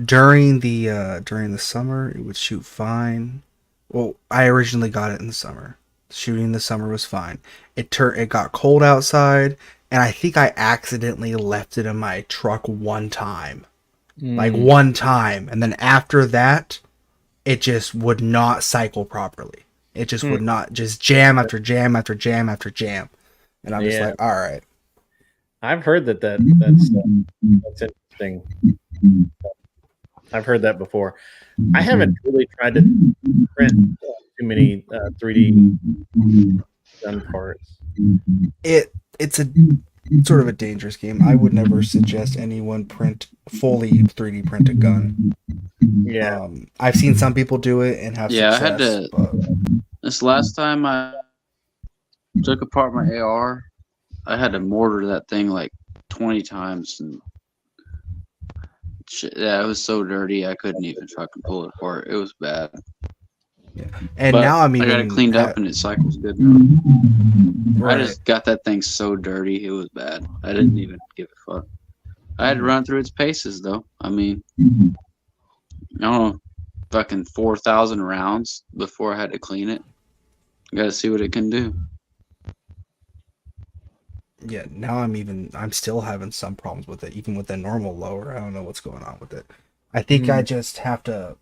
During the summer, it would shoot fine. Well, I originally got it in the summer. Shooting in the summer was fine. It got cold outside, and I think I accidentally left it in my truck one time. Like one time, and then after that, it just would not cycle properly. It just would not, just jam after jam after jam after jam. And I'm just like, all right. I've heard that's interesting. I've heard that before. I haven't really tried to print too many 3D gun parts. It's a sort of a dangerous game. I would never suggest anyone print fully 3D print a gun. Yeah, I've seen some people do it and have success. I had to. This last time I took apart my AR, I had to mortar that thing like 20 times, and shit, yeah, it was so dirty I couldn't even fucking pull it apart. It was bad. Yeah. And but now I got it cleaned up and it cycles good now. Right. I just got that thing so dirty, it was bad. I didn't even give a fuck. I had to run through its paces though. I mean, I don't know, fucking 4,000 rounds before I had to clean it. Got to see what it can do. Yeah, now I'm still having some problems with it, even with the normal lower. I don't know what's going on with it. I think I just have to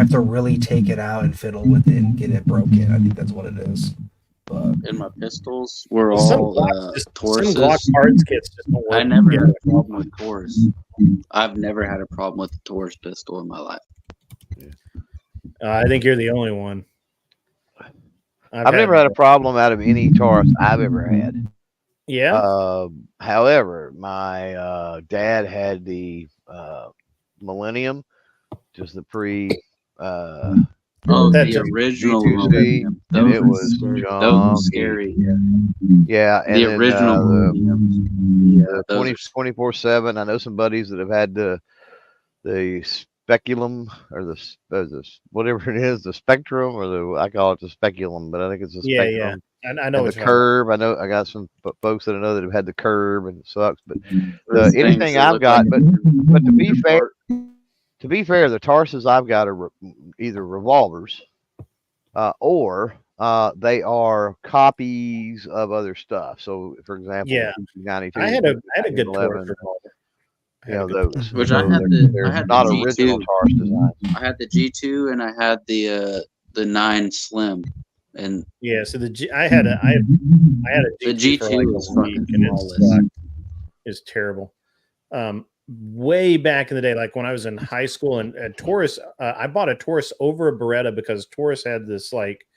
really take it out and fiddle with it and get it broken. I think that's what it is. But and my pistols were all Tauruses. Some Glock parts kits just don't work. I never had a problem with Taurus. I've never had a problem with the Taurus pistol in my life. I think you're the only one. I've never had a problem out of any Taurus I've ever had. Yeah. However, my dad had the Millennium, just the pre. The original Millennium. And it was scary. Yeah, and the original the 24/7. I know some buddies that have had the speculum or the whatever it is, the spectrum, or I call it the speculum, but I think it's the spectrum. I know the curve. I know I got some folks that I know that have had the curve, and it sucks. But anything I've got, but to be fair, the Tarsus I've got are either revolvers, or they are copies of other stuff. So, for example, 92, I had a good Taurus revolver. Those, which I had the not G2. original Taurus designs. I had the G2 and I had the 9 Slim. And so I had a G2 the G2 was fucking flawless. It's terrible. Way back in the day, like when I was in high school, and Taurus, I bought a Taurus over a Beretta because Taurus had this like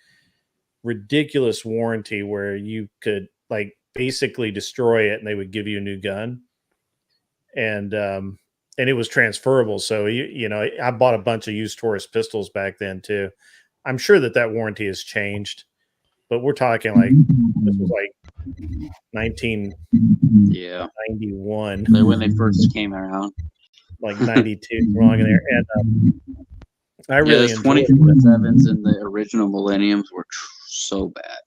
ridiculous warranty where you could like basically destroy it and they would give you a new gun, and it was transferable. So I bought a bunch of used Taurus pistols back then too. I'm sure that warranty has changed, but we're talking like this was like 1991. Like when they first came around, like 92, wrong in there. And I really the 24/7s and the original Millenniums were so bad.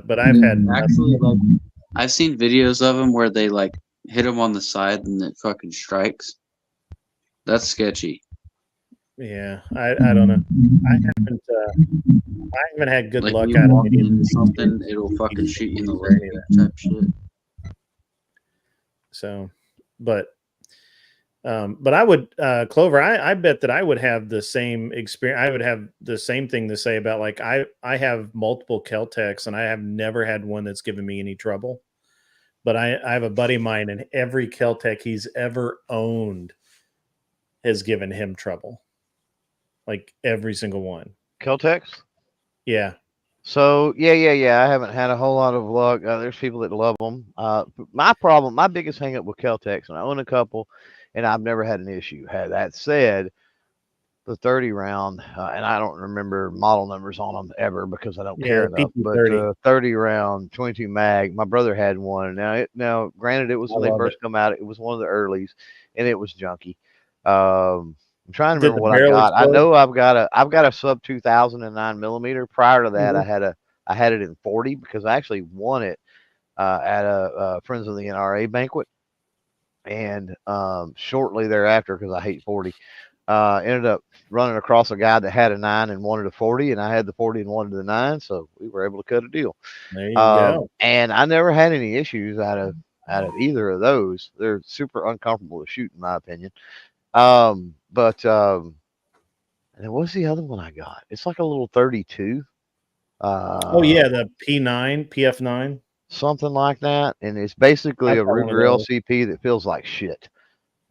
But I've had actually I've seen videos of them where they like hit them on the side and it fucking strikes. That's sketchy. Yeah, I don't know. I haven't had good luck out of it. Something it'll fucking shoot you in the leg, that type shit. So, but I would Clover. I bet that I would have the same experience. I would have the same thing to say about like I have multiple Kel-Tecs and I have never had one that's given me any trouble. But I have a buddy of mine, and every Kel-Tec he's ever owned has given him trouble. Like every single one. Kel-Tecs? Yeah. So I haven't had a whole lot of luck. There's people that love them. My biggest hang up with Kel-Tecs, and I own a couple, and I've never had an issue. That said, the 30 round, and I don't remember model numbers on them ever because I don't care enough. But 30 round 22 mag, my brother had one. Now, granted, it was when they first come out. It was one of the earlies, and it was junky. I'm trying to remember what I got. I know I've got a sub 2009 millimeter. Prior to that, I had it in 40 because I actually won it at a Friends of the NRA banquet, and shortly thereafter, because I hate 40, ended up running across a guy that had a 9 and wanted a 40, and I had the 40 and wanted the 9, so we were able to cut a deal. There you go. And I never had any issues out of either of those. They're super uncomfortable to shoot, in my opinion. But And then what's the other one I got? It's like a little 32. Oh yeah, the P9, PF9, something like that, and it's basically I've a got one of Ruger those. LCP that feels like shit.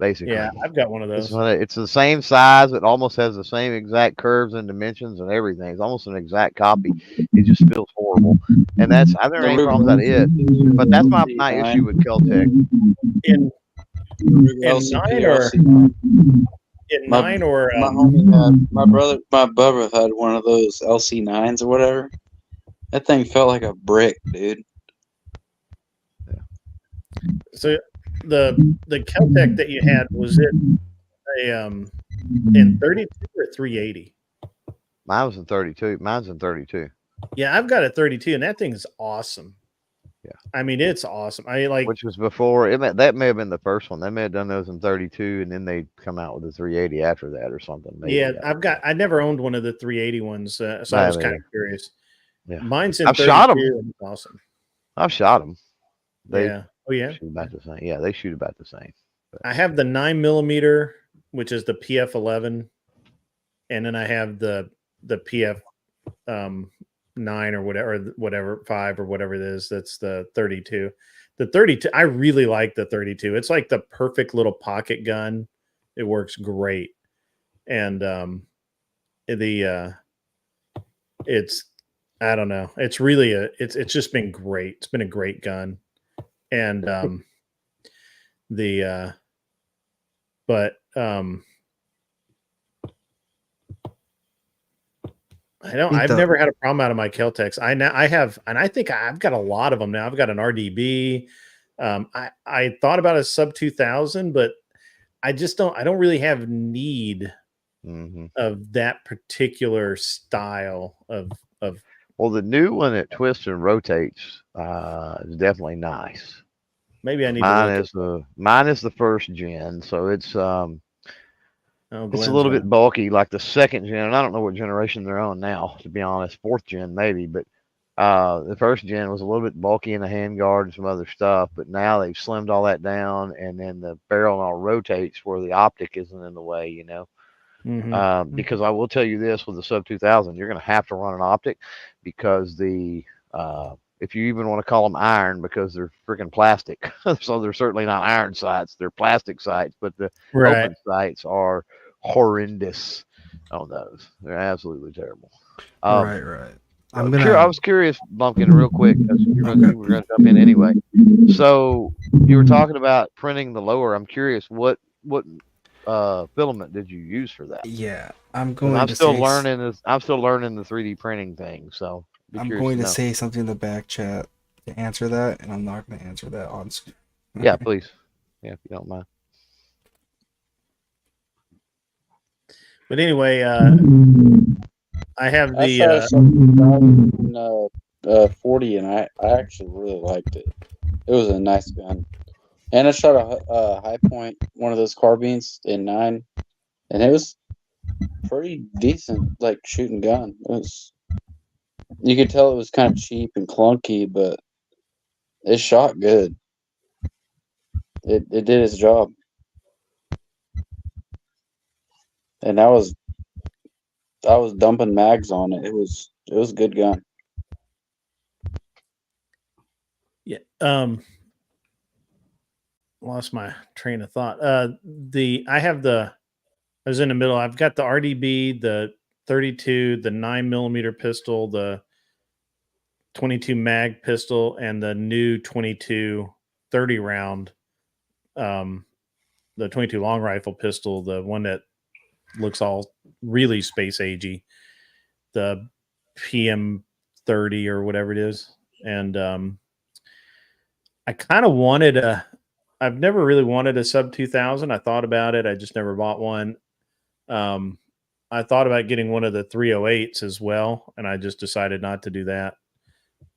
Basically, Yeah, I've got one of those. It's the same size. It almost has the same exact curves and dimensions and everything. It's almost an exact copy. It just feels horrible, and that's I don't have any problems at it. But that's my issue with Kel-Tec. In nine or in my, nine or my homie had my brother had one of those LC9s or whatever. That thing felt like a brick, dude. so the Kel-Tec that you had, was it a in 32 or 380? Mine was in 32. Mine's in 32. Yeah, I've got a 32, and that thing is awesome. Yeah, I mean, it's awesome. I like, which was before that may have been the first one. They may have done those in 32, and then they come out with the 380 after that or something. Maybe. Yeah, I never owned one of the 380 ones, so I was kind of curious. Yeah, mine's in I've 32. shot them. Awesome. I've shot them. Yeah. Oh yeah. Shoot about the same. Yeah, they shoot about the same. But I have the 9mm, which is the PF11, and then I have the PF 9 or whatever 5 or whatever it is. That's the 32. The 32, I really like the 32. It's like the perfect little pocket gun. It works great, and it's, I don't know. It's really it's just been great. It's been a great gun, and I've never had a problem out of my Kel-Tecs. I have, and I think I've got a lot of them now. I've got an RDB. I thought about a sub 2000, but I don't really have need of that particular style of. Well, the new one that twists and rotates is definitely nice. Maybe I need mine is the first gen, so it's it's a little bit bulky. bulky, like the second gen. And I don't know what generation they're on now, to be honest. 4th gen maybe, but the first gen was a little bit bulky in the handguard and some other stuff. But now they've slimmed all that down, and then the barrel all rotates where the optic isn't in the way, you know. Because I will tell you this, with the sub 2000, you're going to have to run an optic, because if you even want to call them iron, because they're freaking plastic. So they're certainly not iron sights, they're plastic sights, but the open sights are horrendous on those. They're absolutely terrible. Right. I was curious, Bumpkin, real quick, because you were going to jump in anyway. So you were talking about printing the lower. I'm curious, what filament did you use for that? Yeah, I'm still learning the 3D printing thing, so I'm going to say something in the back chat to answer that, and I'm not going to answer that on screen. Yeah, please. Yeah, if you don't mind. But anyway, I have the 40, and I actually really liked it. It was a nice gun. And I shot a high point, one of those carbines in 9, and it was pretty decent, like shooting gun. You could tell it was kind of cheap and clunky, but it shot good. It did its job, and I was dumping mags on it. It was a good gun. Yeah. Lost my train of thought. I was in the middle. I've got the RDB, the 32, the 9mm pistol, the 22 mag pistol, and the new 22 30 round, the 22 long rifle pistol, the one that looks all really space agey, the PM30 or whatever it is. And I kind of wanted I've never really wanted a sub 2000. I thought about it. I just never bought one. I thought about getting one of the 308s as well, and I just decided not to do that.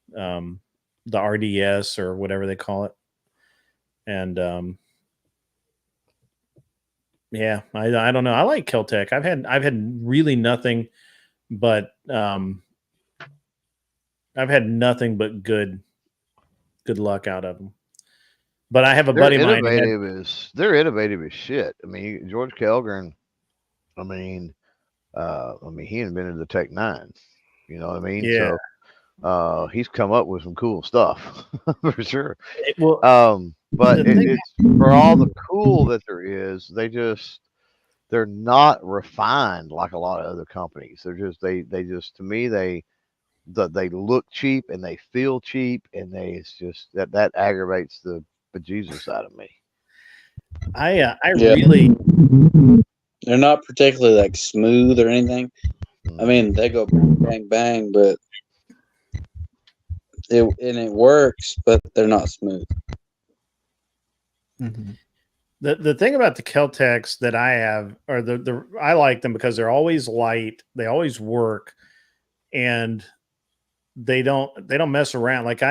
The RDS or whatever they call it. And yeah, I don't know. I like Kel-Tec. I've had really nothing but good luck out of them. But I have a buddy of mine. They're innovative as shit. I mean, George Kelgren, I mean, I mean, he invented the Tech 9. You know what I mean? Yeah. So he's come up with some cool stuff for sure. Well, but it's for all the cool that there is, they're not refined like a lot of other companies. They're just they just to me they look cheap and they feel cheap, and it's just that aggravates the bejesus out of me. I really, they're not particularly like smooth or anything. I mean, they go bang bang, but it works, but they're not smooth. Mm-hmm. The thing about the Kel-Tecs that I have, or I like them because they're always light, they always work, and they don't mess around. Like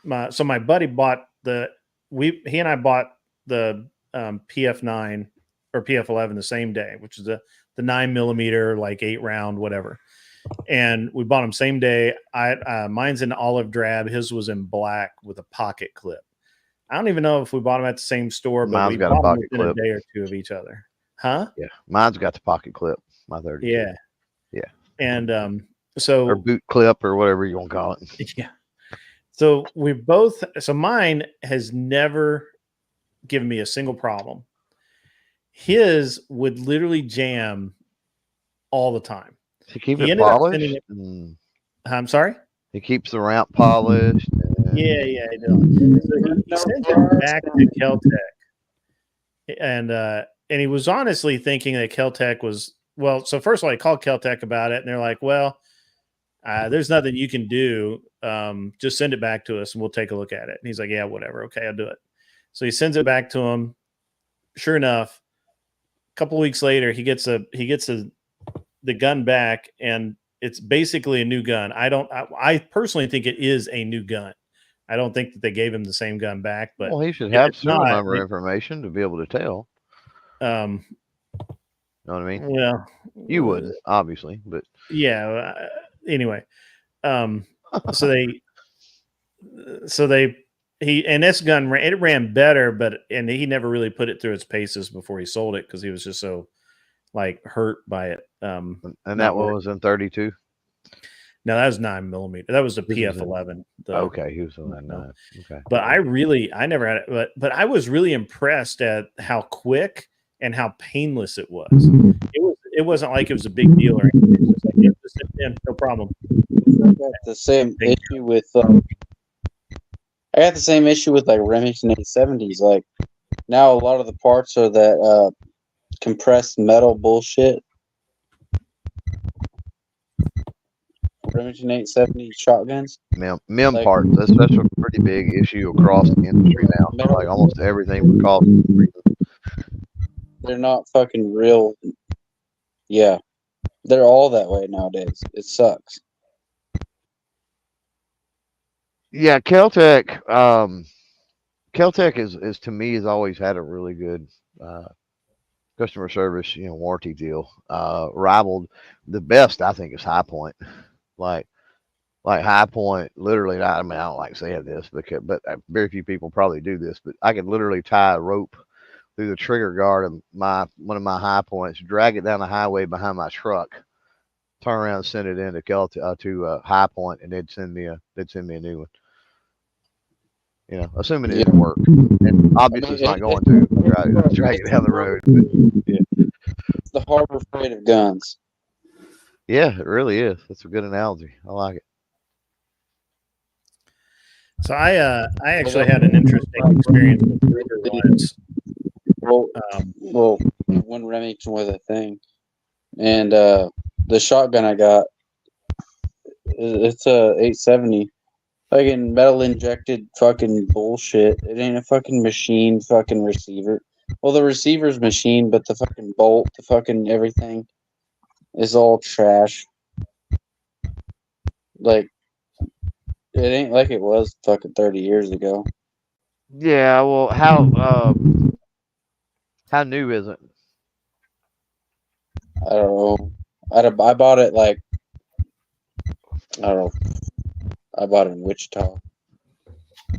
my buddy bought he and I bought the PF9 or PF11 the same day, which is the 9mm, like 8-round, whatever. And we bought them same day. Mine's in olive drab. His was in black with a pocket clip. I don't even know if we bought them at the same store, but Mine's we got bought a them pocket within clip. a day or two of each other. Huh? Yeah, mine's got the pocket clip. My 32. Yeah. Yeah. And so or boot clip or whatever you want to call it. Yeah. So mine has never given me a single problem. His would literally jam all the time. To keep it polished? I'm sorry? He keeps the ramp polished. Yeah, he does. So he sent it back to Kel-Tec. And he was honestly thinking that Kel-Tec was, well, so first of all, I called Kel-Tec about it, and they're like, well, there's nothing you can do. Just send it back to us and we'll take a look at it. And he's like, yeah, whatever. Okay, I'll do it. So he sends it back to him. Sure enough, a couple of weeks later, he gets the gun back, and it's basically a new gun. I personally think it is a new gun. I don't think that they gave him the same gun back, but well, he should have serial number information to be able to tell. You know what I mean? Well, you wouldn't, obviously, but yeah. Anyway, and this gun ran better, but he never really put it through its paces before he sold it because he was just so like hurt by it. And that one was in 32. No, that was 9mm. That was the PF11. Okay, he was on that 9. Okay, but I never had it, but I was really impressed at how quick and how painless it was. It wasn't like it was a big deal or anything. It was just like, yeah, no problem. I got the same issue with like Remington 870s. Like now, a lot of the parts are that compressed metal bullshit. Remington 870 shotguns. Mem parts. That's a pretty big issue across the industry now. Like almost everything would cost. They're not fucking real. Yeah, they're all that way nowadays. It sucks. Yeah, Kel-Tec. Kel-Tec is to me has always had a really good customer service, warranty deal. Rivaled the best, I think, is High Point. Like High Point, literally. I mean, I don't like saying this but very few people probably do this. But I could literally tie a rope through the trigger guard of one of my High Points, drag it down the highway behind my truck, turn around, and send it into to High Point, and they'd send me a new one. Assuming it didn't work, and obviously it's not going to. Drag it down the road. But, yeah. It's the Harbor Freight of guns. Yeah, it really is. That's a good analogy. I like it. So I actually had an interesting experience with Ruger once. Well, when Remington was a thing, and the shotgun I got, it's a 870, fucking metal injected fucking bullshit. It ain't a fucking machine fucking receiver. Well, the receiver's machine, but the fucking bolt, the fucking everything is all trash. Like, it ain't like it was fucking 30 years ago. Yeah, well, how new is it? I don't know. I bought it like, I don't know. I bought it in Wichita.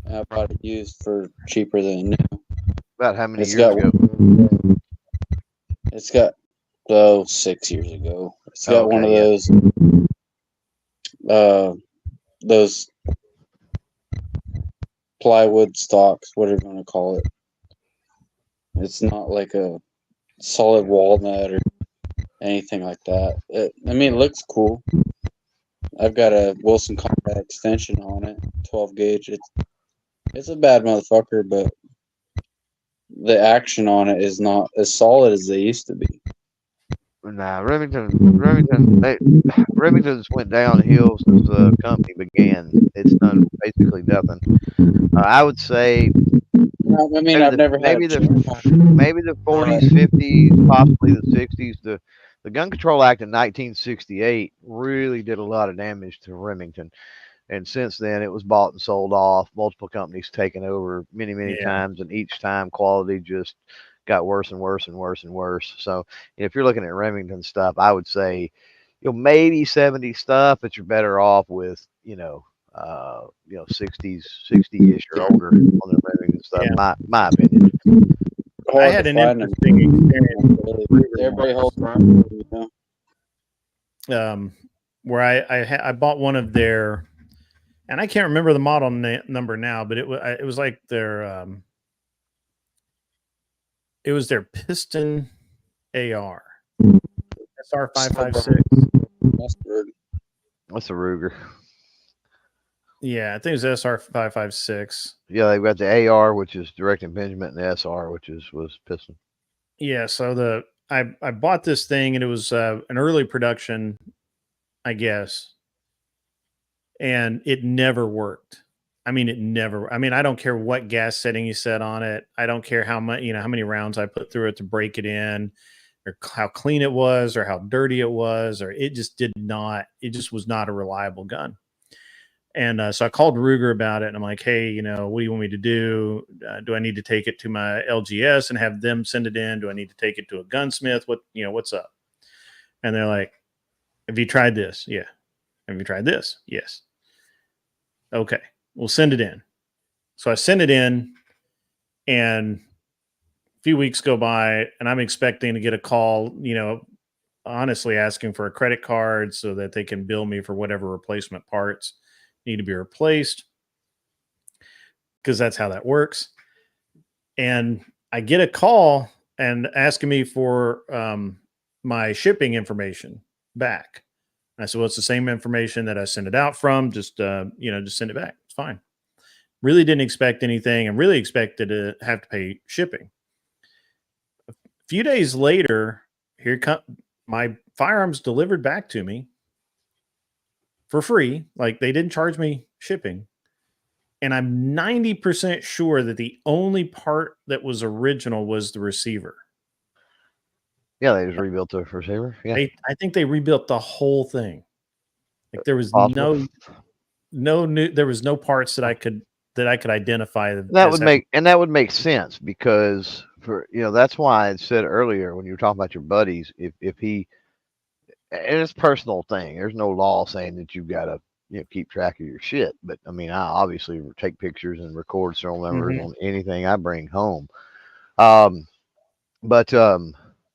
And I bought it used for cheaper than new. About how many years ago? It's got 6 years ago It's got one of those plywood stocks, whatever you want to call it. It's not like a solid walnut or anything like that. It looks cool. I've got a Wilson combat extension on it, 12 gauge. It's a bad motherfucker, but the action on it is not as solid as they used to be. Nah, Remington's went downhill since the company began. It's done basically nothing. I would say I've never maybe the 40s, 50s, possibly the 60s. The Gun Control Act in 1968 really did a lot of damage to Remington. And since then, it was bought and sold off. Multiple companies taken over many times, and each time quality just got worse and worse and worse and worse. So if you're looking at Remington stuff, I would say, maybe 70 stuff, but you're better off with 60-ish or older on the Remington stuff. Yeah. My opinion. I had an interesting experience. Everybody holds where I bought one of their, and I can't remember the model number now, but it was like their it was their piston AR SR556. That's a Ruger. Yeah, I think it was SR556. Yeah, they've got the AR, which is direct impingement, and the SR, which was piston. Yeah, so I bought this thing, and it was an early production, I guess, and it never worked. I don't care what gas setting you set on it. I don't care how much, how many rounds I put through it to break it in, or how clean it was, or how dirty it was, or it just was not a reliable gun. And so I called Ruger about it, and I'm like, hey, what do you want me to do? Do I need to take it to my LGS and have them send it in? Do I need to take it to a gunsmith? What's up? And they're like, have you tried this? Yeah. Have you tried this? Yes. Okay, we'll send it in. So I send it in, and a few weeks go by, and I'm expecting to get a call, honestly asking for a credit card so that they can bill me for whatever replacement parts need to be replaced, because that's how that works. And I get a call and asking me for my shipping information back. And I said, well, it's the same information that I sent it out from. Just send it back. It's fine. Really didn't expect anything, and really expected to have to pay shipping. A few days later, here come my firearms delivered back to me for free. Like, they didn't charge me shipping. And I'm 90% sure that the only part that was original was the receiver. Yeah, they just rebuilt the receiver. Yeah, I think they rebuilt the whole thing. Like, there was possible. there was no parts that I could identify. That would make sense, because that's why I said earlier when you were talking about your buddies, if he, and it's a personal thing. There's no law saying that you've got to keep track of your shit. But I obviously take pictures and record serial numbers on anything I bring home. But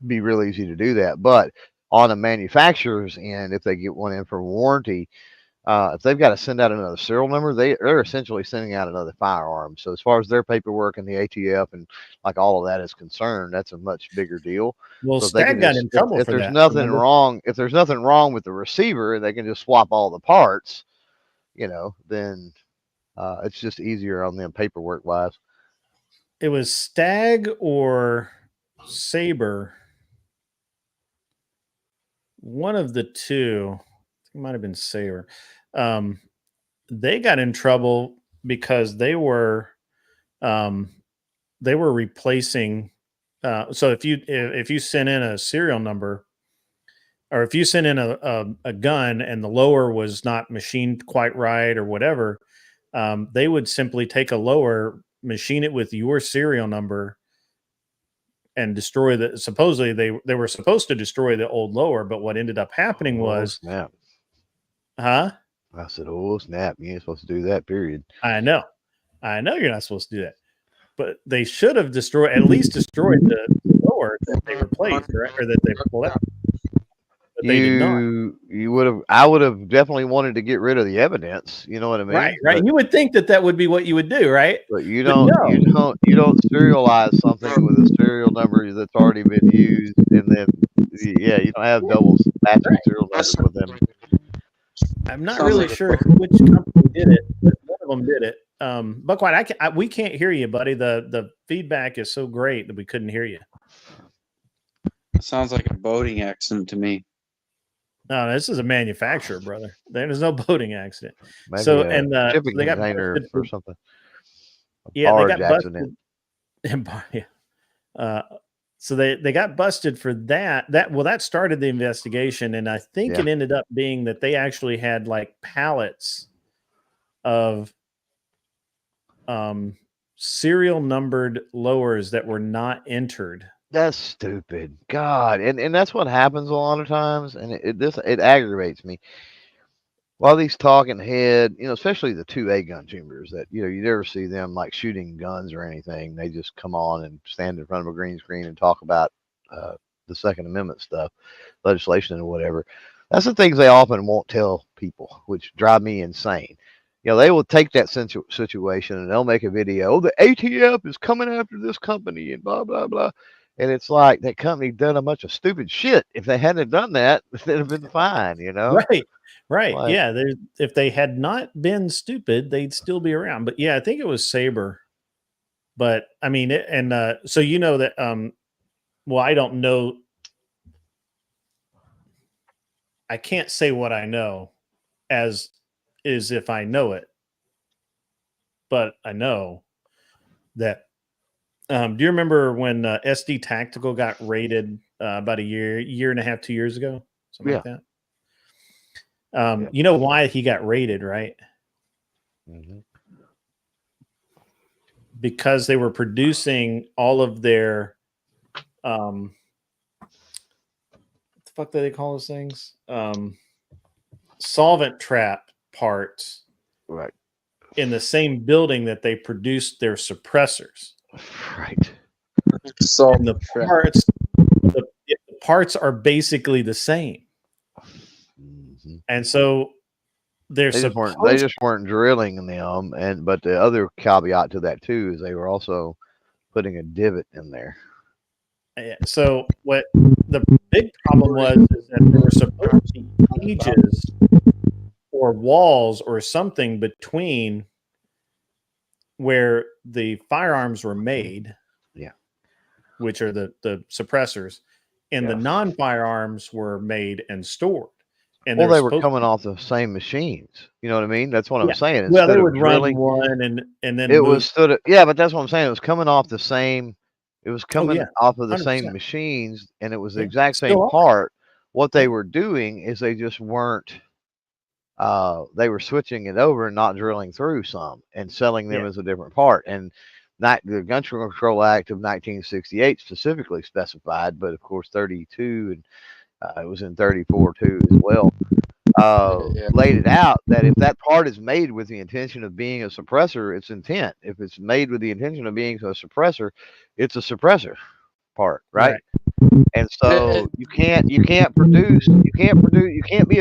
be real easy to do that. But on the manufacturer's end, if they get one in for warranty, if they've got to send out another serial number, they're essentially sending out another firearm. So as far as their paperwork and the ATF and like all of that is concerned, that's a much bigger deal. Well, so Stag got in trouble if for there's that. nothing wrong, if there's nothing wrong with the receiver, they can just swap all the parts. Then it's just easier on them paperwork wise. It was Stag or Saber. One of the two. It might have been Saber. They got in trouble because they were replacing. So if you sent in a serial number, or if you sent in a gun and the lower was not machined quite right or whatever, they would simply take a lower, machine it with your serial number, and destroy the. Supposedly they were supposed to destroy the old lower, but what ended up happening was, snap. Huh? I said, oh snap! You ain't supposed to do that. Period. I know you're not supposed to do that, but they should have at least destroyed the lower that they replaced, or that they pulled out. they did not. You would have. I would have definitely wanted to get rid of the evidence. You know what I mean? Right. But, you would think that would be what you would do, right? but you don't. No. You don't serialize something with a serial number that's already been used, and then you don't have double matching serial numbers with them. I'm not really sure which company did it, but one of them did it. Buckwhite, we can't hear you, buddy. The feedback is so great that we couldn't hear you. Sounds like a boating accident to me. No, this is a manufacturer, brother. There's no boating accident. Maybe so a and shipping they got container busted or something. They got busted. So they got busted for that. That started the investigation, and I think it ended up being that they actually had like pallets of serial numbered lowers that were not entered. That's stupid. God. And that's what happens a lot of times. And it aggravates me. While these talking head, especially the 2A gun chambers that, you never see them like shooting guns or anything. They just come on and stand in front of a green screen and talk about the Second Amendment stuff, legislation and whatever. That's the things they often won't tell people, which drive me insane. They will take that situation and they'll make a video. Oh, the ATF is coming after this company and blah, blah, blah. And it's like that company done a bunch of stupid shit. If they hadn't done that, they'd have been fine, Right. Like, yeah. If they had not been stupid, they'd still be around. But yeah, I think it was Sabre. But I mean, so that, well, I don't know. I can't say what I know as is if I know it. But I know that. Do you remember when SD Tactical got raided about a year and a half, 2 years ago? Something like that. You know why he got raided, right? Mm-hmm. Because they were producing all of their what the fuck do they call those things? Solvent trap parts, right, in the same building that they produced their suppressors. Right. So and the parts are basically the same. Mm-hmm. And so they just weren't drilling them, but the other caveat to that too is they were also putting a divot in there. So what the big problem was is that there were supposed to be cages or walls or something between where the firearms were made, which are the suppressors, and the non-firearms were made and stored. And they were coming off the same machines. You know what I mean? That's what I'm saying. Well, they would run one and then it was but that's what I'm saying. It was coming off the same. It was coming off of the 100%. Same machines, and it was the exact same part. What they were doing is they just weren't. They were switching it over and not drilling through some and selling them as a different part. And the Gun Control Act of 1968 specifically specified, but of course 32 and it was in 34 too as well. Laid it out that if that part is made with the intention of being a suppressor, it's intent. If it's made with the intention of being a suppressor, it's a suppressor part, right? And so you can't be a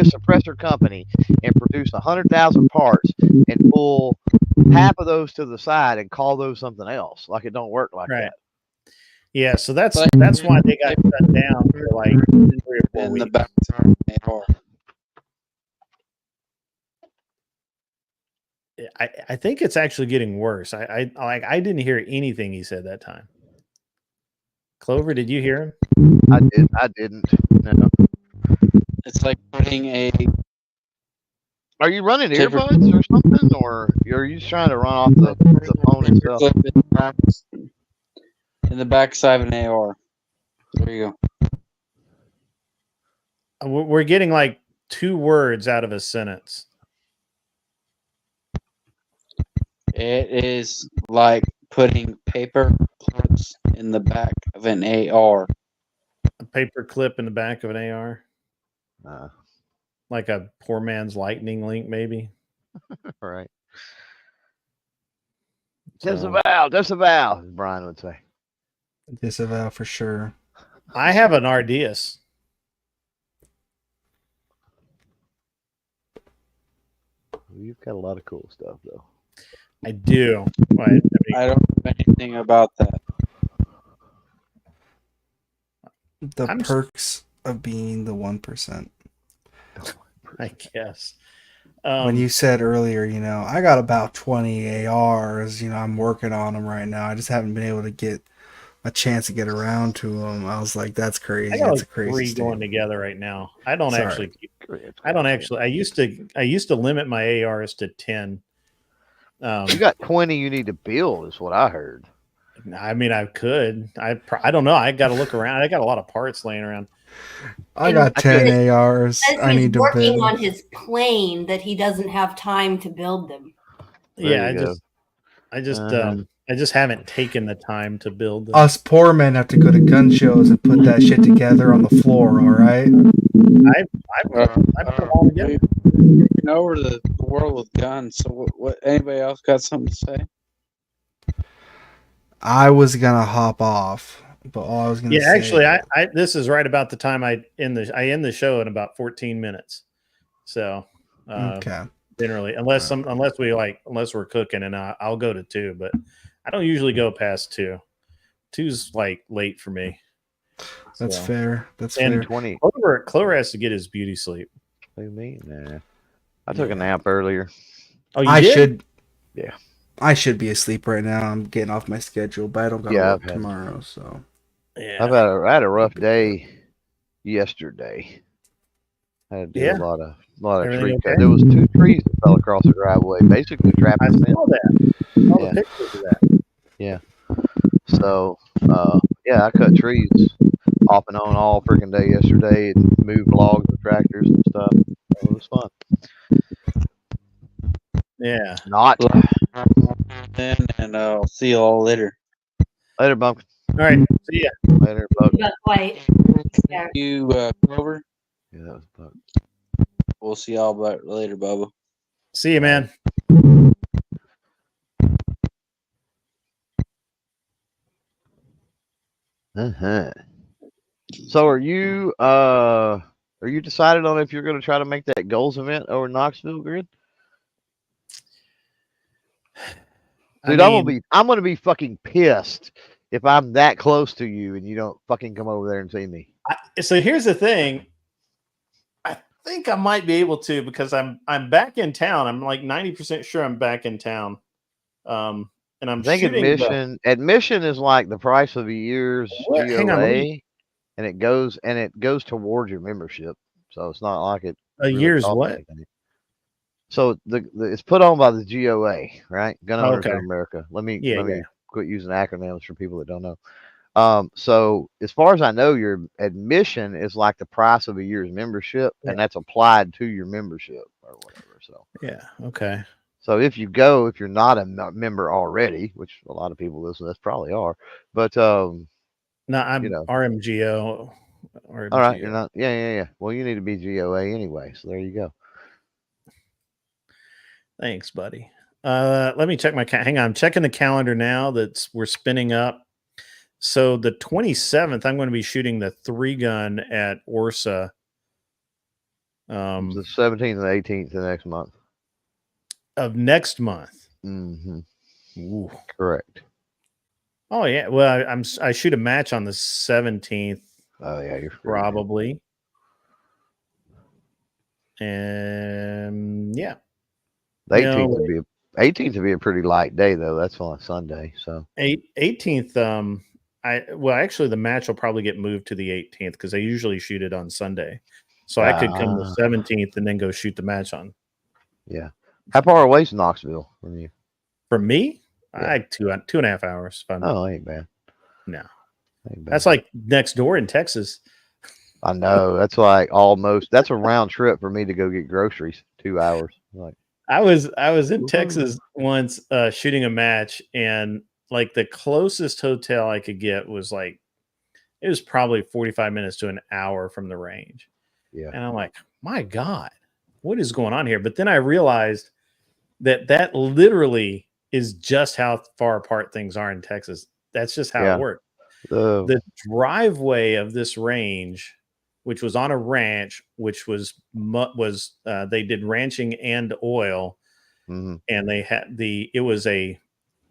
suppressor company and produce 100,000 parts and pull half of those to the side and call those something else. Like it don't work like that. Yeah, so that's why they got shut down for like 3 or 4 weeks. I think it's actually getting worse. I didn't hear anything he said that time. Clover, did you hear him? I didn't. No. It's like putting a. Are you running earbuds or something, or are you trying to run off the phone itself? In the backside of an AR. There you go. We're getting like 2 words out of a sentence. It is like putting paper clips in the back of an AR. A paper clip in the back of an AR? Like a poor man's lightning link, maybe? Right. Disavow, as Brian would say. Disavow for sure. I have an Ardias. You've got a lot of cool stuff, though. I do. I don't know anything about that. The perks of being the 1%. I guess. When you said earlier, I got about 20 ARs, I'm working on them right now. I just haven't been able to get a chance to get around to them. I was like, that's crazy. I got That's like a crazy 3 state. going together right now. I don't Sorry. actually. I used to limit my ARs to 10. You got 20 you need to build, is what I heard. I mean, I could. I don't know. I got to look around. I got a lot of parts laying around. I got 10 ARs. I need to working build. on his plane that he doesn't have time to build them. Yeah, I just haven't taken the time to build them. Us poor men have to go to gun shows and put that shit together on the floor. All right. I put them all together. Taking over the world with guns. So what? Anybody else got something to say? I was gonna hop off, but all I was gonna say. Actually, I this is right about the time I end the show in about 14 minutes. So okay. Generally, unless we're cooking, and I'll go to 2, but I don't usually go past 2. 2's like late for me. That's fair. That's and fair. 20. Clover has to get his beauty sleep. What do you mean? Nah. I took a nap earlier. Oh, you did? Yeah. I should be asleep right now. I'm getting off my schedule, but I don't got to work tomorrow. So yeah, I had a rough day yesterday. I had to do a lot of tree cut. There was 2 trees that fell across the driveway, basically trapping I saw that. All the pictures of that. Yeah. So I cut trees off and on all freaking day yesterday and moved logs with tractors and stuff. It was fun. Yeah. Not. And I'll see you all later. Later, Bumpkin. All right. See ya. Later, Buck. White. Yeah. You, Clover? Yeah, that was Buck. We'll see y'all later, Bubba. See you, man. So are you decided on if you're going to try to make that goals event over Knoxville, Grid? Dude, I'm gonna be fucking pissed if I'm that close to you and you don't fucking come over there and see me. So here's the thing. I think I might be able to because I'm back in town. I'm like 90% sure I'm back in town. And I'm shooting admission is like the price of a year's GOA, hang on, and it goes towards your membership. So it's not like it a really year's costs what? anything. So it's put on by the GOA, right? Gun Owners of America. Let me quit using acronyms for people that don't know. So as far as I know, your admission is like the price of a year's membership, and that's applied to your membership or whatever. So okay. So if you're not a member already, which a lot of people listen to this probably are, but no, I'm RMGO. All right, you're not. Yeah. Well, you need to be GOA anyway. So there you go. Thanks, buddy. Let me check my hang on. I'm checking the calendar now. We're spinning up. So the 27th, I'm going to be shooting the 3-gun at Orsa. The 17th and 18th of next month. Of next month. Mm-hmm. Ooh. Correct. Oh yeah. Well, I shoot a match on the 17th. Oh yeah, you're probably. And yeah. The 18th would be a pretty light day though. That's on a Sunday. So 18th. Actually the match will probably get moved to the 18th because I usually shoot it on Sunday. So I could come the 17th and then go shoot the match on. Yeah. How far away is Knoxville from you? From me? Yeah. 2.5 hours. Oh, ain't bad. No. Ain't bad. That's like next door in Texas. I know. That's like that's a round trip for me to go get groceries. 2 hours. Like I was in Texas once shooting a match, and like the closest hotel I could get was like it was probably 45 minutes to an hour from the range. Yeah. And I'm like, my God, what is going on here? But then I realized that literally is just how far apart things are in Texas. That's just how it works. The driveway of this range, which was on a ranch, which was they did ranching and oil, and they had it was a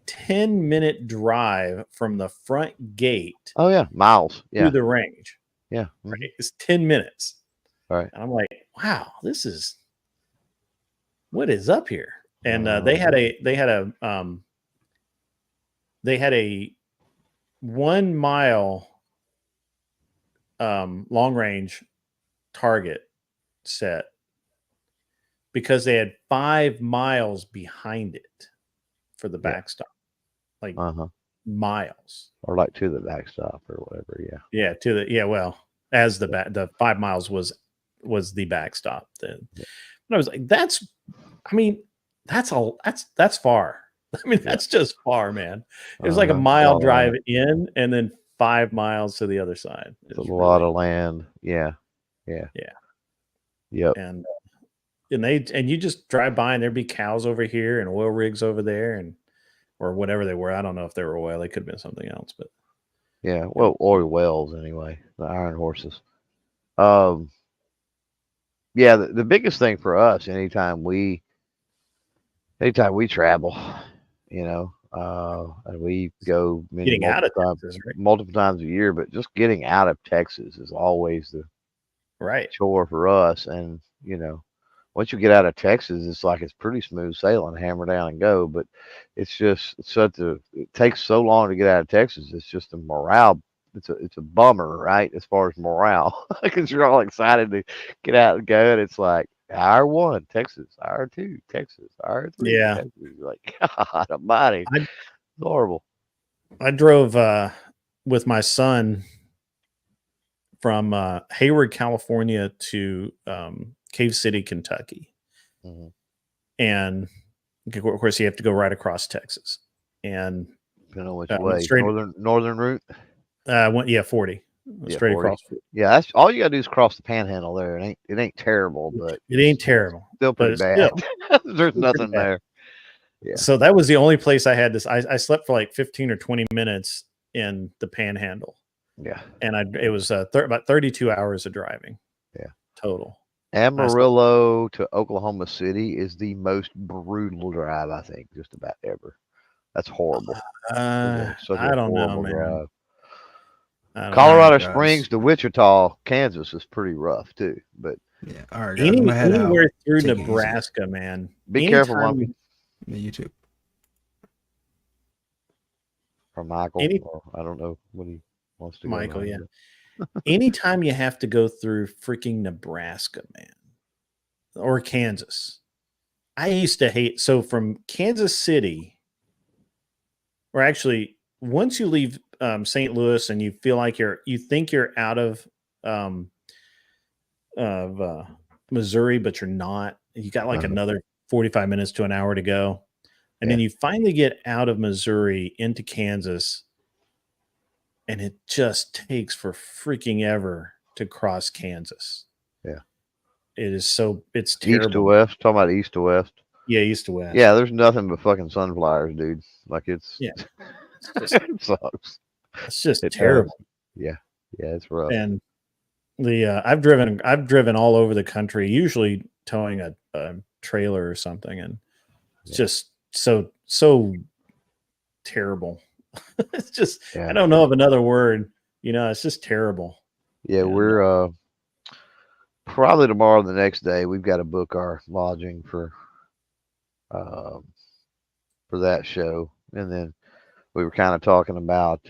10-minute drive from the front gate. Oh yeah, miles. Yeah, to the range. Yeah, right. It's 10 minutes. Right. And I'm like, wow, what is up here? And they had a 1 mile long range target set because they had 5 miles behind it for the backstop, like miles, or like to the backstop or whatever. Well, as the 5 miles was the backstop. Then I was like, that's far. I mean, that's just far, man. It was like a mile drive in and then 5 miles to the other side. It's a lot of land. Yeah. Yep. And you just drive by and there'd be cows over here and oil rigs over there or whatever they were. I don't know if they were oil. They could have been something else, but yeah. Well, oil wells anyway. The iron horses. Yeah. The biggest thing for us, anytime we travel, and we go multiple times a year, but just getting out of Texas is always the chore for us. And once you get out of Texas, it's like it's pretty smooth sailing, hammer down and go. But it's just it takes so long to get out of Texas. It's just a morale. It's a bummer, right? As far as morale, because you're all excited to get out and go, and it's like hour 1, Texas, hour 2, Texas, hour 3, Texas. You're like, God Almighty, it's horrible. I drove with my son from Hayward, California to Cave City, Kentucky. And of course you have to go right across Texas. And depending on which way, northern route. 40. Straight 40. across. Yeah, that's all you gotta do is cross the panhandle there. It ain't terrible, but it ain't terrible. Still pretty bad. There's nothing there. Yeah. So that was the only place I had this. I slept for like 15 or 20 minutes in the panhandle. Yeah. And it was about 32 hours of driving. Yeah. Total. Amarillo to Oklahoma City is the most brutal drive, I think, just about ever. That's horrible. I don't know, man. Drive. Colorado Springs to Wichita, Kansas is pretty rough too. But yeah, all right. Anywhere through Nebraska, man. Be careful, Lumpy. YouTube. Or Michael, or I don't know what he wants to. Michael, yeah. Anytime you have to go through freaking Nebraska, man, or Kansas, I used to hate. So from Kansas City, or actually, once you leave St. Louis and you feel like you think you're out of Missouri, but you're not. You got like another 45 minutes to an hour to go. And then you finally get out of Missouri into Kansas, and it just takes for freaking ever to cross Kansas. Yeah. It's terrible. East to west. Talking about east to west. Yeah, east to west. Yeah, there's nothing but fucking sunflowers, dude. Like it's it sucks. It's just terrible. Yeah, it's rough. And I've driven all over the country, usually towing a trailer or something, and it's just so terrible. It's just I don't know of another word. It's just terrible. Yeah, we're probably tomorrow, the next day, we've got to book our lodging for that show, and then we were kind of talking about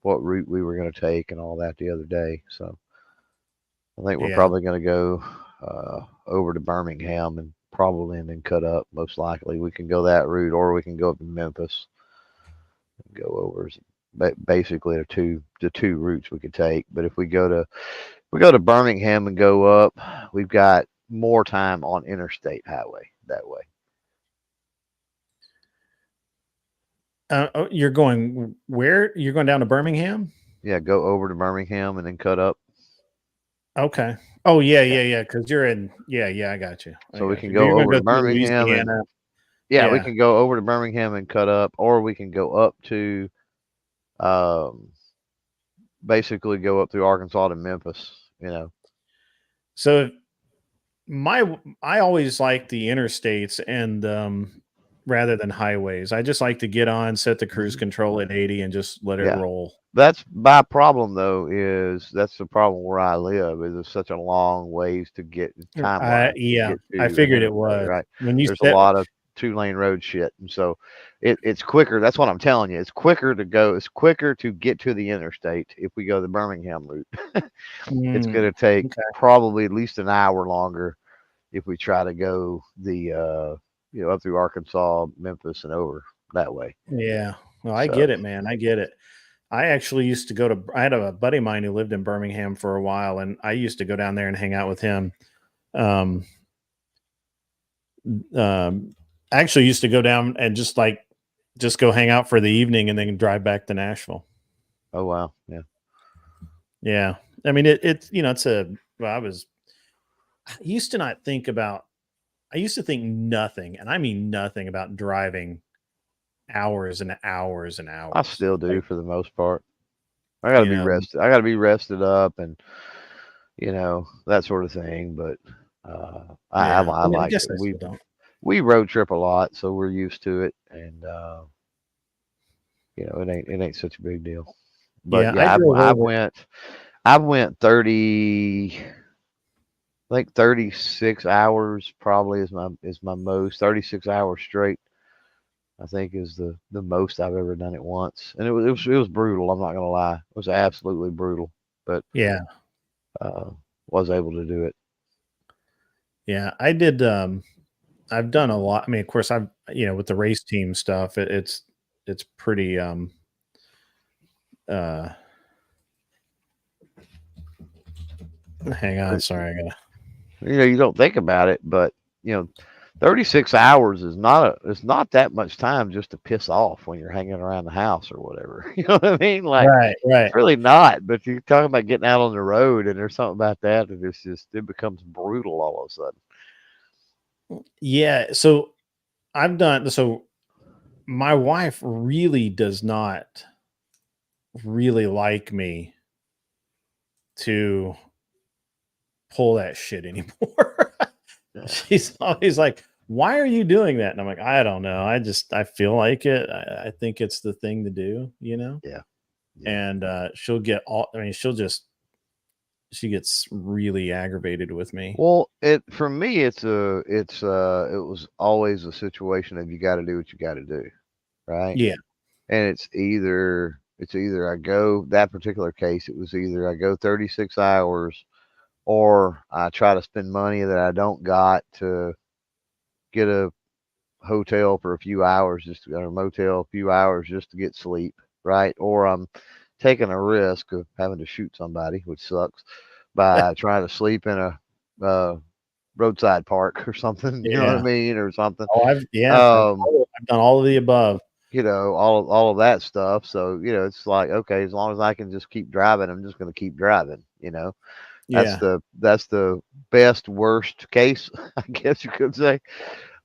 what route we were going to take and all that the other day. So I think we're probably going to go over to Birmingham and then cut up. Most likely we can go that route, or we can go up to Memphis and go over. Basically the two routes we could take. But if we go to Birmingham and go up, we've got more time on interstate highway that way. You're going where? You're going down to Birmingham? Yeah, go over to Birmingham and then cut up. Okay. Oh yeah. Because you're in. Yeah, I got you. So we can go over to Birmingham. We can go over to Birmingham and cut up, or we can go up to, basically go up through Arkansas to Memphis. So I always like the interstates and rather than highways. I just like to get on, set the cruise control at 80 and just let it roll. That's my problem though, is that's the problem where I live, is it's such a long ways to get timeline. Yeah, I figured it was. Right. When you There's a lot of 2-lane road shit. And so it's quicker. That's what I'm telling you. It's quicker to get to the interstate if we go the Birmingham route. It's going to take probably at least an hour longer if we try to go the up through Arkansas, Memphis, and over that way. Yeah. Well, I get it, man. I get it. I actually used to I had a buddy of mine who lived in Birmingham for a while, and I used to go down there and hang out with him. I actually used to go down and just go hang out for the evening and then drive back to Nashville. Oh, wow. Yeah. Yeah. I mean, I used to think nothing, and I mean nothing, about driving hours and hours and hours. I still do for the most part. I gotta be rested. I gotta be rested up and that sort of thing. But I like it. We road trip a lot, so we're used to it, and it ain't such a big deal. But I went 30, I think 36 hours probably is my most. 36 hours straight, I think, is the most I've ever done it once. And it was brutal, I'm not gonna lie. It was absolutely brutal. But was able to do it. Yeah, I did. I've done a lot. I mean, of course, I've with the race team stuff, it's pretty hang on, sorry, I gotta. You don't think about it, but 36 hours is it's not that much time just to piss off when you're hanging around the house or whatever. You know what I mean? Like, right. It's really not. But you're talking about getting out on the road, and there's something about that it becomes brutal all of a sudden. Yeah. So my wife really does not really like me to pull that shit anymore. She's always like, why are you doing that? And I'm like, I don't know. I feel like it. I think it's the thing to do, Yeah. And she'll get she gets really aggravated with me. Well, for me, it was always a situation of you got to do what you got to do, right? Yeah. And it's either I go, that particular case, it was either I go 36 hours or I try to spend money that I don't got to get a hotel for a few hours, or a motel a few hours just to get sleep, right? Or I'm taking a risk of having to shoot somebody, which sucks, by trying to sleep in a roadside park or something. You know what I mean, or something. Oh, I've done all of the above. All of that stuff. So it's like, okay, as long as I can just keep driving, I'm just going to keep driving. That's the best worst case, I guess you could say.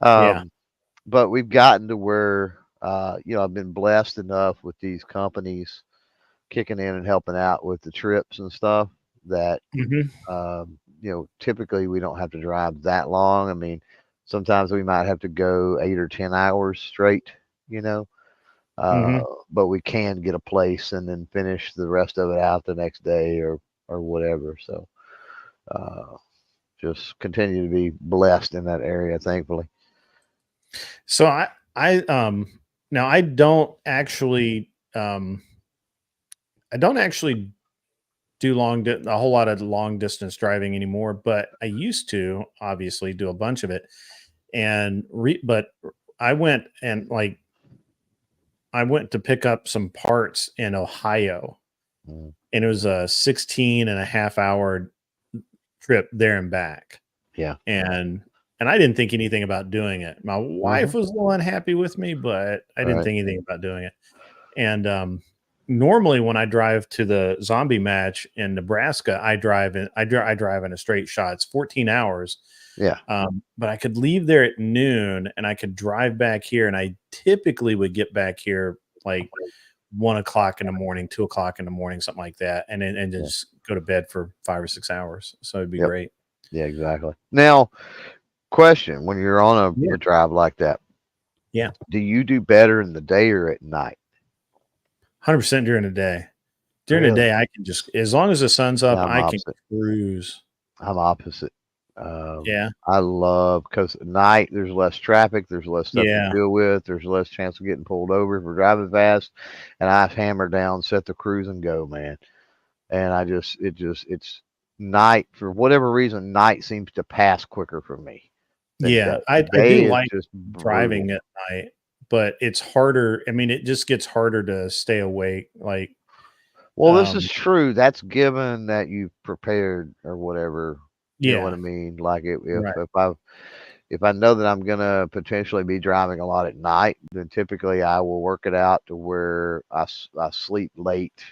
But we've gotten to where I've been blessed enough with these companies kicking in and helping out with the trips and stuff that typically we don't have to drive that long. I mean, sometimes we might have to go 8 or 10 hours straight, but we can get a place and then finish the rest of it out the next day or whatever. So just continue to be blessed in that area, thankfully. So I don't actually do a whole lot of long distance driving anymore, but I used to obviously do a bunch of it. But I went to pick up some parts in Ohio, and it was a 16.5-hour trip there and back. Yeah. And I didn't think anything about doing it. My wife was a little unhappy with me, but I didn't think anything about doing it. And normally when I drive to the zombie match in Nebraska, I drive in a straight shot. It's 14 hours. Yeah. But I could leave there at noon and I could drive back here, and I typically would get back here like 1 o'clock in the morning, 2 o'clock in the morning, something like that. And then just go to bed for 5 or 6 hours. So it'd be great. Yeah, exactly. Now, question: when you're on a drive like that, do you do better in the day or at night? 100% during the day. During the day, I can just, as long as the sun's up, I can cruise. I'm opposite. Yeah. I love, because at night there's less traffic, there's less stuff to deal with, there's less chance of getting pulled over if we're driving fast, and I hammer down, set the cruise, and go, man. And it's night, for whatever reason, night seems to pass quicker for me. Yeah, I do like driving at night, but it's harder. I mean, it just gets harder to stay awake. Like, well, this is true. That's given that you've prepared or whatever. You know what I mean? Like if I know that I'm gonna potentially be driving a lot at night, then typically I will work it out to where I sleep late,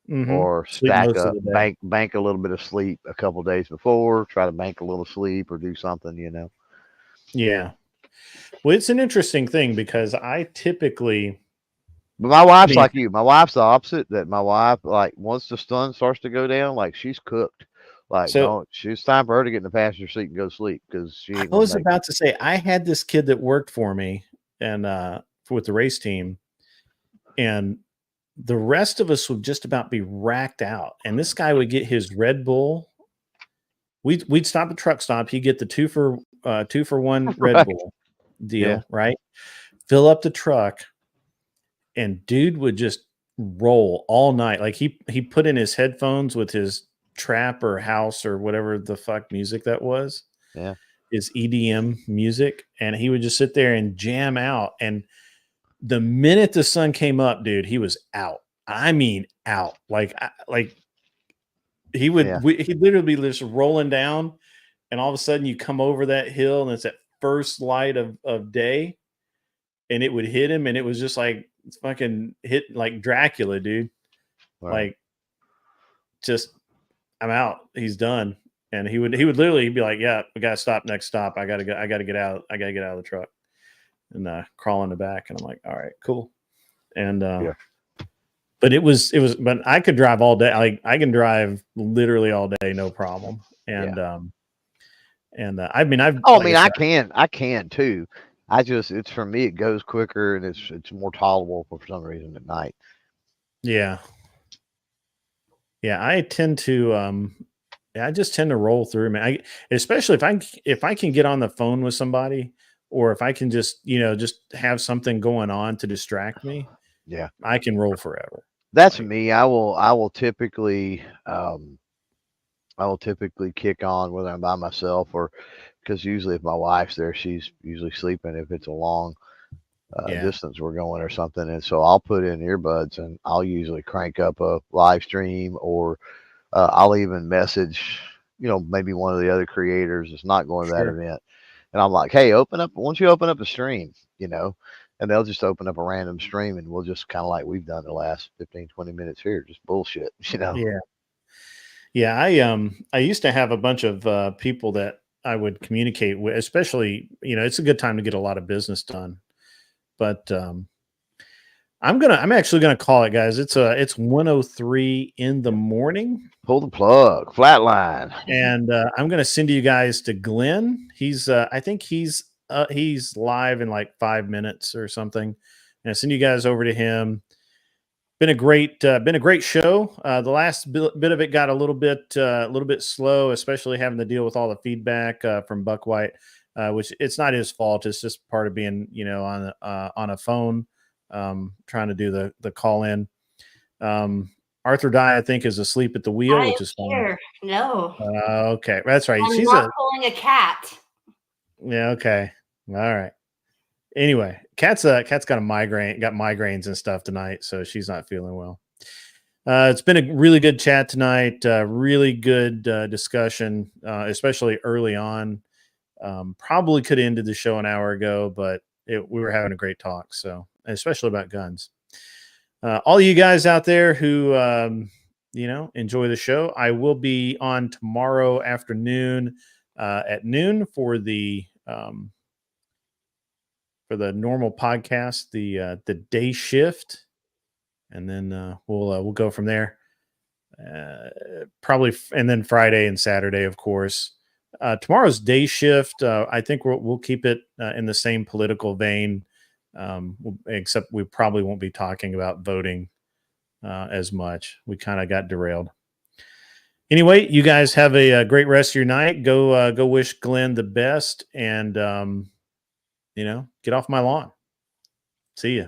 or stack up, bank a little bit of sleep a couple days before, try to bank a little sleep or do something, you know. Yeah. Well, it's an interesting thing because I typically. But my wife's like you. My wife's the opposite. That my wife, like, once the sun starts to go down, like, she's cooked. Like, no, it's time for her to get in the passenger seat and go sleep because she ain't. I was about to say, I had this kid that worked for me and with the race team, and the rest of us would just about be racked out. And this guy would get his Red Bull. We'd stop at truck stop. He'd get the 2 for 1 Red Bull deal, right? Fill up the truck, and dude would just roll all night. Like he put in his headphones with his trap or house or whatever the fuck music that was. Yeah. His EDM music. And he would just sit there and jam out. And the minute the sun came up, dude, he was out. I mean, out. Like he would, he'd literally be just rolling down, and all of a sudden you come over that hill and it's that first light of day, and it would hit him, and it was just like, it's fucking hit like Dracula, dude. Wow. Like, just, I'm out. He's done. And he would literally be like, yeah, we gotta stop, next stop. I gotta get out of the truck, and crawl in the back. And I'm like, all right, cool. And but it was but I could drive all day. Like, I can drive literally all day, no problem. And I mean, I can too. It's, for me, it goes quicker, and it's more tolerable for some reason at night. Yeah. Yeah, I tend to I just tend to roll through, man. Especially if I can get on the phone with somebody, or if I can just, just have something going on to distract me. Yeah. I can roll forever. That's me. I will typically kick on whether I'm by myself, or because usually if my wife's there, she's usually sleeping if it's a long distance we're going or something. And so I'll put in earbuds, and I'll usually crank up a live stream, or I'll even message, maybe one of the other creators that's not going to that event. And I'm like, hey, once you open up a stream, and they'll just open up a random stream, and we'll just kind of like we've done the last 15, 20 minutes here, just bullshit, Yeah. Yeah. I used to have a bunch of people that I would communicate with, especially, it's a good time to get a lot of business done. But I'm actually gonna call it, guys. It's 1:03 in the morning. Pull the plug, flatline. And I'm gonna send you guys to Glenn. I think he's live in like 5 minutes or something. And I send you guys over to him. Been a great show. The last bit of it got a little bit slow, especially having to deal with all the feedback from Buck White, which it's not his fault. It's just part of being, on a phone, trying to do the call in. Arthur Dye, I think, is asleep at the wheel, which is fine. No. Okay, that's right. I'm not pulling a cat. Yeah. Okay. All right. Anyway, Kat's got migraines and stuff tonight, so she's not feeling well. It's been a really good chat tonight. Really good discussion, especially early on. Probably could have ended the show an hour ago, but we were having a great talk. So, especially about guns. All you guys out there who enjoy the show, I will be on tomorrow afternoon at noon for the normal podcast, the day shift, and then we'll go from there. Probably, and then Friday and Saturday, of course. Tomorrow's day shift. I think we'll keep it in the same political vein, except we probably won't be talking about voting as much. We kind of got derailed. Anyway, you guys have a great rest of your night. Go wish Glenn the best, and get off my lawn. See ya.